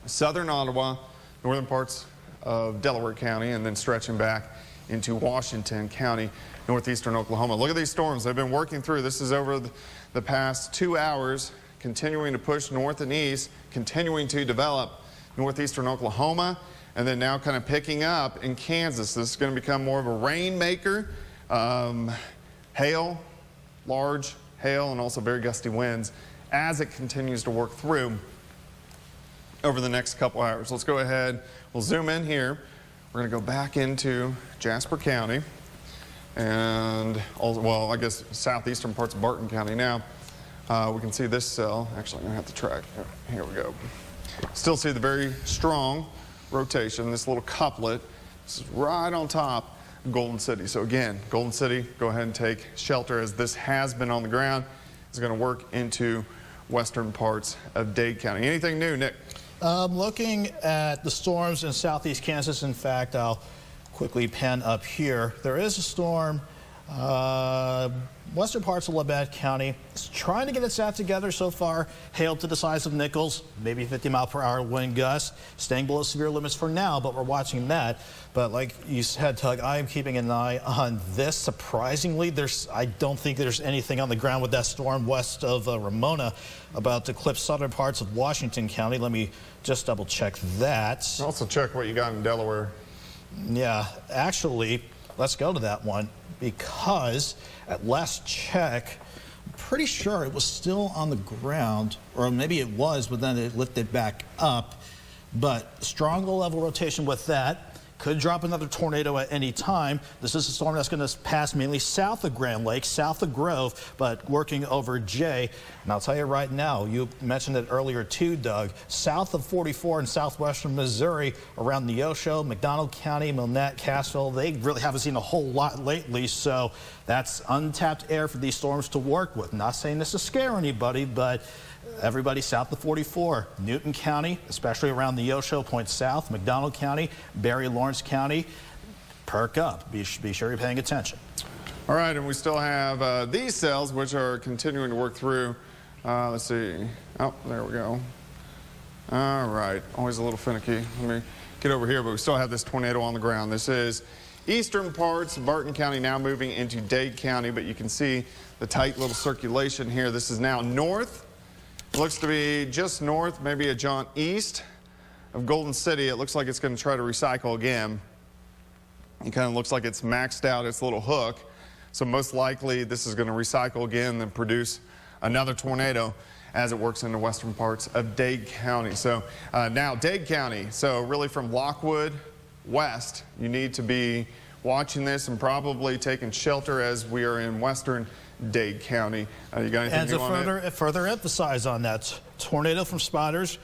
southern Ottawa, northern parts of Delaware County, and then stretching back into Washington County, northeastern Oklahoma. Look at these storms. They've been working through. This is over the past 2 hours, continuing to push north and east, continuing to develop northeastern Oklahoma, and then now kind of picking up in Kansas. This is going to become more of a rainmaker. Hail, large hail, and also very gusty winds as it continues to work through over the next couple hours. Let's go ahead. We'll zoom in here. We're going to go back into Jasper County. and also, well, I guess southeastern parts of Barton County now. We can see this cell. Actually, I'm going to have to track. Here we go. Still see the very strong rotation. This little couplet. This is right on top of Golden City. So again, Golden City, go ahead and take shelter as this has been on the ground. It's going to work into western parts of Dade County. Anything new, Nick? Looking at the storms in southeast Kansas, in fact, I'll quickly pan up here. There is a storm western parts of Labette County. It's trying to get its act together so far. Hail to the size of nickels, maybe 50-mile-per-hour wind gusts, staying below severe limits for now, but we're watching that. But like you said, Tug, I am keeping an eye on this. Surprisingly, I don't think there's anything on the ground with that storm west of Ramona about to clip southern parts of Washington County. Let me just double check that. Also check what you got in Delaware. Yeah, actually, let's go to that one, because at last check, I'm pretty sure it was still on the ground, or maybe it was, but then it lifted back up. But strong low-level rotation with that. Could drop another tornado at any time. This is a storm that's going to pass mainly south of Grand Lake, south of Grove, but working over Jay. And I'll tell you right now, you mentioned it earlier too, Doug, south of 44 in southwestern Missouri, around Neosho, McDonald County, Milnett, Cassville, they really haven't seen a whole lot lately, so that's untapped air for these storms to work with. Not saying this to scare anybody, but everybody south of 44, Newton County, especially around the Neosho Point South, McDonald County, Barry, Lawrence County, perk up. Be sure you're paying attention. All right, and we still have these cells, which are continuing to work through. Let's see. Oh, there we go. All right, always a little finicky. Let me get over here, but we still have this tornado on the ground. This is eastern parts of Barton County, now moving into Dade County, but you can see the tight little circulation here. This is now north. Looks to be just north, maybe a jaunt east of Golden City. It looks like it's going to try to recycle again. It kind of looks like it's maxed out its little hook. So most likely this is going to recycle again and produce another tornado as it works into western parts of Dade County. So now Dade County, so really from Lockwood west, you need to be watching this and probably taking shelter as we are in western Dade County. You got anything new on it? Further emphasize on that, tornado from spotters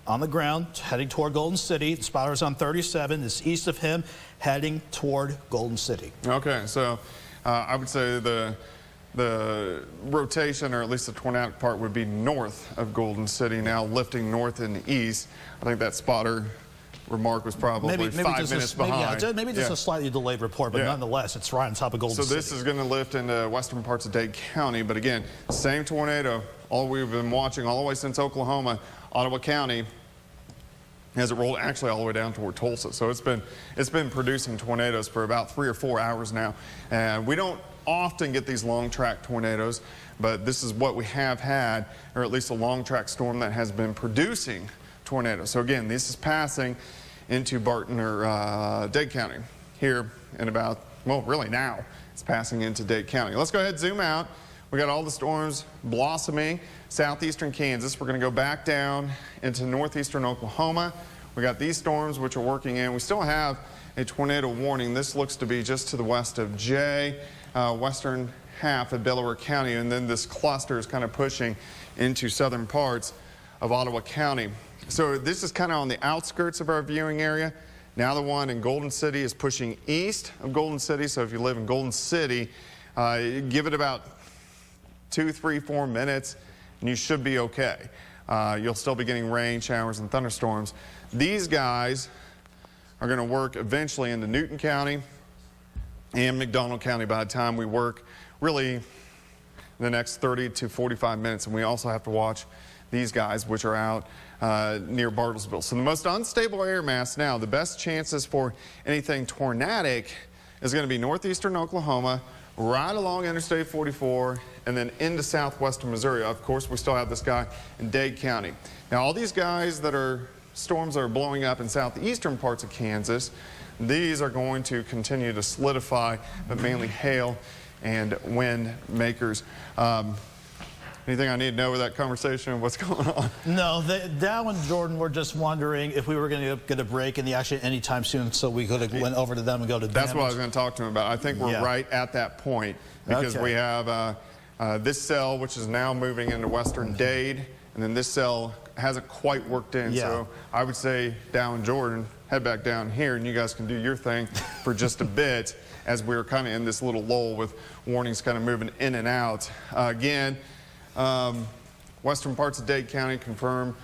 on the ground heading toward Golden City. The spotter's on 37, is east of him, heading toward Golden City. Okay, so I would say the rotation, or at least the tornadic part, would be north of Golden City, now lifting north and east. I think that spotter remark was probably maybe 5 minutes behind. Maybe just a slightly delayed report, but nonetheless, it's right on top of Golden City. So this is going to lift into western parts of Dade County, but again, same tornado, all we've been watching all the way since Oklahoma, Ottawa County, as it rolled actually all the way down toward Tulsa. So it's been producing tornadoes for about 3 or 4 hours now. And we don't often get these long track tornadoes, but this is what we have had, or at least a long track storm that has been producing tornadoes. So again, this is passing into Barton or Dade County here in about, well, really now it's passing into Dade County. Let's go ahead and zoom out. We got all the storms blossoming southeastern Kansas. We're going to go back down into northeastern Oklahoma. We got these storms which are working in. We still have a tornado warning. This looks to be just to the west of Jay, western half of Delaware County, and then this cluster is kind of pushing into southern parts of Ottawa County. So this is kind of on the outskirts of our viewing area. Now the one in Golden City is pushing east of Golden City. So if you live in Golden City, give it about 2, 3, 4 minutes and you should be okay. You'll still be getting rain, showers, and thunderstorms. These guys are going to work eventually into Newton County and McDonald County by the time we work really the next 30 to 45 minutes. And we also have to watch these guys, which are out near Bartlesville. So the most unstable air mass now, the best chances for anything tornadic is going to be northeastern Oklahoma, right along Interstate 44, and then into southwestern Missouri. Of course, we still have this guy in Dade County. Now, all these guys that are storms that are blowing up in southeastern parts of Kansas, these are going to continue to solidify, but mainly hail and wind makers. Anything I need to know with that conversation? What's going on? No, Dow and Jordan were just wondering if we were going to get a break in the action anytime soon, so we could have went over to them and go to damage. That's what I was going to talk to him about. I think we're right at that point because we have this cell, which is now moving into Western Dade, and then this cell hasn't quite worked in. So I would say Dow and Jordan, head back down here, and you guys can do your thing for just a bit as we're kind of in this little lull with warnings kind of moving in and out. Again, western parts of Dade County confirmed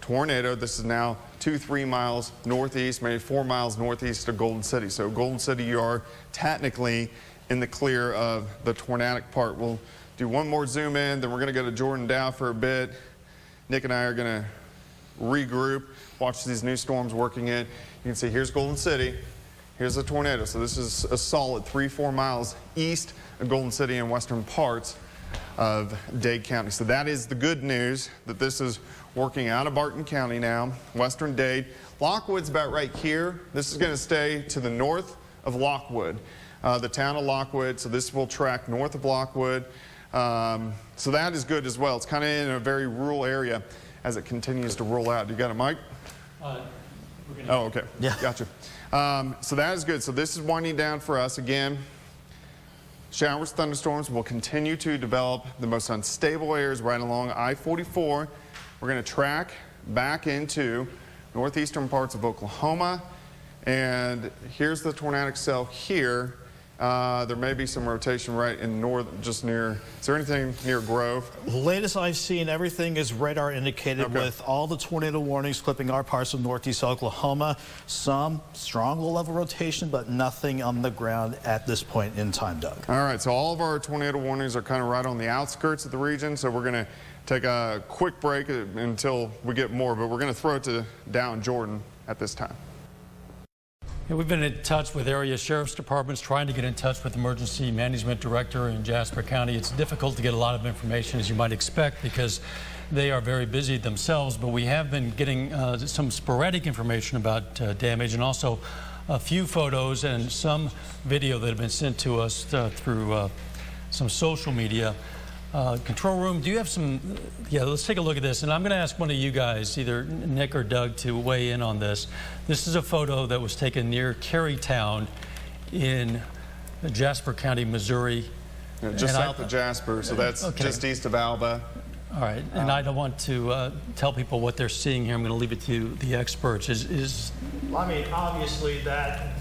tornado. This is now 2-3 miles northeast, maybe 4 miles northeast of Golden City. So Golden City, you are technically in the clear of the tornadic part. We'll do one more zoom in, then we're going to go to Jordan Dow for a bit. Nick and I are going to regroup, watch these new storms working in. You can see here's Golden City, here's the tornado. So this is a solid 3-4 miles east of Golden City and western parts of Dade County. So that is the good news, that this is working out of Barton County now, western Dade. Lockwood's about right here. This is going to stay to the north of Lockwood, the town of Lockwood. So this will track north of Lockwood. So that is good as well. It's kind of in a very rural area as it continues to roll out. You got it, Mike? Oh, okay. Yeah. Gotcha. So that is good. So this is winding down for us again. Showers, thunderstorms will continue to develop. The most unstable areas right along I-44. We're going to track back into northeastern parts of Oklahoma. And here's the tornadic cell here. There may be some rotation right in north, just near, is there anything near Grove? Latest I've seen, everything is radar indicated with all the tornado warnings clipping our parts of northeast Oklahoma. Some strong low-level rotation, but nothing on the ground at this point in time, Doug. All right, so all of our tornado warnings are kind of right on the outskirts of the region, so we're going to take a quick break until we get more, but we're going to throw it to Dow and Jordan at this time. Yeah, we've been in touch with area sheriff's departments, trying to get in touch with emergency management director in Jasper County. It's difficult to get a lot of information, as you might expect, because they are very busy themselves, but we have been getting some sporadic information about damage, and also a few photos and some video that have been sent to us through some social media. Control room, do you have some? Yeah, let's take a look at this. And I'm going to ask one of you guys, either Nick or Doug, to weigh in on this. This is a photo that was taken near Carytown in Jasper County, Missouri. Yeah, just south of Jasper, so that's just east of Alba. All right, and I don't want to tell people what they're seeing here. I'm going to leave it to the experts. I mean, obviously that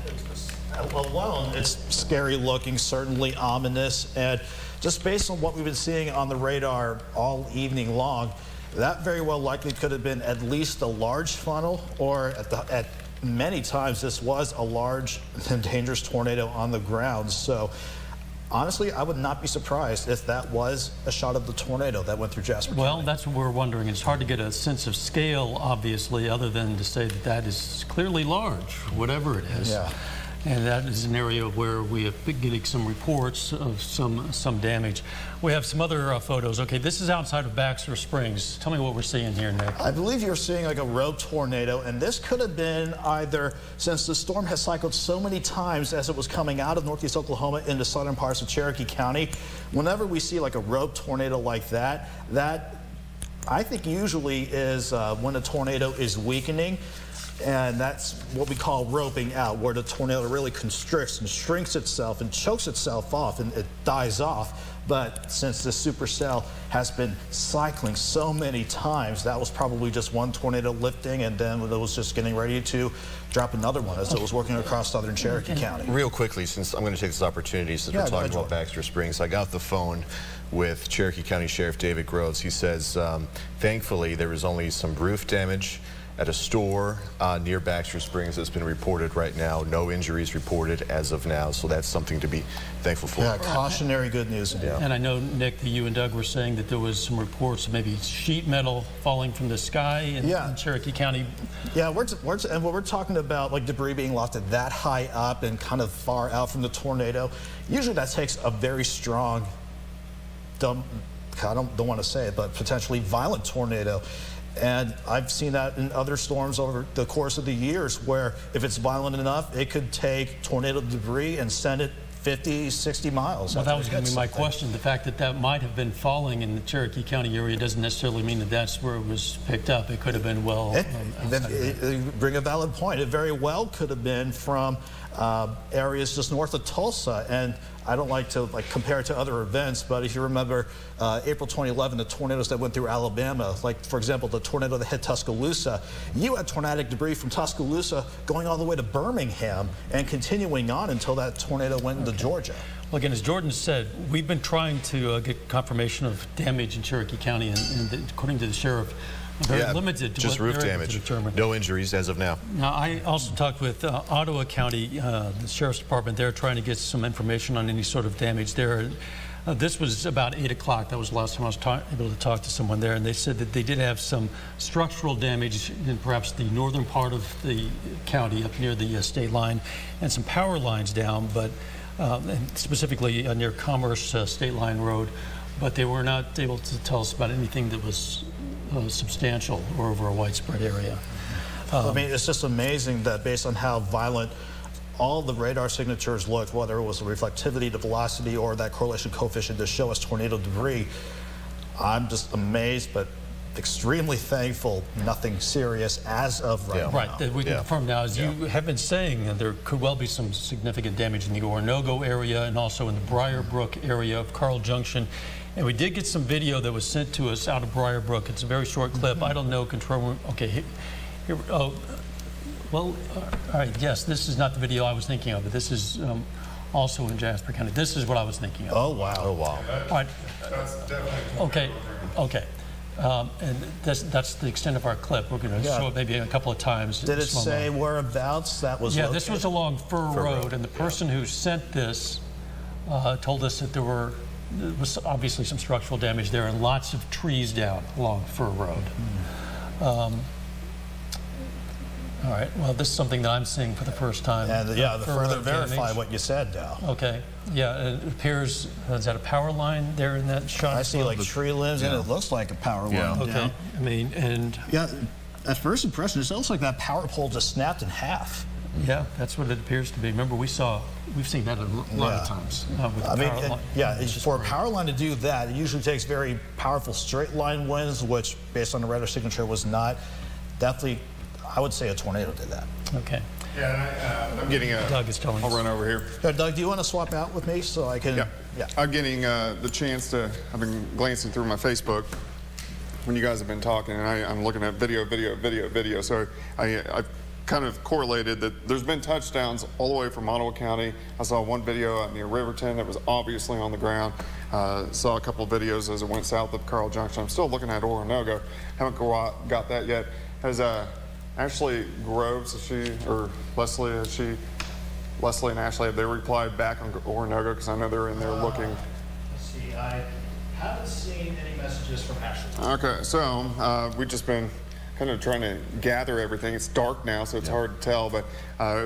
alone, it's scary looking, certainly ominous, and just based on what we've been seeing on the radar all evening long, that very well likely could have been at least a large funnel, or at many times this was a large and dangerous tornado on the ground. So honestly, I would not be surprised if that was a shot of the tornado that went through Jasper County. Well, that's what we're wondering. It's hard to get a sense of scale, obviously, other than to say that that is clearly large, whatever it is. Yeah. And that is an area where we have been getting some reports of some damage. We have some other photos. Okay, this is outside of Baxter Springs. Tell me what we're seeing here, Nick. I believe you're seeing like a rogue tornado, and this could have been either, since the storm has cycled so many times as it was coming out of northeast Oklahoma into southern parts of Cherokee County, whenever we see like a rogue tornado like that, that I think usually is when a tornado is weakening. And that's what we call roping out, where the tornado really constricts and shrinks itself and chokes itself off and it dies off. But since the supercell has been cycling so many times, that was probably just one tornado lifting, and then it was just getting ready to drop another one as it was working across southern Cherokee County. Real quickly, since I'm going to take this opportunity, since we're talking about Baxter Springs, I got off the phone with Cherokee County Sheriff David Groves. He says, thankfully, there was only some roof damage at a store near Baxter Springs that's been reported right now. No injuries reported as of now, so that's something to be thankful for. Yeah, cautionary good news. Yeah. And I know, Nick, that you and Doug were saying that there was some reports of maybe sheet metal falling from the sky in Cherokee County. Yeah, and when we're talking about like debris being lofted that high up and kind of far out from the tornado, usually that takes a very strong, I don't want to say it, but potentially violent tornado. And I've seen that in other storms over the course of the years, where if it's violent enough, it could take tornado debris and send it 50, 60 miles. Well, that was going to be my question. The fact that that might have been falling in the Cherokee County area doesn't necessarily mean that that's where it was picked up. It could have been, well... bring a valid point. It very well could have been from areas just north of Tulsa. And I don't like to compare it to other events, but if you remember April 2011, the tornadoes that went through Alabama, like, for example, the tornado that hit Tuscaloosa, you had tornadic debris from Tuscaloosa going all the way to Birmingham and continuing on until that tornado went into Georgia. Well, again, as Jordan said, we've been trying to get confirmation of damage in Cherokee County, and according to the sheriff, very limited to just what roof they're able damage. to determine. No injuries as of now. Now, I also talked with Ottawa County, the Sheriff's Department. They're trying to get some information on any sort of damage there. This was about 8 o'clock. That was the last time I was able to talk to someone there, and they said that they did have some structural damage in perhaps the northern part of the county up near the state line, and some power lines down, but and specifically near Commerce State Line Road, but they were not able to tell us about anything that was substantial or over a widespread area. I mean, it's just amazing that based on how violent all the radar signatures looked, whether it was the reflectivity, the velocity, or that correlation coefficient to show us tornado debris, I'm just amazed, but extremely thankful nothing serious as of right now. Right, that we can confirm now, as you have been saying, that there could well be some significant damage in the Oronogo area and also in the Briar Brook area of Carl Junction. And we did get some video that was sent to us out of Briar Brook. It's a very short clip. I don't know, control room. Okay, here oh, well, all right, yes, this is not the video I was thinking of, but this is also in Jasper County. This is what I was thinking of. Oh, wow. Oh, wow. All right. Okay, okay. And that's the extent of our clip. We're going to show it maybe a couple of times. Did it say whereabouts that was located? This was along Fur Road, and the person who sent this told us that there was obviously some structural damage there and lots of trees down along Fur Road. All right, well, this is something that I'm seeing for the first time. And the further verify what you said now. Okay, yeah, it appears, is that a power line there in that shot? I see like tree limbs, and it looks like a power line. Okay, down. I mean, and... Yeah, at first impression, it looks like that power pole just snapped in half. Yeah, that's what it appears to be. Remember, we've seen that a lot of times. With the power line. For a power line to do that, it usually takes very powerful straight line winds, which, based on the radar signature, was not. Definitely, I would say a tornado did that. Okay. Yeah, I'm getting a... Doug is telling us. I'll run over here. Doug, do you want to swap out with me so I can... Yeah. I'm getting the chance to... I've been glancing through my Facebook when you guys have been talking, and I'm looking at video. So I kind of correlated that there's been touchdowns all the way from Ottawa County. I saw one video out near Riverton that was obviously on the ground. Saw a couple of videos as it went south of Carl Junction. I'm still looking at Oronogo. Haven't got that yet. Has Ashley Groves, or Leslie and Ashley, have they replied back on Oronogo? Because I know they're in there looking. Let's see, I haven't seen any messages from Ashley. Okay, so we've just been kind of trying to gather everything. It's dark now, so it's hard to tell, but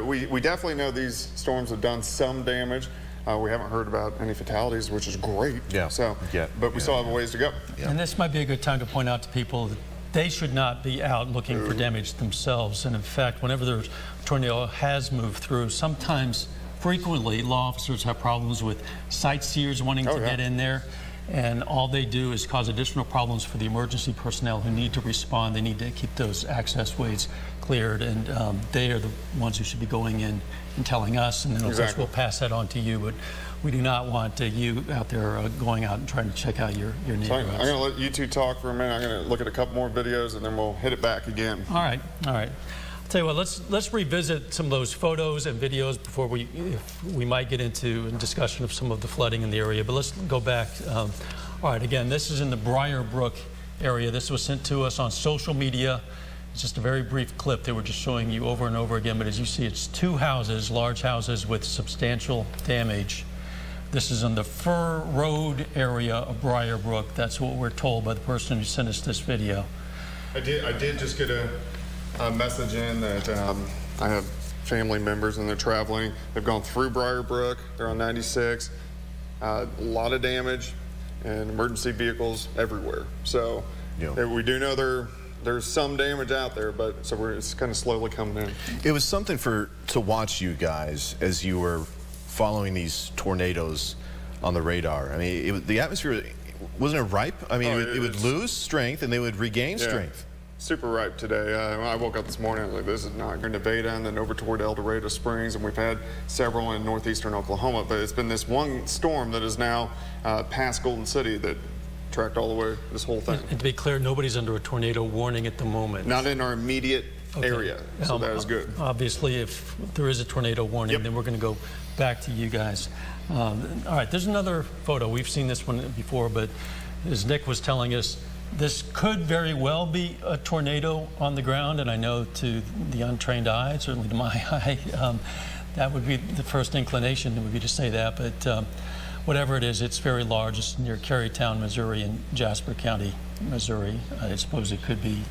we definitely know these storms have done some damage. We haven't heard about any fatalities, which is great. But we still have a ways to go. And this might be a good time to point out to people that they should not be out looking for damage themselves. And in fact, whenever the tornado has moved through, sometimes, frequently, law officers have problems with sightseers wanting to get in there. And all they do is cause additional problems for the emergency personnel who need to respond. They need to keep those access ways cleared, and they are the ones who should be going in and telling us. And then, of course, we'll pass that on to you. But we do not want you out there going out and trying to check out your neighborhoods. So I'm going to let you two talk for a minute. I'm going to look at a couple more videos, and then we'll hit it back again. All right. I'll tell you what, let's revisit some of those photos and videos before we might get into a discussion of some of the flooding in the area. But let's go back. All right, again, this is in the Briar Brook area. This was sent to us on social media. It's just a very brief clip they were just showing you over and over again. But as you see, it's two houses, large houses with substantial damage. This is in the Fur Road area of Briar Brook. That's what we're told by the person who sent us this video. I did just get a message in that I have family members and they're traveling. They've gone through Briar Brook. They're on 96. A lot of damage and emergency vehicles everywhere. So we do know there's some damage out there, but it's kind of slowly coming in. It was something to watch you guys as you were following these tornadoes on the radar. I mean, the atmosphere, wasn't it ripe? I mean, it would lose strength and they would regain strength. Super ripe today. I woke up this morning, I was like, this is not going to Nevada and then over toward El Dorado Springs, and we've had several in northeastern Oklahoma, but it's been this one storm that is now past Golden City that tracked all the way this whole thing. And to be clear, nobody's under a tornado warning at the moment. Not in our immediate area, so that is good. Obviously, if there is a tornado warning, then we're going to go back to you guys. All right, there's another photo. We've seen this one before, but as Nick was telling us, this could very well be a tornado on the ground, and I know to the untrained eye, certainly to my eye, that would be the first inclination would be to say that, but whatever it is, it's very large. It's near Carytown, Missouri, and Jasper County, Missouri. I suppose it could be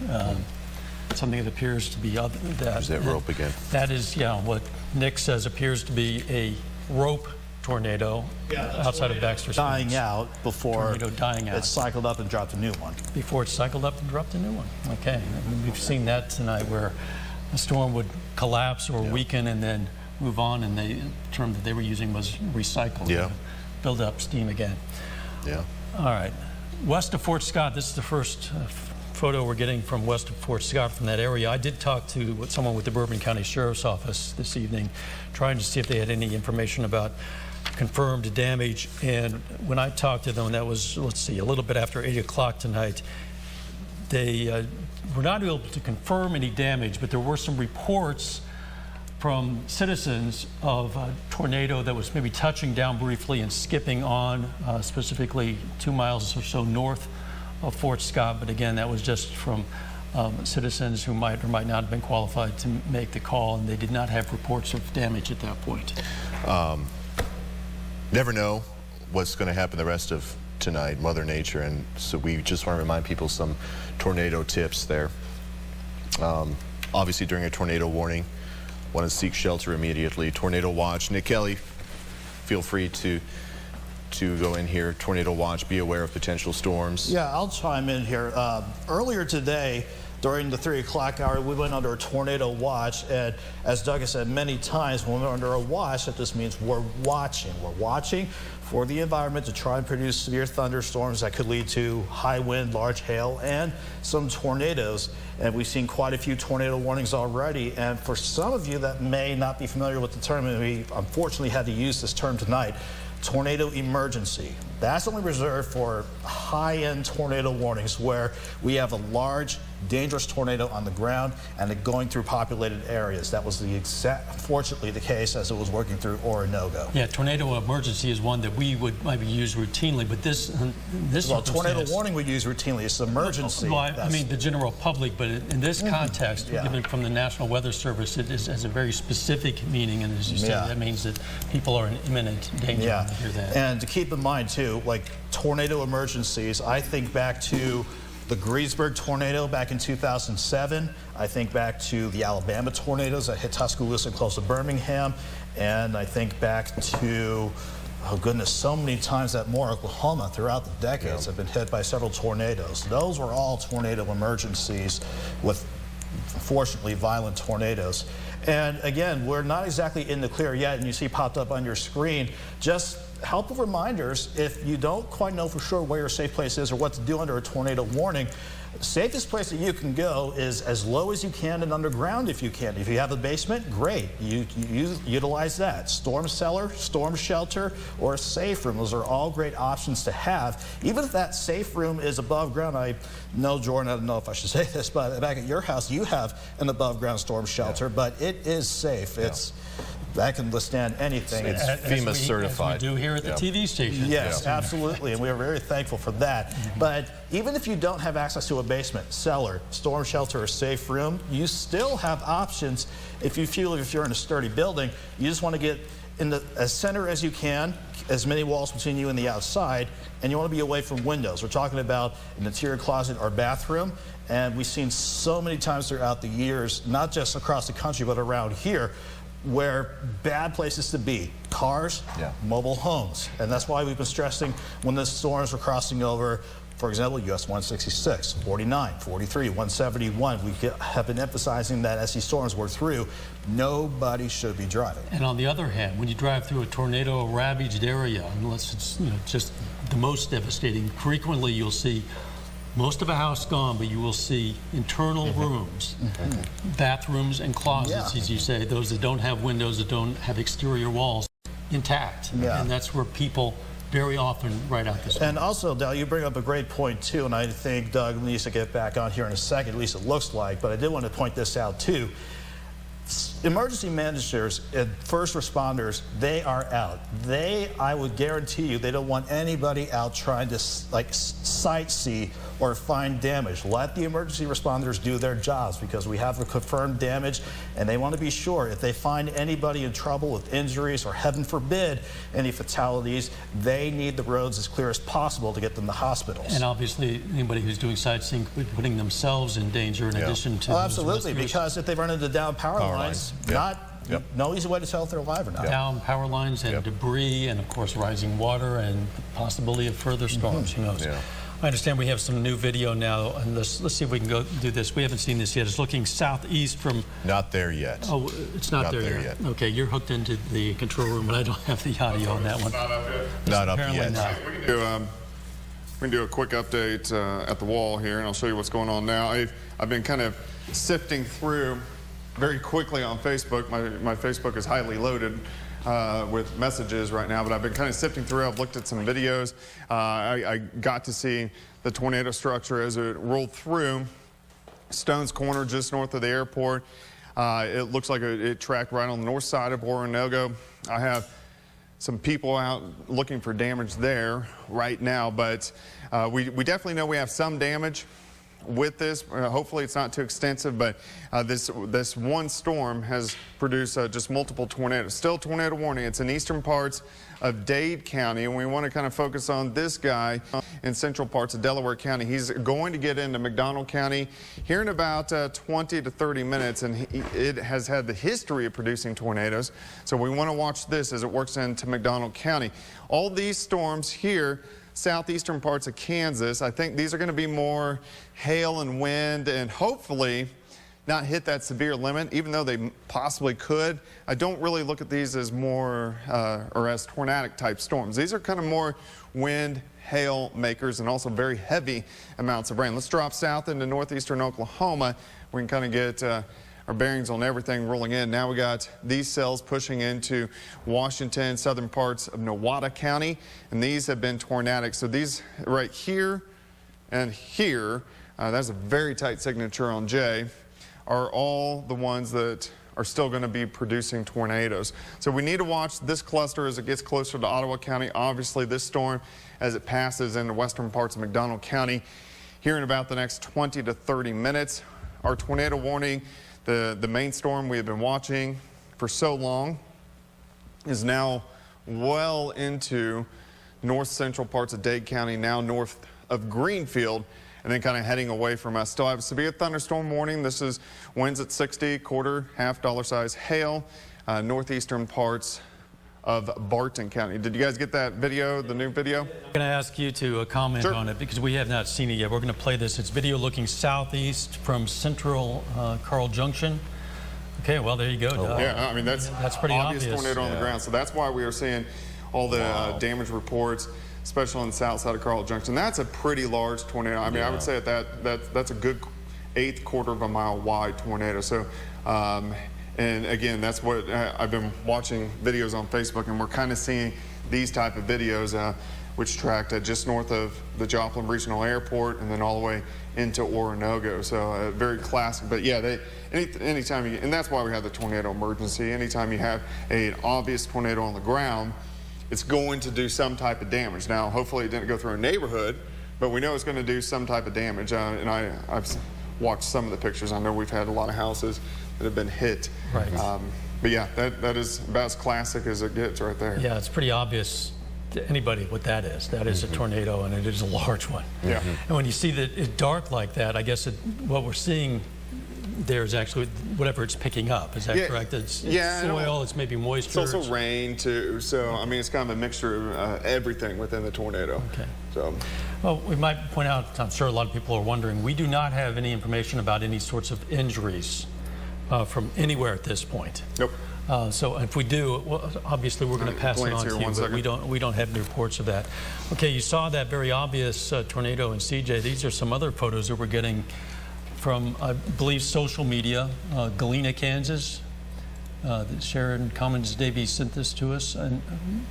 something that appears to be other than that. There's that rope again. That is, what Nick says appears to be a rope tornado outside of Baxter Springs. Dying out before it cycled up and dropped a new one. Before it cycled up and dropped a new one. Okay, and we've seen that tonight where a storm would collapse or weaken and then move on, and the term that they were using was recycle. Build up steam again. All right, west of Fort Scott, this is the first photo we're getting from west of Fort Scott from that area. I did talk to someone with the Bourbon County Sheriff's Office this evening, trying to see if they had any information about confirmed damage. And when I talked to them, that was, let's see, a little bit after 8 o'clock tonight, they were not able to confirm any damage, but there were some reports from citizens of a tornado that was maybe touching down briefly and skipping on, specifically 2 miles or so north of Fort Scott. But again, that was just from citizens who might or might not have been qualified to make the call, and they did not have reports of damage at that point. Never know what's going to happen the rest of tonight, Mother Nature, and so we just want to remind people some tornado tips there. Obviously, during a tornado warning, want to seek shelter immediately. Tornado watch. Nick Kelly, feel free to go in here. Tornado watch, be aware of potential storms. Yeah, I'll chime in here. Earlier today, during the 3 o'clock hour, we went under a tornado watch, and as Doug has said many times, when we're under a watch, that just means we're watching. We're watching for the environment to try and produce severe thunderstorms that could lead to high wind, large hail, and some tornadoes. And we've seen quite a few tornado warnings already. And for some of you that may not be familiar with the term, and we unfortunately had to use this term tonight, tornado emergency. That's only reserved for high-end tornado warnings where we have a large, dangerous tornado on the ground and it going through populated areas. That was the fortunately the case as it was working through Orinoco. Yeah, tornado emergency is one that we would maybe use routinely, but this well, tornado warning we use routinely. It's emergency. Well, I mean the general public, but in this context, given from the National Weather Service, it has a very specific meaning, and as you said, that means that people are in imminent danger. Yeah, when they hear that. And to keep in mind too, like tornado emergencies, I think back to the Greensburg tornado back in 2007. I think back to the Alabama tornadoes that hit Tuscaloosa close to Birmingham. And I think back to, oh goodness, so many times that Moore, Oklahoma throughout the decades have been hit by several tornadoes. Those were all tornado emergencies with, fortunately, violent tornadoes. And again, we're not exactly in the clear yet, and you see popped up on your screen just helpful reminders if you don't quite know for sure where your safe place is or what to do under a tornado warning. The safest place that you can go is as low as you can and underground if you can. If you have a basement, great. You utilize that. Storm cellar, storm shelter, or a safe room. Those are all great options to have. Even if that safe room is above ground. I know, Jordan, I don't know if I should say this, but back at your house, you have an above ground storm shelter, but it is safe. That can withstand anything. It's FEMA certified. As we do here at the TV station. Yes, absolutely, and we are very thankful for that. But even if you don't have access to a basement, cellar, storm shelter, or safe room, you still have options. If you feel if you're in a sturdy building, you just want to get in the as center as you can, as many walls between you and the outside, and you want to be away from windows. We're talking about an interior closet or bathroom, and we've seen so many times throughout the years, not just across the country, but around here, where bad places to be, cars, mobile homes. And that's why we've been stressing when the storms were crossing over For example, US 166, 49, 43, 171. We have been emphasizing that as these storms work through, nobody should be driving. And on the other hand, when you drive through a tornado-ravaged area, unless it's just the most devastating, frequently you'll see most of a house gone, but you will see internal rooms, bathrooms and closets, as you say, those that don't have windows, that don't have exterior walls, intact. And that's where people very often ride out this. And also, Dal, you bring up a great point, too, and I think Doug needs to get back on here in a second, at least it looks like, but I did want to point this out, too. Emergency managers and first responders, they are out. I would guarantee you, they don't want anybody out trying to sightsee or find damage. Let the emergency responders do their jobs, because we have a confirmed damage, and they want to be sure if they find anybody in trouble with injuries or, heaven forbid, any fatalities, they need the roads as clear as possible to get them to hospitals. And obviously, anybody who's doing sightseeing could be putting themselves in danger in addition to absolutely, because if they run into down power lines, no easy way to tell if they're alive or not. Down power lines and debris, and of course rising water and the possibility of further storms. Who knows? I understand we have some new video now, and let's see if we can go do this. We haven't seen this yet. It's looking southeast from... Not there yet. Oh, it's not there yet. Okay, you're hooked into the control room, but I don't have the audio on that one. Not up yet? Not up yet. Not. We can do a quick update at the wall here, and I'll show you what's going on now. I've been kind of sifting through very quickly on Facebook. My Facebook is highly loaded with messages right now, but I've been kind of sifting through. I've looked at some videos. I got to see the tornado structure as it rolled through Stone's Corner, just north of the airport. It looks like it tracked right on the north side of Oronogo. I have some people out looking for damage there right now, but we definitely know we have some damage with this. Hopefully it's not too extensive, but this one storm has produced just multiple tornadoes. Still tornado warning. It's in eastern parts of Dade County, and we want to kind of focus on this guy in central parts of Delaware County. He's going to get into McDonald County here in about 20 to 30 minutes, and it has had the history of producing tornadoes. So we want to watch this as it works into McDonald County. All these storms here, southeastern parts of Kansas, I think these are going to be more hail and wind, and hopefully not hit that severe limit, even though they possibly could. I don't really look at these as more or as tornadic type storms. These are kind of more wind, hail makers, and also very heavy amounts of rain. Let's drop south into northeastern Oklahoma. We can kind of get our bearings on everything rolling in. Now we got these cells pushing into Washington, southern parts of Nowata County, and these have been tornadic. So these right here and here, that's a very tight signature on J, are all the ones that are still going to be producing tornadoes. So we need to watch this cluster as it gets closer to Ottawa County. Obviously this storm, as it passes into western parts of McDonald County, here in about the next 20 to 30 minutes. Our tornado warning, the main storm we have been watching for so long, is now well into north central parts of Dade County, now north of Greenfield, and then kind of heading away from us. Still have a severe thunderstorm warning. This is winds at 60, quarter, half dollar size hail, northeastern parts of Barton County. Did you guys get that video, the new video? I'm going to ask you to comment on it because we have not seen it yet. We're going to play this. It's video looking southeast from central Carl Junction. Okay, well, there you go, Doug. Yeah, I mean, that's pretty obvious obvious. Tornado on the ground. So that's why we are seeing all the damage reports, especially on the south side of Carl Junction. That's a pretty large tornado. I mean, I would say that's a good eighth quarter of a mile wide tornado. So, and again, that's what I've been watching videos on Facebook, and we're kind of seeing these type of videos, which tracked just north of the Joplin Regional Airport and then all the way into Oronogo. So very classic. But yeah, anytime you, and that's why we have the tornado emergency. Anytime you have an obvious tornado on the ground, it's going to do some type of damage. Now, hopefully it didn't go through a neighborhood, but we know it's going to do some type of damage. And I've watched some of the pictures. I know we've had a lot of houses that have been hit. Right. But yeah, that is about as classic as it gets right there. Yeah, it's pretty obvious to anybody what that is. That is a tornado, and it is a large one. Yeah. And when you see that it's dark like that, I guess what we're seeing there's actually whatever it's picking up. Is that correct? It's soil, it's maybe moisture. It's also rain too. So I mean, it's kind of a mixture of everything within the tornado. Okay. So, well, we might point out, I'm sure a lot of people are wondering, we do not have any information about any sorts of injuries from anywhere at this point. Nope. So if we do, well, obviously we're going to pass it on to you, but we don't have any reports of that. Okay, you saw that very obvious tornado in CJ. These are some other photos that we're getting from, I believe, social media. Galena, Kansas. Sharon Commons Davies sent this to us. And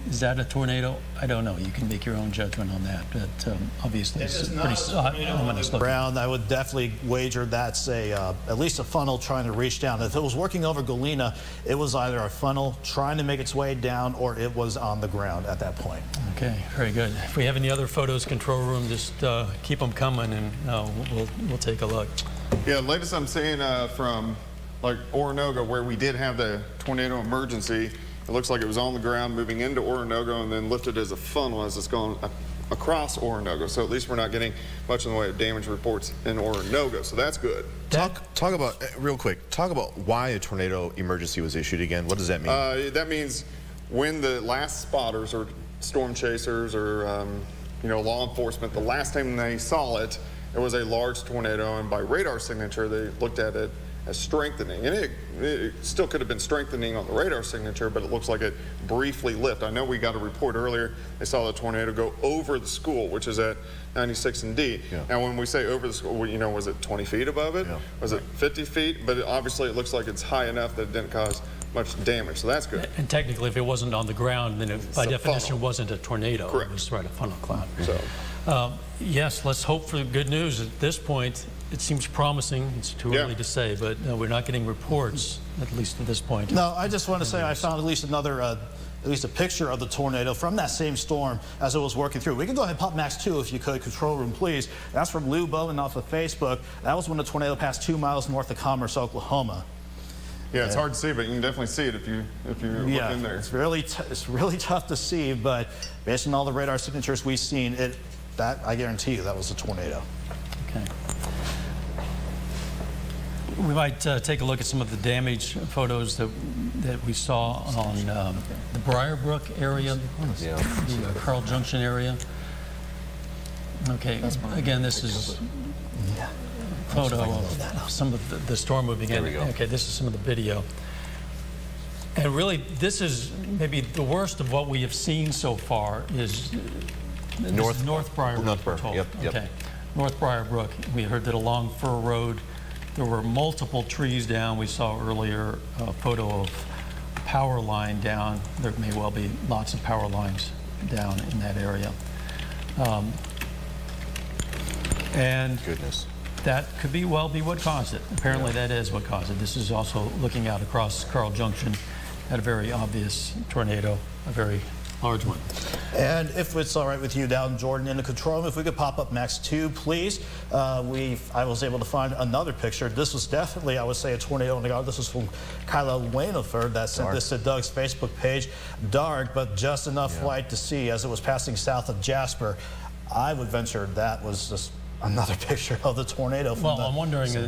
is that a tornado? I don't know. You can make your own judgment on that. But obviously, it's pretty ominous looking. I would definitely wager that's at least a funnel trying to reach down. If it was working over Galena, it was either a funnel trying to make its way down, or it was on the ground at that point. Okay, very good. If we have any other photos, control room, just keep them coming, and we'll take a look. Yeah, latest I'm seeing from like Oronogo, where we did have the tornado emergency. It looks like it was on the ground moving into Oronogo and then lifted as a funnel as it's going across Oronogo. So at least we're not getting much in the way of damage reports in Oronogo. So that's good. Talk about, real quick, talk about why a tornado emergency was issued again. What does that mean? That means when the last spotters or storm chasers or law enforcement, the last time they saw it, it was a large tornado, and by radar signature, they looked at it as strengthening, and it still could have been strengthening on the radar signature, but it looks like it briefly lifted. I know we got a report earlier, they saw the tornado go over the school, which is at 96 and D. Yeah. Now when we say over the school, was it 20 feet above it? Yeah. Was it 50 feet? But obviously it looks like it's high enough that it didn't cause much damage, so that's good. And technically, if it wasn't on the ground, then it, by definition, it wasn't a tornado. Correct. It was right, a funnel cloud. So, yes, let's hope for good news. At this point, it seems promising. It's too early to say, but we're not getting reports, at least at this point. No, I just want to say I found at least a picture of the tornado from that same storm as it was working through. We can go ahead and pop Max 2 if you could, control room, please. That's from Lou Bowman off of Facebook. That was when the tornado passed 2 miles north of Commerce, Oklahoma. Yeah, it's hard to see, but you can definitely see it if you look in there. It's really tough to see, but based on all the radar signatures we've seen, that I guarantee you that was a tornado. Okay. We might take a look at some of the damage photos that we saw on the Briarbrook area, the Carl Junction area. Okay, again, this is a photo of some of the storm moving in. Okay, this is some of the video. And really, this is maybe the worst of what we have seen so far is North Briarbrook. Yep. Okay, North Briarbrook. We heard that along Fur Road, there were multiple trees down. We saw earlier a photo of a power line down. There may well be lots of power lines down in that area. And goodness, that could well be what caused it. Apparently that is what caused it. This is also looking out across Carl Junction at a very obvious tornado, a very large one. And if it's all right with you down, Jordan, in the control room, if we could pop up Max 2, please. I was able to find another picture. This was definitely, I would say, a tornado on the ground. This was from Kyla Wainiford that sent this to Doug's Facebook page. Dark, but just enough light to see as it was passing south of Jasper. I would venture that was just another picture of the tornado. Well, I'm wondering, I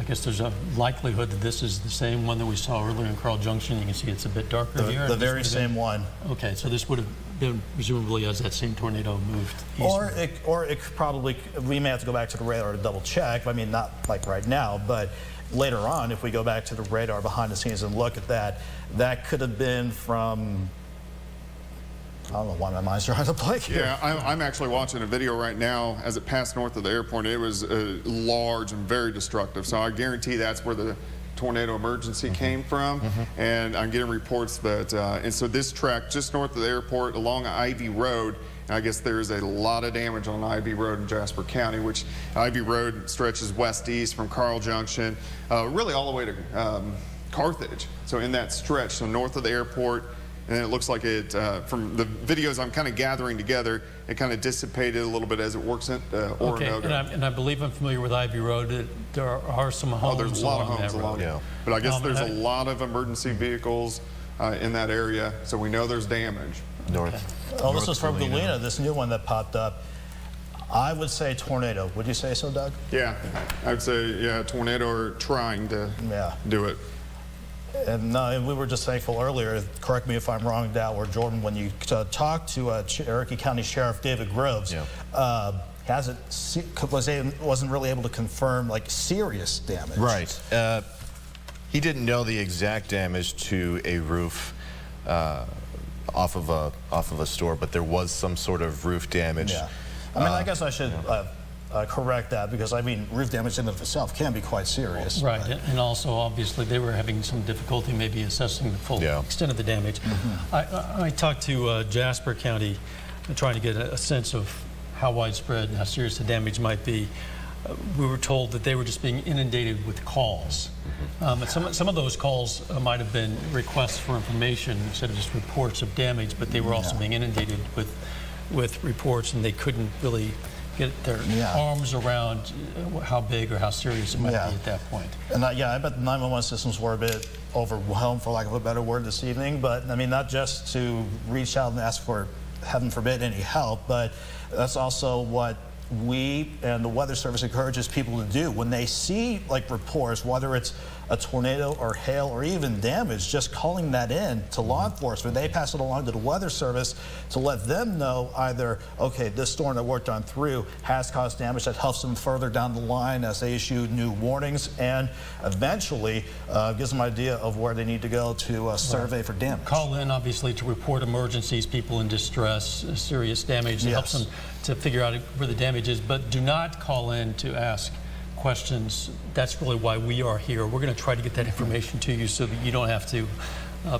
guess there's a likelihood that this is the same one that we saw earlier in Carl Junction. You can see it's a bit darker here. The very same one. Okay, so this would have been presumably as that same tornado moved eastward. Or it probably, we may have to go back to the radar to double check. I mean, not like right now, but later on, if we go back to the radar behind the scenes and look at that, that could have been from, I don't know why my mind's trying to blank here. Yeah, I'm actually watching a video right now as it passed north of the airport. It was large and very destructive. So I guarantee that's where the tornado emergency came from. And I'm getting reports that, and so this track just north of the airport along Ivy Road, I guess there's a lot of damage on Ivy Road in Jasper County, which Ivy Road stretches west-east from Carl Junction, really all the way to Carthage. So in that stretch, so north of the airport, and it looks like it, from the videos I'm kind of gathering together, it kind of dissipated a little bit as it works in Oronogo. Okay, and I believe I'm familiar with Ivy Road. There are some homes there's a lot of homes along there. But I guess there's a lot of emergency vehicles in that area, so we know there's damage. Oh, this was from Galena, this new one that popped up. I would say tornado. Would you say so, Doug? Yeah, I'd say, yeah, tornado or trying to do it. And we were just thankful earlier, correct me if I'm wrong, Dow or Jordan, when you talked to Cherokee County Sheriff David Groves, wasn't really able to confirm like serious damage. Right. He didn't know the exact damage to a roof off of a store, but there was some sort of roof damage. Yeah. I mean, I guess I should correct that, because I mean, roof damage in and of itself can be quite serious. Right, and also obviously they were having some difficulty maybe assessing the full extent of the damage. I talked to Jasper County, trying to get a sense of how widespread and how serious the damage might be. We were told that they were just being inundated with calls. And some of those calls might have been requests for information instead of just reports of damage, but they were also being inundated with reports, and they couldn't really get their arms around how big or how serious it might be at that point. And I bet the 911 systems were a bit overwhelmed, for lack of a better word, this evening. But I mean, not just to reach out and ask for, heaven forbid, any help, but that's also what we and the Weather Service encourages people to do when they see like reports, whether it's a tornado or hail or even damage, just calling that in to law enforcement. They pass it along to the Weather Service to let them know either, okay, this storm that worked on through has caused damage. That helps them further down the line as they issue new warnings, and eventually gives them an idea of where they need to go to survey for damage. Call in, obviously, to report emergencies, people in distress, serious damage. It helps them to figure out where the damage is, but do not call in to ask questions. That's really why we are here. We're going to try to get that information to you so that you don't have to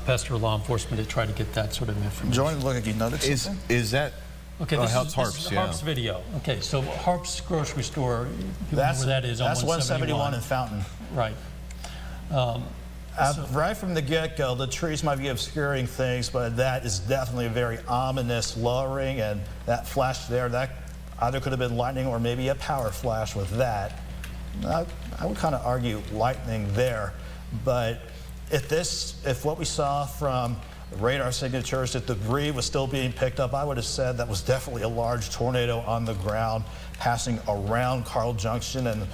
pester law enforcement to try to get that sort of information. Jordan, look, you noticed something? Is that... Okay, this is Harp's video. Okay, so Harp's grocery store, you know where that is on 171. That's 171 in Fountain. Right. Right from the get-go, the trees might be obscuring things, but that is definitely a very ominous lowering, and that flash there, that either could have been lightning or maybe a power flash with that. I would kind of argue lightning there, but if what we saw from radar signatures, that debris was still being picked up, I would have said that was definitely a large tornado on the ground passing around Carl Junction, and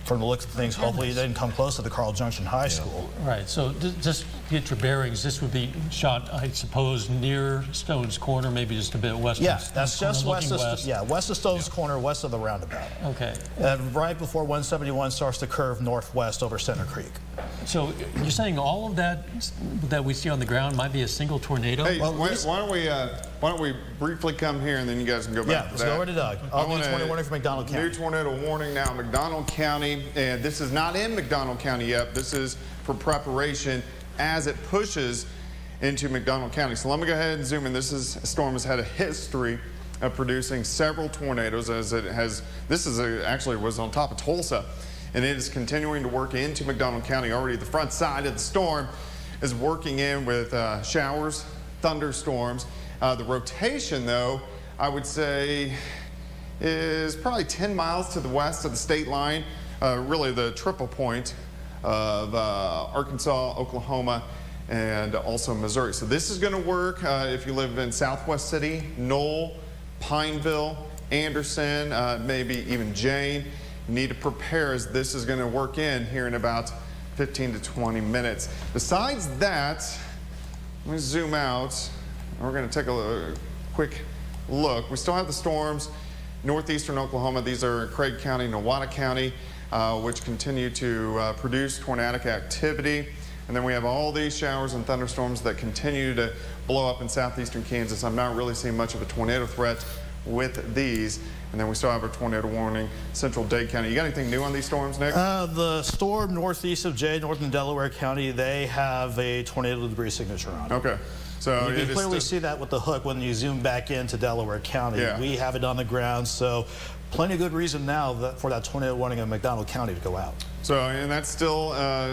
from the looks of things, hopefully it didn't come close to the Carl Junction High School. Right, so just get your bearings. This would be shot, I suppose, near Stone's Corner, maybe just a bit west of Stone's that's just Corner, west of Stone's Corner, west of the roundabout. Okay. And right before 171 starts to curve northwest over Center Creek. So you're saying all of that we see on the ground might be a single tornado? Hey, why don't we briefly come here, and then you guys can go back to that. Let's go over to Doug. New tornado warning for McDonald County. New tornado warning now in McDonald County, and this is not in McDonald County yet. This is for preparation as it pushes into McDonald County. So let me go ahead and zoom in. This storm has had a history of producing several tornadoes, as it has. Actually was on top of Tulsa, and it is continuing to work into McDonald County. Already the front side of the storm is working in with showers, thunderstorms. The rotation, though, I would say is probably 10 miles to the west of the state line, really the triple point of Arkansas, Oklahoma, and also Missouri. So this is going to work if you live in Southwest City, Knoll, Pineville, Anderson, maybe even Jane. You need to prepare, as this is going to work in here in about 15 to 20 minutes. Besides that, let me zoom out. We're going to take a quick look. We still have the storms northeastern Oklahoma. These are Craig County, Nowata County, which continue to produce tornadic activity. And then we have all these showers and thunderstorms that continue to blow up in southeastern Kansas. I'm not really seeing much of a tornado threat with these. And then we still have a tornado warning, central Dade County. You got anything new on these storms, Nick? The storm northeast of Jade, northern Delaware County, they have a tornado debris signature on it. Okay. So you can clearly see that with the hook when you zoom back into Delaware County. Yeah. We have it on the ground, so plenty of good reason now for that tornado warning in McDonald County to go out. So, and that's still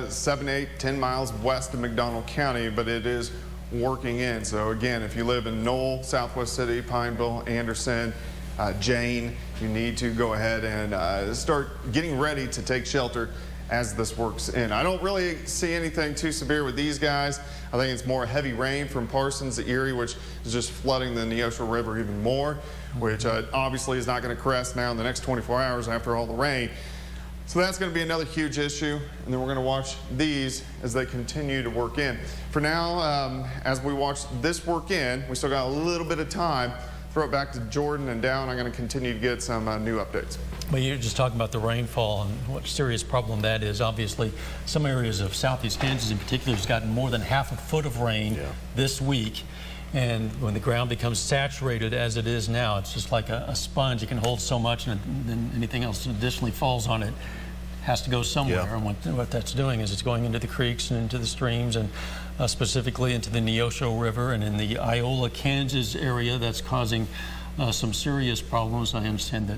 7, 8, 10 miles west of McDonald County, but it is working in. So again, if you live in Knoll, Southwest City, Pineville, Anderson, Jane, you need to go ahead and start getting ready to take shelter as this works in. I don't really see anything too severe with these guys. I think it's more heavy rain from Parsons to Erie, which is just flooding the Neosho River even more, which obviously is not going to crest now in the next 24 hours after all the rain. So that's going to be another huge issue, and then we're going to watch these as they continue to work in. For now, as we watch this work in, we still got a little bit of time. Throw it back to Jordan and down. I'm going to continue to get some new updates. Well, you're just talking about the rainfall and what a serious problem that is. Obviously, some areas of southeast Kansas in particular has gotten more than half a foot of rain this week. And when the ground becomes saturated as it is now, it's just like a sponge. It can hold so much, and then anything else that additionally falls on it has to go somewhere. And what that's doing is it's going into the creeks and into the streams, and specifically into the Neosho River and in the Iola, Kansas area. That's causing some serious problems. I understand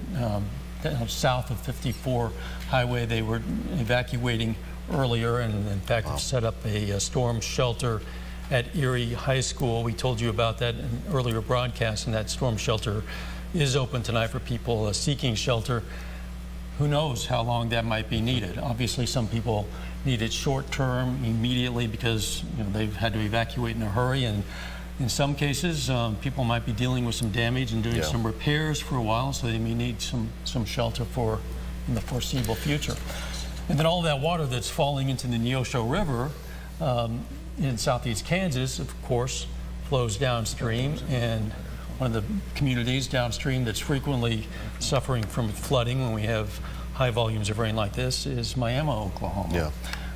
that south of 54 highway, they were evacuating earlier, and in fact have set up a storm shelter at Erie High School. We told you about that in earlier broadcasts, and that storm shelter is open tonight for people seeking shelter. Who knows how long that might be needed? Obviously, some people need it short term, immediately, because they've had to evacuate in a hurry, and in some cases, people might be dealing with some damage and doing some repairs for a while, so they may need some shelter in the foreseeable future. And then all that water that's falling into the Neosho River in southeast Kansas, of course, flows downstream, and one of the communities downstream that's frequently suffering from flooding when we have high volumes of rain like this is Miami, Oklahoma,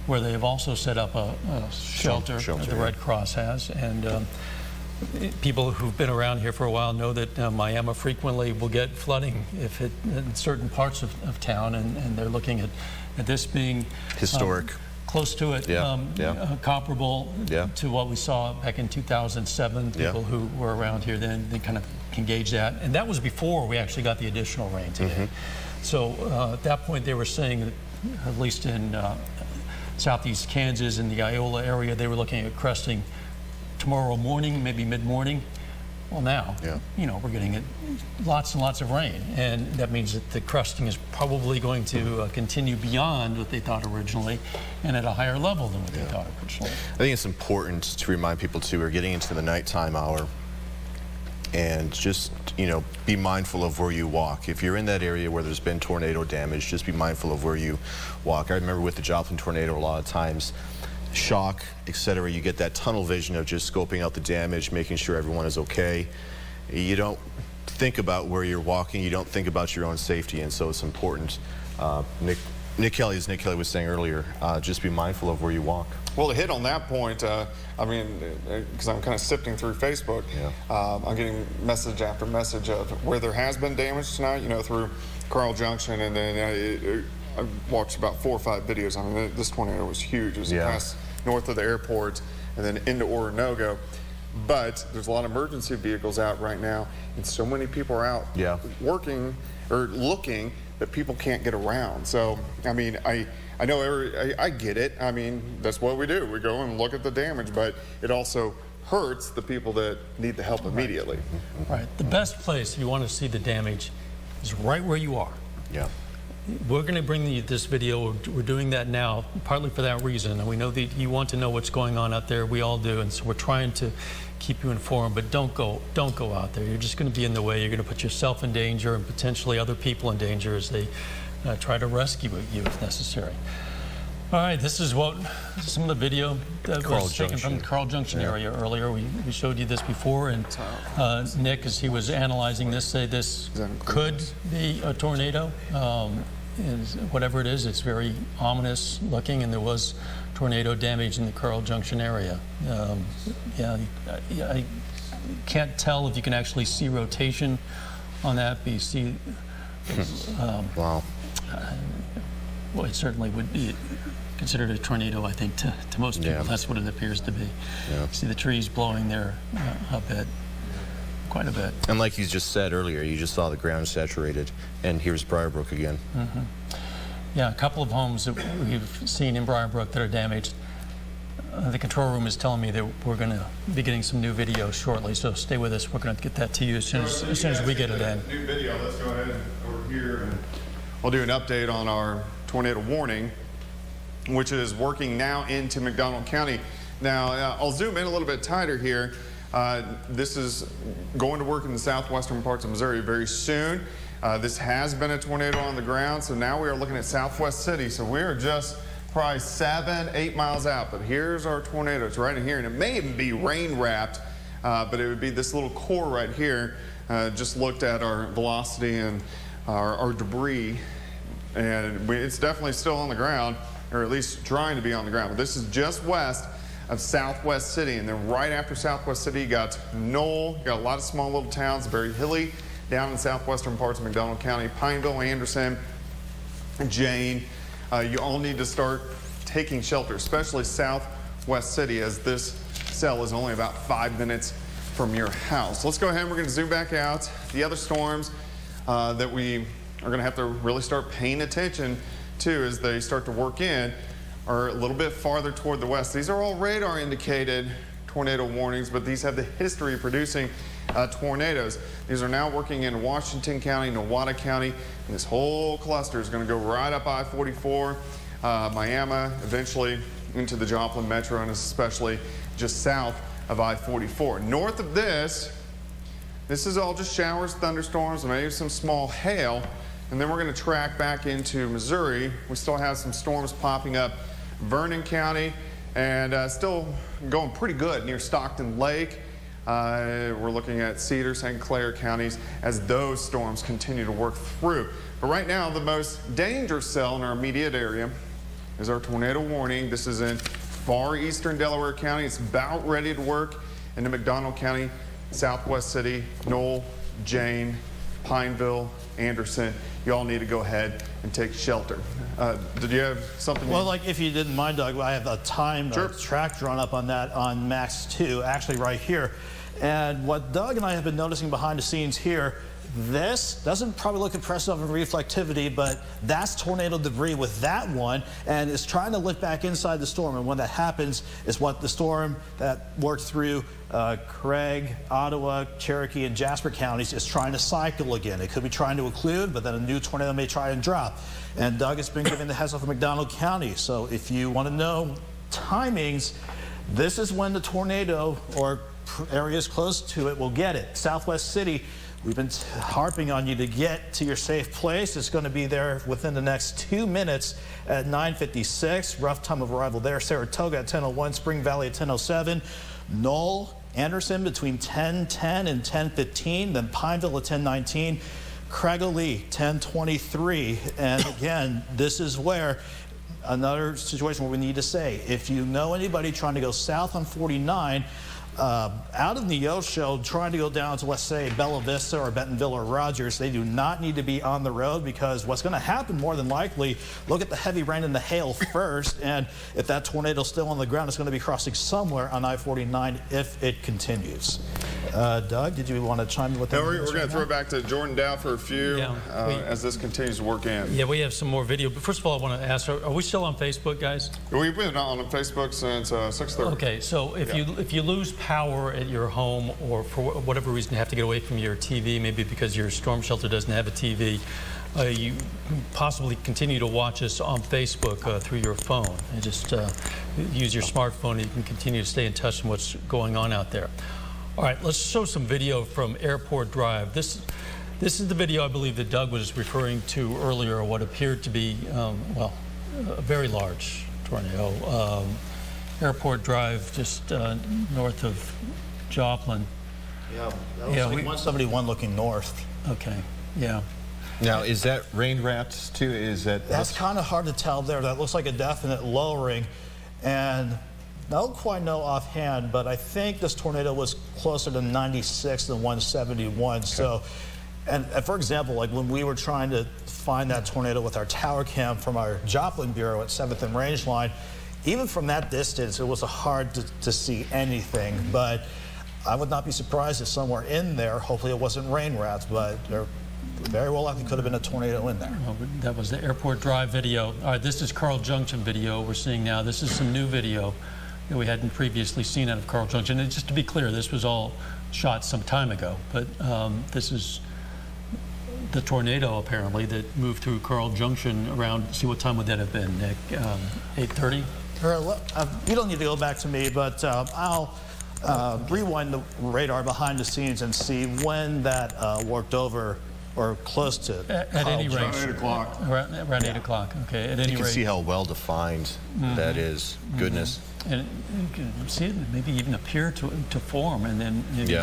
where they have also set up a shelter the Red Cross has. And people who've been around here for a while know that Miami frequently will get flooding in certain parts of town, and they're looking at this being historic. Close to it, comparable to what we saw back in 2007. People who were around here then, they kind of can gauge that. And that was before we actually got the additional rain today. So at that point, they were saying that, at least in southeast Kansas, in the Iola area, they were looking at cresting tomorrow morning, maybe mid-morning. Well, now, we're getting lots and lots of rain, and that means that the crusting is probably going to continue beyond what they thought originally, and at a higher level than what they thought originally. I think it's important to remind people, too, we're getting into the nighttime hour, and just, be mindful of where you walk. If you're in that area where there's been tornado damage, just be mindful of where you walk. I remember with the Joplin tornado, a lot of times, shock, etc., you get that tunnel vision of just scoping out the damage, making sure everyone is okay. You don't think about where you're walking, you don't think about your own safety, and so it's important. Nick Kelly, as Nick Kelly was saying earlier, just be mindful of where you walk. Well, to hit on that point, I mean, because I'm kind of sifting through Facebook, I'm getting message after message of where there has been damage tonight, through Carl Junction, and then I watched about 4 or 5 videos. I mean, this tornado was huge. It was past north of the airport and then into Orinoco. But there's a lot of emergency vehicles out right now, and so many people are out working or looking that people can't get around. So, I mean, I know I get it. I mean, that's what we do. We go and look at the damage, but it also hurts the people that need the help immediately. Right. The best place if you want to see the damage is right where you are. We're going to bring you this video. We're doing that now, partly for that reason. And we know that you want to know what's going on out there. We all do, and so we're trying to keep you informed. But don't go out there. You're just going to be in the way. You're going to put yourself in danger and potentially other people in danger as they try to rescue you if necessary. All right, this is some of the video that was taken from the Carl Junction area earlier. We showed you this before, and Nick, as he was analyzing this, say this could be a tornado. Whatever it is, it's very ominous looking, and there was tornado damage in the Carl Junction area. I can't tell if you can actually see rotation on that, but you see. Wow. Well, it certainly would be considered a tornado, I think, to most people. That's what it appears to be. See the trees blowing there a bit, quite a bit. And like you just said earlier, you just saw the ground saturated, and here's Briarbrook again. Yeah, a couple of homes that we've seen in Briarbrook that are damaged. The control room is telling me that we're going to be getting some new video shortly, so stay with us. We're going to get that to you as soon as we get it in. New video. Let's go ahead and over here, and we'll do an update on our tornado warning. which is working now into McDonald County. Now, I'll zoom in a little bit tighter here. This is going to work in the southwestern parts of Missouri very soon. This has been a tornado on the ground, so now we are looking at Southwest City. So we are just probably 7-8 miles out, but here's our tornado. It's right in here, and it may even be rain wrapped, but it would be this little core right here. Just looked at our velocity and our debris, and it's definitely still on the ground, or at least trying to be on the ground. But this is just west of Southwest City, and then right after Southwest City, you got Knoll. You got a lot of small little towns, very hilly, down in southwestern parts of McDonald County, Pineville, Anderson, Jane. You all need to start taking shelter, especially Southwest City, as this cell is only about 5 minutes from your house. Let's go ahead. We're going to zoom back out. The other storms that we are going to have to really start paying attention to as they start to work in are a little bit farther toward the west. These are all radar indicated tornado warnings, but these have the history of producing tornadoes. These are now working in Washington County, Nowata County, and this whole cluster is going to go right up I-44, Miami, eventually into the Joplin Metro, and especially just south of I-44. North of this is all just showers, thunderstorms, and maybe some small hail, and then we're going to track back into Missouri. We still have some storms popping up Vernon County, and still going pretty good near Stockton Lake. We're looking at Cedar, St. Clair counties as those storms continue to work through. But right now, the most dangerous cell in our immediate area is our tornado warning. This is in far eastern Delaware County. It's about ready to work into McDonald County, Southwest City, Knoll, Jane, Pineville, Anderson. You all need to go ahead and take shelter. Did you have something? Well, like if you didn't mind, Doug, I have a time track drawn up on that on Max 2, actually right here. And what Doug and I have been noticing behind the scenes here, this doesn't probably look impressive in reflectivity, but that's tornado debris with that one, and it's trying to lift back inside the storm. And when that happens is what the storm that worked through Craig, Ottawa, Cherokee, and Jasper counties is trying to cycle again. It could be trying to occlude, but then a new tornado may try and drop. And Doug has been giving the heads up for McDonald County. So if you want to know timings, this is when the tornado or areas close to it will get it. Southwest City, we've been harping on you to get to your safe place. It's going to be there within the next 2 minutes at 9:56. Rough time of arrival there. Saratoga at 10:01. Spring Valley at 10:07. Knoll, Anderson between 10:10 and 10:15. Then Pineville at 10:19. Craig-O-Lee 10:23. And again, this is where another situation where we need to say, if you know anybody trying to go south on 49, out of Neosho, trying to go down to, let's say, Bella Vista or Bentonville or Rogers, they do not need to be on the road, because what's going to happen more than likely, look at the heavy rain and the hail first, and if that tornado's still on the ground, it's going to be crossing somewhere on I-49 if it continues. Doug, did you want to chime in with that? No, we're going to throw it back to Jordan Dow for a few as this continues to work in. Yeah, we have some more video. But first of all, I want to ask, are we still on Facebook, guys? We've been on Facebook since 6:30. Okay, so if you lose power at your home, or for whatever reason you have to get away from your TV, maybe because your storm shelter doesn't have a TV, you possibly continue to watch us on Facebook through your phone. And just use your smartphone, and you can continue to stay in touch with what's going on out there. All right, let's show some video from Airport Drive. This is the video I believe that Doug was referring to earlier, what appeared to be, well, a very large tornado. Airport Drive, just north of Joplin. Yeah, that was like 171 looking north. Okay, yeah. Now, is that rain wrapped too? That's kind of hard to tell there. That looks like a definite lowering, and I don't quite know offhand, but I think this tornado was closer to 96 than 171. Okay. So, and for example, like when we were trying to find that tornado with our tower cam from our Joplin Bureau at 7th and Range Line, even from that distance, it was hard to see anything. But I would not be surprised if somewhere in there, hopefully it wasn't rain wrapped, but there very well likely could have been a tornado in there. Well, that was the Airport Drive video. All right, this is Carl Junction video we're seeing now. This is some new video that we hadn't previously seen out of Carl Junction. And just to be clear, this was all shot some time ago, but this is the tornado apparently that moved through Carl Junction around, see what time would that have been, Nick? 8:30? You don't need to go back to me, but I'll rewind the radar behind the scenes and see when that worked over or close to. At any rate. 8 o'clock. Around 8 o'clock, okay. At any You can rate. see how well defined that is. Goodness. And you can see it maybe even appear to form and then maybe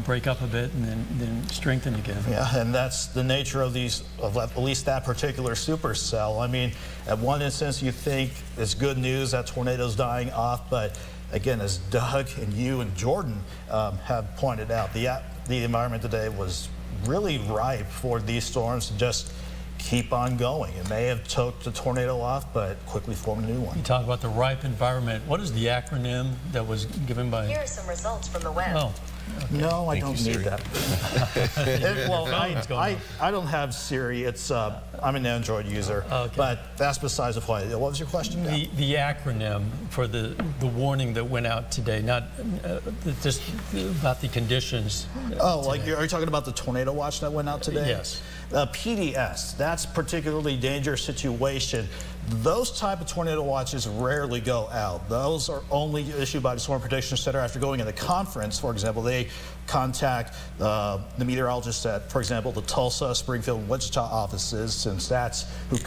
break up a bit and then strengthen again. Yeah, and that's the nature of these, of at least that particular supercell. I mean, at one instance you think it's good news that tornado's dying off, but again, as Doug and you and Jordan have pointed out, the environment today was really ripe for these storms to just keep on going. It may have choked the tornado off, but quickly formed a new one. You talk about the ripe environment. What is the acronym that was given by? Here are some results from the web. Oh. Okay. No, I don't need that. Well, I don't have Siri. It's I'm an Android user, but that's besides the point. What was your question? The acronym for the warning that went out today, not just about the conditions. Oh, like are you talking about the tornado watch that went out today? Yes. PDS, that's particularly dangerous situation. Those type of tornado watches rarely go out. Those are only issued by the Storm Prediction Center after going in a conference. For example, they contact the meteorologists at, for example, the Tulsa, Springfield, and Wichita offices, since that's who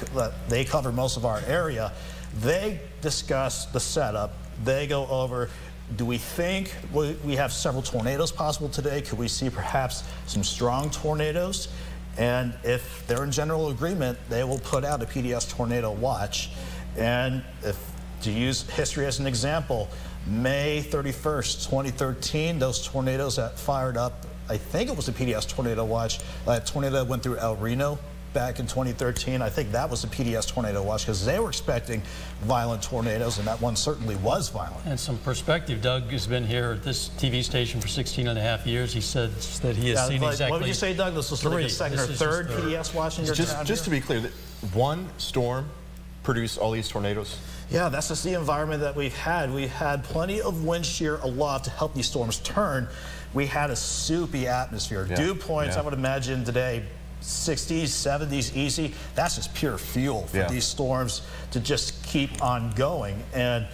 they cover most of our area. They discuss the setup. They go over, do we think we have several tornadoes possible today? Could we see perhaps some strong tornadoes? And if they're in general agreement, they will put out a PDS tornado watch. And to use history as an example, May 31st, 2013, those tornadoes that fired up, I think it was the PDS tornado watch, that tornado that went through El Reno back in 2013, I think that was the PDS tornado watch because they were expecting violent tornadoes, and that one certainly was violent. And some perspective, Doug has been here at this TV station for 16 and a half years. He said that he has seen exactly. What did you say, Doug? This was like the second or third PDS watch in your town? Just to be clear, one storm produced all these tornadoes? Yeah, that's just the environment that we've had. We've had plenty of wind shear aloft to help these storms turn. We had a soupy atmosphere. Dew points, I would imagine today, 60s, 70s easy. That's just pure fuel for these storms to just keep on going. And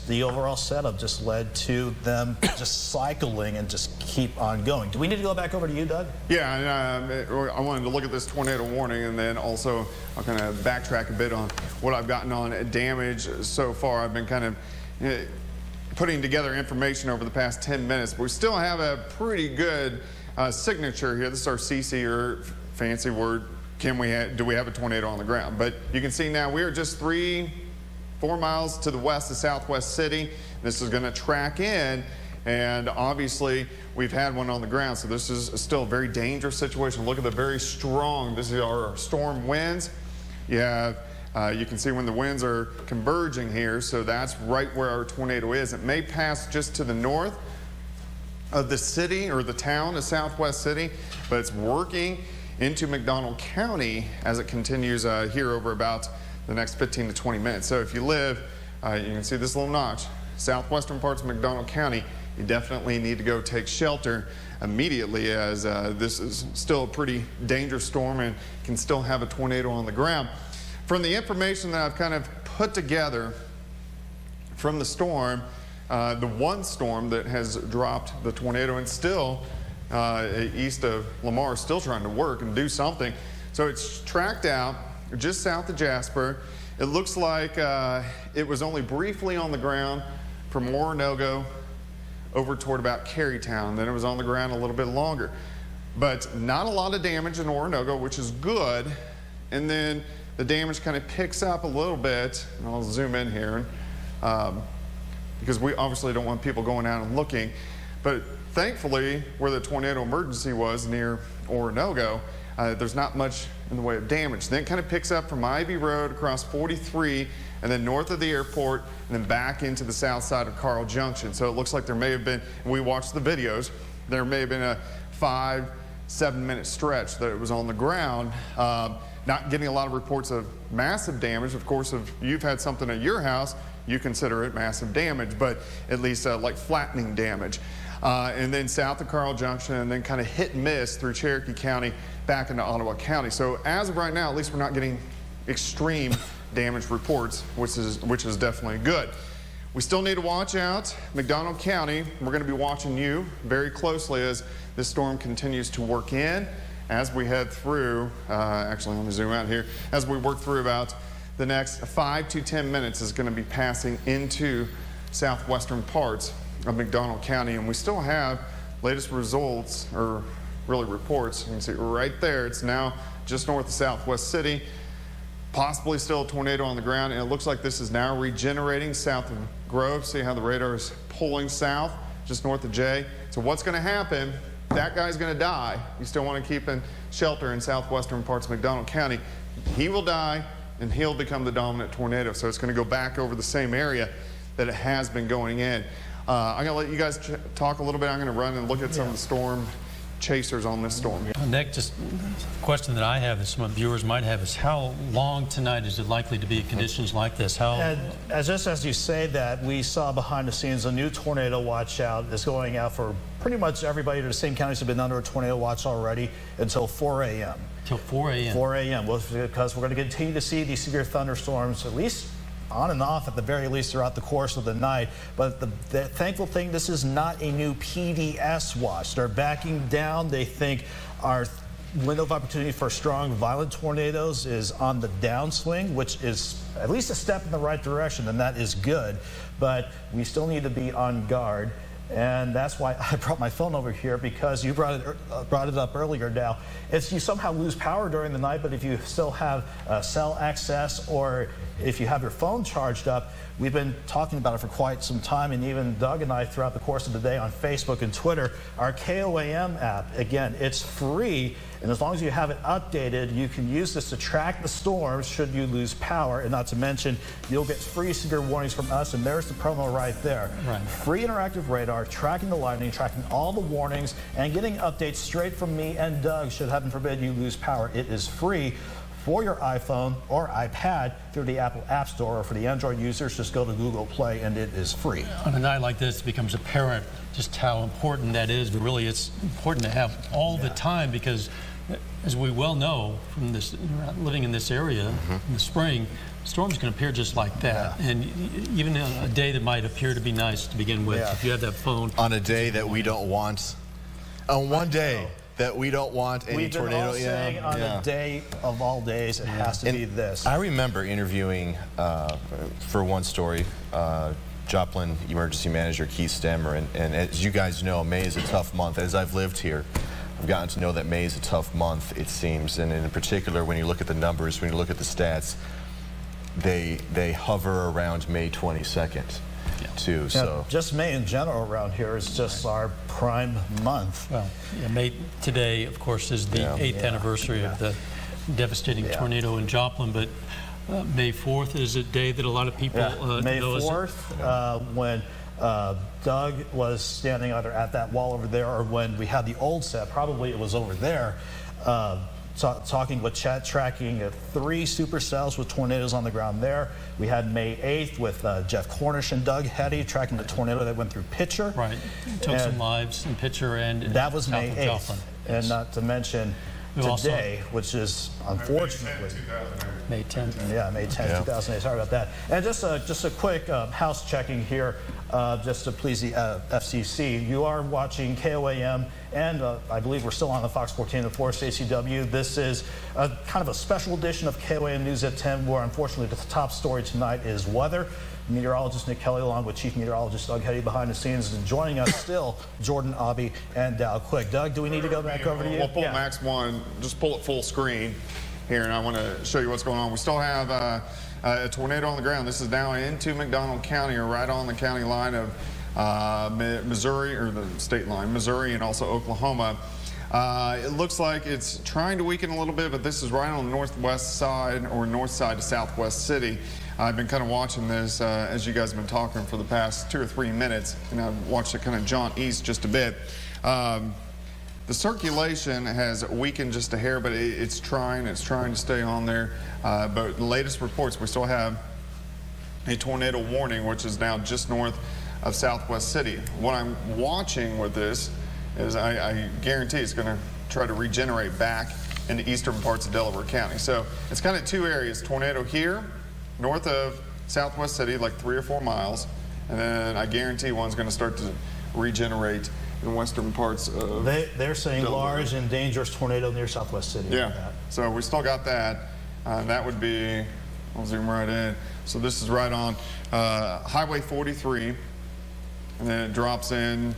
the overall setup just led to them just cycling and just keep on going. Do we need to go back over to you, Doug? Yeah, and, I wanted to look at this tornado warning, and then also I'll kind of backtrack a bit on what I've gotten on damage so far. I've been kind of putting together information over the past 10 minutes, but we still have a pretty good signature here. This is our CC, or fancy word. Do we have a tornado on the ground? But you can see now we are just 3-4 miles to the west of Southwest City. This is going to track in, and obviously we've had one on the ground, so this is still a very dangerous situation. Look at the very strong, this is our storm winds. You have, you can see when the winds are converging here, so that's right where our tornado is. It may pass just to the north of the city or the town of Southwest City, but it's working into McDonald County as it continues here over about the next 15 to 20 minutes. So if you live, you can see this little notch, southwestern parts of McDonald County, you definitely need to go take shelter immediately, as this is still a pretty dangerous storm and can still have a tornado on the ground. From the information that I've kind of put together from the storm, the one storm that has dropped the tornado and still east of Lamar, still trying to work and do something. So it's tracked out just south of Jasper. It looks like it was only briefly on the ground from Oronogo over toward about Carytown. Then it was on the ground a little bit longer. But not a lot of damage in Oronogo, which is good. And then the damage kind of picks up a little bit. And I'll zoom in here. Because we obviously don't want people going out and looking. But thankfully, where the tornado emergency was near Oronogo, there's not much in the way of damage. Then it kind of picks up from Ivy Road across 43 and then north of the airport and then back into the south side of Carl Junction. So it looks like there may have been, and we watched the videos, there may have been a 5-7 minute stretch that it was on the ground. Not getting a lot of reports of massive damage. Of course, if you've had something at your house, you consider it massive damage, but at least like flattening damage. and then south of Carl Junction, and then kind of hit and miss through Cherokee County back into Ottawa County. So as of right now, at least we're not getting extreme damage reports, which is definitely good. We still need to watch out. McDonald County, we're going to be watching you very closely as this storm continues to work in. As we head through, actually let me zoom out here, as we work through about the next 5 to 10 minutes is going to be passing into southwestern parts of McDonald County, and we still have latest results, or really reports. You can see right there, it's now just north of Southwest City. Possibly still a tornado on the ground, and it looks like this is now regenerating south of Grove. See how the radar is pulling south, just north of Jay. So what's going to happen? That guy's going to die. You still want to keep in shelter in southwestern parts of McDonald County. He will die, and he'll become the dominant tornado. So it's going to go back over the same area that it has been going in. I'm going to let you guys talk a little bit. I'm going to run and look at some of the storm chasers on this storm. Nick, just a question that I have, that some viewers might have, is how long tonight is it likely to be conditions like this? And just as you say that, we saw behind the scenes a new tornado watch out is going out for pretty much everybody. The same counties have been under a tornado watch already until 4 a.m. Till 4 a.m. 4 a.m. Well, because we're going to continue to see these severe thunderstorms, at least on and off at the very least throughout the course of the night. But the thankful thing, this is not a new PDS watch. They're backing down. They think our window of opportunity for strong, violent tornadoes is on the downswing, which is at least a step in the right direction, and that is good. But we still need to be on guard. And that's why I brought my phone over here, because you brought it up earlier now. It's you somehow lose power during the night, but if you still have cell access, or if you have your phone charged up, we've been talking about it for quite some time, and even Doug and I throughout the course of the day on Facebook and Twitter, our KOAM app, again, it's free, and as long as you have it updated, you can use this to track the storms should you lose power, and not to mention, you'll get free severe warnings from us, and there's the promo right there. Right. Free interactive radar, tracking the lightning, tracking all the warnings, and getting updates straight from me and Doug should heaven forbid you lose power. It is free for your iPhone or iPad through the Apple App Store, or for the Android users, just go to Google Play and it is free. On a night like this, it becomes apparent just how important that is, but really it's important to have all the time, because as we well know from this, living in this area in the spring, storms can appear just like that. And even a day that might appear to be nice to begin with, if you have that phone. On a day that we don't want, on one day that we don't want any tornado. We've been all saying on the day of all days, it has to be this. I remember interviewing, for one story, Joplin Emergency Manager Keith Stammer, and as you guys know, May is a tough month. As I've lived here, I've gotten to know that May is a tough month, it seems, and in particular, when you look at the numbers, when you look at the stats, they hover around May 22nd. Too, so just May in general around here is just our prime month. Well, May today, of course, is the 8th anniversary of the devastating tornado in Joplin, but May 4th is a day that a lot of people May know 4th, when Doug was standing either at that wall over there, or when we had the old set, probably it was over there, talking with Chet, tracking 3 supercells with tornadoes on the ground there. We had May 8th with Jeff Cornish and Doug Hetty tracking the tornado that went through Pitcher. Right. Took some lives in Pitcher and that was May 8th. Joplin. And not to mention today, which is unfortunately May 10th. Yeah, May 10th, 2008. Sorry about that. And just a quick house checking here, just to please the FCC. You are watching KOAM, and I believe we're still on the Fox 14 and 4 ACW. This is kind of a special edition of KOAM News at 10, where unfortunately the top story tonight is weather. Meteorologist Nick Kelly, along with Chief Meteorologist Doug Hetty behind the scenes, and joining us still, Jordan Obby and Dow Quick. Doug, do we need to go back over to you? We'll pull Max 1, just pull it full screen here, and I want to show you what's going on. We still have a tornado on the ground. This is now into McDonald County, or right on the county line of Missouri, or the state line, Missouri and also Oklahoma. It looks like it's trying to weaken a little bit, but this is right on the northwest side, or north side of Southwest City. I've been kind of watching this as you guys have been talking for the past 2 or 3 minutes, and I've watched it kind of jaunt east just a bit. The circulation has weakened just a hair, but it's trying to stay on there. But the latest reports, we still have a tornado warning, which is now just north of Southwest City. What I'm watching with this is I guarantee it's going to try to regenerate back into eastern parts of Delaware County. So it's kind of two areas, tornado here, north of Southwest City, like 3 or 4 miles, and then I guarantee one's going to start to regenerate in western parts of They're saying Delaware. large and dangerous tornado near Southwest City. Yeah, so we still got that. That would be, I'll zoom right in. So this is right on Highway 43, and then it drops in,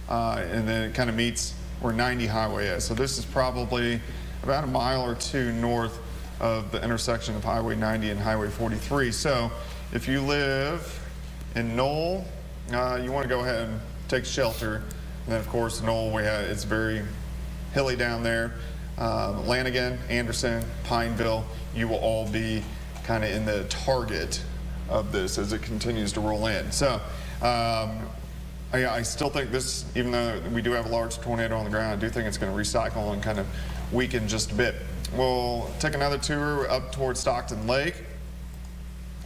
and then it kind of meets where 90 Highway is. So this is probably about a mile or two north of the intersection of Highway 90 and Highway 43. So if you live in Knoll, you want to go ahead and take shelter. And then of course Knoll, it's very hilly down there. Lanigan, Anderson, Pineville, you will all be kind of in the target of this as it continues to roll in. So I still think this, even though we do have a large tornado on the ground, I do think it's going to recycle and kind of weaken just a bit. We'll take another tour up towards Stockton Lake.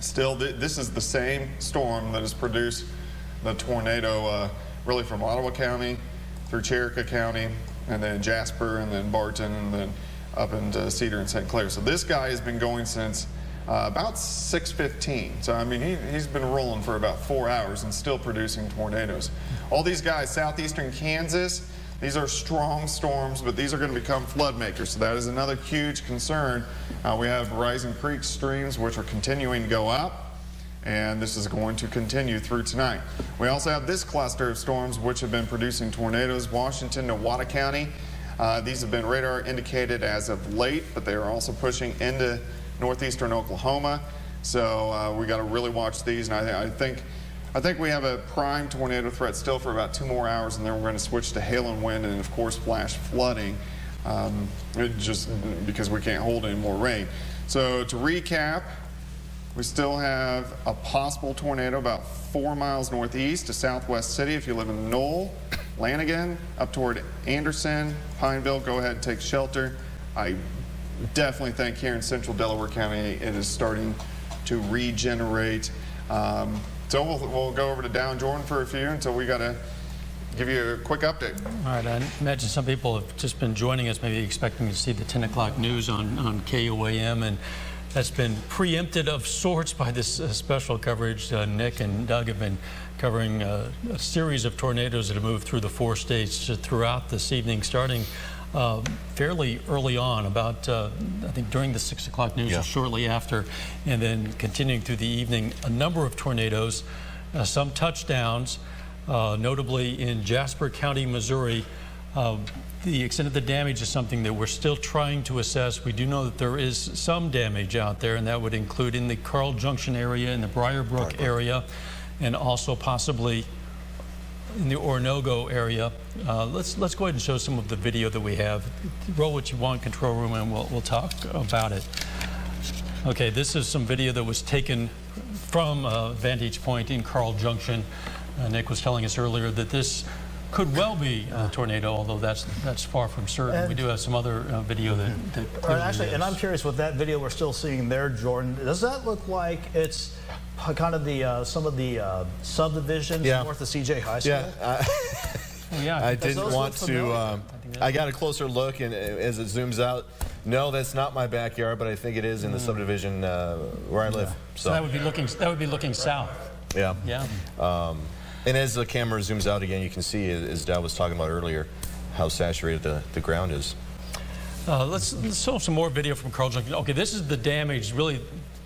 Still, this is the same storm that has produced the tornado really from Ottawa County through Cherokee County, and then Jasper, and then Barton, and then up into Cedar and St. Clair. So this guy has been going since about 6:15. So I mean, he's been rolling for about 4 hours and still producing tornadoes. All these guys, southeastern Kansas, these are strong storms, but these are going to become flood makers. So that is another huge concern. We have rising creek streams, which are continuing to go up, and this is going to continue through tonight. We also have this cluster of storms which have been producing tornadoes, Washington, Nowata County. These have been radar indicated as of late, but they are also pushing into northeastern Oklahoma. So we got to really watch these, and I think we have a prime tornado threat still for about 2 more hours, and then we're going to switch to hail and wind and of course flash flooding, just because we can't hold any more rain. So to recap, we still have a possible tornado about 4 miles northeast of Southwest City. If you live in Knoll, Lanigan, up toward Anderson, Pineville, go ahead and take shelter. I definitely think here in central Delaware County it is starting to regenerate. So we'll go over to Down Jordan for a few until we got to give you a quick update. All right, I imagine some people have just been joining us, maybe expecting to see the 10 o'clock news on KOAM, and that's been preempted of sorts by this special coverage. Nick and Doug have been covering a series of tornadoes that have moved through the 4 states throughout this evening, starting fairly early on, about I think during the 6 o'clock news or shortly after, and then continuing through the evening. A number of tornadoes, some touchdowns, notably in Jasper County, Missouri. The extent of the damage is something that we're still trying to assess. We do know that there is some damage out there, and that would include in the Carl Junction area, in the Briar Brook area, and also possibly in the Oronogo area. Let's go ahead and show some of the video that we have. Roll what you want, control room, and we'll talk about it. Okay, this is some video that was taken from a vantage point in Carl Junction. Nick was telling us earlier that this could well be a tornado, although that's far from certain. And we do have some other video that clearly actually is. And I'm curious, with that video we're still seeing there, Jordan, does that look like it's kind of the some of the subdivisions north of CJ High School? Yeah. I didn't want to. I got a closer look, and as it zooms out, no, that's not my backyard, but I think it is in the subdivision where I live. So that would be looking south. Yeah. Yeah. And as the camera zooms out again, you can see, as Dad was talking about earlier, how saturated the ground is. Let's show some more video from Carl Junction. Okay, this is the damage, really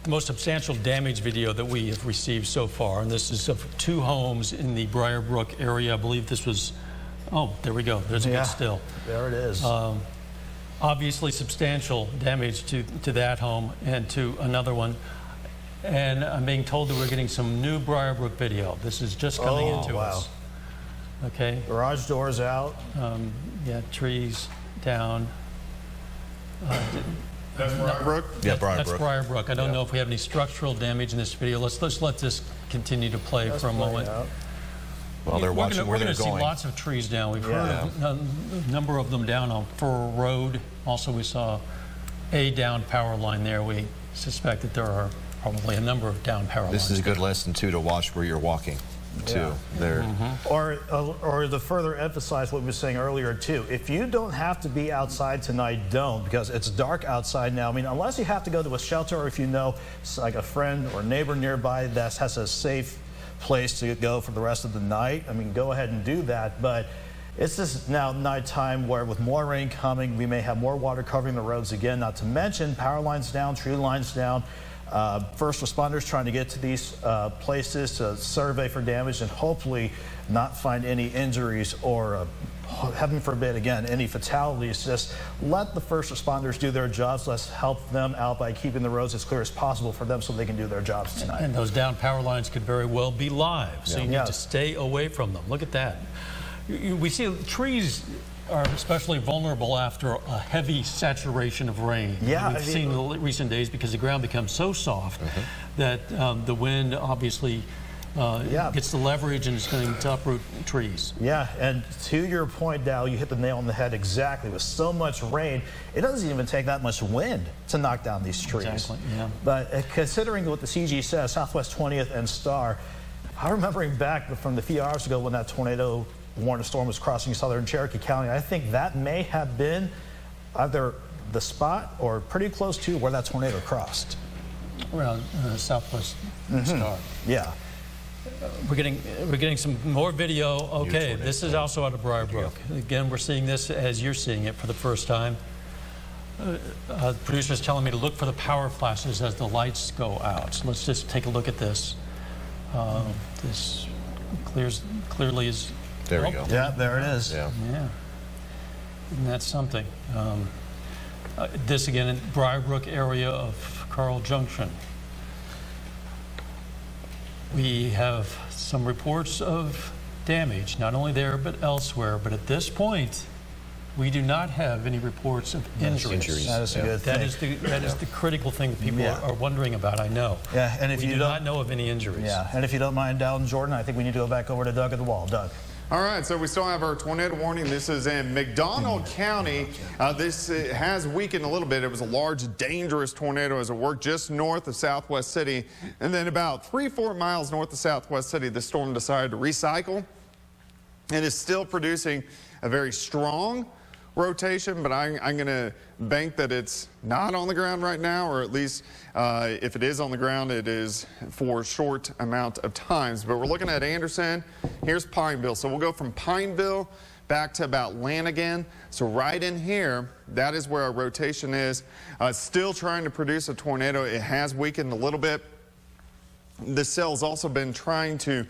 the most substantial damage video that we have received so far. And this is of 2 homes in the Briar Brook area. I believe this was, oh, there we go. There's a good still. There it is. Obviously substantial damage to that home and to another one. And I'm being told that we're getting some new Briar Brook video. This is just coming into us. Okay. Garage doors out. Yeah, trees down. That's Briar Brook? Yeah, Briar Brook. That's Briar Brook. I don't know if we have any structural damage in this video. Let's let this continue to play for a moment. Well, they're watching where they're going. We're going to see lots of trees down. We've heard of a number of them down on Fur Road. Also, we saw a downed power line there. We suspect that there are probably a number of down power lines. This is a good lesson, too, to watch where you're walking. too. They're Or to further emphasize what we were saying earlier too, if you don't have to be outside tonight, don't, because it's dark outside now. I mean, unless you have to go to a shelter, or if you know like a friend or neighbor nearby that has a safe place to go for the rest of the night, I mean, go ahead and do that. But it's just now nighttime where with more rain coming, we may have more water covering the roads again, not to mention power lines down, tree lines down. First responders trying to get to these places to survey for damage and hopefully not find any injuries or, heaven forbid, again, any fatalities. Just let the first responders do their jobs. Let's help them out by keeping the roads as clear as possible for them so they can do their jobs tonight. And those down power lines could very well be live, so you need to stay away from them. Look at that. We see trees are especially vulnerable after a heavy saturation of rain. We've seen in recent days because the ground becomes so soft that the wind obviously gets the leverage and it's going to uproot trees. Yeah, and to your point, Dow, you hit the nail on the head exactly. With so much rain, it doesn't even take that much wind to knock down these trees. Exactly, yeah. But considering what the CG says, Southwest 20th and Star, I'm remembering back from the few hours ago when that tornado warning storm was crossing southern Cherokee County. I think that may have been either the spot or pretty close to where that tornado crossed. Around Southwest Star. Yeah. We're getting some more video. Okay, this is also out of Briar Brook. Again, we're seeing this as you're seeing it for the first time. The producer's telling me to look for the power flashes as the lights go out. So let's just take a look at this. This clearly is. There we go. Yeah, there it is. Yeah. Isn't that something? This again in Briar Brook area of Carl Junction. We have some reports of damage, not only there but elsewhere. But at this point, we do not have any reports of injuries. That is a good thing. That is the critical thing that people are wondering about, I know. Yeah, and if we you do not know of any injuries. Yeah, and if you don't mind, Dow and Jordan, I think we need to go back over to Doug at the wall. Doug. All right, so we still have our tornado warning. This is in McDonald County. This has weakened a little bit. It was a large, dangerous tornado as it worked just north of Southwest City. And then about 3-4 miles north of Southwest City, the storm decided to recycle. It is still producing a very strong rotation, but I'm going to bank that it's not on the ground right now, or at least if it is on the ground, it is for a short amount of times. But we're looking at Anderson. Here's Pineville. So we'll go from Pineville back to about Lanigan. So right in here, that is where our rotation is. Still trying to produce a tornado. It has weakened a little bit. The cell's also been trying to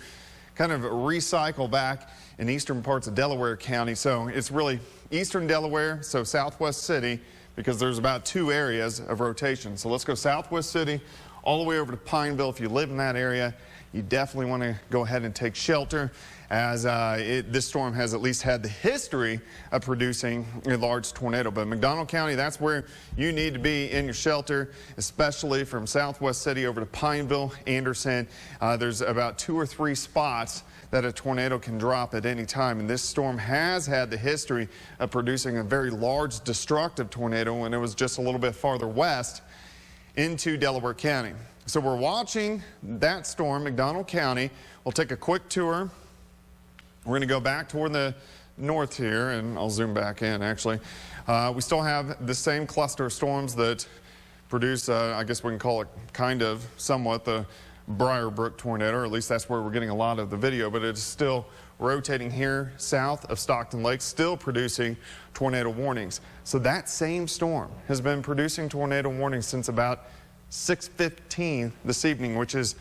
kind of recycle back in eastern parts of Delaware County. So it's really eastern Delaware, so Southwest City, because there's about 2 areas of rotation. So let's go Southwest City all the way over to Pineville. If you live in that area, you definitely want to go ahead and take shelter, as this storm has at least had the history of producing a large tornado. But McDonald County, that's where you need to be in your shelter, especially from Southwest City over to Pineville, Anderson. There's about 2 or 3 spots that a tornado can drop at any time, and this storm has had the history of producing a very large destructive tornado when it was just a little bit farther west into Delaware County. So we're watching that storm, McDonald County. We'll take a quick tour. We're going to go back toward the north here, and I'll zoom back in actually. We still have the same cluster of storms that produce, I guess we can call it kind of somewhat the Briar Brook tornado, or at least that's where we're getting a lot of the video, but it's still rotating here south of Stockton Lake, still producing tornado warnings. So that same storm has been producing tornado warnings since about 6:15 this evening, which is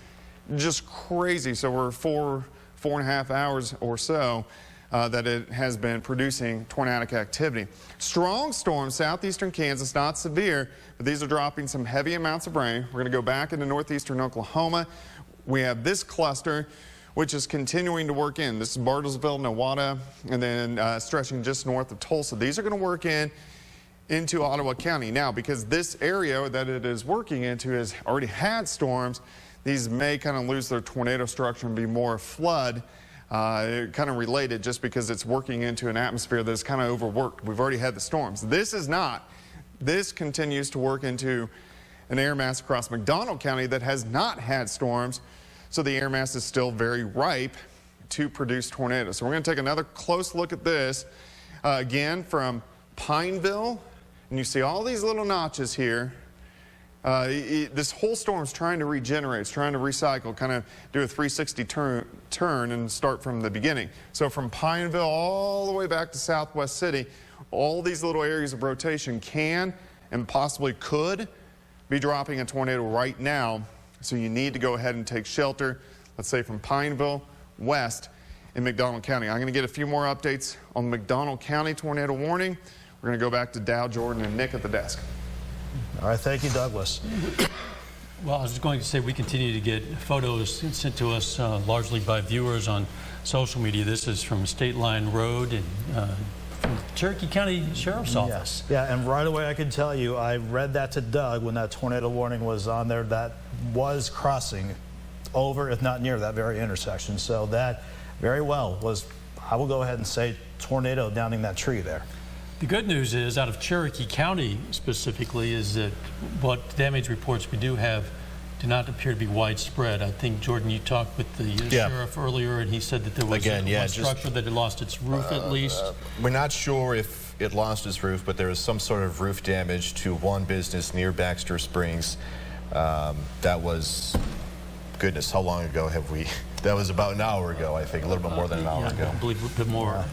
just crazy. So we're 4.5 hours or so that it has been producing tornadic activity. Strong storms, southeastern Kansas, not severe, but these are dropping some heavy amounts of rain. We're going to go back into northeastern Oklahoma. We have this cluster, which is continuing to work in. This is Bartlesville, Nowata, and then stretching just north of Tulsa. These are going to work into Ottawa County. Now, because this area that it is working into has already had storms, these may kind of lose their tornado structure and be more flood kind of related, just because it's working into an atmosphere that's kind of overworked. We've already had the storms. This is not. This continues to work into an air mass across McDonald County that has not had storms, so the air mass is still very ripe to produce tornadoes. So we're going to take another close look at this again from Pineville, and you see all these little notches here. This whole storm is trying to regenerate, it's trying to recycle, kind of do a 360 turn and start from the beginning. So from Pineville all the way back to Southwest City, all these little areas of rotation can and possibly could be dropping a tornado right now. So you need to go ahead and take shelter, let's say from Pineville west in McDonald County. I'm going to get a few more updates on the McDonald County tornado warning. We're going to go back to Dow, Jordan, and Nick at the desk. All right, thank you, Douglas. Well, I was going to say we continue to get photos sent to us largely by viewers on social media. This is from State Line Road and from Cherokee County Sheriff's Office. Yes. Yeah, and right away I can tell you, I read that to Doug when that tornado warning was on there. That was crossing over, if not near, that very intersection. So that very well was, I will go ahead and say, tornado downing that tree there. The good news is, out of Cherokee County specifically, is that what damage reports we do have do not appear to be widespread. I think, Jordan, you talked with the sheriff earlier, and he said that there was one structure that had lost its roof at least. We're not sure if it lost its roof, but there was some sort of roof damage to one business near Baxter Springs. That was, goodness, how long ago have we? That was about an hour ago, I think, a little bit more than an hour ago. I believe a bit more.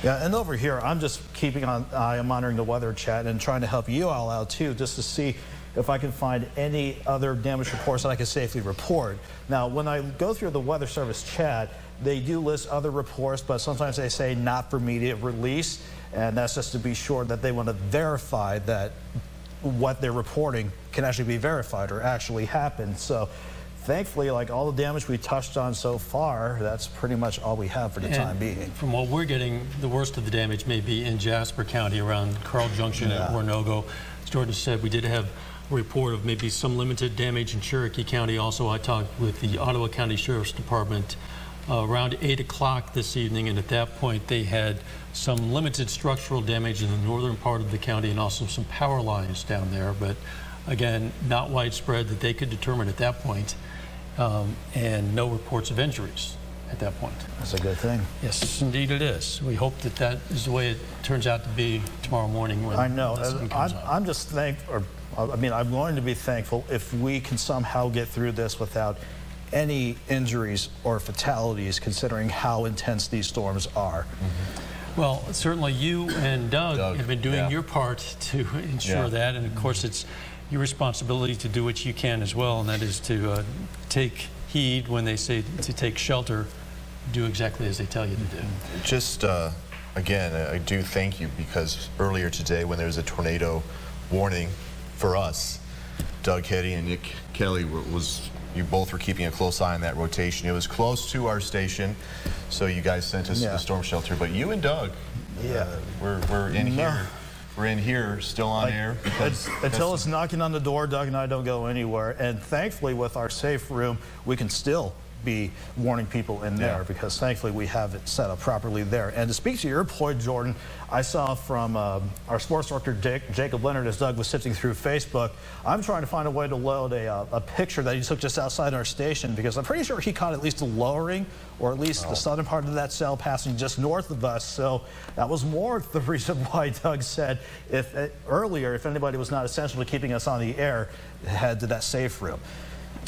Yeah, and over here, I'm just keeping an eye on monitoring the weather chat and trying to help you all out, too, just to see if I can find any other damage reports that I can safely report. Now, when I go through the Weather Service chat, they do list other reports, but sometimes they say not for immediate release, and that's just to be sure that they want to verify that what they're reporting can actually be verified or actually happen. So thankfully, like all the damage we touched on so far, that's pretty much all we have for the time being. From what we're getting, the worst of the damage may be in Jasper County around Carl Junction and Oronogo. As Jordan said, we did have a report of maybe some limited damage in Cherokee County. Also, I talked with the Ottawa County Sheriff's Department around 8 o'clock this evening, and at that point they had some limited structural damage in the northern part of the county and also some power lines down there, but again, not widespread that they could determine at that point, and no reports of injuries at that point. That's a good thing. Yes, indeed it is. We hope that that is the way it turns out to be tomorrow morning when I know. the sun comes up. I'm just thankful, I mean, I'm going to be thankful if we can somehow get through this without any injuries or fatalities, considering how intense these storms are. Well, certainly you and Doug have been doing your part to ensure that, and of course it's your responsibility to do what you can as well, and that is to take heed when they say to take shelter, do exactly as they tell you to do. Just, again, I do thank you, because earlier today when there was a tornado warning for us, Doug Hetty and Nick Kelly you both were keeping a close eye on that rotation. It was close to our station, so you guys sent us to the storm shelter. But you and Doug, we're in here. We're in here, still on air. Until it's knocking on the door, Doug and I don't go anywhere. And thankfully, with our safe room, we can still be warning people in there, because thankfully we have it set up properly there. And to speak to your point, Jordan, I saw from our sports director, Jacob Leonard, as Doug was sifting through Facebook, I'm trying to find a way to load a picture that he took just outside our station, because I'm pretty sure he caught at least a lowering, or at least the southern part of that cell passing just north of us. So that was more the reason why Doug said earlier, if anybody was not essential to keeping us on the air, head to that safe room.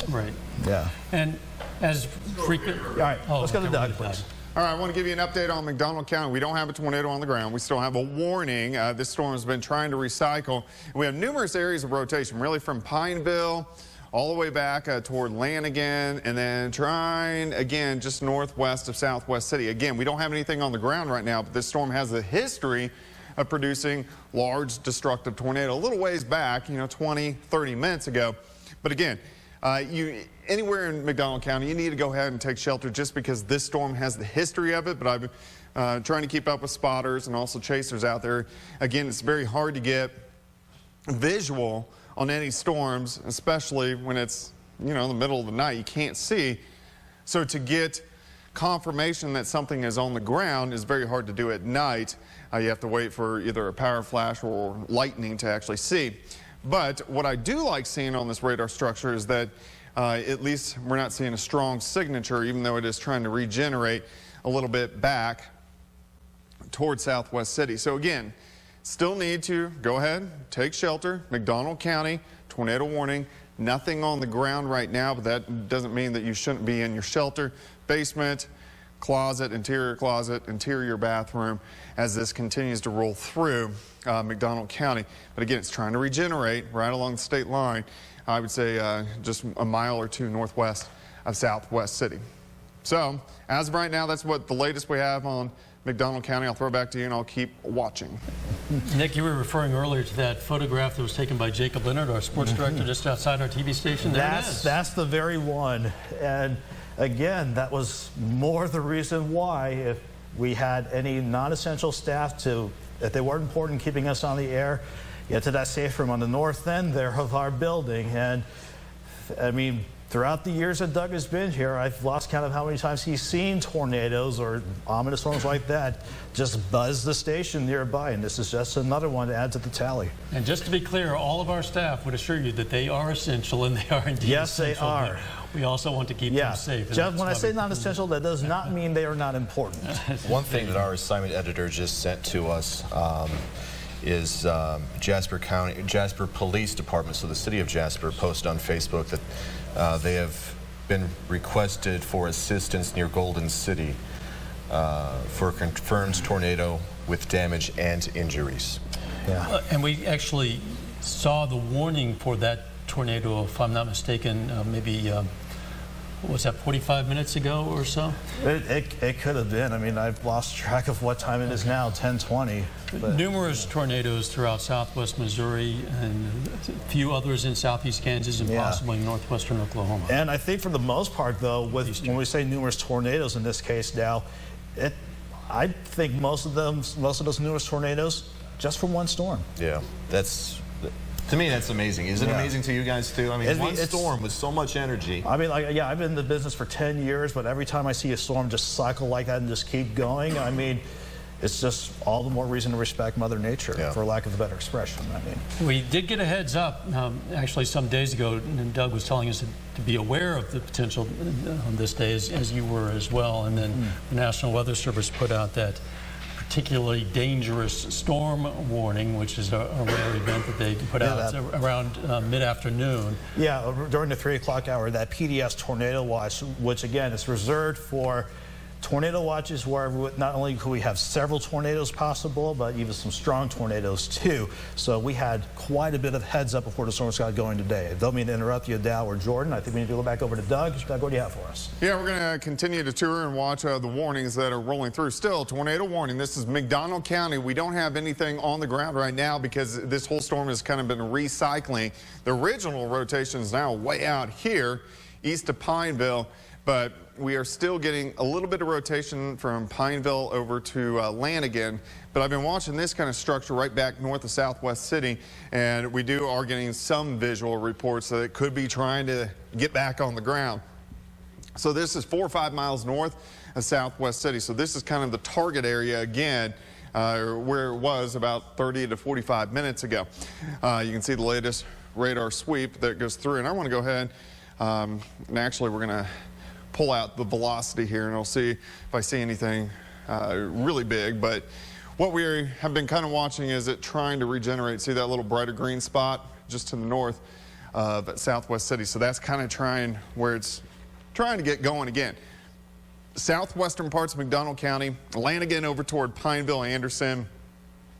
Right. Yeah. And as frequent... All right, let's go to Doug, please. All right, I want to give you an update on McDonald County. We don't have a tornado on the ground. We still have a warning. This storm has been trying to recycle. We have numerous areas of rotation, really from Pineville all the way back toward Lanigan, and then trying again just northwest of Southwest City. Again, we don't have anything on the ground right now, but this storm has a history of producing large destructive tornado. A little ways back, 20, 30 minutes ago. But again, anywhere in McDonald County, you need to go ahead and take shelter, just because this storm has the history of it. But I've been trying to keep up with spotters and also chasers out there. Again, it's very hard to get visual on any storms, especially when it's, in the middle of the night. You can't see. So to get confirmation that something is on the ground is very hard to do at night. You have to wait for either a power flash or lightning to actually see. But what I do like seeing on this radar structure is that at least we're not seeing a strong signature, even though it is trying to regenerate a little bit back towards Southwest City. So again, still need to go ahead, take shelter. McDonald County, tornado warning. Nothing on the ground right now, but that doesn't mean that you shouldn't be in your shelter, basement, closet, interior bathroom, as this continues to roll through McDonald County. But again, it's trying to regenerate right along the state line. I would say just a mile or two northwest of Southwest City. So as of right now, that's what the latest we have on McDonald County. I'll throw it back to you and I'll keep watching. Nick, you were referring earlier to that photograph that was taken by Jacob Leonard, our sports director, just outside our TV station. That's the very one. And again, that was more the reason why, if we had any non-essential staff if they weren't important keeping us on the air, get to that safe room on the north end there of our building. And I mean, throughout the years that Doug has been here, I've lost count of how many times he's seen tornadoes or ominous storms like that just buzz the station nearby, and this is just another one to add to the tally. And just to be clear, all of our staff would assure you that they are essential, and they are indeed yes, essential. Yes, they are. We also want to keep them safe. Just when I say non-essential, that does not mean they are not important. One thing that our assignment editor just sent to us is Jasper Police Department, so the city of Jasper, posted on Facebook that they have been requested for assistance near Golden City for a confirmed tornado with damage and injuries. Yeah. And we actually saw the warning for that tornado, if I'm not mistaken, maybe what was that, 45 minutes ago or so? It could have been. I mean, I've lost track of what time it is now, 10:20. Numerous tornadoes throughout southwest Missouri and a few others in southeast Kansas and possibly northwestern Oklahoma. And I think for the most part, though, when we say numerous tornadoes in this case now, I think most of those numerous tornadoes just from one storm. Yeah, to me, that's amazing. Is it amazing to you guys, too? I mean, one storm with so much energy. I mean, I've been in the business for 10 years, but every time I see a storm just cycle like that and just keep going, I mean, it's just all the more reason to respect Mother Nature, for lack of a better expression. I mean, we did get a heads up, actually, some days ago, and Doug was telling us to be aware of the potential on this day, as you were as well. And then the National Weather Service put out that particularly dangerous storm warning, which is a rare event that they put out around mid-afternoon. Yeah, during the 3 o'clock hour, that PDS tornado watch, which again is reserved for tornado watches where not only could we have several tornadoes possible, but even some strong tornadoes too. So we had quite a bit of heads up before the storms got going today. Don't mean to interrupt you, Dow or Jordan. I think we need to go back over to Doug. Doug, what do you have for us? Yeah, we're going to continue to tour and watch the warnings that are rolling through. Still, tornado warning. This is McDonald County. We don't have anything on the ground right now because this whole storm has kind of been recycling. The original rotation is now way out here, east of Pineville, but we are still getting a little bit of rotation from Pineville over to Lanigan. But I've been watching this kind of structure right back north of Southwest City, and we are getting some visual reports that it could be trying to get back on the ground. So this is 4 or 5 miles north of Southwest City. So this is kind of the target area again, where it was about 30 to 45 minutes ago. You can see the latest radar sweep that goes through. And I want to go ahead and actually we're going to pull out the velocity here, and I'll see if I see anything really big. But what we have been kind of watching is it trying to regenerate. See that little brighter green spot just to the north of Southwest City? So that's kind of trying where it's trying to get going again. Southwestern parts of McDonald County, Lanigan over toward Pineville, Anderson.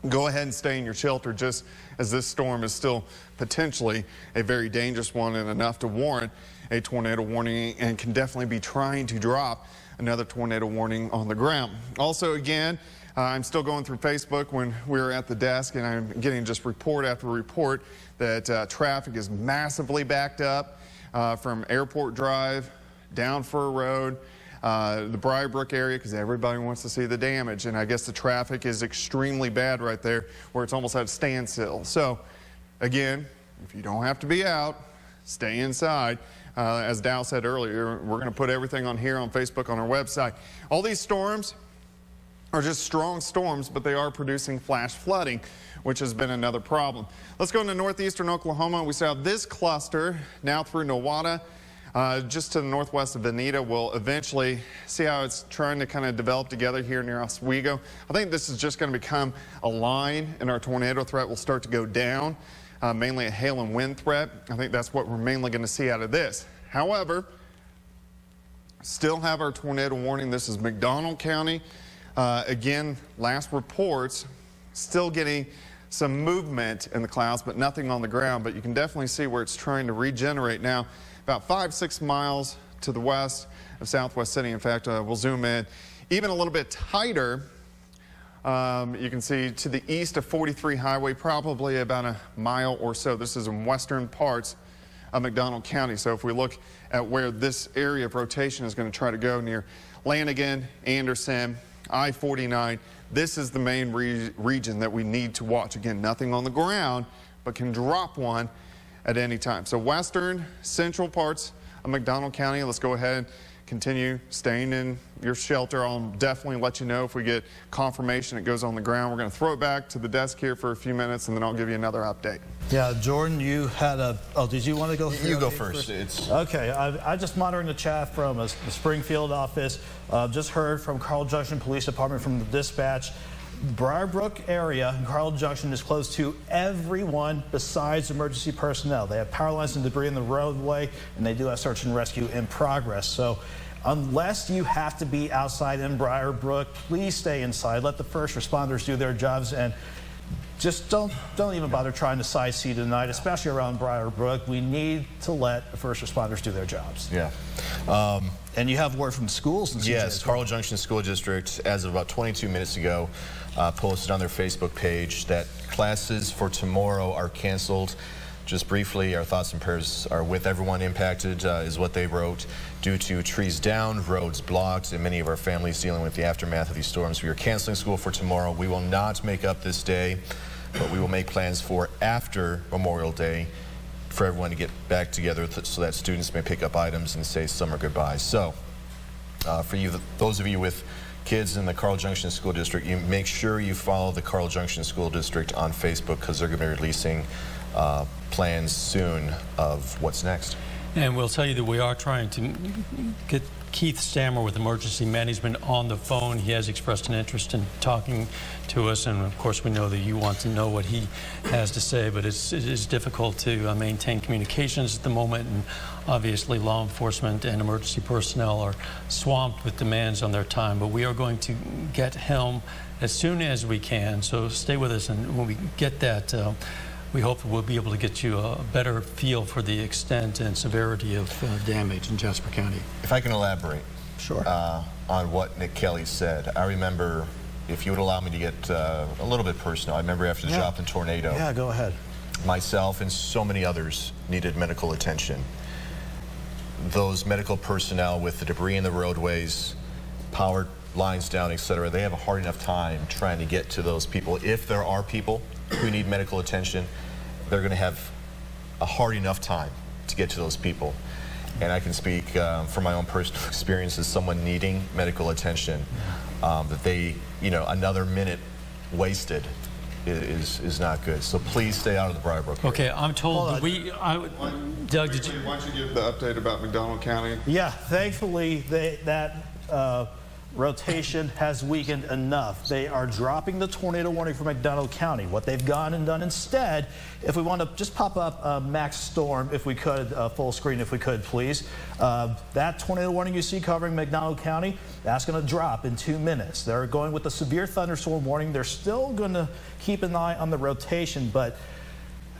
Go ahead and stay in your shelter, just as this storm is still potentially a very dangerous one and enough to warrant a tornado warning, and can definitely be trying to drop another tornado warning on the ground. Also, again, I'm still going through Facebook when we were at the desk, and I'm getting just report after report that traffic is massively backed up from Airport Drive, down Fur Road, the Briarbrook area, because everybody wants to see the damage. And I guess the traffic is extremely bad right there, where it's almost at a standstill. So, again, if you don't have to be out, stay inside. As Dow said earlier, we're going to put everything on here on Facebook, on our website. All these storms are just strong storms, but they are producing flash flooding, which has been another problem. Let's go into northeastern Oklahoma. We saw this cluster now through Nowata. just to the northwest of Veneta. We'll eventually see how it's trying to kind of develop together here near Oswego. I think this is just going to become a line, and our tornado threat will start to go down, mainly a hail and wind threat. I think that's what we're mainly going to see out of this. However, still have our tornado warning. This is McDonald County. Again, last reports, still getting some movement in the clouds, but nothing on the ground. But you can definitely see where it's trying to regenerate now. About 5-6 miles to the west of Southwest City. In fact, we'll zoom in even a little bit tighter. You can see to the east of 43 Highway, probably about a mile or so. This is in western parts of McDonald County. So if we look at where this area of rotation is going to try to go near Lanigan, Anderson, I-49, this is the main region that we need to watch. Again, nothing on the ground, but can drop one at any time. So western, central parts of McDonald County, let's go ahead and continue staying in your shelter. I'll definitely let you know if we get confirmation it goes on the ground. We're going to throw it back to the desk here for a few minutes, and then I'll give you another update. Yeah, Jordan, you had a, did you want to go? You go first. Okay, I just monitoring the chat from the Springfield office. Just heard from Carl Junction Police Department from the dispatch. Briarbrook area, Carl Junction, is closed to everyone besides emergency personnel. They have power lines and debris in the roadway, and they do have search and rescue in progress. So unless you have to be outside in Briarbrook, please stay inside. Let the first responders do their jobs, and just don't even bother trying to sightsee tonight, especially around Briarbrook. We need to let the first responders do their jobs. Yeah. And you have word from schools? And yes, Carl Junction School District, as of about 22 minutes ago, posted on their Facebook page that classes for tomorrow are canceled. Just briefly, our thoughts and prayers are with everyone impacted, is what they wrote. Due to trees down, roads blocked, and many of our families dealing with the aftermath of these storms, we are canceling school for tomorrow. We will not make up this day, but we will make plans for after Memorial Day for everyone to get back together so that students may pick up items and say summer goodbyes. So for you, those of you with kids in the Carl Junction School District, you make sure you follow the Carl Junction School District on Facebook, because they're going to be releasing plans soon of what's next. And we'll tell you that we are trying to get Keith Stammer with Emergency Management on the phone. He has expressed an interest in talking to us, and of course we know that you want to know what he has to say, but it is difficult to maintain communications at the moment, and obviously law enforcement and emergency personnel are swamped with demands on their time. But we are going to get him as soon as we can, so stay with us, and when we get that, we hope that we'll be able to get you a better feel for the extent and severity of damage in Jasper County. If I can elaborate, sure, on what Nick Kelly said. I remember, if you would allow me to get a little bit personal, I remember after the Joplin tornado. Yeah, go ahead. Myself and so many others needed medical attention. Those medical personnel with the debris in the roadways, power lines down, etc., they have a hard enough time trying to get to those people. If there are people who need medical attention, they're going to have a hard enough time to get to those people. And I can speak from my own personal experience as someone needing medical attention, that they, another minute wasted is not good. So please stay out of the Briarbrook area. Okay, I'm told that Doug, did you? Why don't you give the update about McDonald County? Yeah, thankfully that rotation has weakened enough. They are dropping the tornado warning for McDonald County. What they've gone and done instead, if we want to just pop up Max Storm, if we could, full screen if we could, please. That tornado warning you see covering McDonald County, that's going to drop in 2 minutes. They're going with a severe thunderstorm warning. They're still going to keep an eye on the rotation, but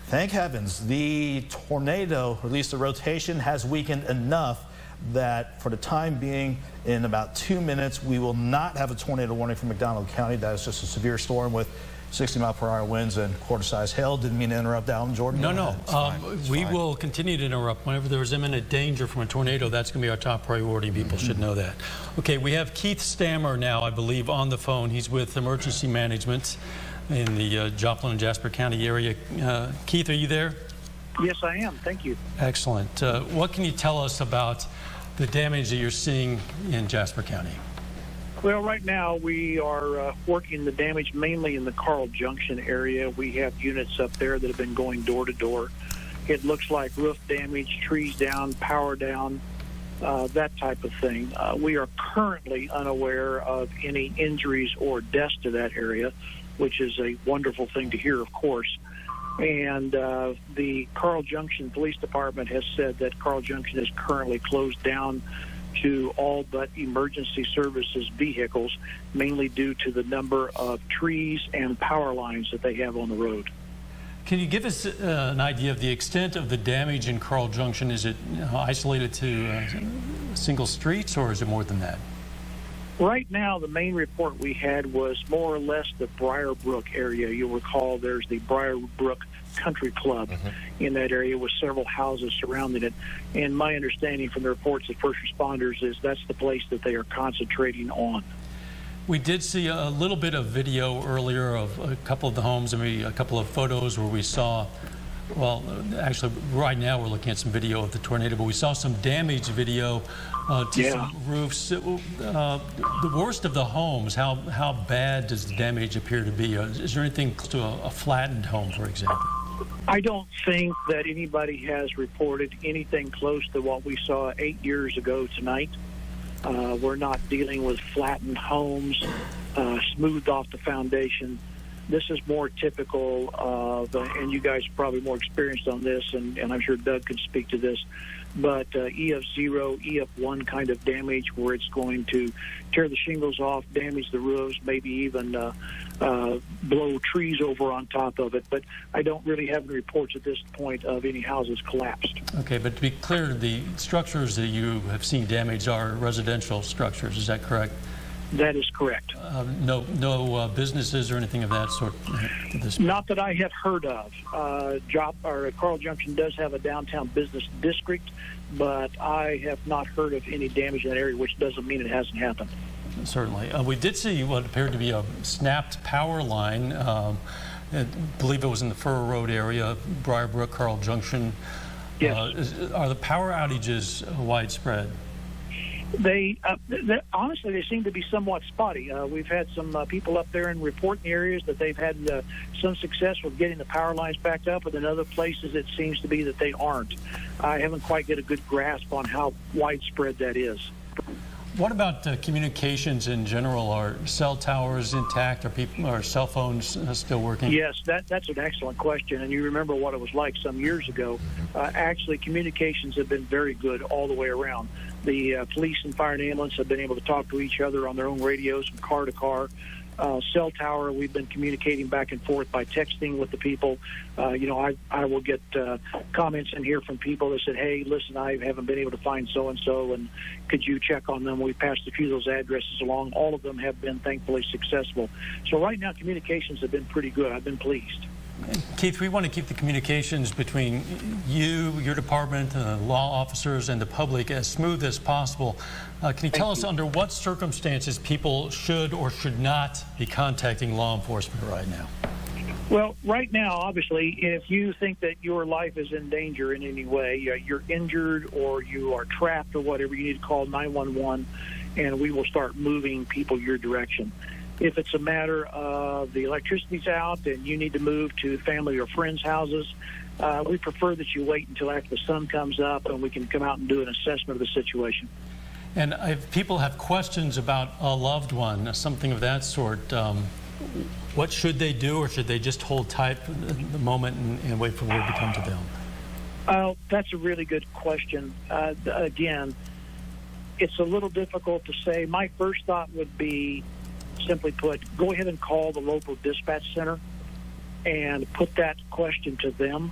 thank heavens, the tornado, or at least the rotation, has weakened enough that for the time being, in about 2 minutes, we will not have a tornado warning for McDonald County. That is just a severe storm with 60-mile-per-hour winds and quarter-size hail. Didn't mean to interrupt, Alan. Jordan? No. We will continue to interrupt. Whenever there is imminent danger from a tornado, that's going to be our top priority. People should know that. Okay, we have Keith Stammer now, I believe, on the phone. He's with Emergency Management in the Joplin and Jasper County area. Keith, are you there? Yes, I am. Thank you. Excellent. What can you tell us about the damage that you're seeing in Jasper County? Well, right now we are working the damage mainly in the Carl Junction area. We have units up there that have been going door to door It looks like roof damage, trees down, power down, that type of thing. We are currently unaware of any injuries or deaths to that area, which is a wonderful thing to hear, of course. And the Carl Junction Police Department has said that Carl Junction is currently closed down to all but emergency services vehicles, mainly due to the number of trees and power lines that they have on the road. Can you give us an idea of the extent of the damage in Carl Junction? Is it isolated to single streets, or is it more than that? Right now, the main report we had was more or less the Briarbrook area. You'll recall there's the Briarbrook Country Club in that area with several houses surrounding it. And my understanding from the reports of first responders is that's the place that they are concentrating on. We did see a little bit of video earlier of a couple of the homes, a couple of photos where we saw, well, actually right now we're looking at some video of the tornado, but we saw some damage video to some roofs. The worst of the homes, how bad does the damage appear to be? Is there anything to a flattened home, for example? I don't think that anybody has reported anything close to what we saw 8 years ago tonight. We're not dealing with flattened homes, smoothed off the foundation. This is more typical of, and you guys are probably more experienced on this, and I'm sure Doug can speak to this, but EF0, EF1 kind of damage where it's going to tear the shingles off, damage the roofs, maybe even blow trees over on top of it. But I don't really have any reports at this point of any houses collapsed. Okay, but to be clear, the structures that you have seen damaged are residential structures, is that correct? That is correct. No businesses or anything of that sort? Not that I have heard of. Carl Junction does have a downtown business district, but I have not heard of any damage in that area, which doesn't mean it hasn't happened. Certainly. We did see what appeared to be a snapped power line. I believe it was in the Furrow Road area, Briarbrook, Carl Junction. Yes. Are the power outages widespread? Honestly, they seem to be somewhat spotty. We've had some people up there and report in the areas that they've had some success with getting the power lines back up, and in other places it seems to be that they aren't. I haven't quite get a good grasp on how widespread that is. What about communications in general? Are cell towers intact? Are cell phones still working? Yes, that's an excellent question. And you remember what it was like some years ago. Actually, communications have been very good all the way around. The police and fire and ambulance have been able to talk to each other on their own radios from car to car. Cell tower, we've been communicating back and forth by texting with the people. I will get comments in here from people that said, hey, listen, I haven't been able to find so-and-so, and could you check on them? We passed a few of those addresses along. All of them have been thankfully successful. So right now, communications have been pretty good. I've been pleased. Keith, we want to keep the communications between you, your department, law officers, and the public as smooth as possible. Can you tell us under what circumstances people should or should not be contacting law enforcement right now? Well, right now, obviously, if you think that your life is in danger in any way, you're injured or you are trapped or whatever, you need to call 911, and we will start moving people your direction. If it's a matter of the electricity's out and you need to move to family or friends' houses, we prefer that you wait until after the sun comes up and we can come out and do an assessment of the situation. And if people have questions about a loved one, something of that sort, what should they do, or should they just hold tight for the moment and wait for word to come to them? That's a really good question. Again, it's a little difficult to say. My first thought would be, simply put, go ahead and call the local dispatch center and put that question to them,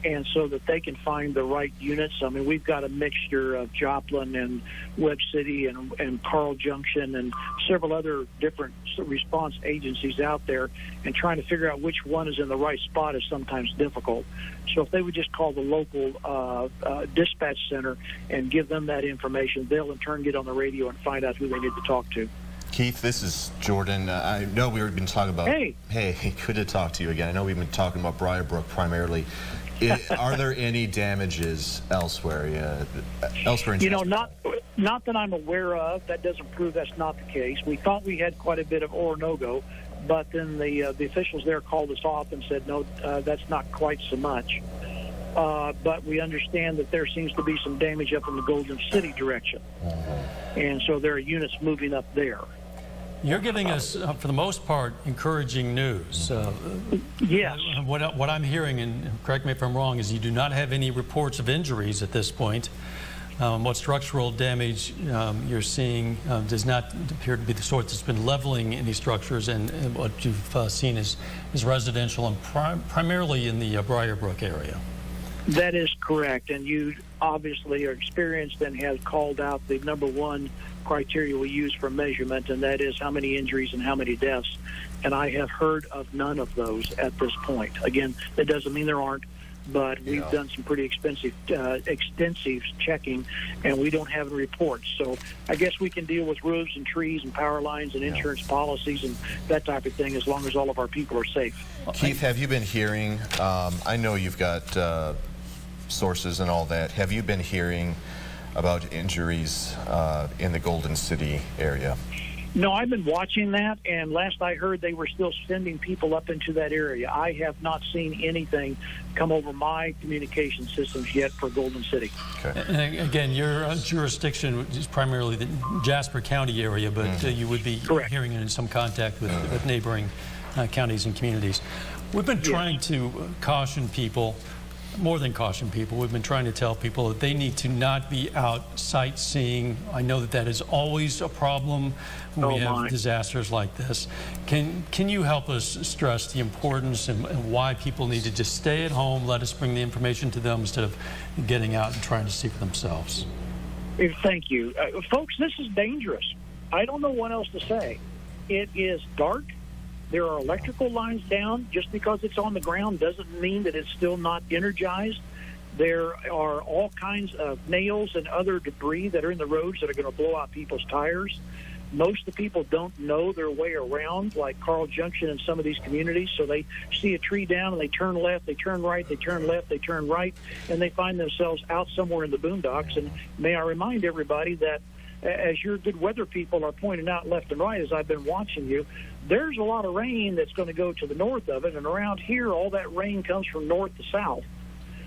and so that they can find the right units. I mean, we've got a mixture of Joplin and Webb City and Carl Junction and several other different response agencies out there, and trying to figure out which one is in the right spot is sometimes difficult. So if they would just call the local dispatch center and give them that information, they'll in turn get on the radio and find out who they need to talk to. Keith, this is Jordan. I know we've been talking about... Hey, good to talk to you again. I know we've been talking about Briarbrook primarily. Are there any damages elsewhere? Elsewhere in not that I'm aware of. That doesn't prove that's not the case. We thought we had quite a bit of Orinoco, but then the officials there called us off and said, no, that's not quite so much. but we understand that there seems to be some damage up in the Golden City direction. And so there are units moving up there. You're giving us, for the most part, encouraging news. Yes. What I'm hearing, and correct me if I'm wrong, is you do not have any reports of injuries at this point. What structural damage you're seeing does not appear to be the sort that's been leveling any structures, and what you've seen is residential and primarily in the Briarbrook area. That is correct, and you obviously are experienced and have called out the number one criteria we use for measurement, and that is how many injuries and how many deaths. And I have heard of none of those at this point. Again, that doesn't mean there aren't, but we've done some pretty extensive checking, and we don't have any reports. So I guess we can deal with roofs and trees and power lines and insurance policies and that type of thing as long as all of our people are safe. Keith, have you been hearing, I know you've got sources and all that, have you been hearing about injuries in the Golden City area? No, I've been watching that, and last I heard they were still sending people up into that area. I have not seen anything come over my communication systems yet for Golden City. Okay. And again, your jurisdiction is primarily the Jasper County area, but you would be hearing it in some contact with neighboring counties and communities. We've been trying to caution people, more than caution people, we've been trying to tell people that they need to not be out sightseeing. I know that that is always a problem when we have disasters like this. Can you help us stress the importance and why people need to just stay at home, let us bring the information to them instead of getting out and trying to see for themselves? Thank you. Folks, this is dangerous. I don't know what else to say. It is dark. There are electrical lines down. Just because it's on the ground doesn't mean that it's still not energized. There are all kinds of nails and other debris that are in the roads that are going to blow out people's tires. Most of the people don't know their way around, like Carl Junction and some of these communities, so they see a tree down and they turn left, they turn right, they turn left, they turn right, and they find themselves out somewhere in the boondocks. And may I remind everybody that, as your good weather people are pointing out left and right as I've been watching you, there's a lot of rain that's going to go to the north of it, and around here all that rain comes from north to south.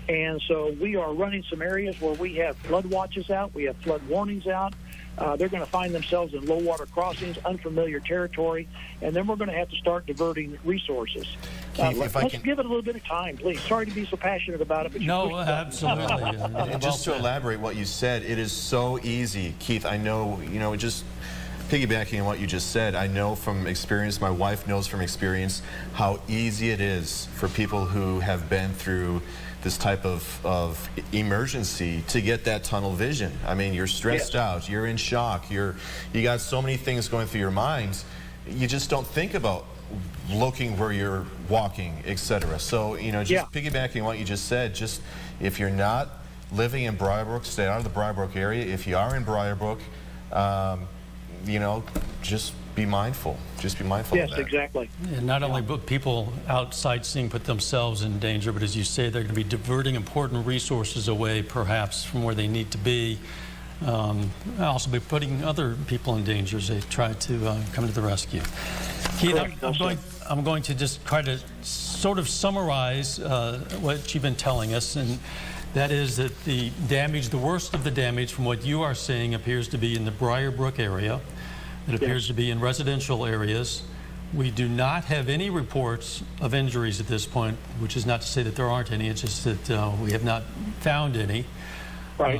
And so we are running some areas where we have flood watches out, we have flood warnings out. They're going to find themselves in low water crossings, unfamiliar territory, and then we're going to have to start diverting resources. Keith, let's give it a little bit of time, please. Sorry to be so passionate about it, but no, absolutely. And just to elaborate what you said, it is so easy, Keith. I know, just piggybacking on what you just said, I know from experience, my wife knows from experience how easy it is for people who have been through this type of emergency to get that tunnel vision. I mean, you're stressed out, you're in shock, you got so many things going through your mind, you just don't think about looking where you're walking, etc. So, just piggybacking on what you just said, just if you're not living in Briarbrook, stay out of the Briarbrook area. If you are in Briarbrook, just be mindful. Just be mindful of that. Yes, exactly. And not only people out sightseeing put themselves in danger, but as you say, they're going to be diverting important resources away, perhaps, from where they need to be. Also be putting other people in danger as they try to come to the rescue. Keith, I'm going to just try to sort of summarize what you've been telling us, and that is that the worst of the damage from what you are seeing appears to be in the Briarbrook area. It appears to be in residential areas. We do not have any reports of injuries at this point, which is not to say that there aren't any. It's just that we have not found any. Right.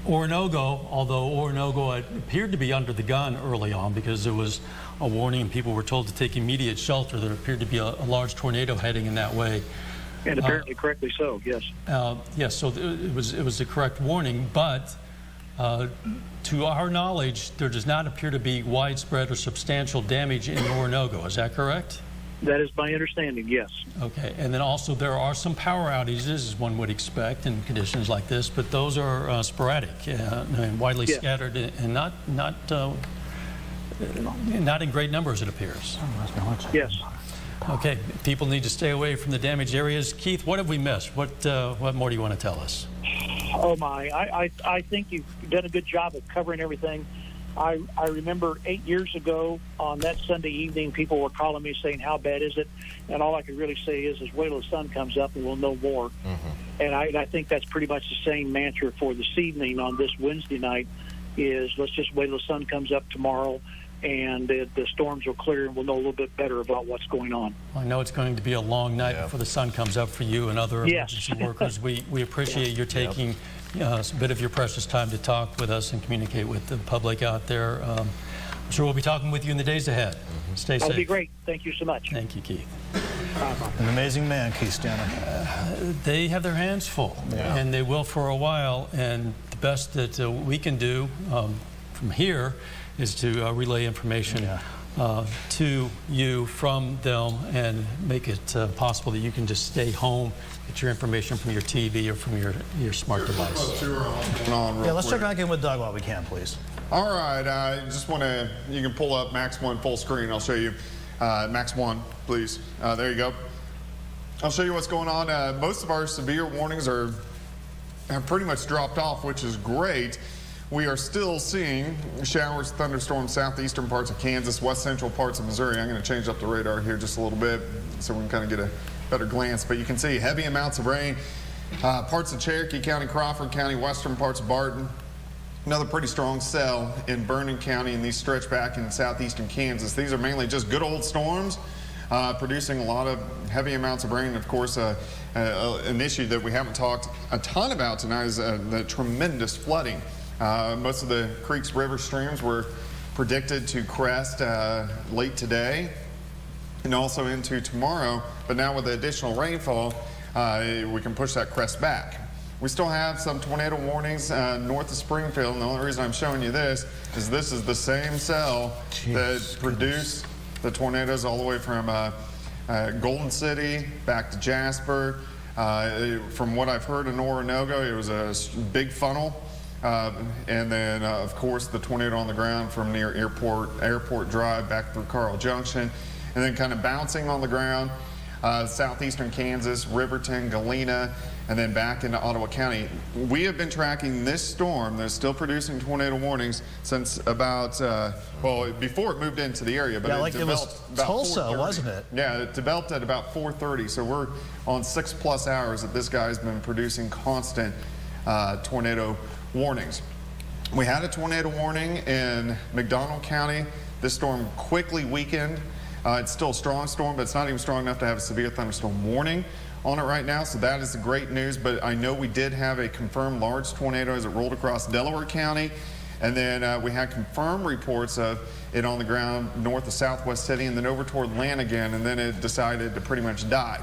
Oronogo, although Oronogo appeared to be under the gun early on because there was a warning and people were told to take immediate shelter, there appeared to be a large tornado heading in that way. And apparently correctly so, yes. Yes, so it was the correct warning, but to our knowledge, there does not appear to be widespread or substantial damage in Oronogo. Is that correct? That is my understanding, yes. Okay, and then also there are some power outages, as one would expect in conditions like this, but those are sporadic and widely scattered and not in great numbers, it appears. Yes. Okay, people need to stay away from the damaged areas. Keith, what have we missed? What more do you want to tell us? Oh my, I think you've done a good job of covering everything. I remember 8 years ago on that Sunday evening, people were calling me saying, how bad is it? And all I could really say is wait till the sun comes up and we'll know more. And I think that's pretty much the same mantra for this evening on this Wednesday night is let's just wait till the sun comes up tomorrow and the storms will clear and we'll know a little bit better about what's going on. I know it's going to be a long night before the sun comes up for you and other emergency workers. We appreciate your taking a bit of your precious time to talk with us and communicate with the public out there. I'm sure we'll be talking with you in the days ahead. Stay safe. That'll be great. Thank you so much. Thank you, Keith. An amazing man, Keith Stanner. They have their hands full, and they will for a while. And the best that we can do from here is to relay information to you from them and make it possible that you can just stay home, get your information from your TV or from your smart device. Let's check back in with Doug while we can, please. All right, I just want to, you can pull up Max 1 full screen. I'll show you. Max 1, please. There you go. I'll show you what's going on. Most of our severe warnings have pretty much dropped off, which is great. We are still seeing showers, thunderstorms, southeastern parts of Kansas, west central parts of Missouri. I'm going to change up the radar here just a little bit so we can kind of get a better glance. But you can see heavy amounts of rain. Parts of Cherokee County, Crawford County, western parts of Barton. Another pretty strong cell in Vernon County, and these stretch back in southeastern Kansas. These are mainly just good old storms producing a lot of heavy amounts of rain. Of course, an issue that we haven't talked a ton about tonight is the tremendous flooding. Most of the creeks, rivers, streams were predicted to crest late today and also into tomorrow. But now with the additional rainfall, we can push that crest back. We still have some tornado warnings north of Springfield, and the only reason I'm showing you this is the same cell that produced the tornadoes all the way from Golden City back to Jasper. From what I've heard in Oronogo, it was a big funnel. And then, of course, the tornado on the ground from near Airport Drive back through Carl Junction, and then kind of bouncing on the ground, southeastern Kansas, Riverton, Galena, and then back into Ottawa County. We have been tracking this storm that's still producing tornado warnings since about, well, before it moved into the area. But it was Tulsa, wasn't it? Yeah, it developed at about 4:30, so we're on 6+ hours that this guy's been producing constant tornado warnings. We had a tornado warning in McDonald County. This storm quickly weakened. It's still a strong storm, but it's not even strong enough to have a severe thunderstorm warning on it right now, so that is the great news. But I know we did have a confirmed large tornado as it rolled across Delaware County, and then we had confirmed reports of it on the ground north of Southwest City and then over toward Lanigan, and then it decided to pretty much die.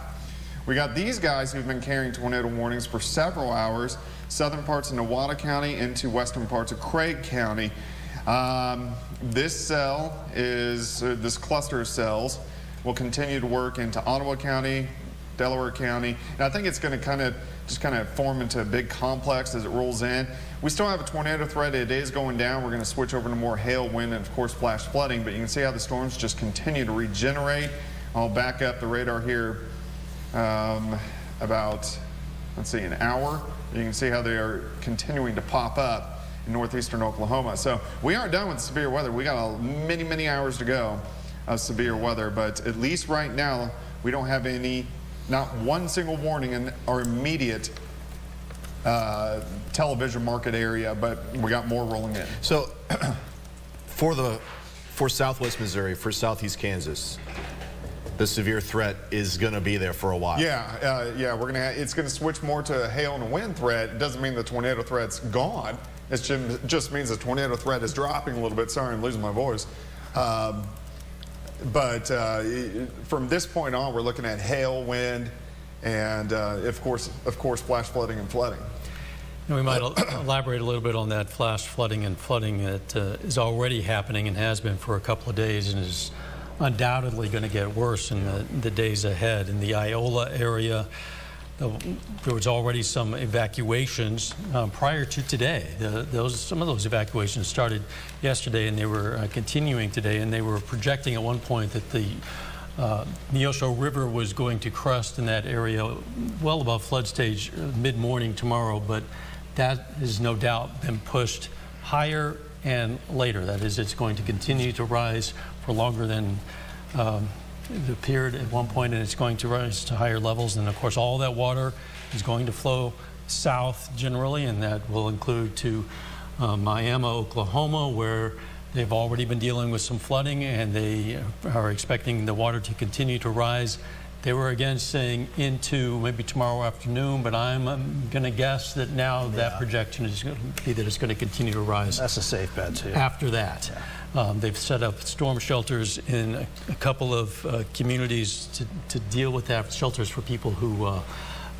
We got these guys who've been carrying tornado warnings for several hours, southern parts of Nowata County into western parts of Craig County. This cluster of cells will continue to work into Ottawa County, Delaware County, and I think it's going to just kind of form into a big complex as it rolls in. We still have a tornado threat. It is going down. We're going to switch over to more hail, wind, and of course flash flooding, but you can see how the storms just continue to regenerate. I'll back up the radar here about, let's see, an hour. You can see how they are continuing to pop up in northeastern Oklahoma. So we aren't done with severe weather. We got many, many hours to go of severe weather, but at least right now we don't have not one single warning in our immediate television market area, but we got more rolling in. So for Southwest Missouri, for Southeast Kansas, the severe threat is going to be there for a while. Yeah, it's going to switch more to a hail and a wind threat. It doesn't mean the tornado threat's gone. It just means the tornado threat is dropping a little bit. Sorry, I'm losing my voice. But from this point on, we're looking at hail, wind, and of course, flash flooding and flooding. And we might elaborate a little bit on that flash flooding and flooding that is already happening and has been for a couple of days and is undoubtedly going to get worse in the days ahead. In the Iola area, there was already some evacuations prior to today. Some of those evacuations started yesterday and they were continuing today, and they were projecting at one point that the Neosho River was going to crest in that area well above flood stage mid-morning tomorrow, but that has no doubt been pushed higher and later. That is, it's going to continue to rise for longer than it appeared at one point, and it's going to rise to higher levels. And of course, all that water is going to flow south generally, and that will include to Miami, Oklahoma, where they've already been dealing with some flooding, and they are expecting the water to continue to rise. They were again saying into maybe tomorrow afternoon, but I'm going to guess that now that projection is going to be that it's going to continue to rise. That's a safe bet, too. After that. They've set up storm shelters in a couple of communities to deal with that, shelters for people who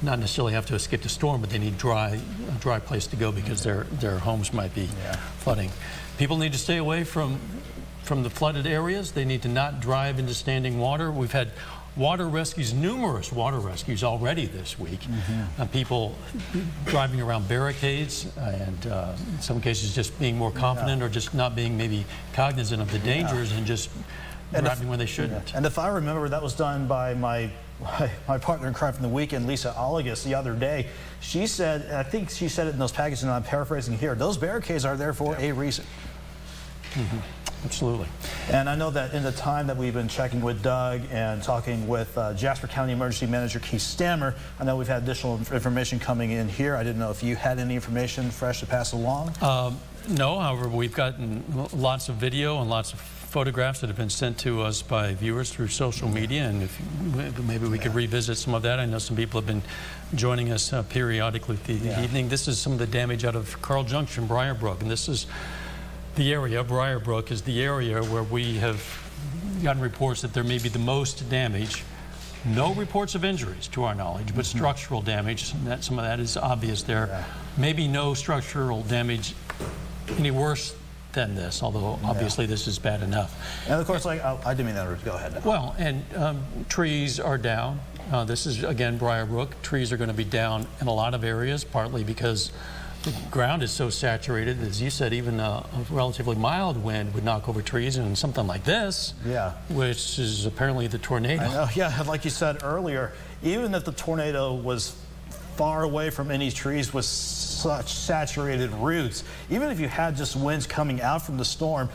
not necessarily have to escape the storm, but they need a dry place to go because their homes might be flooding. People need to stay away from the flooded areas. They need to not drive into standing water. We've had water rescues, numerous water rescues already this week. People driving around barricades and in some cases just being more confident or just not being maybe cognizant of the dangers and just driving when they shouldn't. And if I remember, that was done by my partner in crime from the weekend, Lisa Oligus, the other day. She said, I think she said it in those packages, and I'm paraphrasing here, those barricades are there for a reason. Absolutely. And I know that in the time that we've been checking with Doug and talking with Jasper County Emergency Manager Keith Stammer, I know we've had additional information coming in here. I didn't know if you had any information fresh to pass along. No, however, we've gotten lots of video and lots of photographs that have been sent to us by viewers through social media, and if maybe we could revisit some of that. I know some people have been joining us periodically through the evening. This is some of the damage out of Carl Junction, Briarbrook, and this is the area. Briarbrook is the area where we have gotten reports that there may be the most damage. No reports of injuries to our knowledge, but structural damage, and some of that is obvious there. Maybe no structural damage any worse than this, although obviously this is bad enough. And of course, like, I didn't mean that to go ahead. Well, and trees are down. This is, again, Briarbrook. Trees are going to be down in a lot of areas, partly because the ground is so saturated. As you said, even a relatively mild wind would knock over trees, and something like this, which is apparently the tornado. I know, like you said earlier, even if the tornado was far away from any trees with such saturated roots, even if you had just winds coming out from the storm,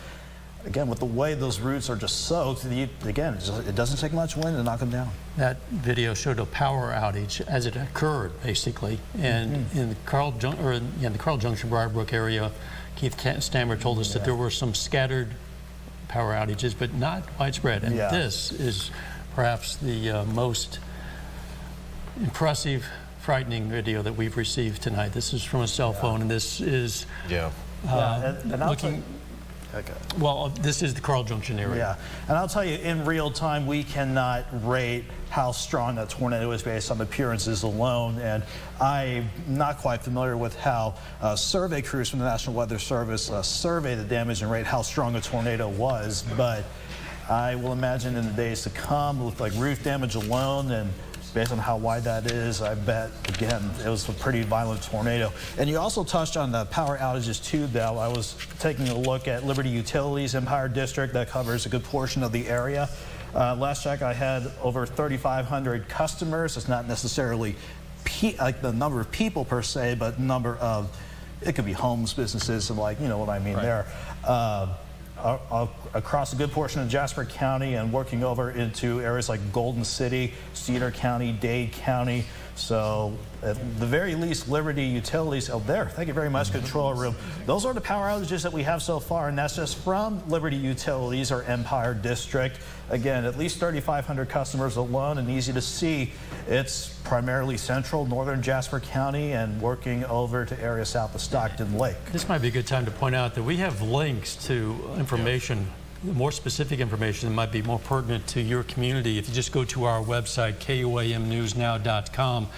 again, with the way those roots are just soaked, again, it doesn't take much wind to knock them down. That video showed a power outage as it occurred, basically, and in the Carl Junction, Briarbrook area, Keith Stammer told us that there were some scattered power outages, but not widespread. And this is perhaps the most impressive, frightening video that we've received tonight. This is from a cell phone, and this is looking. Well, this is the Carl Junction area. And I'll tell you, in real time, we cannot rate how strong that tornado is based on appearances alone. And I'm not quite familiar with how survey crews from the National Weather Service survey the damage and rate how strong a tornado was. But I will imagine in the days to come, with like roof damage alone, and based on how wide that is, I bet, again, it was a pretty violent tornado. And you also touched on the power outages too, Dell. I was taking a look at Liberty Utilities Empire District that covers a good portion of the area. Last check, I had over 3,500 customers. It's not necessarily like the number of people per se, but number of, it could be homes, businesses, and like, you know what I mean there. Across a good portion of Jasper County and working over into areas like Golden City, Cedar County, Dade County. So at the very least, Liberty Utilities, thank you very much, control room. Those are the power outages that we have so far, and that's just from Liberty Utilities or Empire District. Again, at least 3,500 customers alone, and easy to see. It's primarily central, northern Jasper County, and working over to areas south of Stockton Lake. This might be a good time to point out that we have links to information, more specific information that might be more pertinent to your community. If you just go to our website, KOAMnewsnow.com,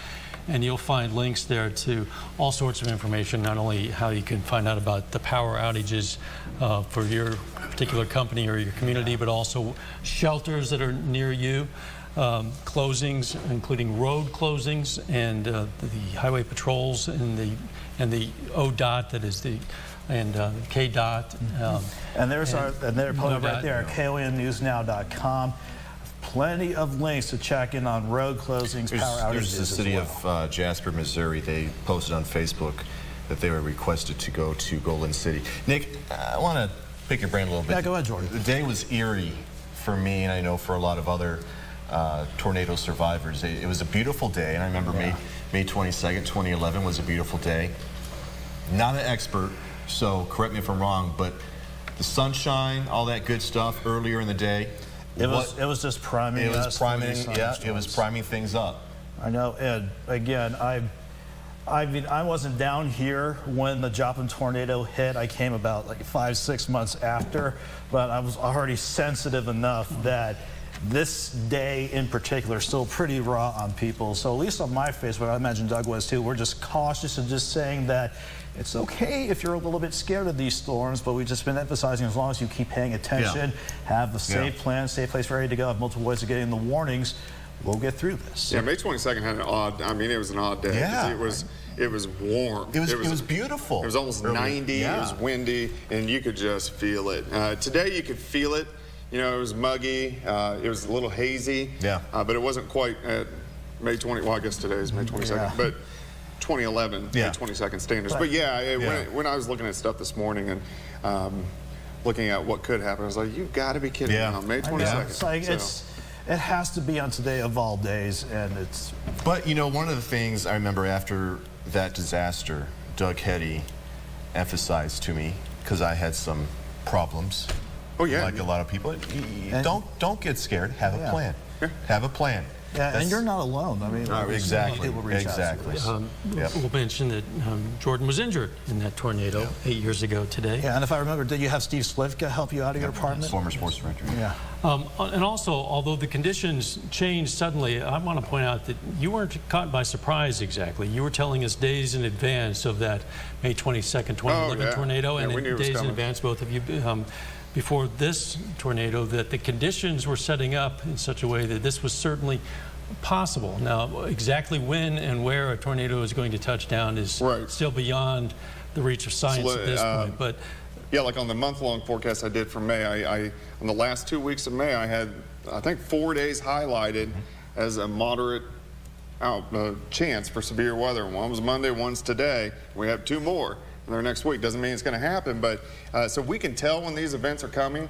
and you'll find links there to all sorts of information, not only how you can find out about the power outages for your particular company or your community, but also shelters that are near you, closings, including road closings, and the highway patrols, and the ODOT, that is the KDOT. And there's they're posted right there at KOAMnewsnow.com. Plenty of links to check in on road closings, power outages. There's the city of Jasper, Missouri. They posted on Facebook that they were requested to go to Golden City. Nick, I want to pick your brain a little bit. Yeah, go ahead, Jordan. The day was eerie for me, and I know for a lot of other tornado survivors. It was a beautiful day, and I remember May 22nd, 2011 was a beautiful day. Not an expert, so correct me if I'm wrong, but the sunshine, all that good stuff earlier in the day. It was just priming. It was priming, yeah, it was priming things up. I know, Ed. Again, I mean, I wasn't down here when the Joplin tornado hit. I came about like 5-6 months after, but I was already sensitive enough that this day in particular is still pretty raw on people. So at least on my face, but I imagine Doug was too, we're just cautious and just saying that it's okay if you're a little bit scared of these storms, but we've just been emphasizing as long as you keep paying attention, have a safe plan, safe place ready to go, have multiple ways of getting the warnings, we'll get through this. Yeah, May 22nd had an odd, I mean, it was an odd day. Yeah. It was warm. It was beautiful. It was almost 90, it was windy, and you could just feel it. Today you could feel it. You know, it was muggy, it was a little hazy, but it wasn't quite at May 20, well, I guess today is May 22nd, but 2011, May 22nd standards. But when I was looking at stuff this morning and looking at what could happen, I was like, you've got to be kidding me on May 22nd. It's like, it has to be on today of all days, and it's... But, you know, one of the things I remember after that disaster, Doug Hetty emphasized to me, because I had some problems, like a lot of people, don't get scared, have a plan. Have a plan. Yeah, and you're not alone. I mean, exactly. We'll mention that Jordan was injured in that tornado 8 years ago today. Yeah, and if I remember, did you have Steve Slivka help you out of your apartment? Former sports director. Yeah. And also, although the conditions changed suddenly, I want to point out that you weren't caught by surprise exactly. You were telling us days in advance of that May 22nd, 2011 tornado, and days in advance, both of you, before this tornado, that the conditions were setting up in such a way that this was certainly possible. Now, exactly when and where a tornado is going to touch down is still beyond the reach of science at this point. But yeah, like on the month-long forecast I did for May, on the last 2 weeks of May, I had, I think, 4 days highlighted as a moderate chance for severe weather. One was Monday, one's today. We have 2 more. There next week. Doesn't mean it's going to happen, but so we can tell when these events are coming.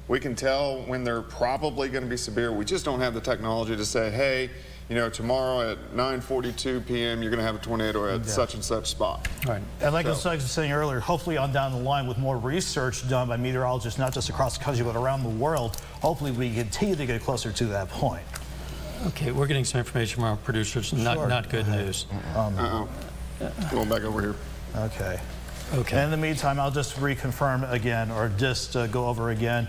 We can tell when they're probably going to be severe. We just don't have the technology to say, hey, you know, tomorrow at 9:42 p.m. you're going to have a tornado at such and such spot. Right. And like I was saying earlier, hopefully on down the line with more research done by meteorologists, not just across the country but around the world, hopefully we continue to get closer to that point. Okay, we're getting some information from our producers. Not good news. Going back over here. Okay. And in the meantime, I'll just reconfirm again, or just go over again.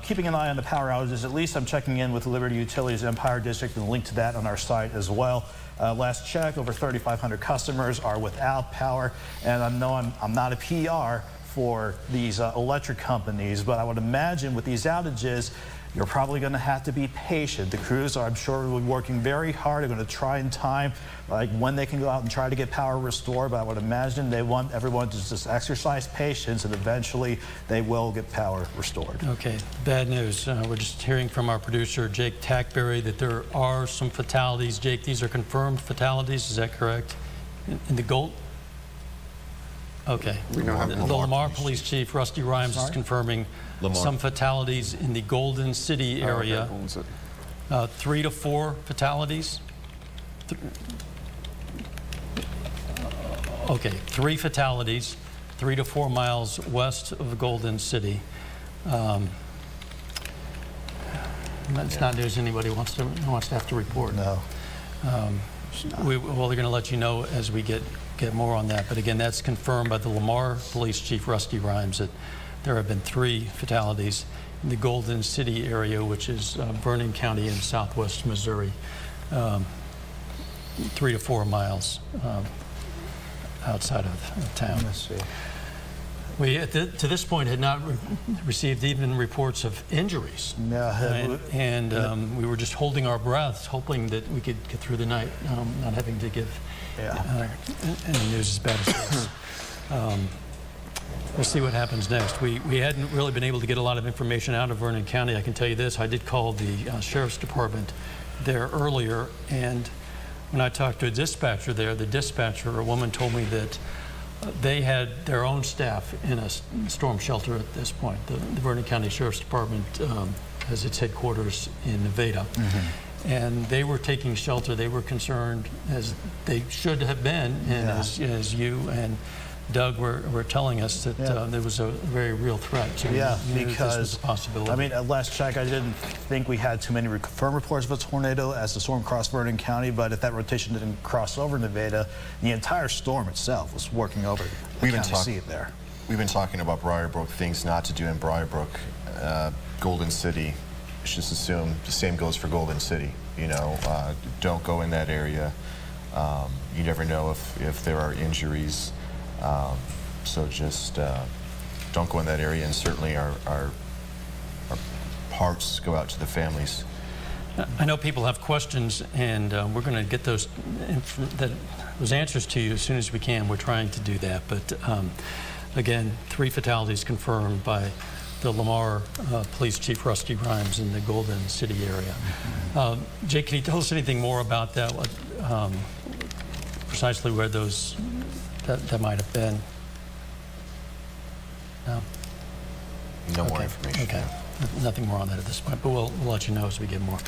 Keeping an eye on the power outages. At least I'm checking in with Liberty Utilities Empire District, and link to that on our site as well. Last check, over 3,500 customers are without power, and I know I'm not a PR for these electric companies, but I would imagine with these outages, you're probably going to have to be patient. The crews are, I'm sure, will be working very hard. They're going to try and time like when they can go out and try to get power restored, but I would imagine they want everyone to just exercise patience, and eventually they will get power restored. Okay, bad news. We're just hearing from our producer, Jake Tackberry, that there are some fatalities. Jake, these are confirmed fatalities, is that correct? In the Gold? Okay. The Lamar Police Chief, Rusty Rhymes, is confirming some fatalities in the Golden City area. 3 to 4 fatalities. 3 fatalities, 3 to 4 miles west of Golden City. That's not news anybody wants to have to report. No. They're going to let you know as we get more on that. But again, that's confirmed by the Lamar Police Chief, Rusty Rhymes, that there have been 3 fatalities in the Golden City area, which is Vernon County in southwest Missouri, 3 to 4 miles outside of town. Let's see. We, to this point, had not received even reports of injuries. Yeah. And we were just holding our breaths, hoping that we could get through the night, not having to give any news as bad as this. We'll see what happens next. We hadn't really been able to get a lot of information out of Vernon County. I can tell you this. I did call the Sheriff's Department there earlier, and when I talked to a dispatcher there, the dispatcher, a woman, told me that they had their own staff in a storm shelter at this point. The Vernon County Sheriff's Department has its headquarters in Nevada. And they were taking shelter. They were concerned, as they should have been, and as you and Doug were telling us that there was a very real threat. So because this was a possibility. I mean, at last check, I didn't think we had too many confirmed reports of a tornado as the storm crossed Vernon County, but if that rotation didn't cross over Nevada, the entire storm itself was working over the county seat there. We've been talking about Briar Brook, things not to do in Briar Brook. Golden City, just assume the same goes for Golden City. You know, don't go in that area. You never know if there are injuries. So just don't go in that area, and certainly our hearts go out to the families. I know people have questions, and we're going to get those answers to you as soon as we can. We're trying to do that, but again, 3 fatalities confirmed by the Lamar Police Chief Rusty Grimes in the Golden City area. Jake, can you tell us anything more about that? Precisely where those that might have been? No? No more information. Okay. Nothing more on that at this point, but we'll let you know as we get more.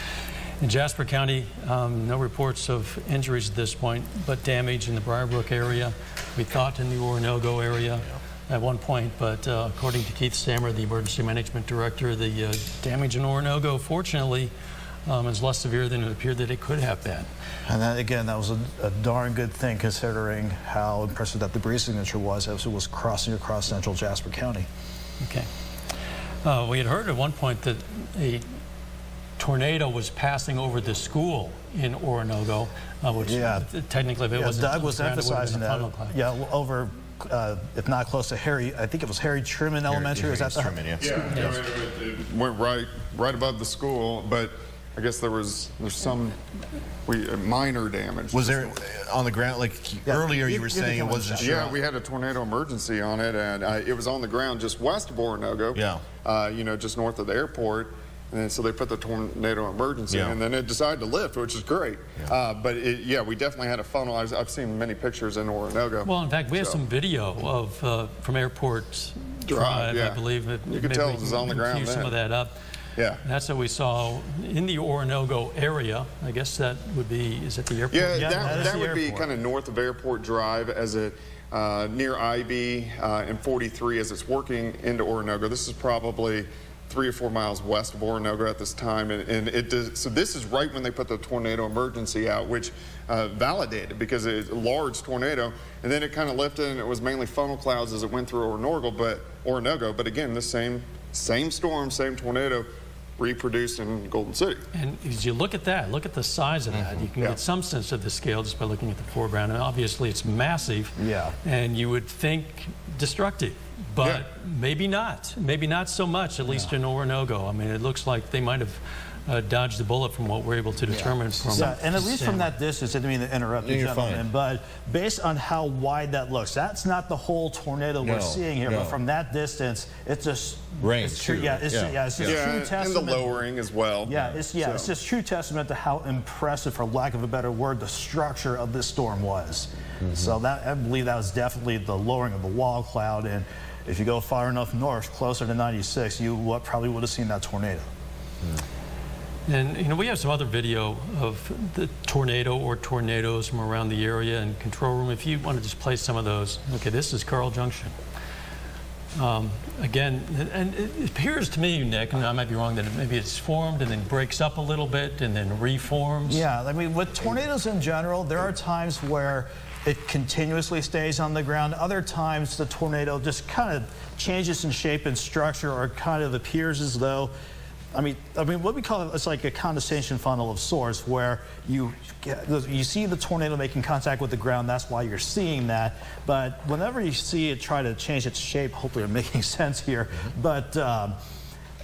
In Jasper County, no reports of injuries at this point, but damage in the Briar Brook area. We thought in the Orinoco area at one point, but according to Keith Stammer, the Emergency Management Director, the damage in Orinoco, fortunately, is less severe than it appeared that it could have been. And that, again, that was a darn good thing considering how impressive that debris signature was as it was crossing across central Jasper County. Okay. We had heard at one point that a tornado was passing over the school in Orinoco, which technically if it wasn't. Doug was emphasizing that. Yeah, over, if not close to Harry, I think it was Harry Truman Elementary. Is that the Truman, it went right above the school, but I guess there's some minor damage. Was there on the ground, like earlier you were saying it wasn't sure? Yeah, we had a tornado emergency on it, and it was on the ground just west of Orinoco. Yeah. You know, just north of the airport. And then, so they put the tornado emergency in, and then it decided to lift, which is great. But we definitely had a funnel. I've seen many pictures in Orinoco. Well, in fact, we have some video of from Airport Drive, I believe. You can tell it was on the ground then. Some of that up. Yeah. That's what we saw in the Orinoco area. I guess that would be, is it the airport? Yeah, that would be kind of north of Airport Drive as it, near IB and 43 as it's working into Orinoco. This is probably 3 or 4 miles west of Orinoco at this time, and it does, so this is right when they put the tornado emergency out, which validated because it's a large tornado, and then it kind of lifted, and it was mainly funnel clouds as it went through Orinoco. But again, the same storm, same tornado reproduced in Golden City. And as you look at that, look at the size of that, you can get some sense of the scale just by looking at the foreground. And obviously it's massive, and you would think destructive, but maybe not so much, at least in Orinoco. I mean, it looks like they might have dodged the bullet from what we're able to determine from and at least from that distance, I didn't mean to interrupt you, gentlemen, but based on how wide that looks, that's not the whole tornado we're seeing here, but from that distance, it's just range. True testament. And the lowering as well. It's just true testament to how impressive, for lack of a better word, the structure of this storm was. So that, I believe that was definitely the lowering of the wall cloud, and if you go far enough north, closer to 96, you probably would have seen that tornado. And, you know, we have some other video of the tornado or tornadoes from around the area and control room. If you want to just play some of those. Okay, this is Carl Junction. Again, and it appears to me, Nick, and I might be wrong, that maybe it's formed and then breaks up a little bit and then reforms. Yeah, I mean, with tornadoes in general, there are times where it continuously stays on the ground. Other times, the tornado just kind of changes in shape and structure, or kind of appears as though, I mean, what we call it's like a condensation funnel of sorts, where you see the tornado making contact with the ground. That's why you're seeing that. But whenever you see it try to change its shape, hopefully I'm making sense here. But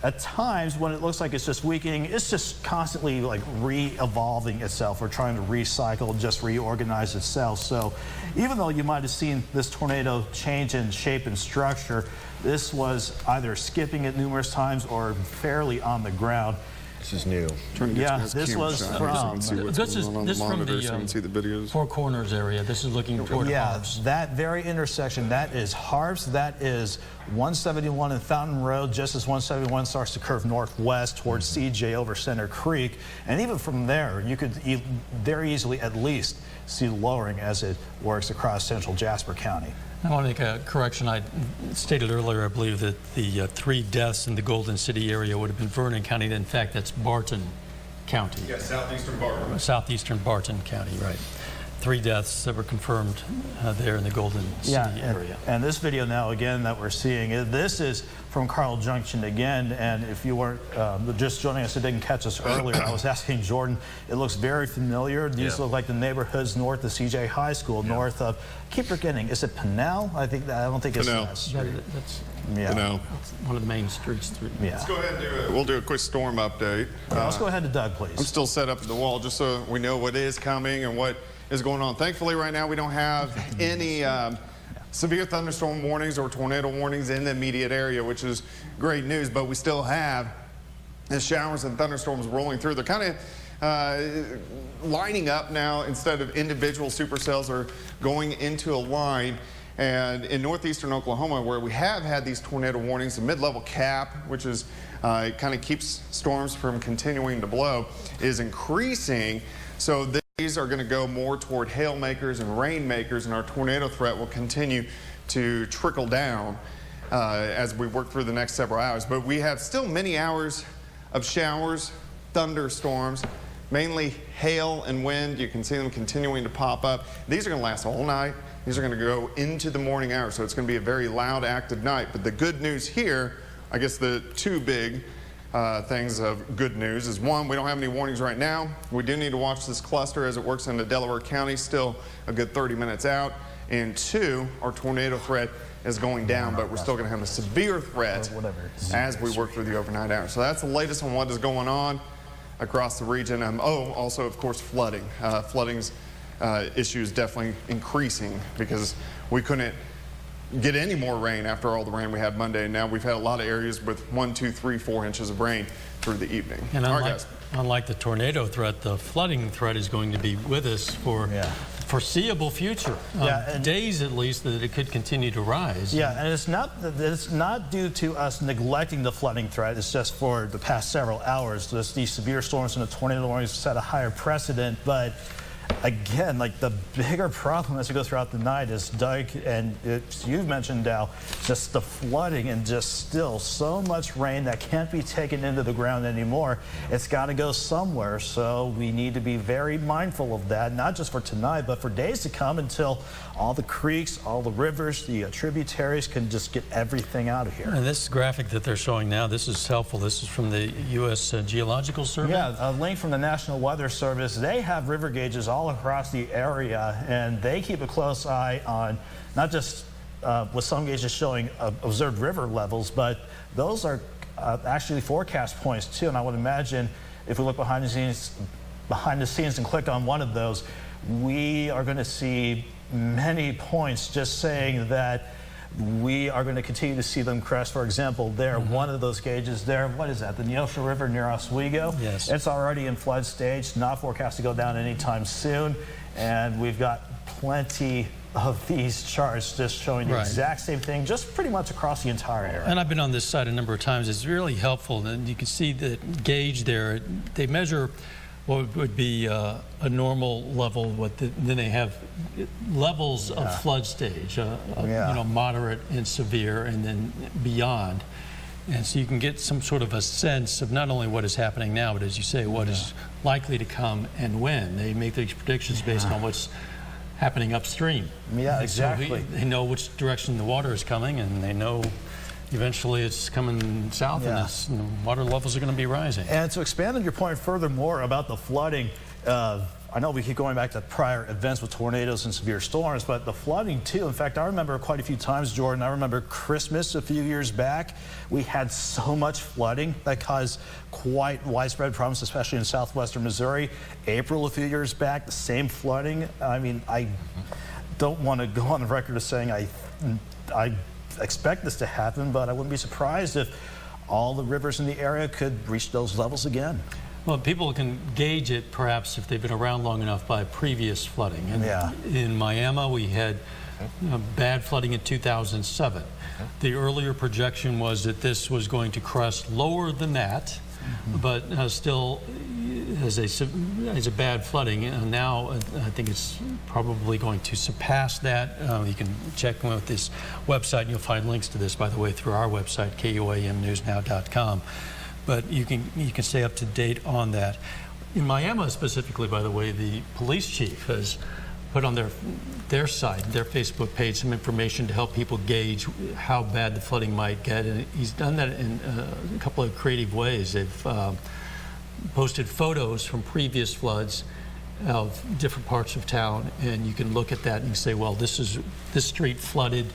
at times, when it looks like it's just weakening, it's just constantly like re-evolving itself, or trying to recycle, just reorganize itself. So even though you might have seen this tornado change in shape and structure, this was either skipping it numerous times or fairly on the ground. This is new. Yeah, this was from This is from the Four Corners area. This is looking toward Harps. That very intersection, that is Harps. That is 171 and Fountain Road, just as 171 starts to curve northwest towards CJ over Center Creek. And even from there, you could very easily at least see lowering as it works across central Jasper County. I want to make a correction. I stated earlier, I believe, that the 3 deaths in the Golden City area would have been Vernon County. In fact, that's Barton County. Yes, southeastern Barton. Southeastern Barton County, right. 3 deaths that were confirmed there in the Golden City area. And this video now, again, that we're seeing, this is from Carl Junction again. And if you weren't just joining us, it didn't catch us earlier, I was asking Jordan, it looks very familiar. These look like the neighborhoods north of CJ High School, north of, keep forgetting, is it Pinell? I don't think it's that street. That's Pinell. one of the main streets. Let's go ahead and do it. We'll do a quick storm update. Let's go ahead to Doug, please. I'm still set up at the wall just so we know what is coming and what is going on. Thankfully, right now we don't have any severe thunderstorm warnings or tornado warnings in the immediate area, which is great news, but we still have the showers and thunderstorms rolling through. They're kind of lining up now instead of individual supercells are going into a line. And in northeastern Oklahoma, where we have had these tornado warnings, the mid-level cap, which is kind of keeps storms from continuing to blow, is increasing. So these are going to go more toward hail makers and rain makers, and our tornado threat will continue to trickle down as we work through the next several hours. But we have still many hours of showers, thunderstorms, mainly hail and wind. You can see them continuing to pop up. These are going to last all night. These are going to go into the morning hours, so it's going to be a very loud, active night. But the good news here, I guess the 2 big things of good news is, 1, we don't have any warnings right now. We do need to watch this cluster as it works into Delaware County, still a good 30 minutes out. And 2, our tornado threat is going down, but we're still going to have a severe threat as we work through the overnight hours. So that's the latest on what is going on across the region. Also, of course, flooding. Flooding's issue is definitely increasing because we couldn't get any more rain after all the rain we had Monday. Now we've had a lot of areas with 1, 2, 3, 4 inches of rain through the evening. And unlike the tornado threat, the flooding threat is going to be with us for foreseeable future, days at least, that it could continue to rise. Yeah, and it's not due to us neglecting the flooding threat. It's just for the past several hours. These severe storms and the tornado warnings set a higher precedent, but again, like the bigger problem as we go throughout the night is, Doug, and you've mentioned, Dow, just the flooding and just still so much rain that can't be taken into the ground anymore. It's got to go somewhere, so we need to be very mindful of that, not just for tonight, but for days to come until all the creeks, all the rivers, the tributaries can just get everything out of here. And this graphic that they're showing now, this is helpful. This is from the U.S. Geological Survey? Yeah, a link from the National Weather Service. They have river gauges all across the area, and they keep a close eye on not just with some gauges showing observed river levels, but those are actually forecast points too. And I would imagine if we look behind the scenes and click on one of those, we are going to see many points just saying that we are going to continue to see them crest. For example, there, one of those gauges there, what is that, the Neosho River near Oswego? Yes. It's already in flood stage, not forecast to go down anytime soon, and we've got plenty of these charts just showing the exact same thing, just pretty much across the entire area. And I've been on this site a number of times. It's really helpful, and you can see the gauge there. They measure what would be a normal level, then they have levels of flood stage, you know, moderate and severe, and then beyond. And so you can get some sort of a sense of not only what is happening now, but as you say, what is likely to come and when. They make these predictions based on what's happening upstream. Yeah, exactly. So they know which direction the water is coming, and they know eventually it's coming south, and the water levels are going to be rising. And to expand on your point furthermore about the flooding, I know we keep going back to prior events with tornadoes and severe storms, but the flooding too. In fact, I remember quite a few times, Jordan, I remember Christmas a few years back, we had so much flooding that caused quite widespread problems, especially in southwestern Missouri. April a few years back, the same flooding. I mean, I don't want to go on the record as saying I expect this to happen, but I wouldn't be surprised if all the rivers in the area could reach those levels again. Well, people can gauge it perhaps if they've been around long enough by previous flooding. And in Miami, we had bad flooding in 2007. The earlier projection was that this was going to crest lower than that, but still as a bad flooding. And now I think it's probably going to surpass that. You can check with this website, and you'll find links to this, by the way, through our website, KOAMnewsnow.com. But you can stay up to date on that. In Miami specifically, by the way, the police chief has put on their site, their Facebook page, some information to help people gauge how bad the flooding might get. And he's done that in a couple of creative ways. They've posted photos from previous floods of different parts of town, and you can look at that and say, well, this street flooded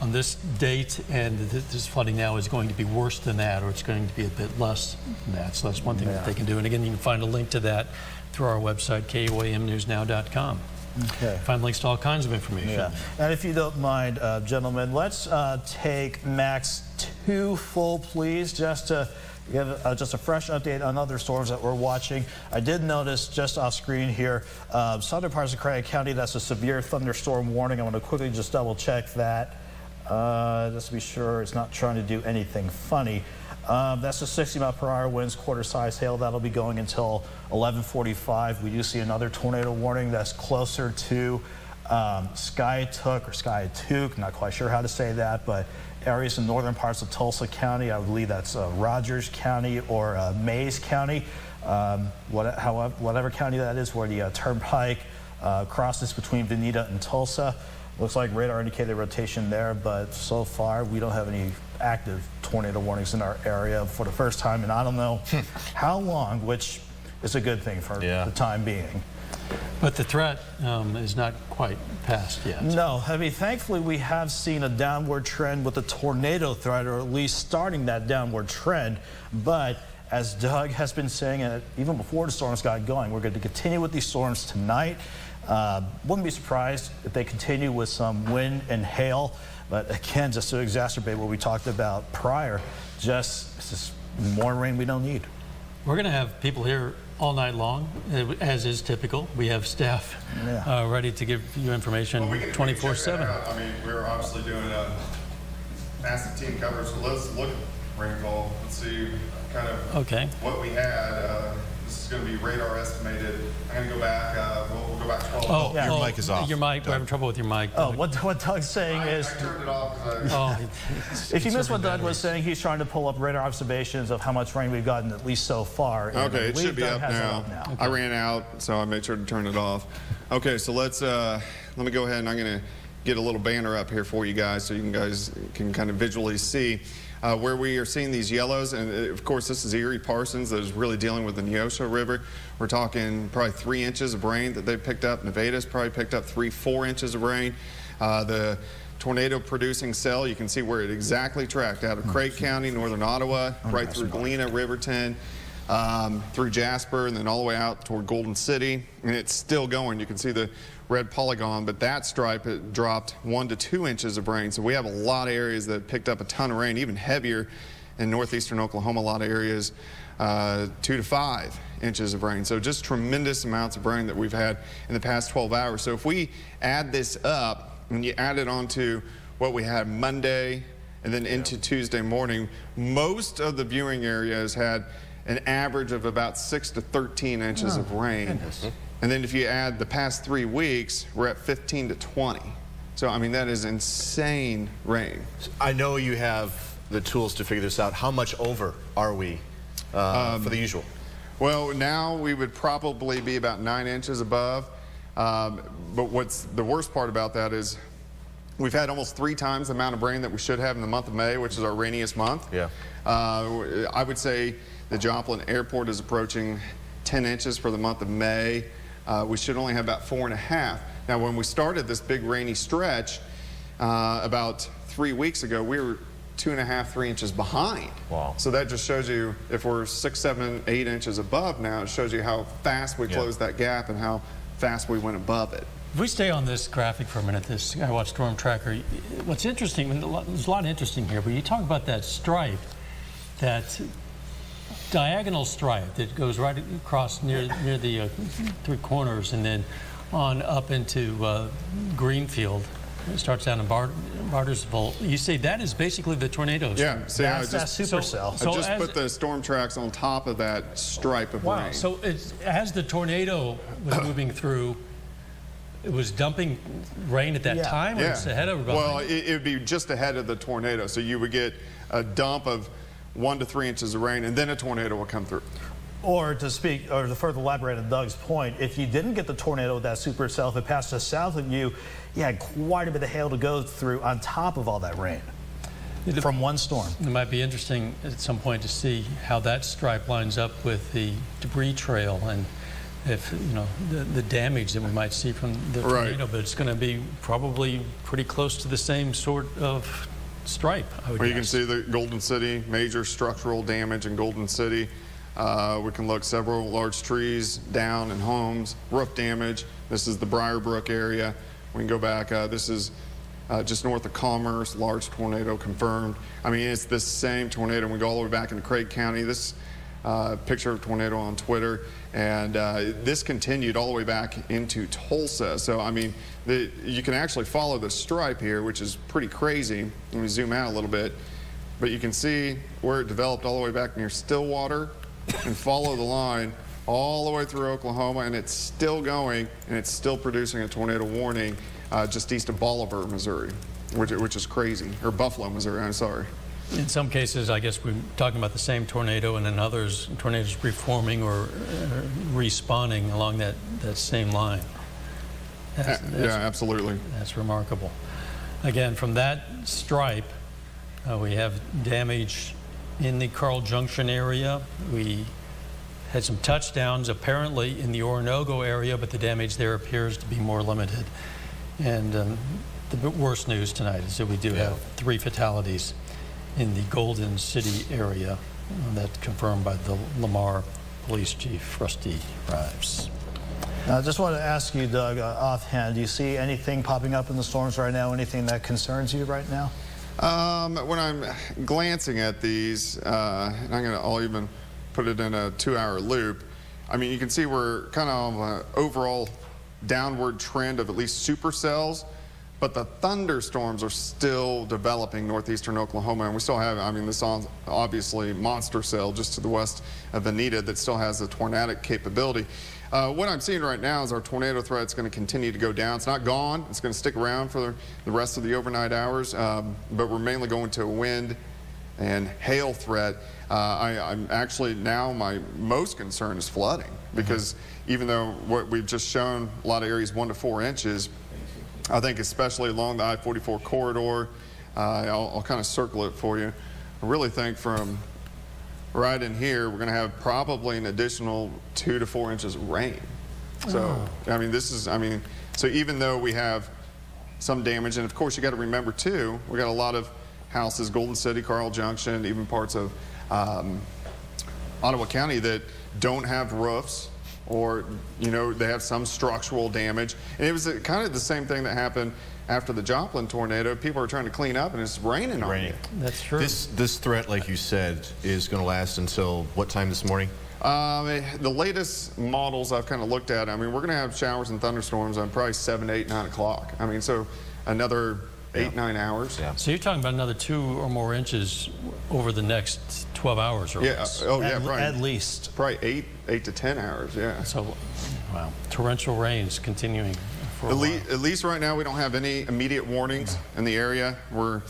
on this date, and this flooding now is going to be worse than that, or it's going to be a bit less than that. So that's one thing that they can do. And again, you can find a link to that through our website, KOAMnewsnow.com. Okay. Find links to all kinds of information. Yeah. And if you don't mind, gentlemen, let's take Max 2 full, please, just to give just a fresh update on other storms that we're watching. I did notice just off screen here, southern parts of Craig County, that's a severe thunderstorm warning. I want to quickly just double check that. Just to be sure it's not trying to do anything funny. That's the 60-mile-per-hour winds, quarter-size hail. That'll be going until 11:45. We do see another tornado warning that's closer to Skiatook, not quite sure how to say that, but areas in northern parts of Tulsa County. I believe that's Rogers County or Mays County, whatever county that is, where the turnpike crosses between Veneta and Tulsa. Looks like radar indicated rotation there, but so far we don't have any active tornado warnings in our area for the first time, and I don't know how long, which is a good thing for the time being. But the threat is not quite past yet. No, I mean, thankfully we have seen a downward trend with the tornado threat, or at least starting that downward trend. But as Doug has been saying, and even before the storms got going, we're going to continue with these storms tonight. Wouldn't be surprised if they continue with some wind and hail, but again, just to exacerbate what we talked about prior, just more rain we don't need. We're going to have people here all night long, as is typical. We have staff ready to give you information 24/7. I mean, we're obviously doing a massive team coverage, so let's look at rainfall. Let's see kind of what we had. This is going to be radar estimated. I'm going to go back. We'll go back 12. Your mic is off. Your mic. We're having trouble with your mic. Oh, what Doug's saying is. I turned it off. If you missed what Doug was saying, he's trying to pull up radar observations of how much rain we've gotten, at least so far. Okay, it should be up now. Okay. I ran out, so I made sure to turn it off. Okay, so let me go ahead, and I'm going to get a little banner up here for you guys so you guys can kind of visually see where we are seeing these yellows. And of course, this is Erie Parsons that is really dealing with the Neosho River. We're talking probably 3 inches of rain that they've picked up. Nevada's probably picked up 3-4 inches of rain. The tornado producing cell, you can see where it exactly tracked out of Craig County, northern Ottawa, right through Galena, Riverton, through Jasper, and then all the way out toward Golden City. And it's still going. You can see the red polygon, but that stripe, it dropped 1 to 2 inches of rain. So we have a lot of areas that picked up a ton of rain, even heavier in northeastern Oklahoma, a lot of areas 2 to 5 inches of rain. So just tremendous amounts of rain that we've had in the past 12 hours. So if we add this up, and you add it onto what we had Monday and then into Tuesday morning, most of the viewing areas had an average of about 6 to 13 inches of rain. Goodness. And then if you add the past 3 weeks, we're at 15 to 20. So, I mean, that is insane rain. I know you have the tools to figure this out. How much over are we for the usual? Well, now we would probably be about 9 inches above. But what's the worst part about that is we've had almost 3 times the amount of rain that we should have in the month of May, which is our rainiest month. Yeah. I would say the Joplin Airport is approaching 10 inches for the month of May. We should only have about 4.5. Now, when we started this big rainy stretch about 3 weeks ago, we were 2.5, 3 inches behind. Wow. So that just shows you, if we're 6, 7, 8 inches above now, it shows you how fast we closed that gap and how fast we went above it. If we stay on this graphic for a minute, this SkyWatch Storm Tracker, what's interesting, there's a lot interesting here, but you talk about that stripe. that diagonal stripe that goes right across near the three corners and then on up into Greenfield. It starts down in Bartersville. You say that is basically the tornado. Yeah, see, That's that supercell. I just put the storm tracks on top of that stripe of rain. So as the tornado was moving through, it was dumping rain at that time, or it's ahead of it? Well, it would be just ahead of the tornado. So you would get a dump of 1 to 3 inches of rain, and then a tornado will come through. Or to further elaborate on Doug's point, if you didn't get the tornado with that supercell, if it passed just south of you, you had quite a bit of hail to go through on top of all that rain from one storm. It might be interesting at some point to see how that stripe lines up with the debris trail and if, you know, the damage that we might see from the tornado. But it's going to be probably pretty close to the same sort of stripe, I would guess. You can see the Golden City, major structural damage in Golden City. We can look several large trees down and homes, roof damage. This is the Briarbrook area. We can go back. This is just north of Commerce, large tornado confirmed. I mean, it's the same tornado. We go all the way back into Craig County. This picture of tornado on Twitter. And this continued all the way back into Tulsa. So, I mean, you can actually follow the stripe here, which is pretty crazy. Let me zoom out a little bit. But you can see where it developed all the way back near Stillwater and follow the line all the way through Oklahoma, and it's still going, and it's still producing a tornado warning just east of Bolivar, Missouri, which is crazy, or Buffalo, Missouri, I'm sorry. In some cases, I guess we're talking about the same tornado, and in others, tornadoes reforming or respawning along that same line. Yeah, absolutely. That's remarkable. Again, from that stripe, we have damage in the Carl Junction area. We had some touchdowns apparently in the Oronogo area, but the damage there appears to be more limited. And the worst news tonight is that we do have 3 fatalities in the Golden City area. That's confirmed by the Lamar Police Chief, Rusty Rives. I just want to ask you, Doug, offhand, do you see anything popping up in the storms right now, anything that concerns you right now? When I'm glancing at these, and I'll even put it in a 2-hour loop. I mean, you can see we're kind of on an overall downward trend of at least supercells, but the thunderstorms are still developing northeastern Oklahoma, and we still have, I mean, this is obviously monster cell just to the west of Veneta that still has the tornadic capability. What I'm seeing right now is our tornado threat is going to continue to go down. It's not gone. It's going to stick around for the rest of the overnight hours, but we're mainly going to a wind and hail threat. I'm actually now, my most concern is flooding, because even though what we've just shown, a lot of areas 1 to 4 inches, I think especially along the I-44 corridor, I'll kind of circle it for you. I really think from right in here, we're going to have probably an additional 2 to 4 inches of rain. So, I mean, so even though we have some damage, and of course you got to remember too, we got a lot of houses, Golden City, Carl Junction, even parts of Ottawa County that don't have roofs, or, you know, they have some structural damage. And it was kind of the same thing that happened after the Joplin tornado. People are trying to clean up, and it's raining on you. That's true. This threat, like you said, is going to last until what time this morning? The latest models I've kind of looked at, I mean, we're going to have showers and thunderstorms on probably 7, 8, 9 o'clock. I mean, so another 8, 9 hours. Yeah. So you're talking about another 2 or more inches over the next 12 hours or less. Oh, yeah, probably. At least. Probably 8 to 10 hours, yeah. So, wow, torrential rains continuing for a while. At least right now we don't have any immediate warnings in the area. We're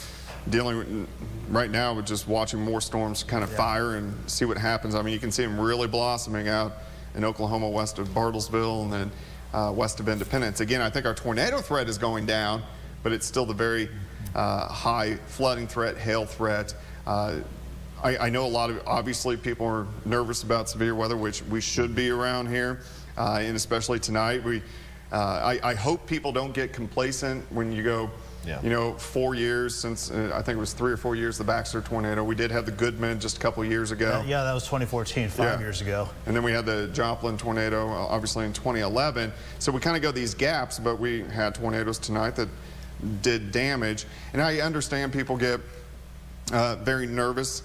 dealing with, right now, with just watching more storms kind of fire and see what happens. I mean, you can see them really blossoming out in Oklahoma, west of Bartlesville, and then west of Independence. Again, I think our tornado threat is going down, but it's still the very high flooding threat, hail threat. I know a lot of, obviously, people are nervous about severe weather, which we should be around here, and especially tonight. I hope people don't get complacent when you go, you know, 4 years since, I think it was 3 or 4 years, the Baxter tornado. We did have the Goodman just a couple years ago. Yeah, that was 2014, 5 years ago. And then we had the Joplin tornado, obviously, in 2011. So we kind of go these gaps, but we had tornadoes tonight that did damage. And I understand people get very nervous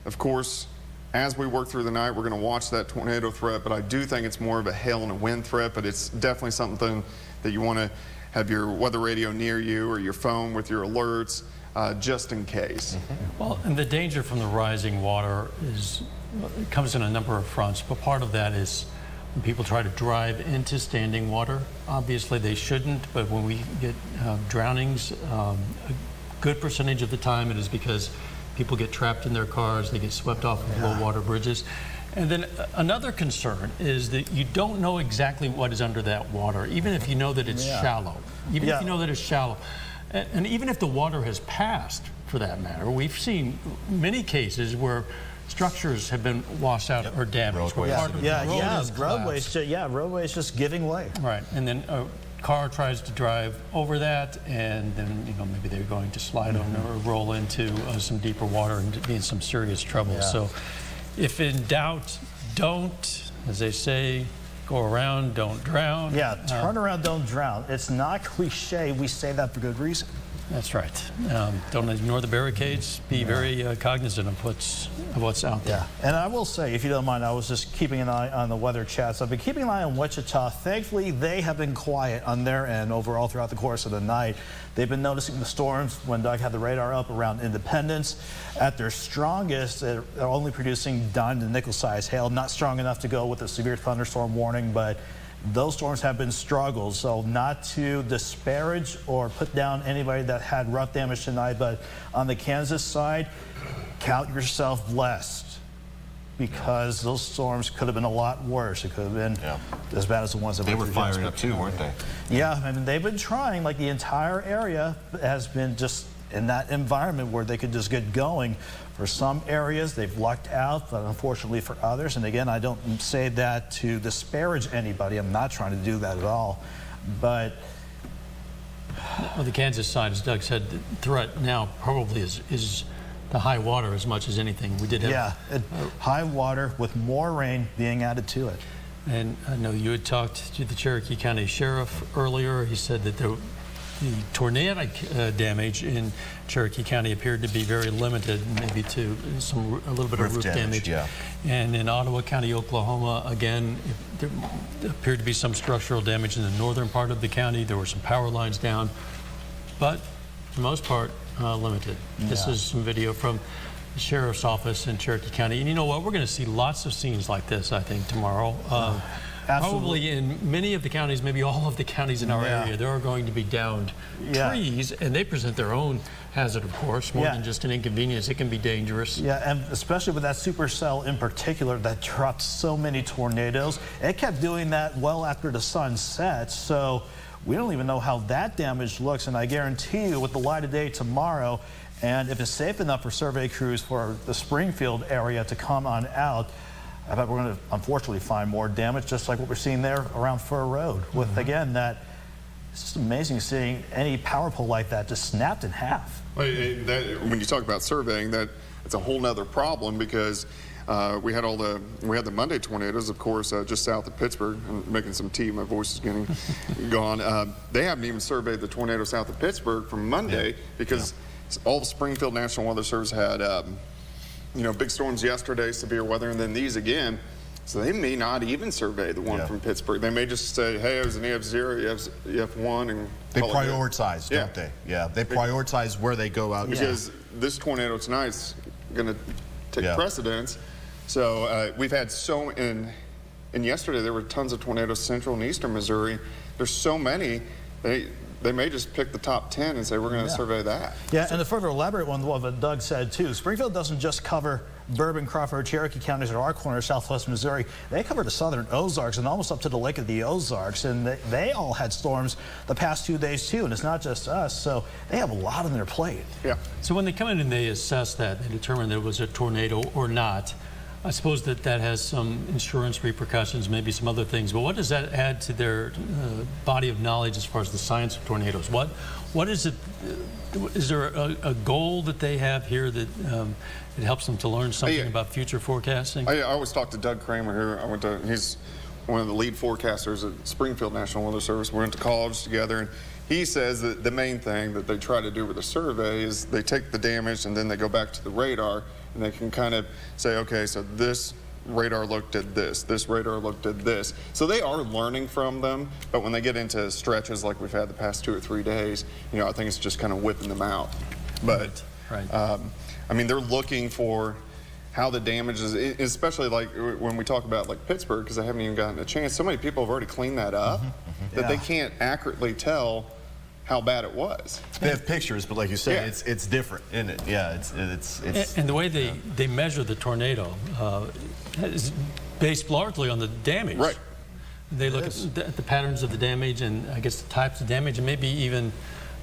of course, as we work through the night, we're going to watch that tornado threat, but I do think it's more of a hail and a wind threat, but it's definitely something that you want to have your weather radio near you or your phone with your alerts just in case. Well, and the danger from the rising water it comes in a number of fronts, but part of that is when people try to drive into standing water. Obviously they shouldn't, but when we get drownings, a good percentage of the time it is because people get trapped in their cars, they get swept off of low water bridges. And then another concern is that you don't know exactly what is under that water, even if you know that it's shallow. Even if you know that it's shallow. And even if the water has passed, for that matter, we've seen many cases where structures have been washed out or damaged. Roadways just giving way. Right, and then a car tries to drive over that, and then maybe they're going to slide on or roll into some deeper water and be in some serious trouble. So, if in doubt, don't, as they say, go around, don't drown. Yeah, turn around, don't drown. It's not cliche. We say that for good reason. That's right. Don't ignore the barricades. Be very cognizant of what's out there. Yeah, and I will say, if you don't mind, I was just keeping an eye on the weather chats. I've been keeping an eye on Wichita. Thankfully, they have been quiet on their end overall throughout the course of the night. They've been noticing the storms when Doug had the radar up around Independence. At their strongest, they're only producing dime to nickel-sized hail. Not strong enough to go with a severe thunderstorm warning, but those storms have been struggles, so not to disparage or put down anybody that had rough damage tonight, but on the Kansas side, count yourself blessed, because those storms could have been a lot worse. It could have been as bad as the ones that they were firing up too, weren't they? Yeah, I mean, they've been trying. Like, the entire area has been just in that environment where they could just get going. For some areas, they've lucked out, but unfortunately for others, and again, I don't say that to disparage anybody. I'm not trying to do that at all. But well, the Kansas side, as Doug said, the threat now probably is the high water as much as anything. We did have high water with more rain being added to it. And I know you had talked to the Cherokee County Sheriff earlier. He said that the tornadic damage in Cherokee County appeared to be very limited, maybe to a little bit of roof damage. And in Ottawa County, Oklahoma, again, there appeared to be some structural damage in the northern part of the county. There were some power lines down, but for the most part, limited. This is some video from the Sheriff's Office in Cherokee County. And you know what? We're going to see lots of scenes like this, I think, tomorrow. Probably in many of the counties, maybe all of the counties in our area, there are going to be downed trees, and they present their own hazard, of course, more than just an inconvenience. It can be dangerous. Yeah, and especially with that supercell in particular that dropped so many tornadoes. It kept doing that well after the sun set, so we don't even know how that damage looks, and I guarantee you with the light of day tomorrow, and if it's safe enough for survey crews for the Springfield area to come on out, I bet we're going to unfortunately find more damage, just like what we're seeing there around Fur Road. With again, it's just amazing seeing any power pole like that just snapped in half. When you talk about surveying, it's a whole nother problem, because we had the Monday tornadoes, of course, just south of Pittsburgh. I'm making some tea. My voice is getting gone. They haven't even surveyed the tornado south of Pittsburgh from Monday because all the Springfield National Weather Service had big storms yesterday, severe weather, and then these again. So they may not even survey the one from Pittsburgh. They may just say, hey, it was an EF0, EF1, and they prioritize, don't they? Yeah, they prioritize where they go out. Because this tornado tonight's going to take precedence. So we've had and yesterday there were tons of tornadoes central and eastern Missouri. There's so many. They may just pick the top 10 and say, we're going to survey that. Yeah, and to further elaborate on what Doug said, too, Springfield doesn't just cover Bourbon, Crawford, Cherokee counties at our corner of southwest Missouri. They cover the southern Ozarks and almost up to the Lake of the Ozarks, and they all had storms the past 2 days, too, and it's not just us, so they have a lot on their plate. Yeah. So when they come in and they assess that, they determine that it was a tornado or not, I suppose that has some insurance repercussions, maybe some other things, but what does that add to their body of knowledge as far as the science of tornadoes? What is it? Is there a goal that they have here that it helps them to learn something about future forecasting? I always talk to Doug Kramer here. He's one of the lead forecasters at Springfield National Weather Service. We went to college together, and he says that the main thing that they try to do with the survey is they take the damage and then they go back to the radar and they can kind of say, okay, so this radar looked at this, this radar looked at this. So they are learning from them, but when they get into stretches like we've had the past 2 or 3 days, you know, I think it's just kind of whipping them out. But, I mean, they're looking for how the damage is, especially like when we talk about like Pittsburgh, because I haven't even gotten a chance. So many people have already cleaned that up that they can't accurately tell how bad it was. They have pictures, but like you said, it's different, isn't it? Yeah, it's and the way they measure the tornado is based largely on the damage. Right. They look at the patterns of the damage and I guess the types of damage and maybe even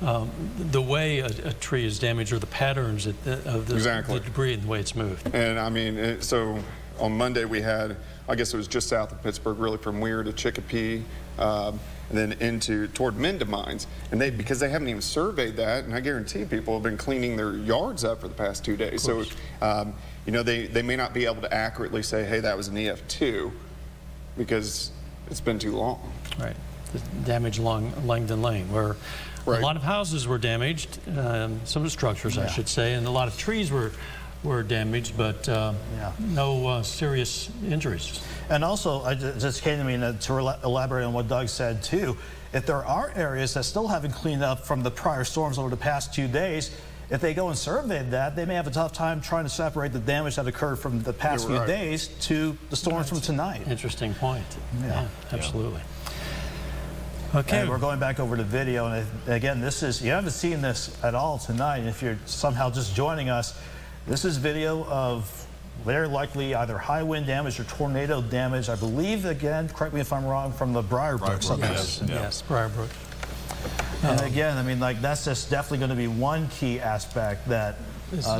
the way a tree is damaged or the patterns of the debris and the way it's moved. And I mean, so on Monday we had, I guess it was just south of Pittsburgh, really from Weir to Chicopee, and then toward Menda Mines. And because they haven't even surveyed that, and I guarantee people have been cleaning their yards up for the past 2 days. So, you know, they may not be able to accurately say, hey, that was an EF2 because it's been too long. Right. The damage along Langdon Lane, where a lot of houses were damaged, some of the structures, I should say, and a lot of trees were damaged, but no serious injuries. And also, it just came to me to elaborate on what Doug said too, if there are areas that still haven't cleaned up from the prior storms over the past 2 days, if they go and survey that, they may have a tough time trying to separate the damage that occurred from the past few days to the storms from tonight. Interesting point. Yeah, absolutely. Okay. And we're going back over to video, and again, this is, you haven't seen this at all tonight. If you're somehow just joining us, this is video of very likely either high wind damage or tornado damage. I believe, again, correct me if I'm wrong, from the Briarbrook. Yes, Briarbrook. And again, I mean, like, that's just definitely going to be one key aspect that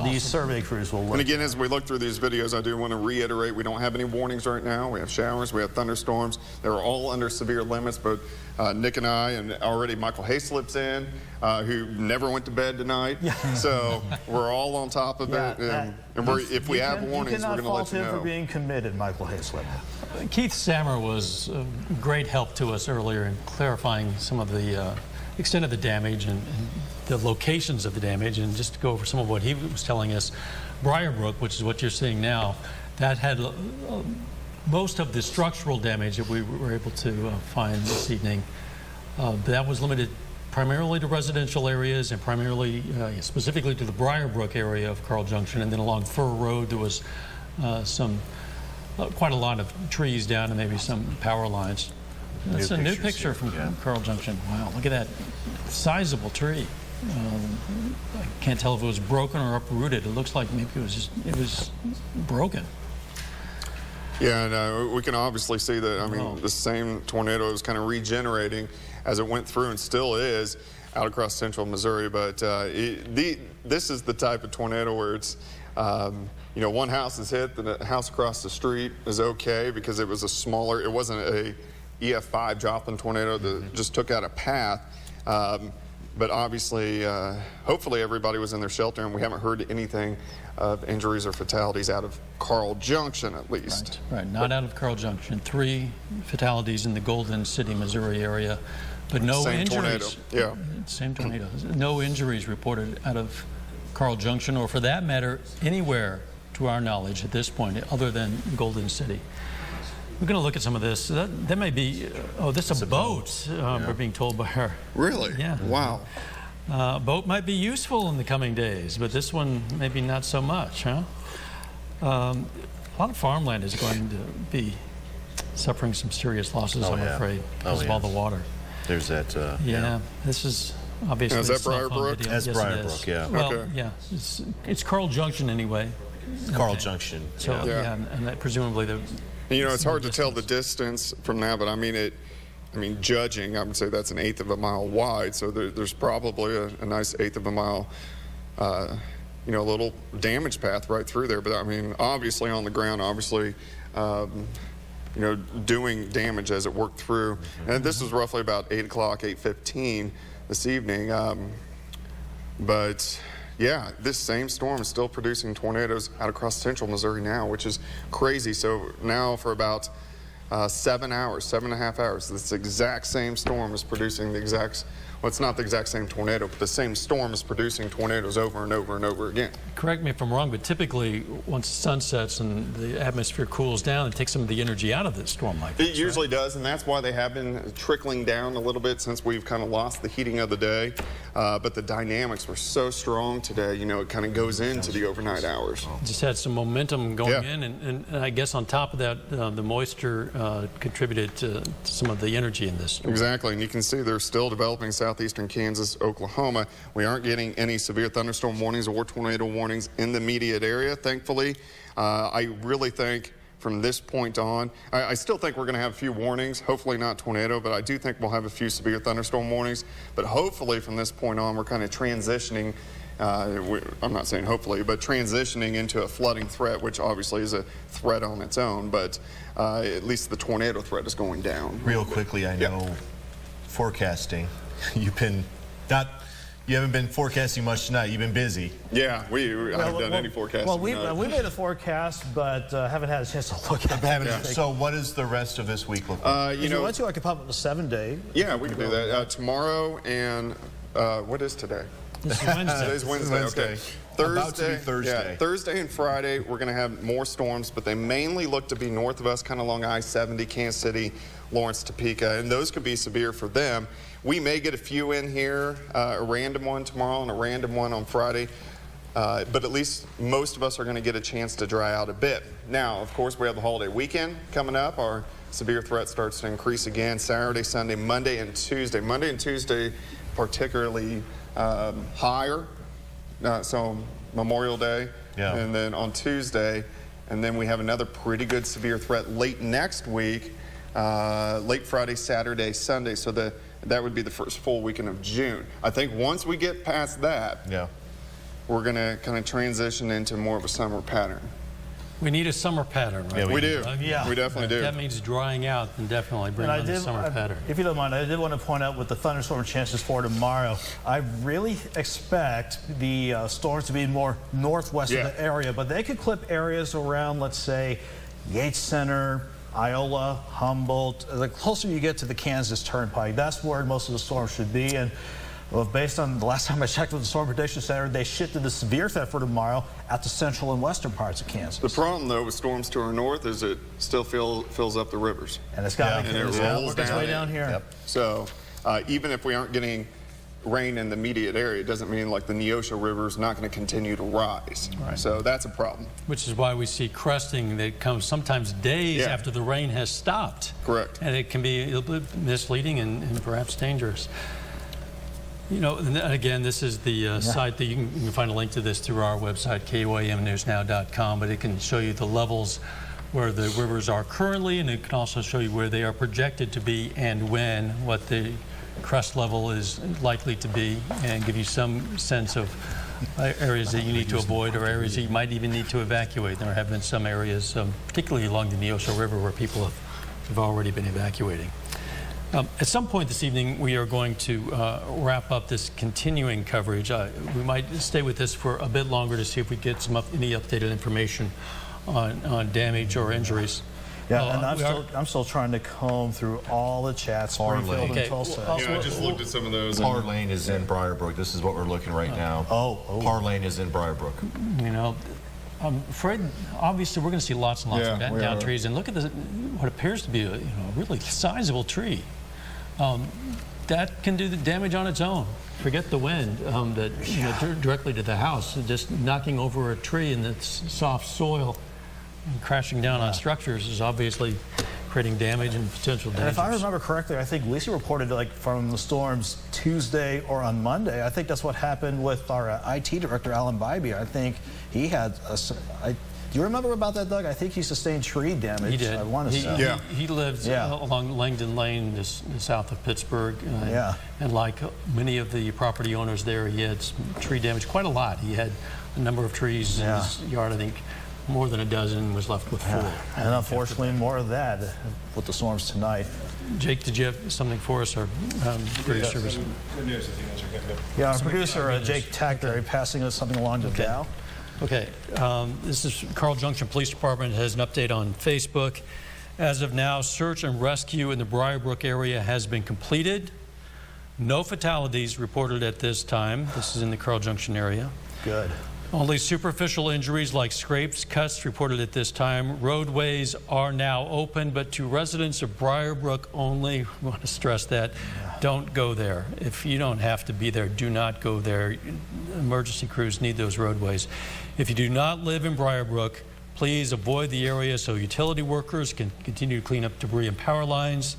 these survey crews will look And again, as we look through these videos, I do want to reiterate, we don't have any warnings right now. We have showers, we have thunderstorms. They're all under severe limits, but Nick and I, and already Michael Hayslip's in, who never went to bed tonight. So we're all on top of it. And if we have warnings, we're going to let you know. You cannot fault him for being committed, Michael Hayslip. Keith Sammer was a great help to us earlier in clarifying some of the extent of the damage and the locations of the damage. And just to go over some of what he was telling us, Briarbrook, which is what you're seeing now, that had most of the structural damage that we were able to find this evening. That was limited primarily to residential areas and primarily specifically to the Briarbrook area of Carl Junction, and then along Fur Road there was quite a lot of trees down and maybe some power lines. That's a new picture from Carl Junction. Wow, look at that sizable tree. I can't tell if it was broken or uprooted. It looks like maybe it was broken. Yeah, and we can obviously see that, I mean, the same tornado is kind of regenerating as it went through and still is out across central Missouri. But this is the type of tornado where it's, you know, one house is hit, the house across the street is okay because it was a smaller, it wasn't a EF5 Joplin tornado that just took out a path. But obviously, hopefully everybody was in their shelter, and we haven't heard anything of injuries or fatalities out of Carl Junction, at least. Right, not out of Carl Junction. 3 fatalities in the Golden City, Missouri area, but no injuries. Tornado. Same tornado. No injuries reported out of Carl Junction, or for that matter, anywhere to our knowledge at this point, other than Golden City. We're going to look at some of this. That may be, this is a boat, we're being told by her. Really? Yeah. Wow. Boat might be useful in the coming days, but this one maybe not so much, huh? A lot of farmland is going to be suffering some serious losses, I'm afraid, because of all the water. There's that, this is obviously... Is that Briarbrook? That's Briarbrook, yeah. Well, okay. It's Carl Junction anyway. Carl Junction. So, and that presumably the... You know, it's hard to tell the distance from that, but I mean, judging, I would say that's 1/8 of a mile wide, so there's probably a nice 1/8 of a mile, you know, little damage path right through there. But I mean, obviously on the ground, obviously, you know, doing damage as it worked through. And this was roughly about 8 o'clock, 8:15 this evening. But yeah, this same storm is still producing tornadoes out across central Missouri now, which is crazy. So now for about 7 hours, 7.5 hours, this exact same storm is producing the exact well, it's not the exact same tornado, but the same storm is producing tornadoes over and over and over again. Correct me if I'm wrong, but typically once the sun sets and the atmosphere cools down, it takes some of the energy out of the storm like this. It usually does, and that's why they have been trickling down a little bit since we've kind of lost the heating of the day. But the dynamics were so strong today, you know, it kind of goes into the overnight hours. Just had some momentum going in, and I guess on top of that, the moisture contributed to some of the energy in this storm. Exactly, and you can see they're still developing southeastern Kansas, Oklahoma. We aren't getting any severe thunderstorm warnings or tornado warnings in the immediate area, thankfully. I really think from this point on, I still think we're going to have a few warnings, hopefully not tornado, but I do think we'll have a few severe thunderstorm warnings. But hopefully from this point on, we're kind of transitioning, I'm not saying hopefully, but transitioning into a flooding threat, which obviously is a threat on its own, but at least the tornado threat is going down. Real quickly, I know forecasting, you haven't been forecasting much tonight. You've been busy. Yeah, I haven't done any forecasting. Well, we made a forecast, but haven't had a chance to look at it. So what is the rest of this week look like? If you want to, I could pop up a 7-day. Yeah, we can do that. Tomorrow and what is today? This is Wednesday. Today's Wednesday. Okay. About to be Thursday. Yeah, Thursday and Friday, we're going to have more storms, but they mainly look to be north of us, kind of along I-70, Kansas City, Lawrence, Topeka, and those could be severe for them. We may get a few in here, a random one tomorrow and a random one on Friday, but at least most of us are going to get a chance to dry out a bit. Now, of course, we have the holiday weekend coming up. Our severe threat starts to increase again Saturday, Sunday, Monday, and Tuesday. Monday and Tuesday particularly higher, so Memorial Day, and then on Tuesday, and then we have another pretty good severe threat late next week, late Friday, Saturday, Sunday, so that would be the first full weekend of June. I think once we get past that, we're going to kind of transition into more of a summer pattern. We need a summer pattern, right? Yeah, we do. We definitely do. If that means drying out, then definitely bring on the summer pattern. If you don't mind, I did want to point out with the thunderstorm chances for tomorrow, I really expect the storms to be more northwest of the area, but they could clip areas around, let's say, Yates Center, Iola, Humboldt. The closer you get to the Kansas Turnpike, that's where most of the storms should be. And well, based on the last time I checked with the Storm Prediction Center, they shifted the severe threat for tomorrow out to central and western parts of Kansas. The problem, though, with storms to our north is it still fills up the rivers. And it's got and it rolls way down here. So even if we aren't getting rain in the immediate area, it doesn't mean like the Neosho River is not going to continue to rise. So that's a problem. Which is why we see cresting that comes sometimes days after the rain has stopped. Correct. And it can be a little bit misleading and perhaps dangerous. You know, and again, this is the site that you can find a link to this through our website, KOAMnewsnow.com, but it can show you the levels where the rivers are currently, and it can also show you where they are projected to be and when, what the crest level is likely to be, and give you some sense of areas that you need to avoid or areas that you might even need to evacuate. There have been some areas, particularly along the Neosho River, where people have already been evacuating. At some point this evening, we are going to wrap up this continuing coverage. We might stay with this for a bit longer to see if we get any updated information on damage or injuries. Yeah, and I'm still trying to comb through all the chats, Springfield and Tulsa. Yeah, I just looked at some of those. Par Lane is in Briarbrook. This is what we're looking right now. Par Lane is in Briarbrook. You know, I'm afraid, obviously, we're going to see lots and lots of bent down trees. And look at what appears to be a really sizable tree. That can do the damage on its own. Forget the wind directly to the house. Just knocking over a tree in its soft soil and crashing down on structures is obviously creating damage and potential damage. And if I remember correctly, I think Lisa reported from the storms Tuesday or on Monday. I think that's what happened with our IT director, Alan Bybee. I think he had do you remember about that, Doug? I think he sustained tree damage. He did. I want to say. He lived along Langdon Lane, south of Pittsburgh. And like many of the property owners there, he had some tree damage, quite a lot. He had a number of trees in his yard. I think more than a dozen, was left with 4. And unfortunately, more of that with the storms tonight. Jake, did you have something for us, or producer? Good news, I think those are good. Yeah, our producer, Jake Tagberry, passing us something along to Dow. Okay, this is Carl Junction Police Department has an update on Facebook. As of now, search and rescue in the Briarbrook area has been completed. No fatalities reported at this time. This is in the Carl Junction area. Good. Only superficial injuries like scrapes, cuts reported at this time. Roadways are now open, but to residents of Briarbrook only, we want to stress that, don't go there. If you don't have to be there, do not go there. Emergency crews need those roadways. If you do not live in Briarbrook, please avoid the area so utility workers can continue to clean up debris and power lines.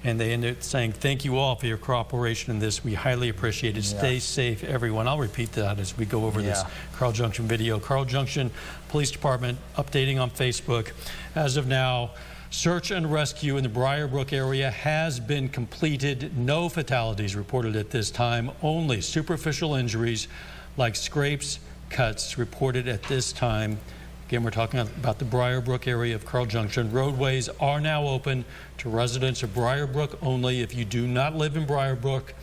And they ended saying, thank you all for your cooperation in this. We highly appreciate it. Stay safe, everyone. I'll repeat that as we go over this Carl Junction video. Carl Junction Police Department updating on Facebook. As of now, search and rescue in the Briarbrook area has been completed. No fatalities reported at this time. Only superficial injuries like scrapes, cuts reported at this time. Again, we're talking about the Briarbrook area of Carl Junction. Roadways are now open to residents of Briarbrook only. If you do not live in Briarbrook,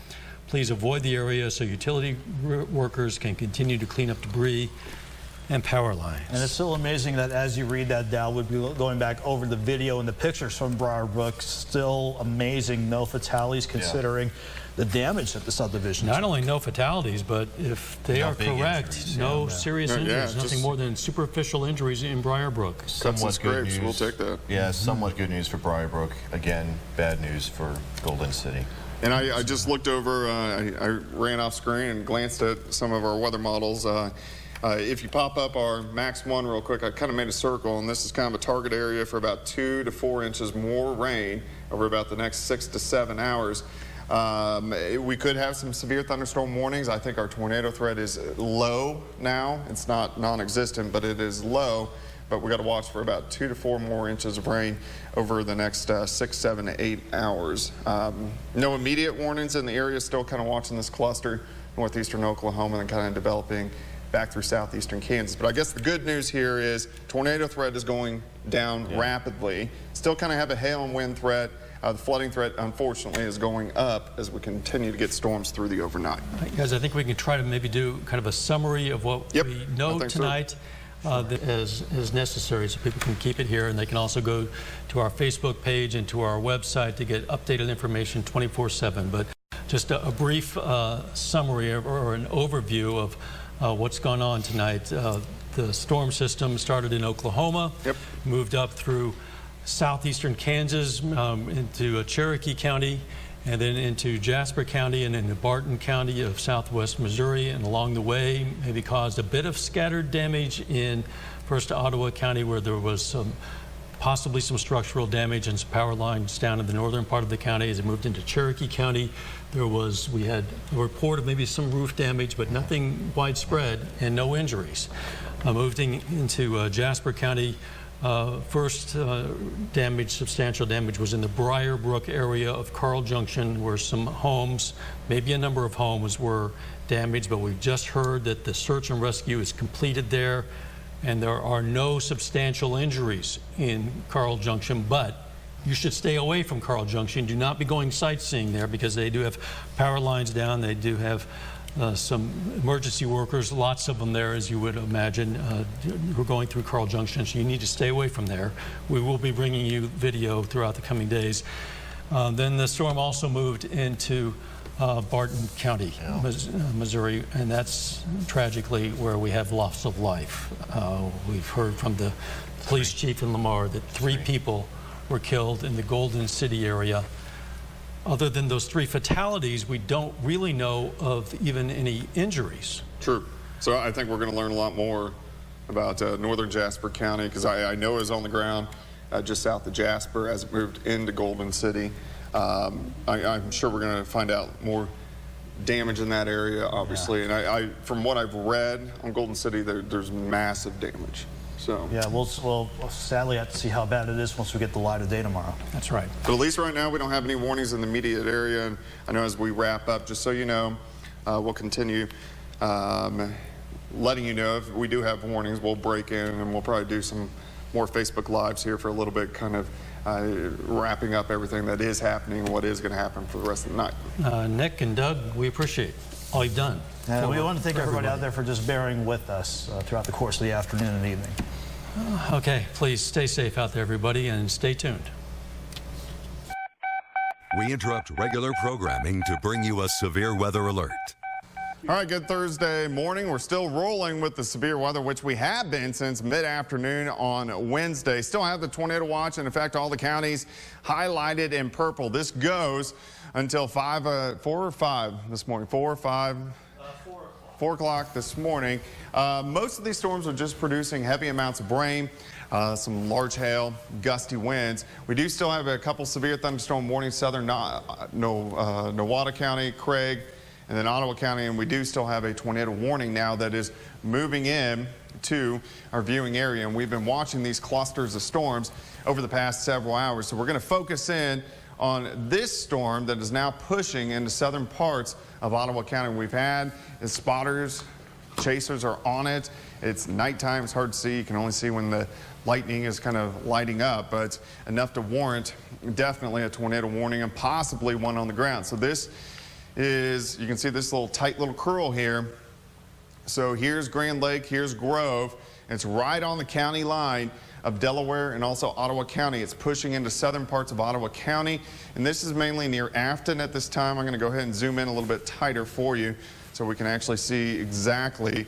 please avoid the area so utility workers can continue to clean up debris and power lines. And it's still amazing that as you read that, Dal, would be going back over the video and the pictures from Briarbrook. Still amazing, no fatalities considering the damage at the subdivision. Not only no fatalities, but if they are correct, injuries, no serious injuries, nothing more than superficial injuries in Briarbrook. Somewhat good news. We'll take that. Yeah, somewhat good news for Briarbrook. Again, bad news for Golden City. And I just looked over, I ran off screen and glanced at some of our weather models. If you pop up our Max 1 real quick, I kind of made a circle, and this is kind of a target area for about 2 to 4 inches more rain over about the next 6 to 7 hours. We could have some severe thunderstorm warnings. I think our tornado threat is low now. It's not non-existent, but it is low. But we got to watch for about 2 to 4 more inches of rain over the next 6, 7 to 8 hours. No immediate warnings in the area. Still kind of watching this cluster, northeastern Oklahoma, and kind of developing back through southeastern Kansas. But I guess the good news here is tornado threat is going down rapidly. Still kind of have a hail and wind threat. The flooding threat, unfortunately, is going up as we continue to get storms through the overnight. Guys, I think we can try to maybe do kind of a summary of what we know tonight as necessary, so people can keep it here, and they can also go to our Facebook page and to our website to get updated information 24/7. But just a brief summary or an overview of what's gone on tonight. The storm system started in Oklahoma, moved up through southeastern Kansas into Cherokee County, and then into Jasper County and into Barton County of southwest Missouri, and along the way maybe caused a bit of scattered damage in first Ottawa County, where there was possibly some structural damage and some power lines down in the northern part of the county. As it moved into Cherokee County, we had a report of maybe some roof damage, but nothing widespread and no injuries. Moving into Jasper County, first substantial damage was in the Briarbrook area of Carl Junction, where some homes, maybe a number of homes, were damaged, but we've just heard that the search and rescue is completed there, and there are no substantial injuries in Carl Junction. But you should stay away from Carl Junction. Do not be going sightseeing there, because they do have power lines down. They do have some emergency workers, lots of them there, as you would imagine, who are going through Carl Junction, so you need to stay away from there. We will be bringing you video throughout the coming days. Then the storm also moved into Barton County, Missouri, and that's tragically where we have loss of life. We've heard from the police chief in Lamar that 3 people were killed in the Golden City area. Other than those 3 fatalities, we don't really know of even any injuries. True. So I think we're going to learn a lot more about northern Jasper County, because I know it was on the ground just south of Jasper as it moved into Golden City. I'm sure we're going to find out more damage in that area, obviously. And from what I've read on Golden City, there's massive damage. So yeah, we'll sadly have to see how bad it is once we get the light of day tomorrow. That's right. But at least right now we don't have any warnings in the immediate area. And I know as we wrap up, just so you know, we'll continue letting you know if we do have warnings. We'll break in, and we'll probably do some more Facebook Lives here for a little bit, kind of wrapping up everything that is happening and what is going to happen for the rest of the night. Nick and Doug, we appreciate all you've done. And we want to thank everybody out there for just bearing with us throughout the course of the afternoon and evening. Okay, please stay safe out there, everybody, and stay tuned. We interrupt regular programming to bring you a severe weather alert. All right, good Thursday morning. We're still rolling with the severe weather, which we have been since mid-afternoon on Wednesday. Still have the tornado watch, and in fact, all the counties highlighted in purple. This goes until 4 or 5 this morning. 4 or 5? 4 o'clock this morning. Most of these storms are just producing heavy amounts of rain, some large hail, gusty winds. We do still have a couple severe thunderstorm warnings, southern Nowata County, Craig, and then Ottawa County, and we do still have a tornado warning now that is moving in to our viewing area, and we've been watching these clusters of storms over the past several hours. So we're going to focus in on this storm that is now pushing into southern parts of Ottawa County. We've had the spotters, chasers are on it. It's nighttime, it's hard to see. You can only see when the lightning is kind of lighting up, but enough to warrant definitely a tornado warning and possibly one on the ground. So this is, you can see this little tight little curl here. So here's Grand Lake, here's Grove. It's right on the county line of Delaware and also Ottawa County. It's pushing into southern parts of Ottawa County, and this is mainly near Afton at this time. I'm going to go ahead and zoom in a little bit tighter for you so we can actually see exactly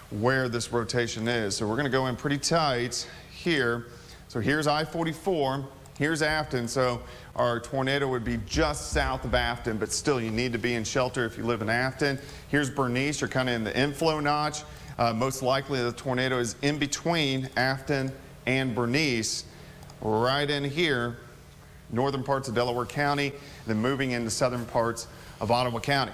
where this rotation is. So we're going to go in pretty tight here. So here's I-44, here's Afton. So our tornado would be just south of Afton, but still you need to be in shelter if you live in Afton. Here's Bernice, you're kind of in the inflow notch. Most likely the tornado is in between Afton and Bernice, right in here, northern parts of Delaware County, then moving into southern parts of Ottawa County.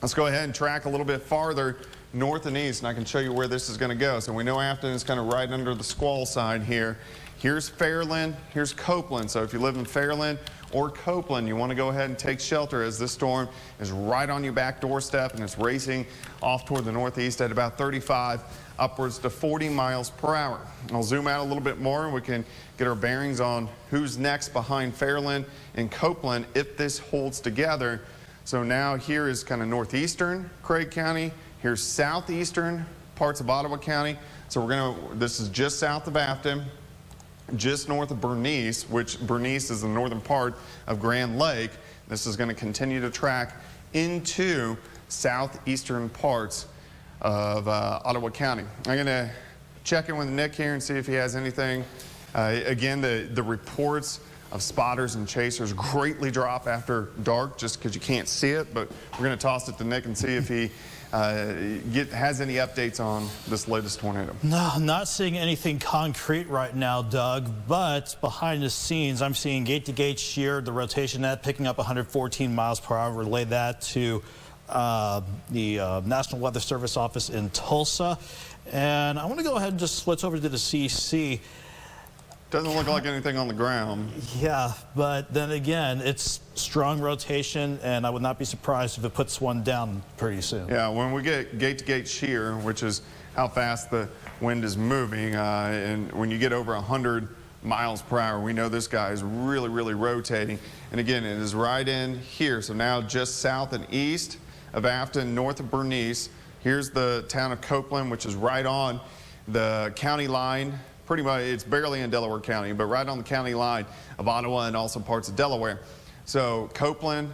Let's go ahead and track a little bit farther north and east, and I can show you where this is going to go. So we know Afton is kind of right under the squall side here. Here's Fairland, here's Copeland. So if you live in Fairland or Copeland, you want to go ahead and take shelter as this storm is right on your back doorstep and it's racing off toward the northeast at about 35 upwards to 40 miles per hour. I'll zoom out a little bit more and we can get our bearings on who's next behind Fairland and Copeland if this holds together. So now here is kind of northeastern Craig County. Here's southeastern parts of Ottawa County. So this is just south of Afton, just north of Bernice, which Bernice is the northern part of Grand Lake. This is going to continue to track into southeastern parts of Ottawa County. I'm going to check in with Nick here and see if he has anything. Again, the reports of spotters and chasers greatly drop after dark just because you can't see it, but we're going to toss it to Nick and see if he has any updates on this latest tornado. No, not seeing anything concrete right now, Doug, but behind the scenes, I'm seeing gate-to-gate shear, the rotation net picking up 114 miles per hour. Relay that to the National Weather Service office in Tulsa. And I want to go ahead and just switch over to the CC. Doesn't look like anything on the ground. Yeah, but then again, it's strong rotation, and I would not be surprised if it puts one down pretty soon. Yeah, when we get gate-to-gate shear, which is how fast the wind is moving, and when you get over 100 miles per hour, we know this guy is really, really rotating. And again, it is right in here. So now just south and east of Afton, north of Bernice. Here's the town of Copeland, which is right on the county line. Pretty much, it's barely in Delaware County, but right on the county line of Ottawa and also parts of Delaware. So Copeland,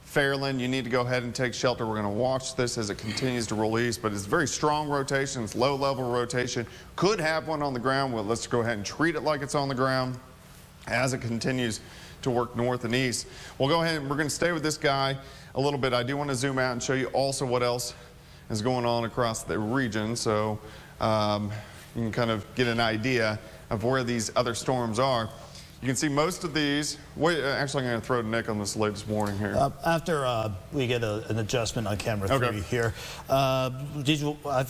Fairland, you need to go ahead and take shelter. We're going to watch this as it continues to roll east, but it's very strong rotation. It's low-level rotation. Could have one on the ground. Well, let's go ahead and treat it like it's on the ground as it continues to work north and east. We'll go ahead and we're going to stay with this guy a little bit. I do want to zoom out and show you also what else is going on across the region. So you can kind of get an idea of where these other storms are. You can see most of these. Actually, I'm going to throw to Nick on this latest warning here. After we get an adjustment on camera 3 here. I'm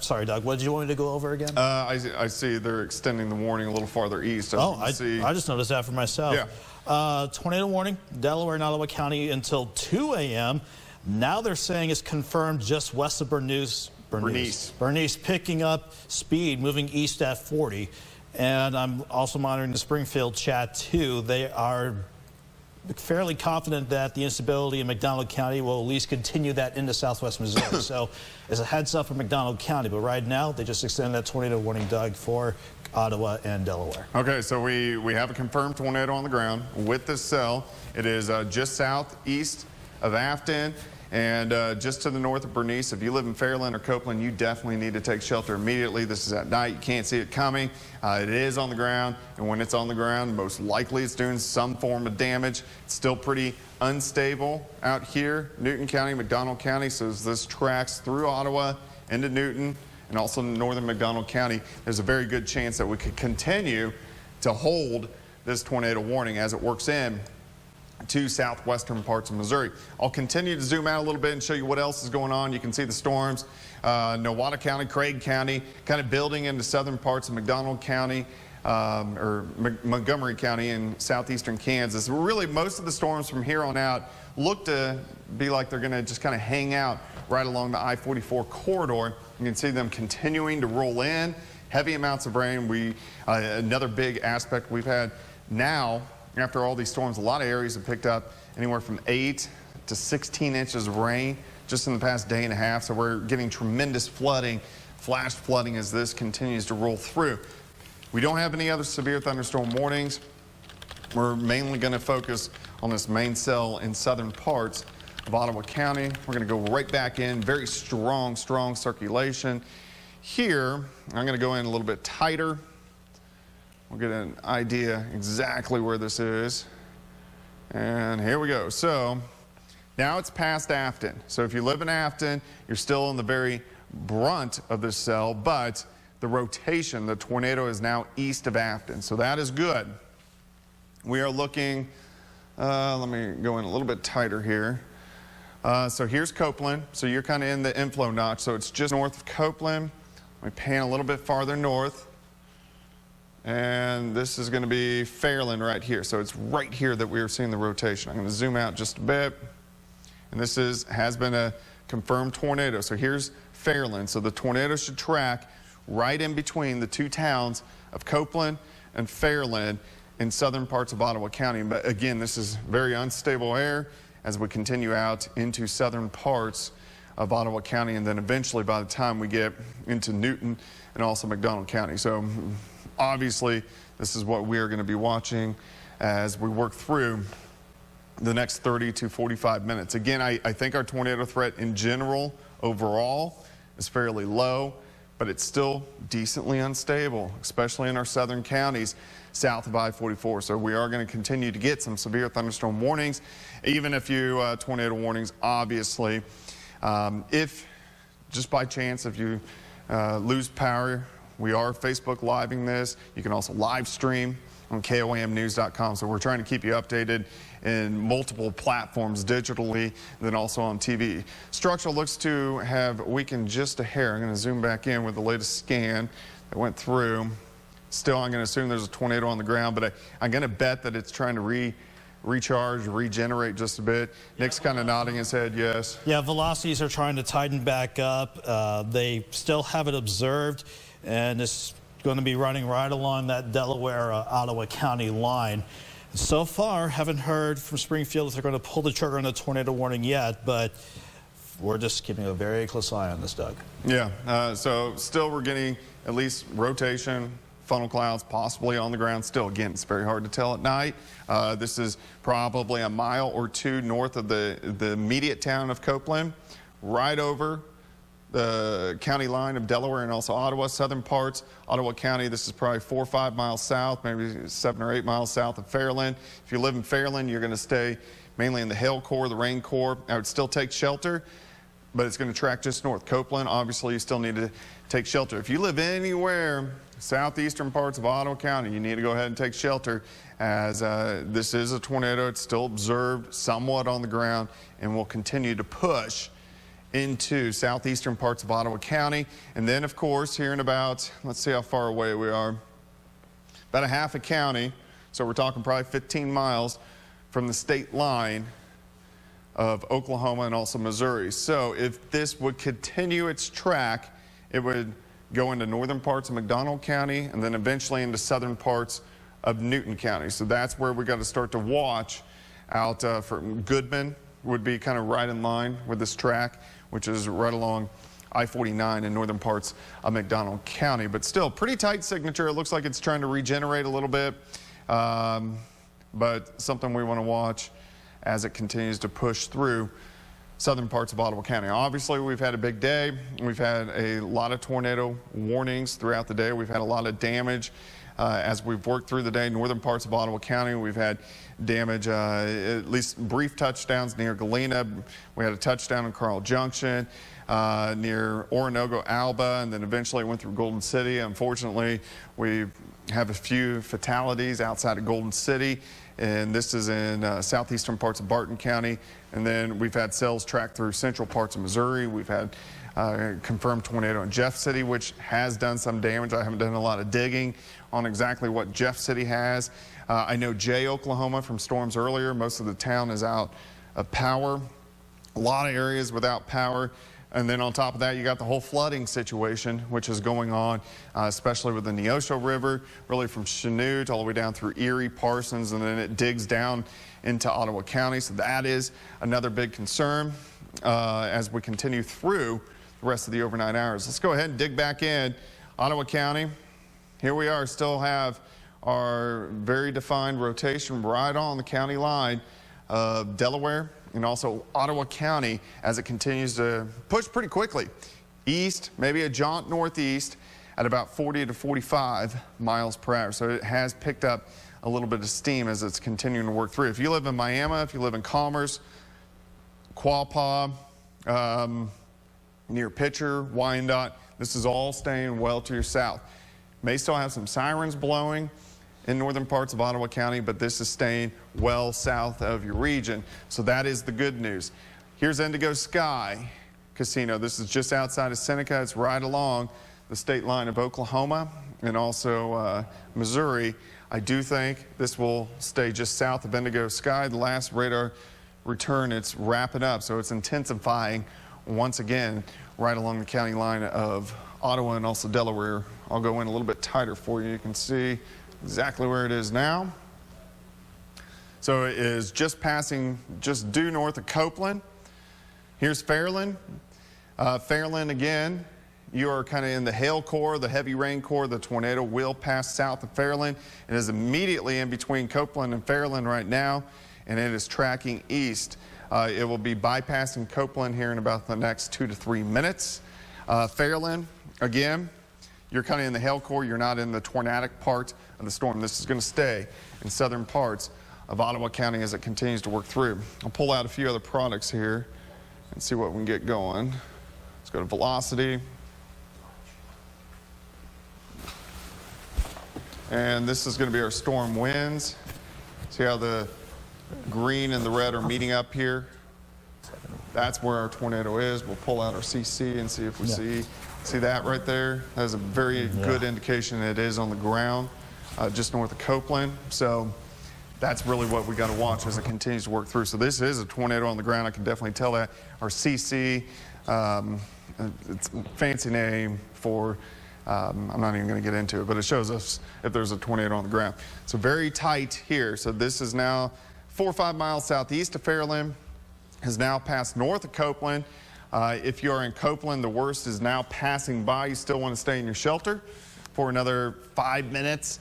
sorry, Doug, what did you want me to go over again? I see they're extending the warning a little farther east. I just noticed that for myself. Yeah. Tornado warning, Delaware and Ottawa County until 2 a.m. Now they're saying it's confirmed just west of Bernice picking up speed, moving east at 40. And I'm also monitoring the Springfield chat too. They are fairly confident that the instability in McDonald County will at least continue that into southwest Missouri. So it's a heads up for McDonald County, but right now they just extended that tornado warning, Doug, for Ottawa and Delaware. Okay, so we have a confirmed tornado on the ground with this cell. It is just southeast of Afton and just to the north of Bernice. If you live in Fairland or Copeland, you definitely need to take shelter immediately. This is at night. You can't see it coming. It is on the ground, and when it's on the ground, most likely it's doing some form of damage. It's still pretty unstable out here, Newton County, McDonald County. So as this tracks through Ottawa into Newton and also northern McDonald County, there's a very good chance that we could continue to hold this tornado warning as it works in to southwestern parts of Missouri. I'll continue to zoom out a little bit and show you what else is going on. You can see the storms, Nowata County, Craig County, kind of building into southern parts of McDonald County, or Montgomery County in southeastern Kansas. Really, most of the storms from here on out look to be like they're going to just kind of hang out right along the I-44 corridor. You can see them continuing to roll in. Heavy amounts of rain. Another big aspect we've had now, after all these storms, a lot of areas have picked up anywhere from 8 to 16 inches of rain just in the past day and a half. So we're getting tremendous flooding, flash flooding as this continues to roll through. We don't have any other severe thunderstorm warnings. We're mainly going to focus on this main cell in southern parts of Ottawa County. We're going to go right back in. Very strong circulation. Here, I'm going to go in a little bit tighter. We'll get an idea exactly where this is. And here we go. So now it's past Afton. So if you live in Afton, you're still in the very brunt of this cell, but the rotation, the tornado is now east of Afton. So that is good. We are looking, let me go in a little bit tighter here. So here's Copeland. So you're kind of in the inflow notch. So it's just north of Copeland. Let me pan a little bit farther north. And this is going to be Fairland right here. So it's right here that we are seeing the rotation. I'm going to zoom out just a bit. And this has been a confirmed tornado. So here's Fairland. So the tornado should track right in between the two towns of Copeland and Fairland in southern parts of Ottawa County. But again, this is very unstable air as we continue out into southern parts of Ottawa County, and then eventually by the time we get into Newton and also McDonald County. So obviously this is what we are going to be watching as we work through the next 30 to 45 minutes. Again, I think our tornado threat in general overall is fairly low, but it's still decently unstable, especially in our southern counties south of I-44. So we are going to continue to get some severe thunderstorm warnings, even a few tornado warnings, obviously. If just by chance, if you lose power, we are Facebook Living this. You can also live stream on KOAMnews.com. So we're trying to keep you updated in multiple platforms digitally, and then also on TV. Structural looks to have weakened just a hair. I'm going to zoom back in with the latest scan that went through. Still, I'm going to assume there's a tornado on the ground, but I'm going to bet that it's trying to recharge, regenerate just a bit. Nick's kind of nodding his head, yes. Yeah, velocities are trying to tighten back up. They still have it observed, and it's going to be running right along that Delaware-Ottawa County line. So far, haven't heard from Springfield if they're going to pull the trigger on the tornado warning yet, but we're just keeping a very close eye on this, Doug. Yeah, so still we're getting at least rotation, funnel clouds possibly on the ground. Still, again, it's very hard to tell at night. This is probably a mile or two north of the immediate town of Copeland, right over the county line of Delaware and also Ottawa, southern parts, Ottawa County. This is probably 4 or 5 miles south, maybe 7 or 8 miles south of Fairland. If you live in Fairland, you're going to stay mainly in the hail core, the rain core. I would still take shelter, but it's going to track just north. Copeland, obviously, you still need to take shelter. If you live anywhere southeastern parts of Ottawa County, you need to go ahead and take shelter, as this is a tornado. It's still observed somewhat on the ground and will continue to push into southeastern parts of Ottawa County. And then, of course, here in about, let's see how far away we are, about a half a county, so we're talking probably 15 miles from the state line of Oklahoma and also Missouri. So if this would continue its track, it would go into northern parts of McDonald County and then eventually into southern parts of Newton County. So that's where we got to start to watch out from Goodman would be kind of right in line with this track, which is right along I-49 in northern parts of McDonald County. But still, pretty tight signature. It looks like it's trying to regenerate a little bit, but something we want to watch as it continues to push through southern parts of Ottawa County. Obviously, we've had a big day. We've had a lot of tornado warnings throughout the day. We've had a lot of damage as we've worked through the day. Northern parts of Ottawa County, we've had damage, at least brief touchdowns near Galena. We had a touchdown in Carl Junction, near Oronogo, Alba, and then eventually went through Golden City. Unfortunately, we have a few fatalities outside of Golden City, and this is in southeastern parts of Barton County. And then we've had cells track through central parts of Missouri. We've had confirmed tornado in Jeff City, which has done some damage. I haven't done a lot of digging on exactly what Jeff City has. I know Jay, Oklahoma, from storms earlier, most of the town is out of power. A lot of areas without power. And then on top of that, you got the whole flooding situation, which is going on, especially with the Neosho River, really from Chanute all the way down through Erie, Parsons, and then it digs down into Ottawa County. So that is another big concern as we continue through the rest of the overnight hours. Let's go ahead and dig back in. Ottawa County, here we are, still have our very defined rotation right on the county line of Delaware and also Ottawa County as it continues to push pretty quickly east, maybe a jaunt northeast at about 40 to 45 miles per hour. So it has picked up a little bit of steam as it's continuing to work through. If you live in Miami, if you live in Commerce, Quapaw, near Pitcher, Wyandotte, this is all staying well to your south. May still have some sirens blowing in northern parts of Ottawa County, but this is staying well south of your region. So that is the good news. Here's Indigo Sky Casino. This is just outside of Seneca. It's right along the state line of Oklahoma and also Missouri. I do think this will stay just south of Indigo Sky. The last radar return, it's wrapping up, so it's intensifying once again right along the county line of Ottawa and also Delaware. I'll go in a little bit tighter for you. You can see exactly where it is now. So it is just passing just due north of Copeland. Here's Fairland. Fairland again, you are kind of in the hail core, the heavy rain core. The tornado will pass south of Fairland. It is immediately in between Copeland and Fairland right now, and it is tracking east. It will be bypassing Copeland here in about the next 2 to 3 minutes. Fairland, again, you're kind of in the hail core. You're not in the tornadic part of the storm. This is going to stay in southern parts of Ottawa County as it continues to work through. I'll pull out a few other products here and see what we can get going. Let's go to velocity. And this is going to be our storm winds. See how the green and the red are meeting up here? That's where our tornado is. We'll pull out our CC and see if we see that right there. That is a very good indication that it is on the ground just north of Copeland. So that's really what we got to watch as it continues to work through. So this is a tornado on the ground. I can definitely tell that. Our CC, it's a fancy name for, I'm not even going to get into it, but it shows us if there's a tornado on the ground. So very tight here. So this is now 4 or 5 miles southeast of Fairland, has now passed north of Copeland. If you are in Copeland, the worst is now passing by. You still want to stay in your shelter for another 5 minutes.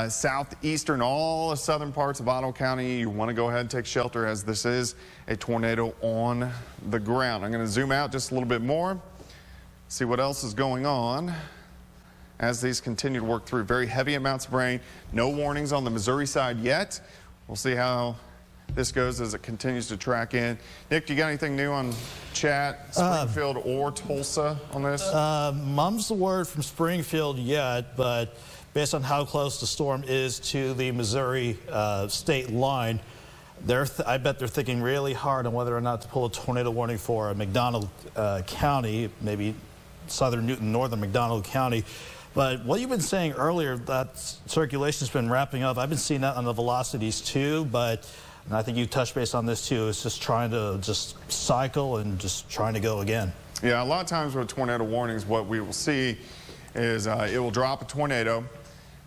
Southeastern, all the southern parts of Ottawa County, you want to go ahead and take shelter as this is a tornado on the ground. I'm going to zoom out just a little bit more, see what else is going on as these continue to work through. Very heavy amounts of rain. No warnings on the Missouri side yet. We'll see how this goes as it continues to track in. Nick, do you got anything new on chat, Springfield or Tulsa on this? Mum's the word from Springfield yet, but based on how close the storm is to the Missouri state line, I bet they're thinking really hard on whether or not to pull a tornado warning for McDonald County, maybe southern Newton, northern McDonald County. But what you've been saying earlier, that circulation's been wrapping up. I've been seeing that on the velocities too, but and I think you touched base on this too. It's just trying to just cycle and just trying to go again. Yeah, a lot of times with tornado warnings, what we will see is it will drop a tornado.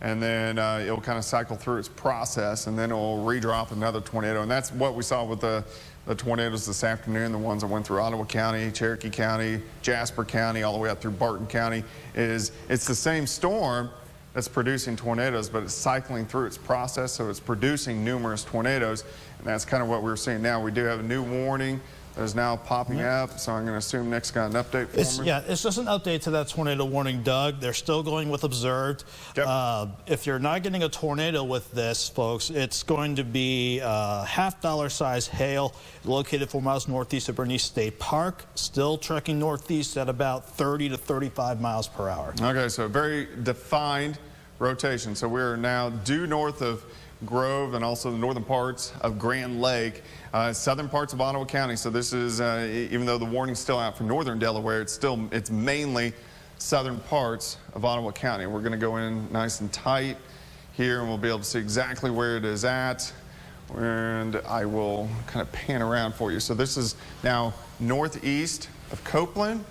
and then it'll kind of cycle through its process, and then it'll redrop another tornado. And that's what we saw with the tornadoes this afternoon, the ones that went through Ottawa County, Cherokee County, Jasper County, all the way up through Barton County. It's the same storm that's producing tornadoes, but it's cycling through its process, so it's producing numerous tornadoes, and that's kind of what we're seeing now. We do have a new warning that is now popping up, so I'm going to assume Nick's got an update for me. Yeah, it's just an update to that tornado warning, Doug. They're still going with observed. Yep. If you're not getting a tornado with this, folks, it's going to be half-dollar size hail located 4 miles northeast of Bernice State Park, still trekking northeast at about 30 to 35 miles per hour. Okay, so very defined rotation. So we're now due north of Grove and also the northern parts of Grand Lake, southern parts of Ottawa County. So this is, even though the warning's still out for northern Delaware, it's mainly southern parts of Ottawa County. We're going to go in nice and tight here, and we'll be able to see exactly where it is at. And I will kind of pan around for you. So this is now northeast of Copeland.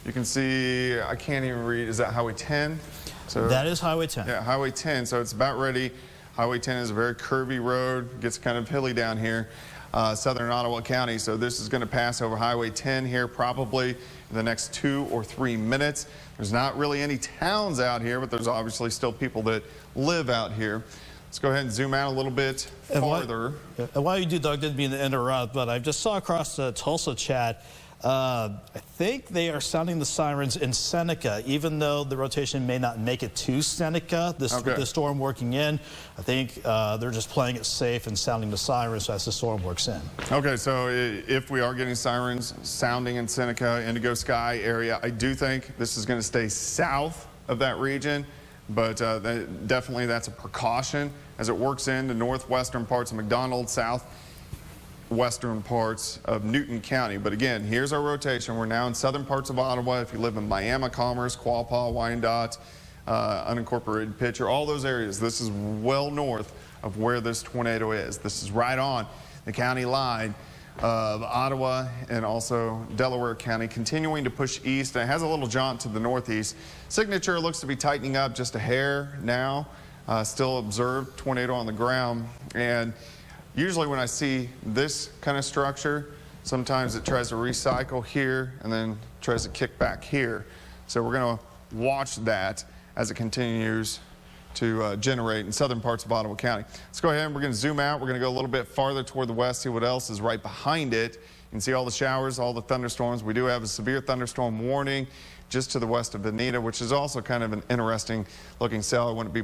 You can see, I can't even read, is that Highway 10? So that is Highway 10. Yeah, Highway 10, so it's about ready. Highway 10 is a very curvy road, gets kind of hilly down here, southern Ottawa County. So this is going to pass over Highway 10 here probably in the next 2 or 3 minutes. There's not really any towns out here, but there's obviously still people that live out here. Let's go ahead and zoom out a little bit farther. And while you do, Doug, didn't mean to interrupt, but I just saw across the Tulsa chat, I think they are sounding the sirens in Seneca, even though the rotation may not make it to Seneca, the storm working in. I think they're just playing it safe and sounding the sirens as the storm works in. Okay, so if we are getting sirens sounding in Seneca, Indigo Sky area, I do think this is going to stay south of that region, but definitely that's a precaution as it works in the northwestern parts of McDonald, southwestern parts of Newton County. But again, here's our rotation. We're now in southern parts of Ottawa. If you live in Miami, Commerce, Quapaw, Wyandotte, unincorporated Pitcher, all those areas, this is well north of where this tornado is. This is right on the county line of Ottawa and also Delaware County, continuing to push east. And it has a little jaunt to the northeast. Signature looks to be tightening up just a hair now. Still observed tornado on the ground. And usually when I see this kind of structure, sometimes it tries to recycle here and then tries to kick back here. So we're going to watch that as it continues to generate in southern parts of Ottawa County. Let's go ahead and we're going to zoom out. We're going to go a little bit farther toward the west, see what else is right behind it. You can see all the showers, all the thunderstorms. We do have a severe thunderstorm warning just to the west of Bonita, which is also kind of an interesting looking cell. I wouldn't be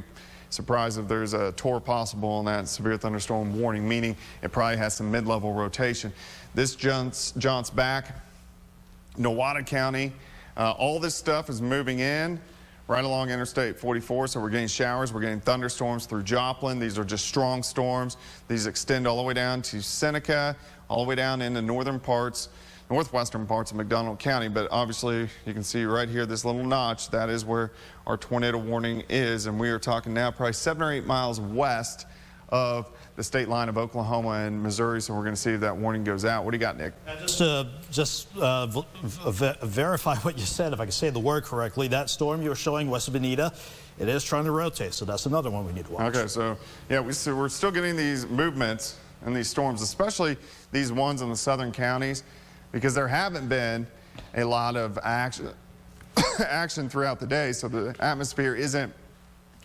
surprised if there's a tour possible in that severe thunderstorm warning, meaning it probably has some mid-level rotation. This jaunts back. Nowata County, all this stuff is moving in right along Interstate 44, so we're getting showers, we're getting thunderstorms through Joplin. These are just strong storms. These extend all the way down to Seneca, all the way down into northern parts, northwestern parts of McDonald County. But obviously, you can see right here, this little notch, that is where our tornado warning is. And we are talking now probably 7 or 8 miles west of the state line of Oklahoma and Missouri. So we're going to see if that warning goes out. What do you got, Nick? Just to verify what you said, if I can say the word correctly, that storm you were showing west of Bonita, it is trying to rotate. So that's another one we need to watch. Okay, so yeah, we're still getting these movements and these storms, especially these ones in the southern counties, because there haven't been a lot of action throughout the day. So the atmosphere isn't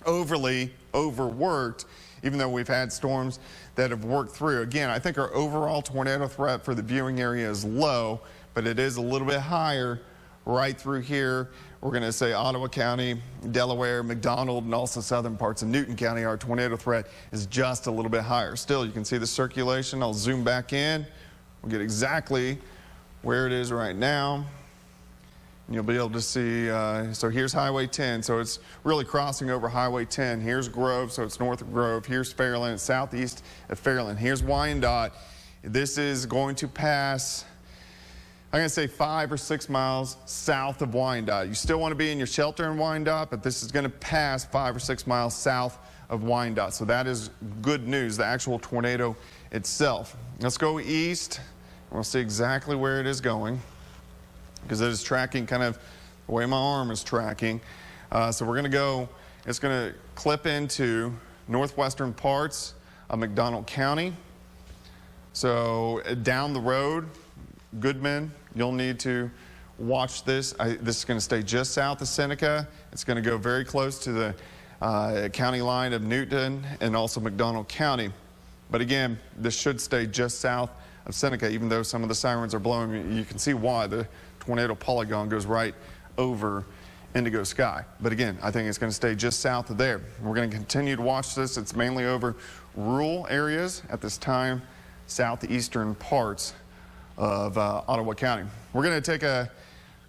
overly overworked, even though we've had storms that have worked through. Again, I think our overall tornado threat for the viewing area is low, but it is a little bit higher right through here. We're going to say Ottawa County, Delaware, McDonald, and also southern parts of Newton County. Our tornado threat is just a little bit higher. Still, you can see the circulation. I'll zoom back in. We'll get exactly where it is right now. And you'll be able to see, so here's Highway 10, so it's really crossing over Highway 10. Here's Grove, so it's north of Grove. Here's Fairland, it's southeast of Fairland. Here's Wyandotte. This is going to pass, I'm going to say 5 or 6 miles south of Wyandotte. You still want to be in your shelter in Wyandotte, but this is going to pass 5 or 6 miles south of Wyandotte. So that is good news, the actual tornado itself. Let's go east. We'll see exactly where it is going, because it is tracking kind of the way my arm is tracking. So we're going to go it's going to clip into northwestern parts of McDonald County. So down the road, Goodman, you'll need to watch this. This is going to stay just south of Seneca. It's going to go very close to the county line of Newton and also McDonald County. But again, this should stay just south of Seneca, even though some of the sirens are blowing. You can see why the tornado polygon goes right over Indigo Sky. But again, I think it's going to stay just south of there. We're going to continue to watch this. It's mainly over rural areas at this time, southeastern parts of Ottawa County. We're going to take a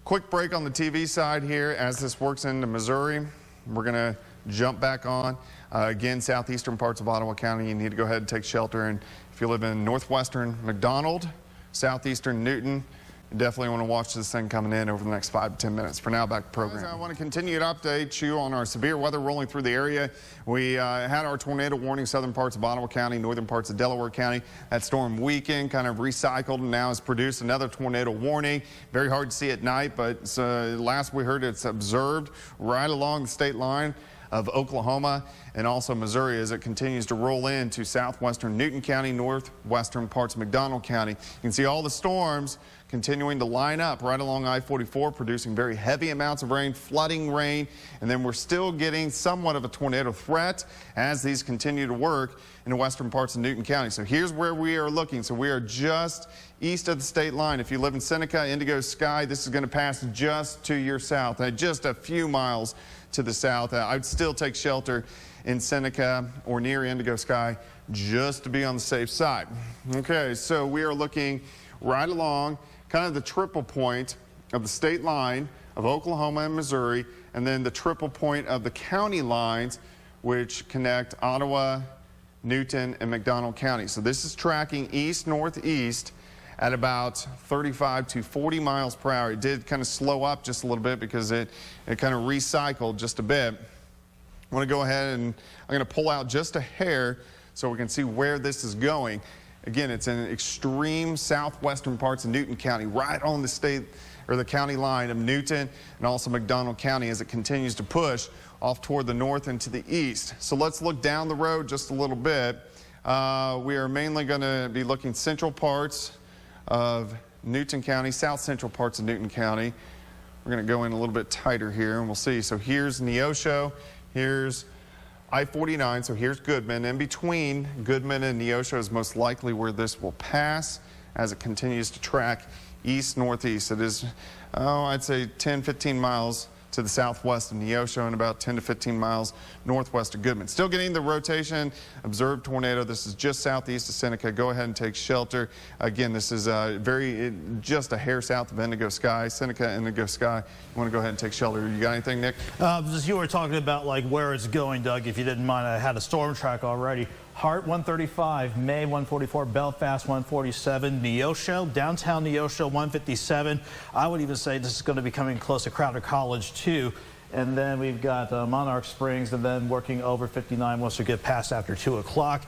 quick break on the TV side here as this works into Missouri. We're going to jump back on. Again, southeastern parts of Ottawa County, you need to go ahead and take shelter. And if you live in northwestern McDonald, southeastern Newton, you definitely want to watch this thing coming in over the next 5 to 10 minutes. For now, back to the program. I want to continue to update you on our severe weather rolling through the area. We had our tornado warning, southern parts of Ottawa County, northern parts of Delaware County. That storm weakened, kind of recycled, and now has produced another tornado warning. Very hard to see at night, but last we heard it's observed right along the state line of Oklahoma and also Missouri as it continues to roll into southwestern Newton County, northwestern parts of McDonald County. You can see all the storms continuing to line up right along I-44, producing very heavy amounts of rain, flooding rain, and then we're still getting somewhat of a tornado threat as these continue to work in the western parts of Newton County. So here's where we are looking. So we are just east of the state line. If you live in Seneca, Indigo Sky, this is going to pass just to your south, just a few miles to the south. I'd still take shelter in Seneca or near Indigo Sky just to be on the safe side. Okay, so we are looking right along kind of the triple point of the state line of Oklahoma and Missouri, and then the triple point of the county lines which connect Ottawa, Newton, and McDonald County. So this is tracking east-northeast at about 35 to 40 miles per hour. It did kind of slow up just a little bit because it kind of recycled just a bit. I want to go ahead and I'm going to pull out just a hair so we can see where this is going. Again, it's in extreme southwestern parts of Newton County, right on the state or the county line of Newton and also McDonald County as it continues to push off toward the north and to the east. So let's look down the road just a little bit. We are mainly going to be looking central parts of Newton County, south central parts of Newton County. We're going to go in a little bit tighter here and we'll see. So here's Neosho, here's I-49, so here's Goodman. In between Goodman and Neosho is most likely where this will pass as it continues to track east-northeast. It is, I'd say 10, 15 miles to the southwest of Neosho and about 10 to 15 miles northwest of Goodman. Still getting the rotation, observed tornado. This is just southeast of Seneca. Go ahead and take shelter. Again, this is just a hair south of Indigo Sky, Seneca, Indigo Sky. You want to go ahead and take shelter. You got anything, Nick? As you were talking about like where it's going, Doug, if you didn't mind, I had a storm track already. Hart 135, May 144, Belfast 147, Neosho, downtown Neosho 157. I would even say this is going to be coming close to Crowder College too. And then we've got Monarch Springs and then working over 59 once we get past after 2 o'clock.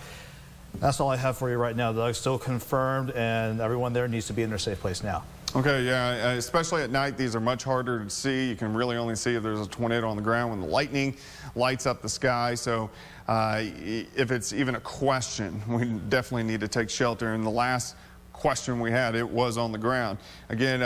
That's all I have for you right now, Doug. Still confirmed, and everyone there needs to be in their safe place now. Okay, yeah, especially at night, these are much harder to see. You can really only see if there's a tornado on the ground when the lightning lights up the sky. So if it's even a question, we definitely need to take shelter. And the last question we had, it was on the ground. Again,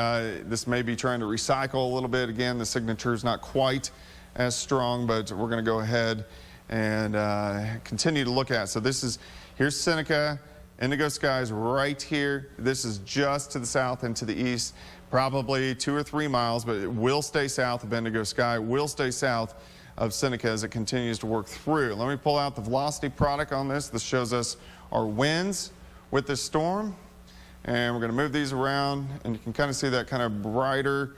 this may be trying to recycle a little bit. Again, the signature is not quite as strong, but we're going to go ahead and continue to look at it. So here's Seneca. Indigo Sky is right here. This is just to the south and to the east, probably 2 or 3 miles, but it will stay south of Indigo Sky, will stay south of Seneca as it continues to work through. Let me pull out the velocity product on this. This shows us our winds with this storm. And we're going to move these around, and you can kind of see that kind of brighter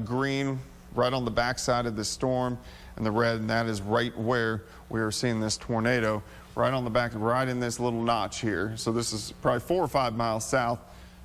green right on the backside of this storm, and the red, and that is right where we are seeing this tornado, right on the back, right in this little notch here. So this is probably 4 or 5 miles south,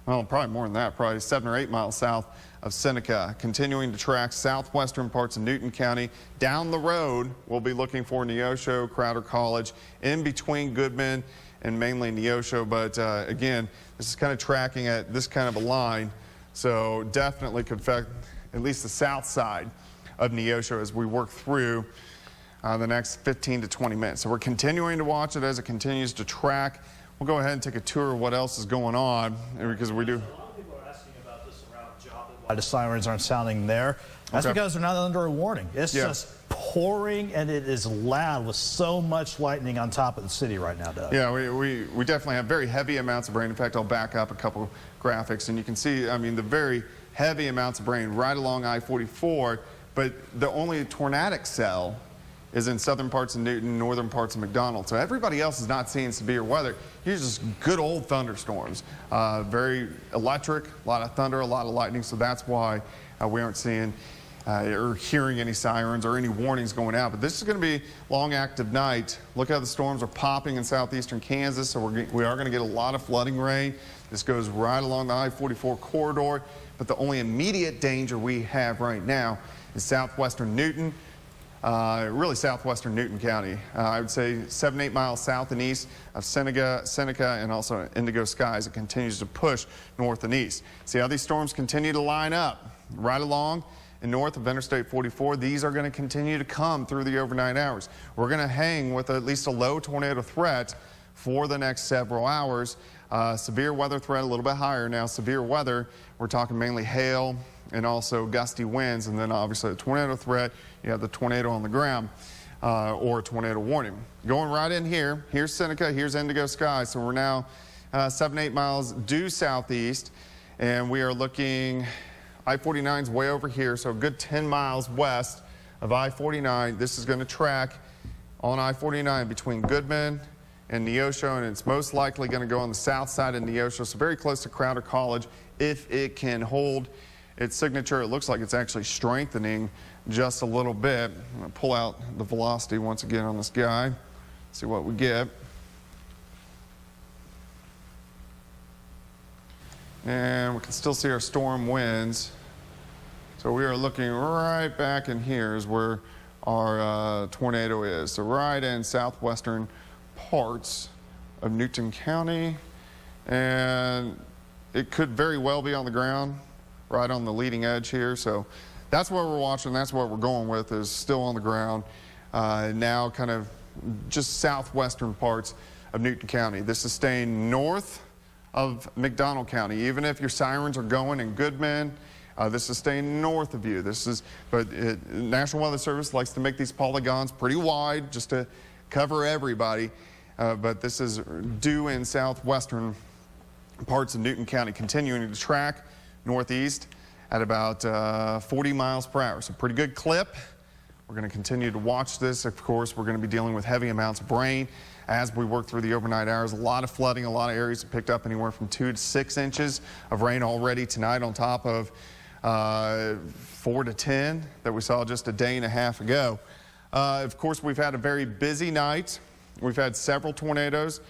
well, probably more than that, probably 7 or 8 miles south of Seneca, continuing to track southwestern parts of Newton County. Down the road, we'll be looking for Neosho, Crowder College, in between Goodman and mainly Neosho, but again, this is kind of tracking at this kind of a line, so definitely could affect at least the south side of Neosho as we work through the next 15 to 20 minutes. So we're continuing to watch it as it continues to track. We'll go ahead and take a tour of what else is going on, because we do. A lot of people are asking about this around Joplin, why the sirens aren't sounding there. That's Okay. because they're not under a warning. It's just pouring, and it is loud with so much lightning on top of the city right now, Doug. Yeah, we definitely have very heavy amounts of rain. In fact, I'll back up a couple graphics, and you can see, I mean, the very heavy amounts of rain right along I-44, but the only tornadic cell is in southern parts of Newton, northern parts of McDonald. So everybody else is not seeing severe weather. Here's just good old thunderstorms. Very electric, a lot of thunder, a lot of lightning. So that's why we aren't seeing or hearing any sirens or any warnings going out. But this is going to be a long, active night. Look how the storms are popping in southeastern Kansas. So we are going to get a lot of flooding rain. This goes right along the I-44 corridor. But the only immediate danger we have right now is southwestern Newton. Really southwestern Newton County. I would say 7-8 miles south and east of Seneca, and also Indigo Sky as it continues to push north and east. See how these storms continue to line up right along and north of Interstate 44. These are going to continue to come through the overnight hours. We're going to hang with at least a low tornado threat for the next several hours. Severe weather threat a little bit higher now. Severe weather, we're talking mainly hail and also gusty winds, and then obviously the tornado threat, you have the tornado on the ground or a tornado warning. Going right in here, here's Seneca, here's Indigo Sky, so we're now 7-8 miles due southeast, and we are looking, I-49's way over here, so a good 10 miles west of I-49. This is going to track on I-49 between Goodman and Neosho, and it's most likely going to go on the south side of Neosho, so very close to Crowder College. If it can hold its signature, it looks like it's actually strengthening just a little bit. I'm going to pull out the velocity once again on this guy, see what we get. And we can still see our storm winds. So we are looking right back in here is where our tornado is. So right in southwestern parts of Newton County, and it could very well be on the ground right on the leading edge here. So that's what we're watching. That's what we're going with, is still on the ground. Now kind of just southwestern parts of Newton County. This is staying north of McDonald County. Even if your sirens are going in Goodman, this is staying north of you. But National Weather Service likes to make these polygons pretty wide just to cover everybody. But this is due in southwestern parts of Newton County, continuing to track northeast at about 40 miles per hour. So pretty good clip. We're going to continue to watch this. Of course, we're going to be dealing with heavy amounts of rain as we work through the overnight hours. A lot of flooding, a lot of areas have picked up anywhere from 2 to 6 inches of rain already tonight on top of 4 to 10 that we saw just a day and a half ago. Of course, we've had a very busy night. We've had several tornadoes.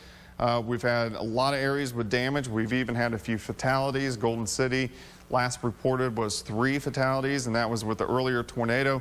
We've had a lot of areas with damage. We've even had a few fatalities. Golden City last reported was 3 fatalities, and that was with the earlier tornado.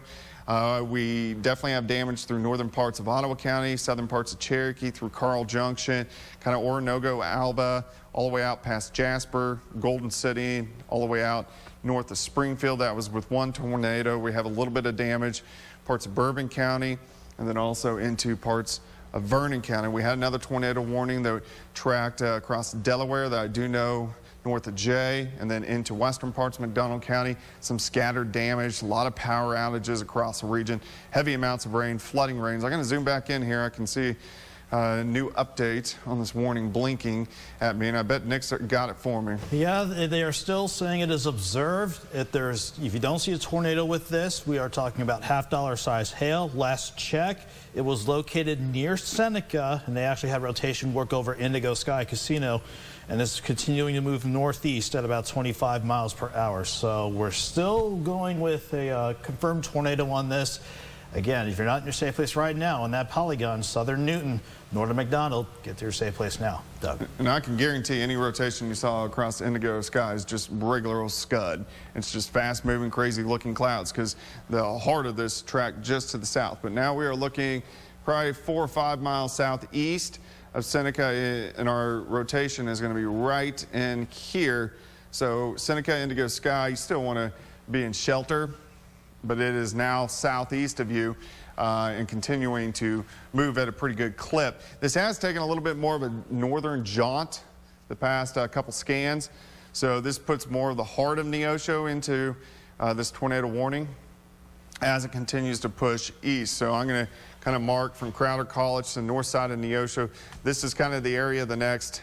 We definitely have damage through northern parts of Ottawa County, southern parts of Cherokee, through Carl Junction, kind of Oronogo, Alba, all the way out past Jasper, Golden City, all the way out north of Springfield. That was with 1 tornado. We have a little bit of damage, parts of Bourbon County, and then also into parts of Vernon County. We had another tornado warning that tracked across Delaware that I do know north of Jay, and then into western parts of McDonald County. Some scattered damage, a lot of power outages across the region, heavy amounts of rain, flooding rains. I'm going to zoom back in here. I can see a new update on this warning blinking at me, and I bet Nick's got it for me. Yeah, they are still saying it is observed. If you don't see a tornado with this, we are talking about $half size hail. Last check, it was located near Seneca, and they actually had rotation work over Indigo Sky Casino, and this is continuing to move northeast at about 25 miles per hour. So we're still going with a confirmed tornado on this. Again, if you're not in your safe place right now on that polygon, southern Newton, northern McDonald, get to your safe place now. Doug. And I can guarantee any rotation you saw across Indigo Sky is just regular old scud. It's just fast moving, crazy looking clouds, because the heart of this track just to the south. But now we are looking probably 4 or 5 miles southeast of Seneca, and our rotation is going to be right in here. So Seneca, Indigo Sky, you still want to be in shelter, but it is now southeast of you. and continuing to move at a pretty good clip. This has taken a little bit more of a northern jaunt the past couple scans. So this puts more of the heart of Neosho into this tornado warning as it continues to push east. So I'm going to kind of mark from Crowder College to the north side of Neosho. This is kind of the area the next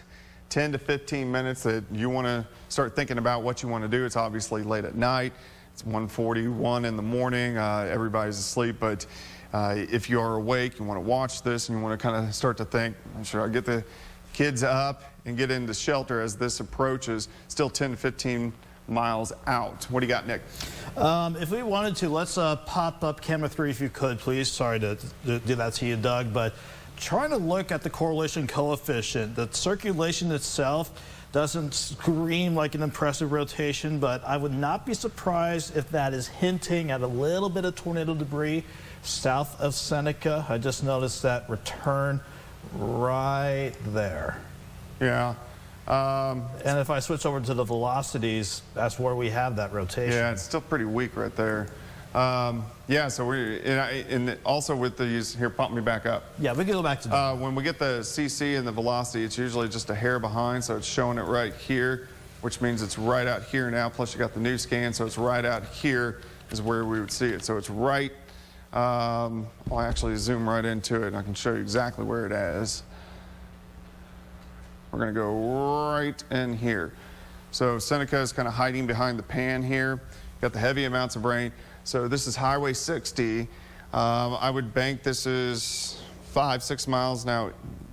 10 to 15 minutes that you want to start thinking about what you want to do. It's obviously late at night. It's 1:41 in the morning. Everybody's asleep, but if you are awake, you want to watch this and you want to kind of start to think, should I get the kids up and get into shelter as this approaches? Still 10 to 15 miles out. What do you got, Nick? If we wanted to, let's pop up camera 3 if you could, please. Sorry to do that to you, Doug, but trying to look at the correlation coefficient. The circulation itself doesn't scream like an impressive rotation, but I would not be surprised if that is hinting at a little bit of tornado debris south of Seneca. I just noticed that return right there. Yeah. And if I switch over to the velocities, that's where we have that rotation. Yeah, it's still pretty weak right there. Yeah, so and also with these, here, pump me back up. Yeah, we can go back to when we get the CC and the velocity, it's usually just a hair behind, so it's showing it right here, which means it's right out here now, plus you got the new scan, so it's right out here is where we would see it. So it's right, I'll actually zoom right into it, and I can show you exactly where it is. We're going to go right in here. So Seneca is kind of hiding behind the pan here. Got the heavy amounts of rain. So this is Highway 60. I would bank this is 5-6 miles now,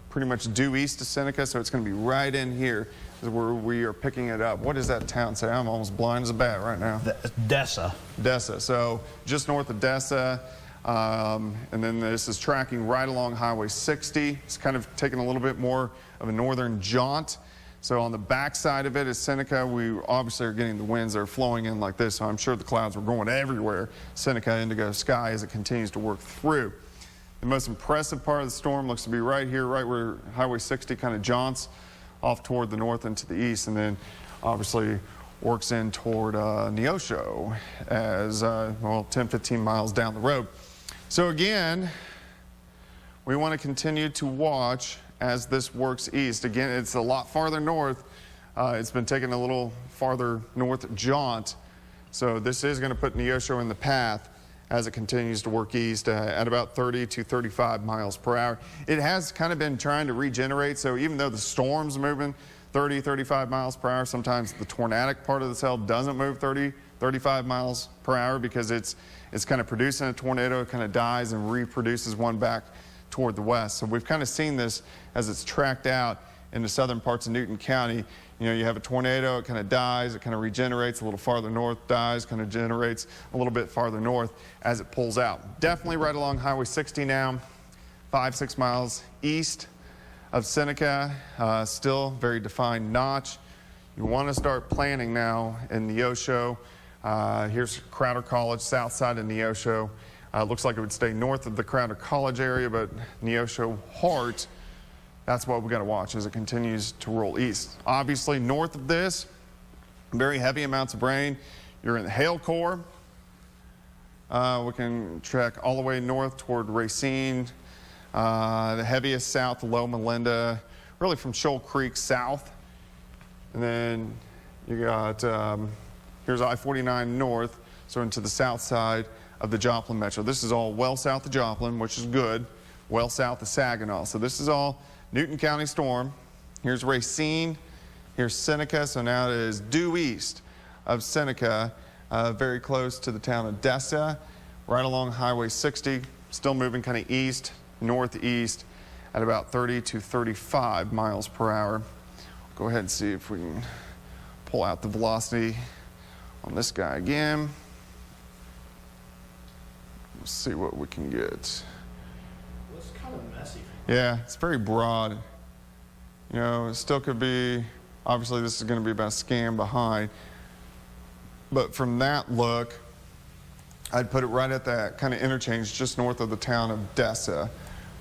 pretty much due east of Seneca, so it's going to be right in here is where we are picking it up. What does that town say? I'm almost blind as a bat right now. Dessa. Dessa. So just north of Dessa. And then this is tracking right along Highway 60. It's kind of taking a little bit more of a northern jaunt. So on the back side of it is Seneca. We obviously are getting the winds that are flowing in like this, so I'm sure the clouds were going everywhere. Seneca, indigo sky as it continues to work through. The most impressive part of the storm looks to be right here, right where Highway 60 kind of jaunts off toward the north and to the east, and then obviously works in toward Neosho as, well, 10, 15 miles down the road. So again, we want to continue to watch as this works east. Again, it's a lot farther north. It's been taking a little farther north jaunt. So this is going to put Neosho in the path as it continues to work east at about 30 to 35 miles per hour. It has kind of been trying to regenerate. So even though the storm's moving 30, 35 miles per hour, sometimes the tornadic part of the cell doesn't move 30, 35 miles per hour because it's kind of producing a tornado, it kind of dies and reproduces one back toward the west. So we've kind of seen this as it's tracked out in the southern parts of Newton County. You know, you have a tornado, it kind of dies, it kind of regenerates a little farther north, dies, kind of generates a little bit farther north as it pulls out. Definitely right along Highway 60 now, 5-6 miles east of Seneca, still very defined notch. You want to start planning now in Neosho. Here's Crowder College, south side of Neosho. Looks like it would stay north of the Crowder College area, but Neosho heart, that's what we got to watch as it continues to roll east. Obviously, north of this, very heavy amounts of rain. You're in the hail core. We can track all the way north toward Racine. The heaviest south, Loma Linda, really from Shoal Creek south. And then you got, here's I-49 north, so into the south side of the Joplin Metro. This is all well south of Joplin, which is good, well south of Saginaw. So this is all Newton County storm. Here's Racine, here's Seneca, so now it is due east of Seneca, very close to the town of Dessa, right along Highway 60, still moving kind of east, northeast at about 30 to 35 miles per hour. Go ahead and see if we can pull out the velocity on this guy again. Let's see what we can get. It's kind of messy. Yeah, it's very broad. You know, it still could be, obviously this is going to be about a scan behind. But from that look, I'd put it right at that kind of interchange just north of the town of Dessa.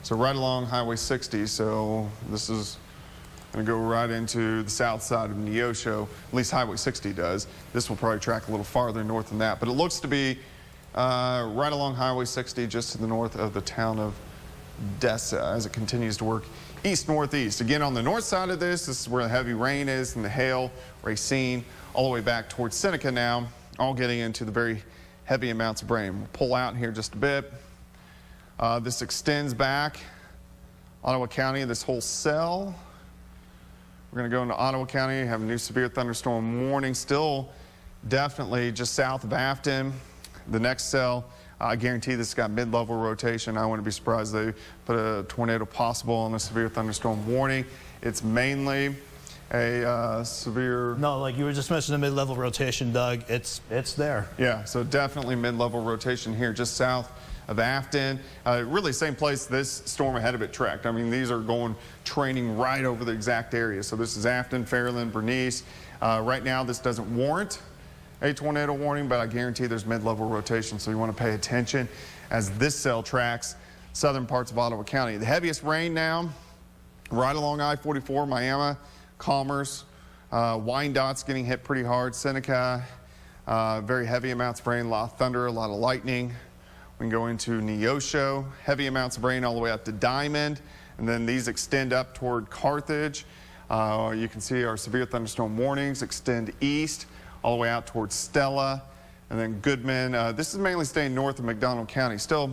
So right along Highway 60, so this is going to go right into the south side of Neosho, at least Highway 60 does. This will probably track a little farther north than that, but it looks to be right along Highway 60, just to the north of the town of Dessa, as it continues to work east-northeast. Again, on the north side of this is where the heavy rain is and the hail, Racine, all the way back towards Seneca now, all getting into the very heavy amounts of rain. We'll pull out here just a bit. This extends back Ottawa County, this whole cell. We're going to go into Ottawa County, have a new severe thunderstorm warning, still definitely just south of Afton. The next cell, I guarantee this has got mid-level rotation. I wouldn't be surprised they put a tornado possible on the severe thunderstorm warning. It's mainly a severe... No, like you were just mentioning the mid-level rotation, Doug. It's there. Yeah, so definitely mid-level rotation here just south of Afton. Really same place this storm ahead of it tracked. I mean, these are going training right over the exact area. So this is Afton, Fairland, Bernice. Right now, this doesn't warrant a tornado warning, but I guarantee there's mid-level rotation, so you want to pay attention as this cell tracks southern parts of Ottawa County. The heaviest rain now right along I-44, Miami, Commerce, Wyandott's getting hit pretty hard, Seneca, very heavy amounts of rain, a lot of thunder, a lot of lightning. We can go into Neosho, heavy amounts of rain all the way up to Diamond, and then these extend up toward Carthage. You can see our severe thunderstorm warnings extend east all the way out towards Stella, and then Goodman. This is mainly staying north of McDonald County. Still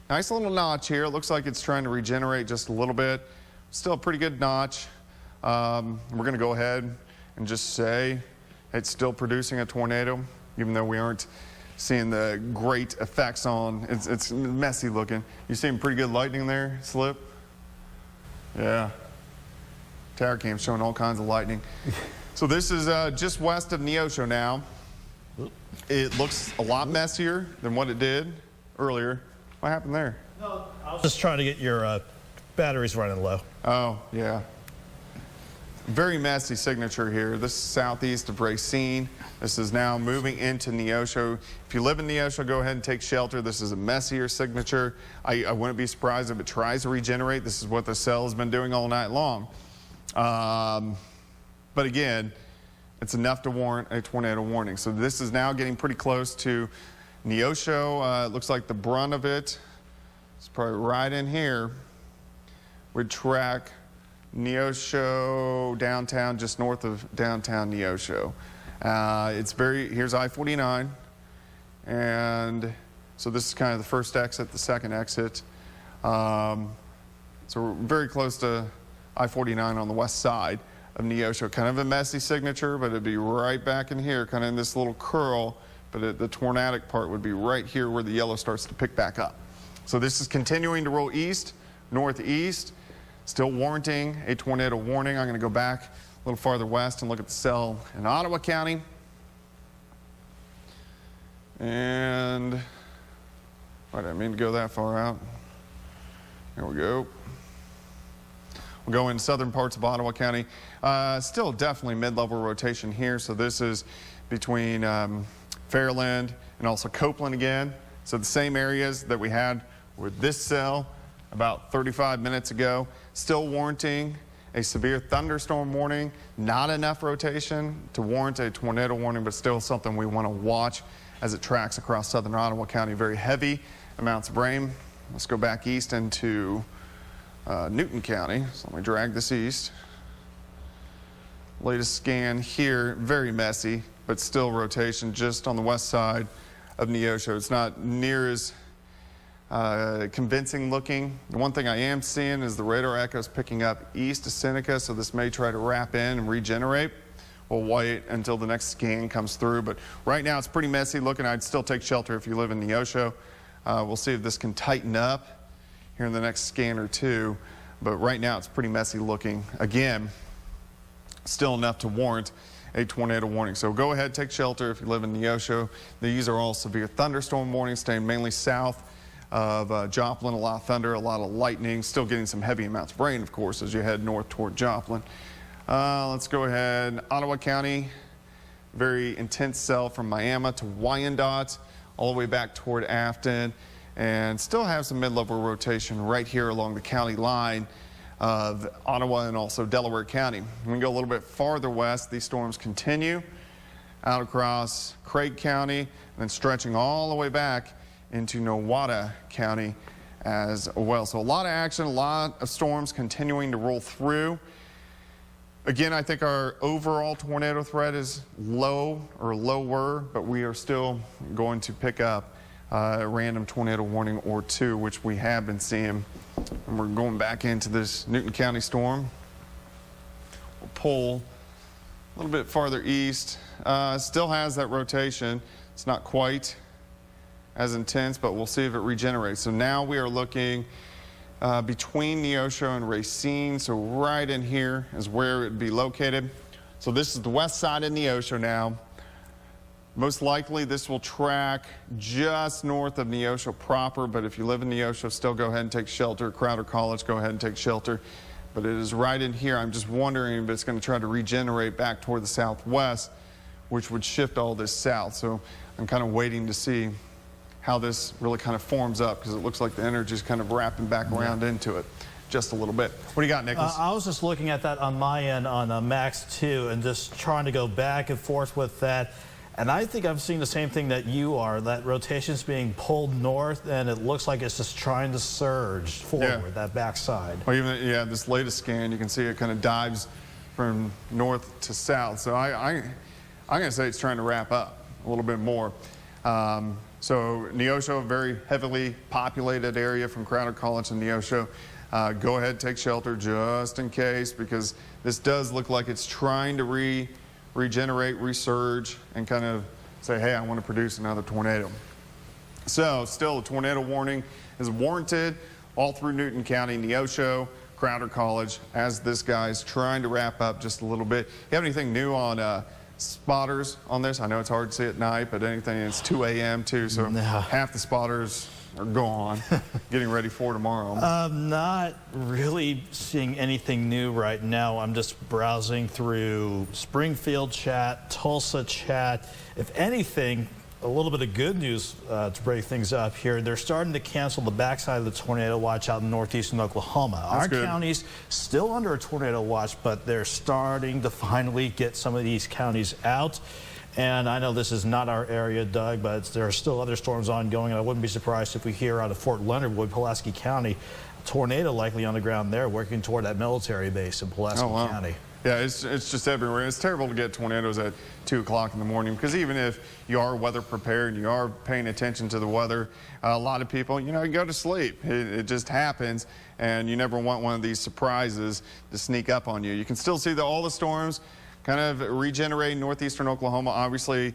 nice little notch here. It looks like it's trying to regenerate just a little bit. Still a pretty good notch. We're going to go ahead and just say it's still producing a tornado, even though we aren't seeing the great effects on. It's messy looking. You seeing pretty good lightning there, Slip? Yeah. Tower cam showing all kinds of lightning. So this is just west of Neosho now. It looks a lot messier than what it did earlier. What happened there? No, I was just trying to get your batteries running low. Oh, yeah. Very messy signature here. This is southeast of Racine. This is now moving into Neosho. If you live in Neosho, go ahead and take shelter. This is a messier signature. I wouldn't be surprised if it tries to regenerate. This is what the cell has been doing all night long. But again, it's enough to warrant a tornado warning. So this is now getting pretty close to Neosho. It looks like the brunt of it is probably right in here. We'd track Neosho downtown, just north of downtown Neosho. Here's I-49, and so this is kind of the first exit, the second exit. So we're very close to I-49 on the west side of Neosho. Kind of a messy signature, but it'd be right back in here, kind of in this little curl, but the tornadic part would be right here where the yellow starts to pick back up. So this is continuing to roll east, northeast, still warranting a tornado warning. I'm going to go back a little farther west and look at the cell in Ottawa County. And I didn't mean to go that far out. Here we go. We'll go in southern parts of Ottawa County. Still definitely mid-level rotation here. So this is between Fairland and also Copeland again. So the same areas that we had with this cell about 35 minutes ago. Still warranting a severe thunderstorm warning. Not enough rotation to warrant a tornado warning, but still something we want to watch as it tracks across southern Ottawa County. Very heavy amounts of rain. Let's go back east into Newton County. So let me drag this east. Latest scan here, very messy, but still rotation just on the west side of Neosho. It's not near as convincing looking. The one thing I am seeing is the radar echoes picking up east of Seneca, so this may try to wrap in and regenerate. We'll wait until the next scan comes through, but right now it's pretty messy looking. I'd still take shelter if you live in Neosho. We'll see if this can tighten up here in the next scan or two, but right now it's pretty messy looking. Again, still enough to warrant a tornado warning. So go ahead, take shelter if you live in Neosho. These are all severe thunderstorm warnings, staying mainly south of Joplin. A lot of thunder, a lot of lightning, still getting some heavy amounts of rain, of course, as you head north toward Joplin. Let's go ahead. Ottawa County, very intense cell from Miami to Wyandotte, all the way back toward Afton, and still have some mid-level rotation right here along the county line of Ottawa and also Delaware County. We can go a little bit farther west. These storms continue out across Craig County and then stretching all the way back into Nowata County as well. So a lot of action, a lot of storms continuing to roll through. Again, I think our overall tornado threat is low or lower, but we are still going to pick up a random tornado warning or two, which we have been seeing. And we're going back into this Newton County storm. We'll pull a little bit farther east. Still has that rotation. It's not quite as intense, but we'll see if it regenerates. So now we are looking between Neosho and Racine. So right in here is where it would be located. So this is the west side of Neosho now. Most likely this will track just north of Neosho proper, but if you live in Neosho, still go ahead and take shelter. Crowder College, go ahead and take shelter. But it is right in here. I'm just wondering if it's going to try to regenerate back toward the southwest, which would shift all this south. So I'm kind of waiting to see how this really kind of forms up, because it looks like the energy is kind of wrapping back around into it just a little bit. What do you got, Nicholas? I was just looking at that on my end on Max 2 and just trying to go back and forth with that. And I think I'm seeing the same thing that you are, that rotation's being pulled north, and it looks like it's just trying to surge forward, that backside. Well, even, this latest scan, you can see it kind of dives from north to south. So I'm going to say it's trying to wrap up a little bit more. So Neosho, a very heavily populated area from Crowder College and Neosho. Go ahead, take shelter just in case, because this does look like it's trying to regenerate, resurge, and kind of say, hey, I want to produce another tornado. So still a tornado warning is warranted all through Newton County, Neosho, Crowder College, as this guy's trying to wrap up just a little bit. You have anything new on spotters on this? I know it's hard to see at night, but anything, it's 2 a.m. too, so half the spotters are gone, getting ready for tomorrow. I'm not really seeing anything new right now. I'm just browsing through Springfield chat, Tulsa chat. If anything, a little bit of good news to break things up here. They're starting to cancel the backside of the tornado watch out in northeastern Oklahoma. Our county's still under a tornado watch, but they're starting to finally get some of these counties out. And I know this is not our area, Doug, but there are still other storms ongoing, and I wouldn't be surprised if we hear out of Fort Leonard Wood, Pulaski County, tornado likely on the ground there, working toward that military base in Pulaski County. Yeah, it's just everywhere. It's terrible to get tornadoes at 2 o'clock in the morning, because even if you are weather prepared and you are paying attention to the weather, a lot of people, you go to sleep. It just happens, and you never want one of these surprises to sneak up on you. You can still see all the storms kind of regenerating northeastern Oklahoma. Obviously,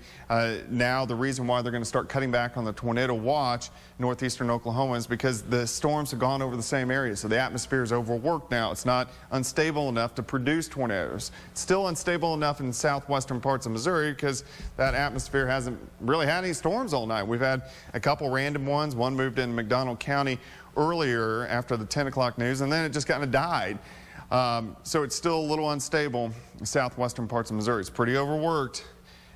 now the reason why they're going to start cutting back on the tornado watch northeastern Oklahoma is because the storms have gone over the same area. So the atmosphere is overworked now. It's not unstable enough to produce tornadoes. It's still unstable enough in southwestern parts of Missouri because that atmosphere hasn't really had any storms all night. We've had a couple random ones. One moved in McDonald County earlier after the 10 o'clock news, and then it just kind of died. So it's still a little unstable in southwestern parts of Missouri. It's pretty overworked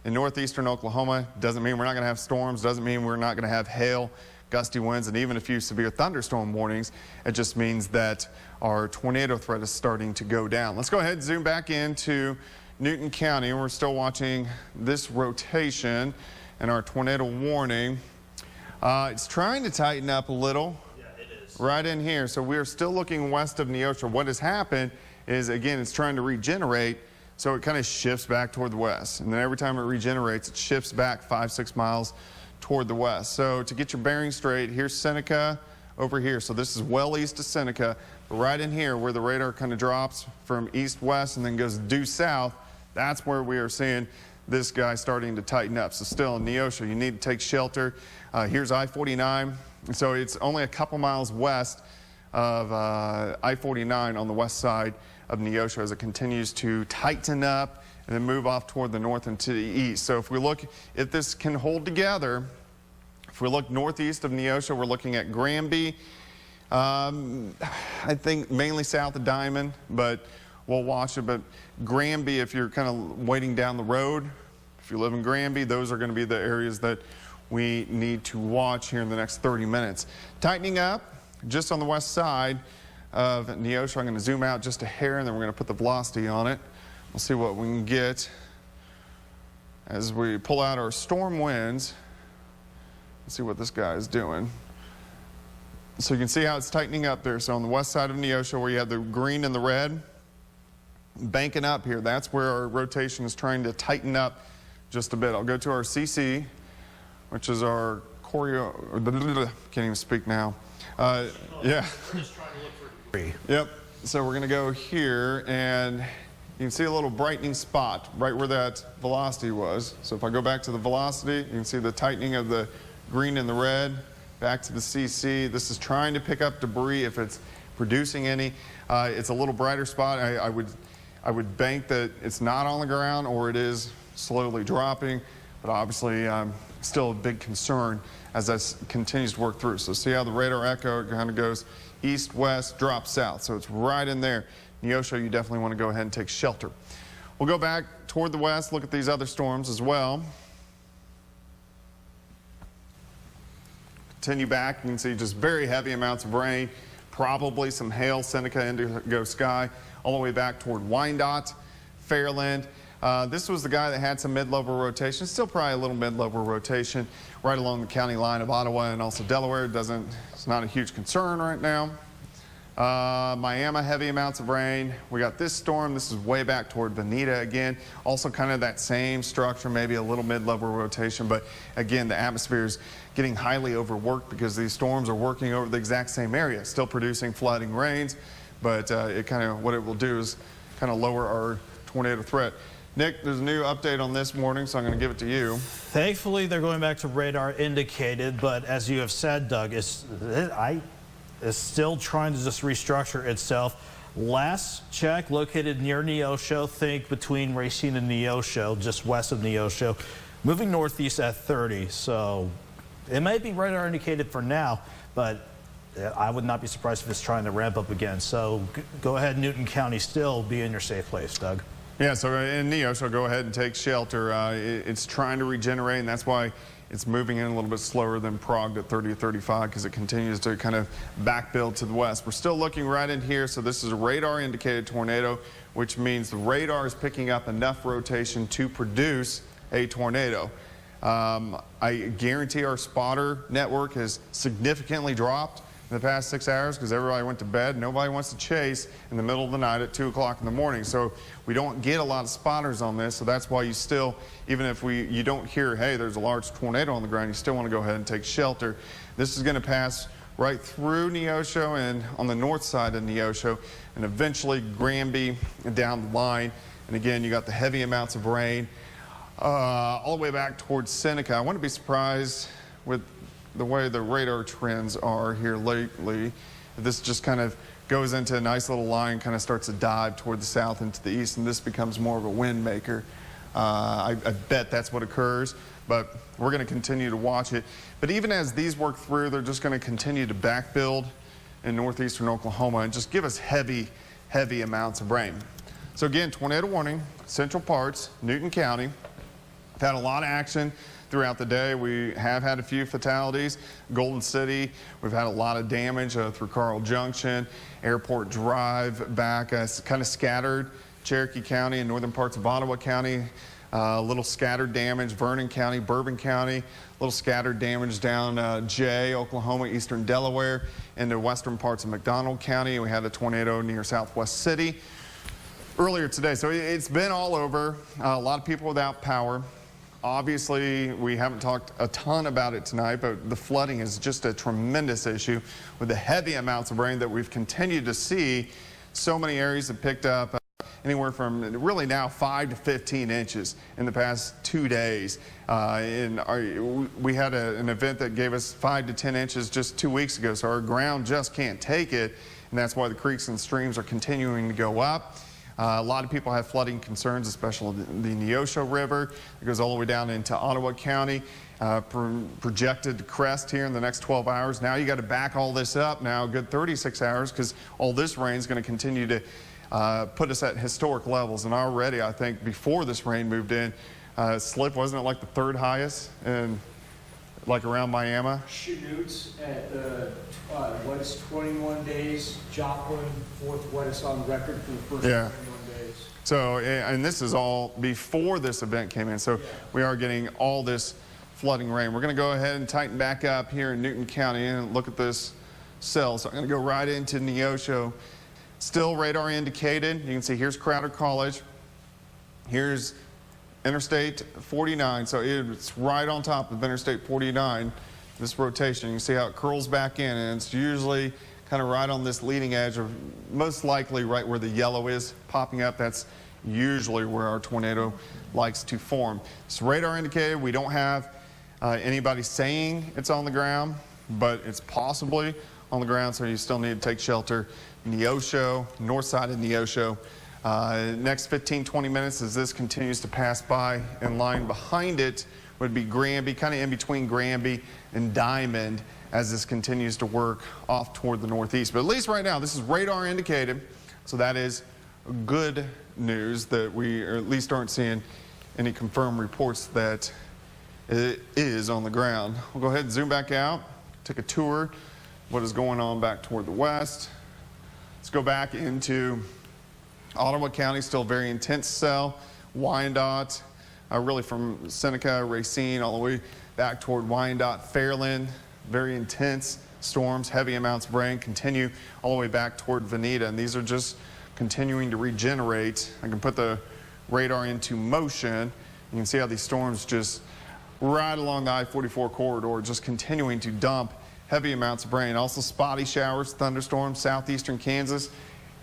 in northeastern Oklahoma. Doesn't mean we're not going to have storms. Doesn't mean we're not going to have hail, gusty winds, and even a few severe thunderstorm warnings. It just means that our tornado threat is starting to go down. Let's go ahead and zoom back into Newton County. We're still watching this rotation and our tornado warning. It's trying to tighten up a little. Right in here. So we're still looking west of Neosho. What has happened is, again, it's trying to regenerate, so it kind of shifts back toward the west. And then every time it regenerates, it shifts back 5-6 miles toward the west. So to get your bearing straight, here's Seneca over here. So this is well east of Seneca. But right in here where the radar kind of drops from east-west and then goes due south, that's where we are seeing this guy starting to tighten up. So still in Neosho, you need to take shelter. Here's I-49. So it's only a couple miles west of I-49 on the west side of Neosho as it continues to tighten up and then move off toward the north and to the east. So if we look, if this can hold together, if we look northeast of Neosho, we're looking at Granby, I think mainly south of Diamond, but we'll watch it. But Granby, if you're kind of waiting down the road, if you live in Granby, those are going to be the areas that we need to watch here in the next 30 minutes. Tightening up just on the west side of Neosho. I'm going to zoom out just a hair, and then we're going to put the velocity on it. We'll see what we can get as we pull out our storm winds. Let's see what this guy is doing. So you can see how it's tightening up there. So on the west side of Neosho, where you have the green and the red, banking up here, that's where our rotation is trying to tighten up just a bit. I'll go to our CC, which is our choreo, can't even speak now. Yeah. We're just trying to look for a degree. Yep. So we're going to go here, and you can see a little brightening spot right where that velocity was. So if I go back to the velocity, you can see the tightening of the green and the red. Back to the CC. This is trying to pick up debris if it's producing any. It's a little brighter spot. I would bank that it's not on the ground or it is slowly dropping, but obviously still a big concern as that continues to work through. So see how the radar echo kind of goes east, west, drops south. So it's right in there. Neosho, you definitely want to go ahead and take shelter. We'll go back toward the west, look at these other storms as well. Continue back, you can see just very heavy amounts of rain, probably some hail, Seneca, Indigo Sky, all the way back toward Wyandotte, Fairland. This was the guy that had some mid-level rotation, still probably a little mid-level rotation right along the county line of Ottawa and also Delaware. It's not a huge concern right now. Miami, heavy amounts of rain. We got this storm. This is way back toward Veneta again. Also kind of that same structure, maybe a little mid-level rotation. But again, the atmosphere is getting highly overworked because these storms are working over the exact same area, still producing flooding rains. But what it will do is kind of lower our tornado threat. Nick, there's a new update on this morning, so I'm going to give it to you. Thankfully, they're going back to radar indicated. But as you have said, Doug, is still trying to just restructure itself. Last check, located near Neosho, think between Racine and Neosho, just west of Neosho, moving northeast at 30. So it may be radar indicated for now, but I would not be surprised if it's trying to ramp up again. So go ahead, Newton County, still be in your safe place, Doug. Yeah, so in Neosho, go ahead and take shelter. It's trying to regenerate, and that's why it's moving in a little bit slower than Prague at 30 or 35 because it continues to kind of backbuild to the west. We're still looking right in here, so this is a radar indicated tornado, which means the radar is picking up enough rotation to produce a tornado. I guarantee our spotter network has significantly dropped in the past 6 hours because everybody went to bed. Nobody wants to chase in the middle of the night at 2 o'clock in the morning. So we don't get a lot of spotters on this. So that's why you still, even if you don't hear, hey, there's a large tornado on the ground, you still want to go ahead and take shelter. This is going to pass right through Neosho and on the north side of Neosho and eventually Granby and down the line. And again, you got the heavy amounts of rain all the way back towards Seneca. I wouldn't be surprised with the way the radar trends are here lately. This just kind of goes into a nice little line, kind of starts to dive toward the south into the east, and this becomes more of a wind maker. I bet that's what occurs, but we're going to continue to watch it. But even as these work through, they're just going to continue to backbuild in northeastern Oklahoma and just give us heavy, heavy amounts of rain. So again, tornado warning, central parts, Newton County. We've had a lot of action throughout the day. We have had a few fatalities. Golden City, we've had a lot of damage through Carl Junction, Airport Drive back, kind of scattered. Cherokee County and northern parts of Ottawa County, a little scattered damage. Vernon County, Bourbon County, a little scattered damage down Jay, Oklahoma, eastern Delaware, into western parts of McDonald County. We had a tornado near Southwest City earlier today. So it's been all over. A lot of people without power. Obviously, we haven't talked a ton about it tonight, but the flooding is just a tremendous issue with the heavy amounts of rain that we've continued to see. So many areas have picked up anywhere from really now 5 to 15 inches in the past 2 days. We had an event that gave us 5 to 10 inches just 2 weeks ago, so our ground just can't take it, and that's why the creeks and streams are continuing to go up. A lot of people have flooding concerns, especially the Neosho River. It goes all the way down into Ottawa County, projected to crest here in the next 12 hours. Now you got to back all this up now a good 36 hours because all this rain is going to continue to put us at historic levels. And already, I think, before this rain moved in, slip, wasn't it like the 3rd highest in, like around Miami? Chanutes at wettest 21 days. Joplin, 4th wettest on record for the first 21 days. So, and this is all before this event came in. So we are getting all this flooding rain. We're going to go ahead and tighten back up here in Newton County and look at this cell. So I'm going to go right into Neosho. Still radar indicated. You can see here's Crowder College. Here's Interstate 49. So it's right on top of Interstate 49, this rotation. You can see how it curls back in, and it's usually kind of right on this leading edge, or most likely right where the yellow is popping up. That's usually where our tornado likes to form. It's radar indicated. We don't have anybody saying it's on the ground, but it's possibly on the ground, so you still need to take shelter. Neosho, north side of Neosho. Next 15-20 minutes as this continues to pass by. In line behind it would be Granby, kind of in between Granby and Diamond, as this continues to work off toward the northeast. But at least right now, this is radar indicated, so that is good news that we at least aren't seeing any confirmed reports that it is on the ground. We'll go ahead and zoom back out, take a tour of what is going on back toward the west. Let's go back into Ottawa County, still very intense cell. Wyandotte, really from Seneca, Racine, all the way back toward Wyandotte, Fairland. Very intense storms, heavy amounts of rain continue all the way back toward Veneta, and these are just continuing to regenerate. I can put the radar into motion. You can see how these storms just right along the I-44 corridor just continuing to dump heavy amounts of rain. Also spotty showers, thunderstorms, southeastern Kansas.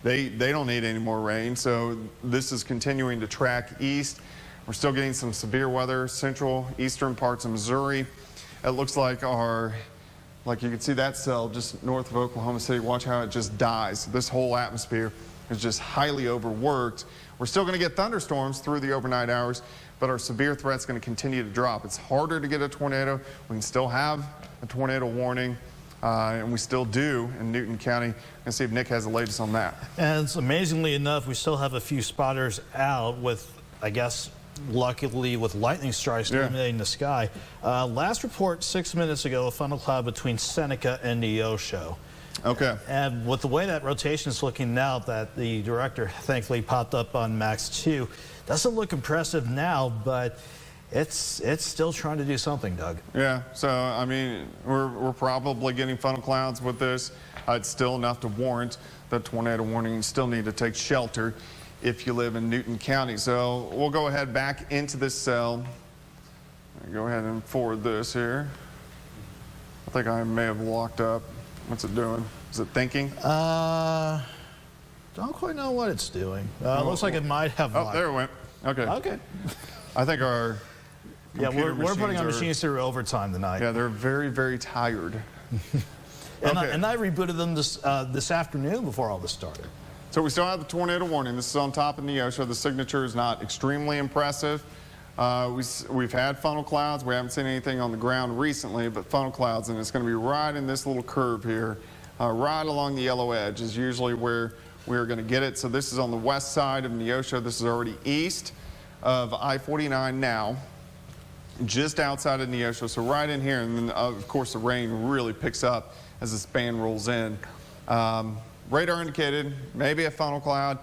They don't need any more rain, so this is continuing to track east. We're still getting some severe weather, central, eastern parts of Missouri. It looks like like you can see that cell just north of Oklahoma City. Watch how it just dies. This whole atmosphere is just highly overworked. We're still going to get thunderstorms through the overnight hours, but our severe threat's going to continue to drop. It's harder to get a tornado. We can still have a tornado warning, and we still do in Newton County. And see if Nick has the latest on that. And amazingly enough, we still have a few spotters out with, I guess, luckily with lightning strikes illuminating the sky. Last report 6 minutes ago, a funnel cloud between Seneca and Neosho. Okay. And with the way that rotation is looking now, that the director thankfully popped up on Max 2, doesn't look impressive now, but it's still trying to do something, Doug. Yeah, so I mean, we're probably getting funnel clouds with this. It's still enough to warrant the tornado warning. You still need to take shelter if you live in Newton County. So we'll go ahead back into this cell. Go ahead and forward this here. I think I may have locked up. What's it doing? Is it thinking? Don't quite know what it's doing. Looks like it might have. Oh, there it went. Okay. Okay. I think our we're putting our machines through overtime tonight. Yeah, they're very, very tired. And I rebooted them this afternoon before all this started. So we still have the tornado warning. This is on top of Neosho. The signature is not extremely impressive. We've had funnel clouds. We haven't seen anything on the ground recently, but funnel clouds, and it's going to be right in this little curve here, right along the yellow edge is usually where we're going to get it. So this is on the west side of Neosho. This is already east of I-49 now, just outside of Neosho. So right in here, and then of course the rain really picks up as this band rolls in. Radar indicated, maybe a funnel cloud.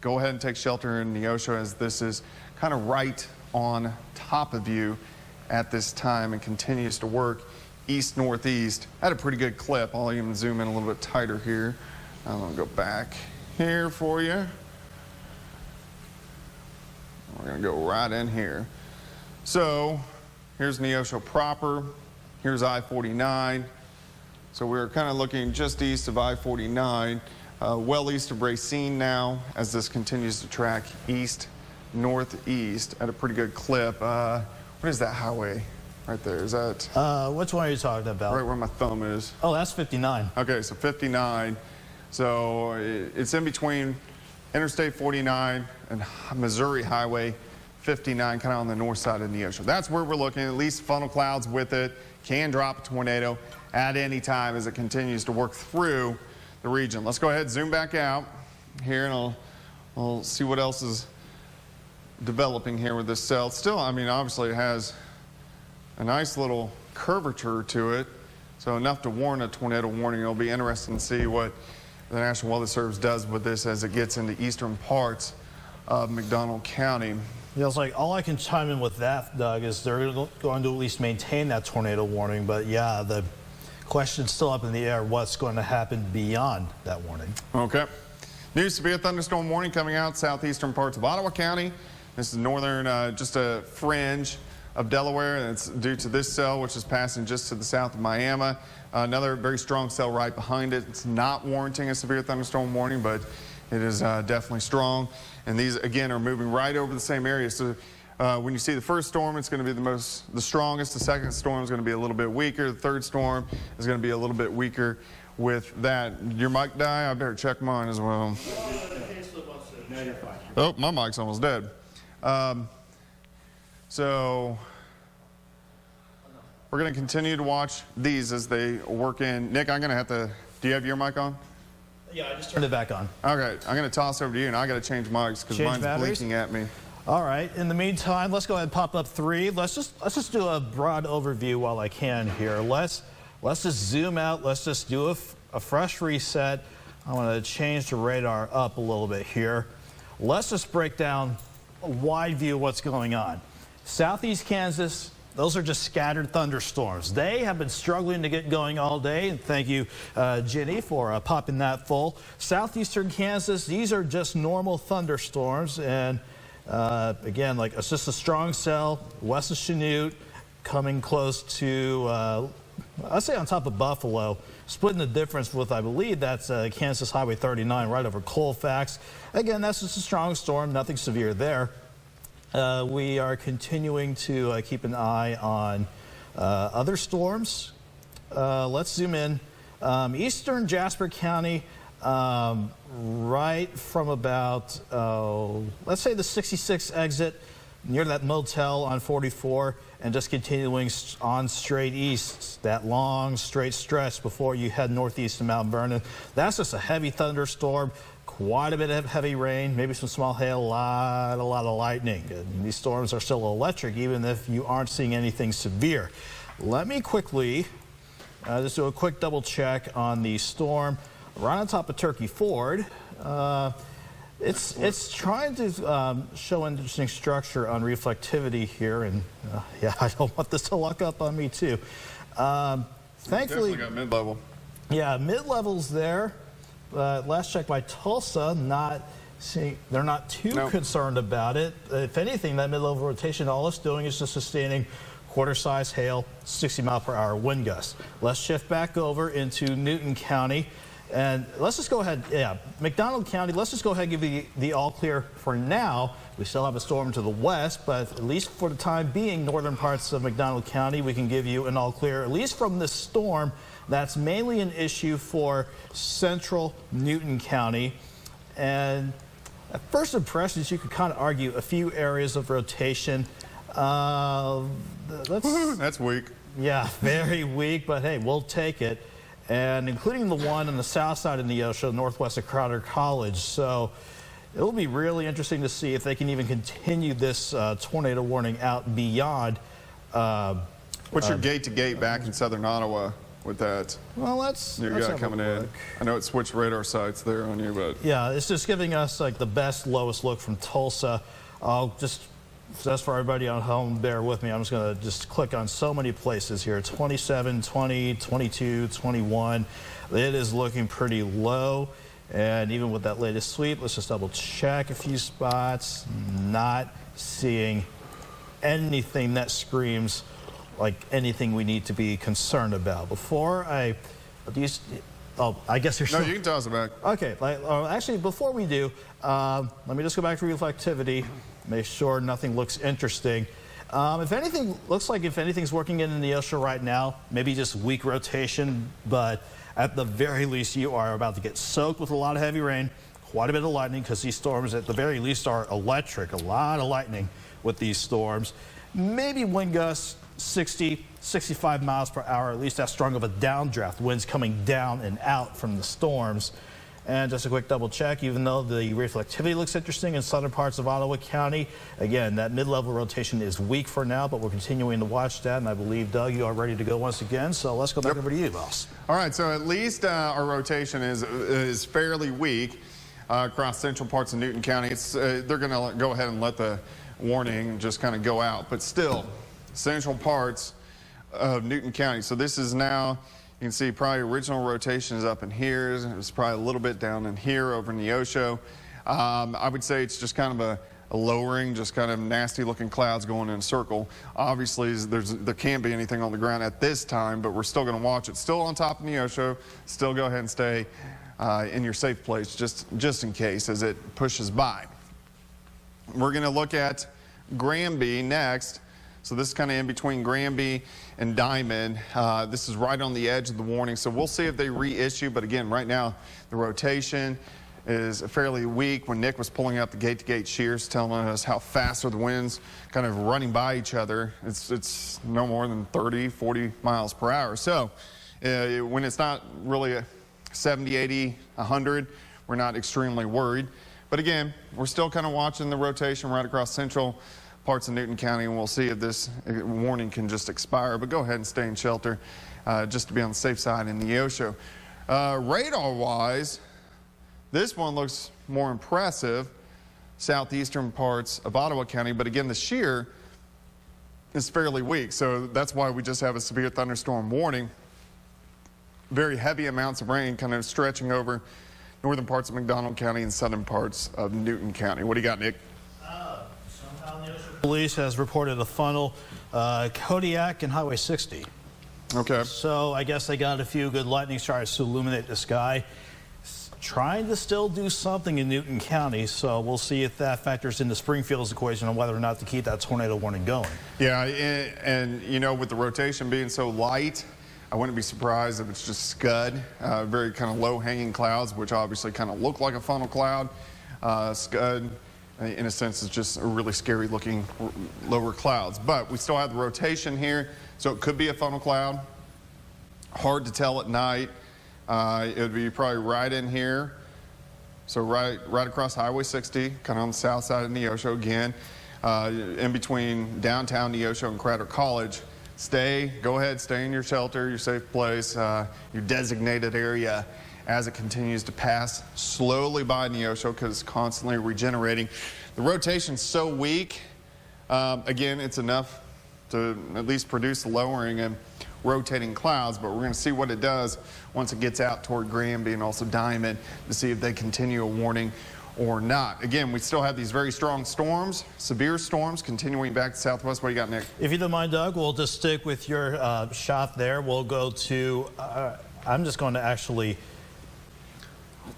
Go ahead and take shelter in Neosho, as this is kind of right on top of you at this time and continues to work east-northeast at a pretty good clip. I'll even zoom in a little bit tighter here. I'm going to go back here for you. We're going to go right in here. So here's Neosho proper. Here's I-49. So we're kind of looking just east of I-49, well east of Racine now, as this continues to track east, northeast at a pretty good clip. What is that highway right there? Is that? Which one are you talking about? Right where my thumb is. Oh, that's 59. Okay, so 59. So it's in between Interstate 49 and Missouri Highway 59, kind of on the north side of Neosho. That's where we're looking, at least funnel clouds with it. Can drop a tornado at any time as it continues to work through the region. Let's go ahead and zoom back out here, and I'll see what else is developing here with this cell. Still, I mean, obviously it has a nice little curvature to it, so enough to warrant a tornado warning. It'll be interesting to see what the National Weather Service does with this as it gets into eastern parts of McDonald County. Yeah, it's like all I can chime in with that, Doug, is they're going to at least maintain that tornado warning. But yeah, the question's still up in the air. What's going to happen beyond that warning? Okay. New severe thunderstorm warning coming out southeastern parts of Ottawa County. This is northern, just a fringe of Delaware, and it's due to this cell, which is passing just to the south of Miami. Another very strong cell right behind it. It's not warranting a severe thunderstorm warning, but it is definitely strong. And these, again, are moving right over the same area. So when you see the first storm, it's going to be the strongest. The second storm is going to be a little bit weaker. The third storm is going to be a little bit weaker with that. Your mic die? I better check mine as well. Oh, my mic's almost dead. So we're going to continue to watch these as they work in. Nick, I'm going to have to, do you have your mic on? Yeah, I just turned it back on. Okay, I'm going to toss over to you, and I got to change mics because mine's blinking at me. All right. In the meantime, let's go ahead and pop up 3. Let's just do a broad overview while I can here. Let's just zoom out. Let's just do a fresh reset. I want to change the radar up a little bit here. Let's just break down a wide view of what's going on. Southeast Kansas, those are just scattered thunderstorms. They have been struggling to get going all day, and thank you, Ginny, for popping that full. Southeastern Kansas, these are just normal thunderstorms, and again, like it's just a strong cell west of Chanute, coming close to, I'd say on top of Buffalo, splitting the difference with, I believe that's Kansas Highway 39 right over Colfax. Again, that's just a strong storm, nothing severe there. We are continuing to keep an eye on other storms. Let's zoom in. Eastern Jasper County, right from about, let's say the 66 exit near that motel on 44, and just continuing on straight east, that long straight stretch before you head northeast to Mount Vernon. That's just a heavy thunderstorm. Quite a bit of heavy rain, maybe some small hail, a lot of lightning. And these storms are still electric, even if you aren't seeing anything severe. Let me quickly just do a quick double check on the storm right on top of Turkey Ford. It's trying to show interesting structure on reflectivity here, and yeah, I don't want this to lock up on me too. Thankfully, definitely got mid-level. Yeah, mid-levels there. Last check by Tulsa, they're not too concerned about it. If anything, that mid-level rotation, all it's doing is just sustaining quarter-size hail, 60-mile-per-hour wind gusts. Let's shift back over into Newton County, and let's just go ahead. Yeah, McDonald County. Let's just go ahead and give you the all clear for now. We still have a storm to the west, but at least for the time being, northern parts of McDonald County, we can give you an all clear, at least from this storm. That's mainly an issue for central Newton County. And at first impressions, you could kind of argue a few areas of rotation. That's weak. Yeah, very weak, but hey, we'll take it. And including the one on the south side of Neosho, northwest of Crowder College. So it'll be really interesting to see if they can even continue this tornado warning out beyond. What's your gate-to-gate back in southern Ottawa? With that, well, let's guy coming in. I know it switched radar sites there on you, but yeah, it's just giving us like the best lowest look from Tulsa. I'll just for everybody on home, bear with me. I'm just going to just click on so many places here. 27, 20, 22, 21. It is looking pretty low, and even with that latest sweep, let's just double check a few spots. Not seeing anything that screams like anything we need to be concerned about. Before I, I guess there's no, you can toss it back. Okay, actually, before we do, let me just go back to reflectivity, make sure nothing looks interesting. If anything, looks like if anything's working in the ocean right now, maybe just weak rotation, but at the very least, you are about to get soaked with a lot of heavy rain, quite a bit of lightning, because these storms at the very least are electric, a lot of lightning with these storms. Maybe wind gusts 60, 65 miles per hour, at least that strong of a downdraft, winds coming down and out from the storms. And just a quick double check, even though the reflectivity looks interesting in southern parts of Ottawa County, again, that mid-level rotation is weak for now, but we're continuing to watch that, and I believe, Doug, you are ready to go once again, so let's go back over to you, boss. All right, so at least our rotation is fairly weak across central parts of Newton County. They're going to go ahead and let the warning and just kind of go out. But still, central parts of Newton County. So this is now, you can see probably original rotation is up in here. It's probably a little bit down in here over in Neosho. I would say it's just kind of a lowering, just kind of nasty looking clouds going in a circle. Obviously, there can't be anything on the ground at this time, but we're still going to watch it. Still on top of Neosho. Still go ahead and stay in your safe place just in case as it pushes by. We're going to look at Granby next. So this is kind of in between Granby and Diamond. This is right on the edge of the warning. So we'll see if they reissue. But again, right now, the rotation is fairly weak. When Nick was pulling up the gate-to-gate shears, telling us how fast are the winds kind of running by each other, it's no more than 30, 40 miles per hour. So when it's not really a 70, 80, 100, we're not extremely worried. But again, we're still kind of watching the rotation right across central parts of Newton County, and we'll see if this warning can just expire. But go ahead and stay in shelter just to be on the safe side in Neosho. Radar-wise, this one looks more impressive, southeastern parts of Ottawa County. But again, the shear is fairly weak, so that's why we just have a severe thunderstorm warning. Very heavy amounts of rain kind of stretching over northern parts of McDonald County and southern parts of Newton County. What do you got, Nick? Police has reported a funnel, Kodiak and Highway 60. Okay. So I guess they got a few good lightning strikes to illuminate the sky. Trying to still do something in Newton County, so we'll see if that factors into Springfield's equation on whether or not to keep that tornado warning going. Yeah, and you know, with the rotation being so light, I wouldn't be surprised if it's just scud, very kind of low-hanging clouds, which obviously kind of look like a funnel cloud. Scud, in a sense, is just a really scary-looking lower clouds. But we still have the rotation here, so it could be a funnel cloud. Hard to tell at night. It would be probably right in here, so right across Highway 60, kind of on the south side of Neosho again, in between downtown Neosho and Crater College. Go ahead, stay in your shelter, your safe place, your designated area as it continues to pass slowly by Neosho because it's constantly regenerating. The rotation's so weak, again, it's enough to at least produce lowering and rotating clouds, but we're going to see what it does once it gets out toward Granby and also Diamond to see if they continue a warning or not. Again, we still have these very strong storms, severe storms continuing back to southwest. What do you got, Nick? If you don't mind, Doug, we'll just stick with your shot there. We'll go to, I'm just going to actually,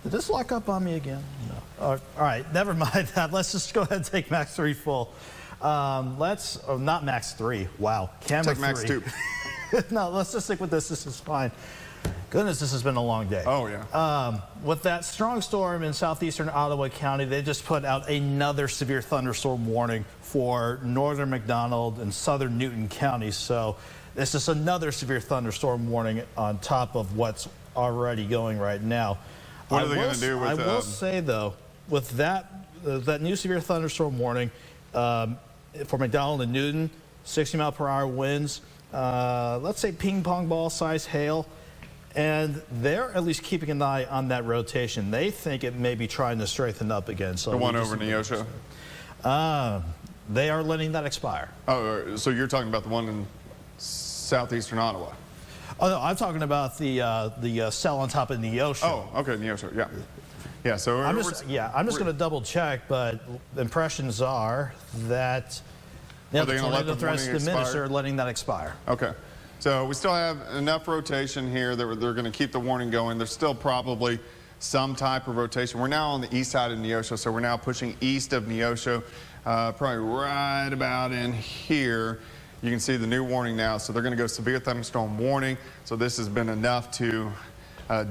did this lock up on me again? No. All right, never mind that. Let's just go ahead and take Max 3 full. Not Max 3, wow. Camera Take Max 2. No, let's just stick with this. This is fine. Goodness, this has been a long day. Oh, yeah. With that strong storm in southeastern Ottawa County, they just put out another severe thunderstorm warning for northern McDonald and southern Newton County. So this is another severe thunderstorm warning on top of what's already going right now. What are they going to do with I will say, though, with that new severe thunderstorm warning for McDonald and Newton, 60-mile-per-hour winds, let's say ping-pong ball size hail, and they're at least keeping an eye on that rotation. They think it may be trying to strengthen up again. So the one over Neosho? They are letting that expire. Oh, so you're talking about the one in southeastern Ottawa? Oh, no, I'm talking about the cell on top of Neosho. Oh, okay, Neosho, yeah. Yeah, so I'm just going to double check, but the impressions are that the tornado threats diminish, they're letting that expire. Okay. So we still have enough rotation here that they're going to keep the warning going. There's still probably some type of rotation. We're now on the east side of Neosho, so we're now pushing east of Neosho, probably right about in here. You can see the new warning now. So they're going to go severe thunderstorm warning. So this has been enough to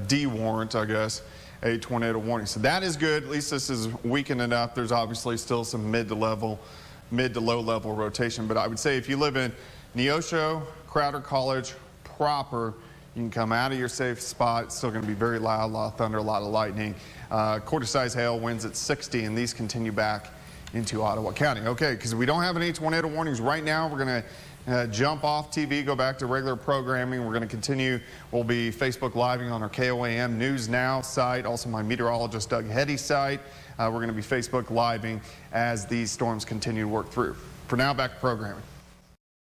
de-warrant, I guess, a tornado warning. So that is good. At least this is weakened enough. There's obviously still some mid to low level rotation. But I would say if you live in Neosho, Crowder College proper, you can come out of your safe spot. It's still going to be very loud, a lot of thunder, a lot of lightning. Quarter-size hail winds at 60, and these continue back into Ottawa County. Okay, because we don't have any tornado warnings right now. We're going to jump off TV, go back to regular programming. We're going to continue. We'll be Facebook Living on our KOAM News Now site, also my meteorologist Doug Heddy's site. We're going to be Facebook Living as these storms continue to work through. For now, back to programming.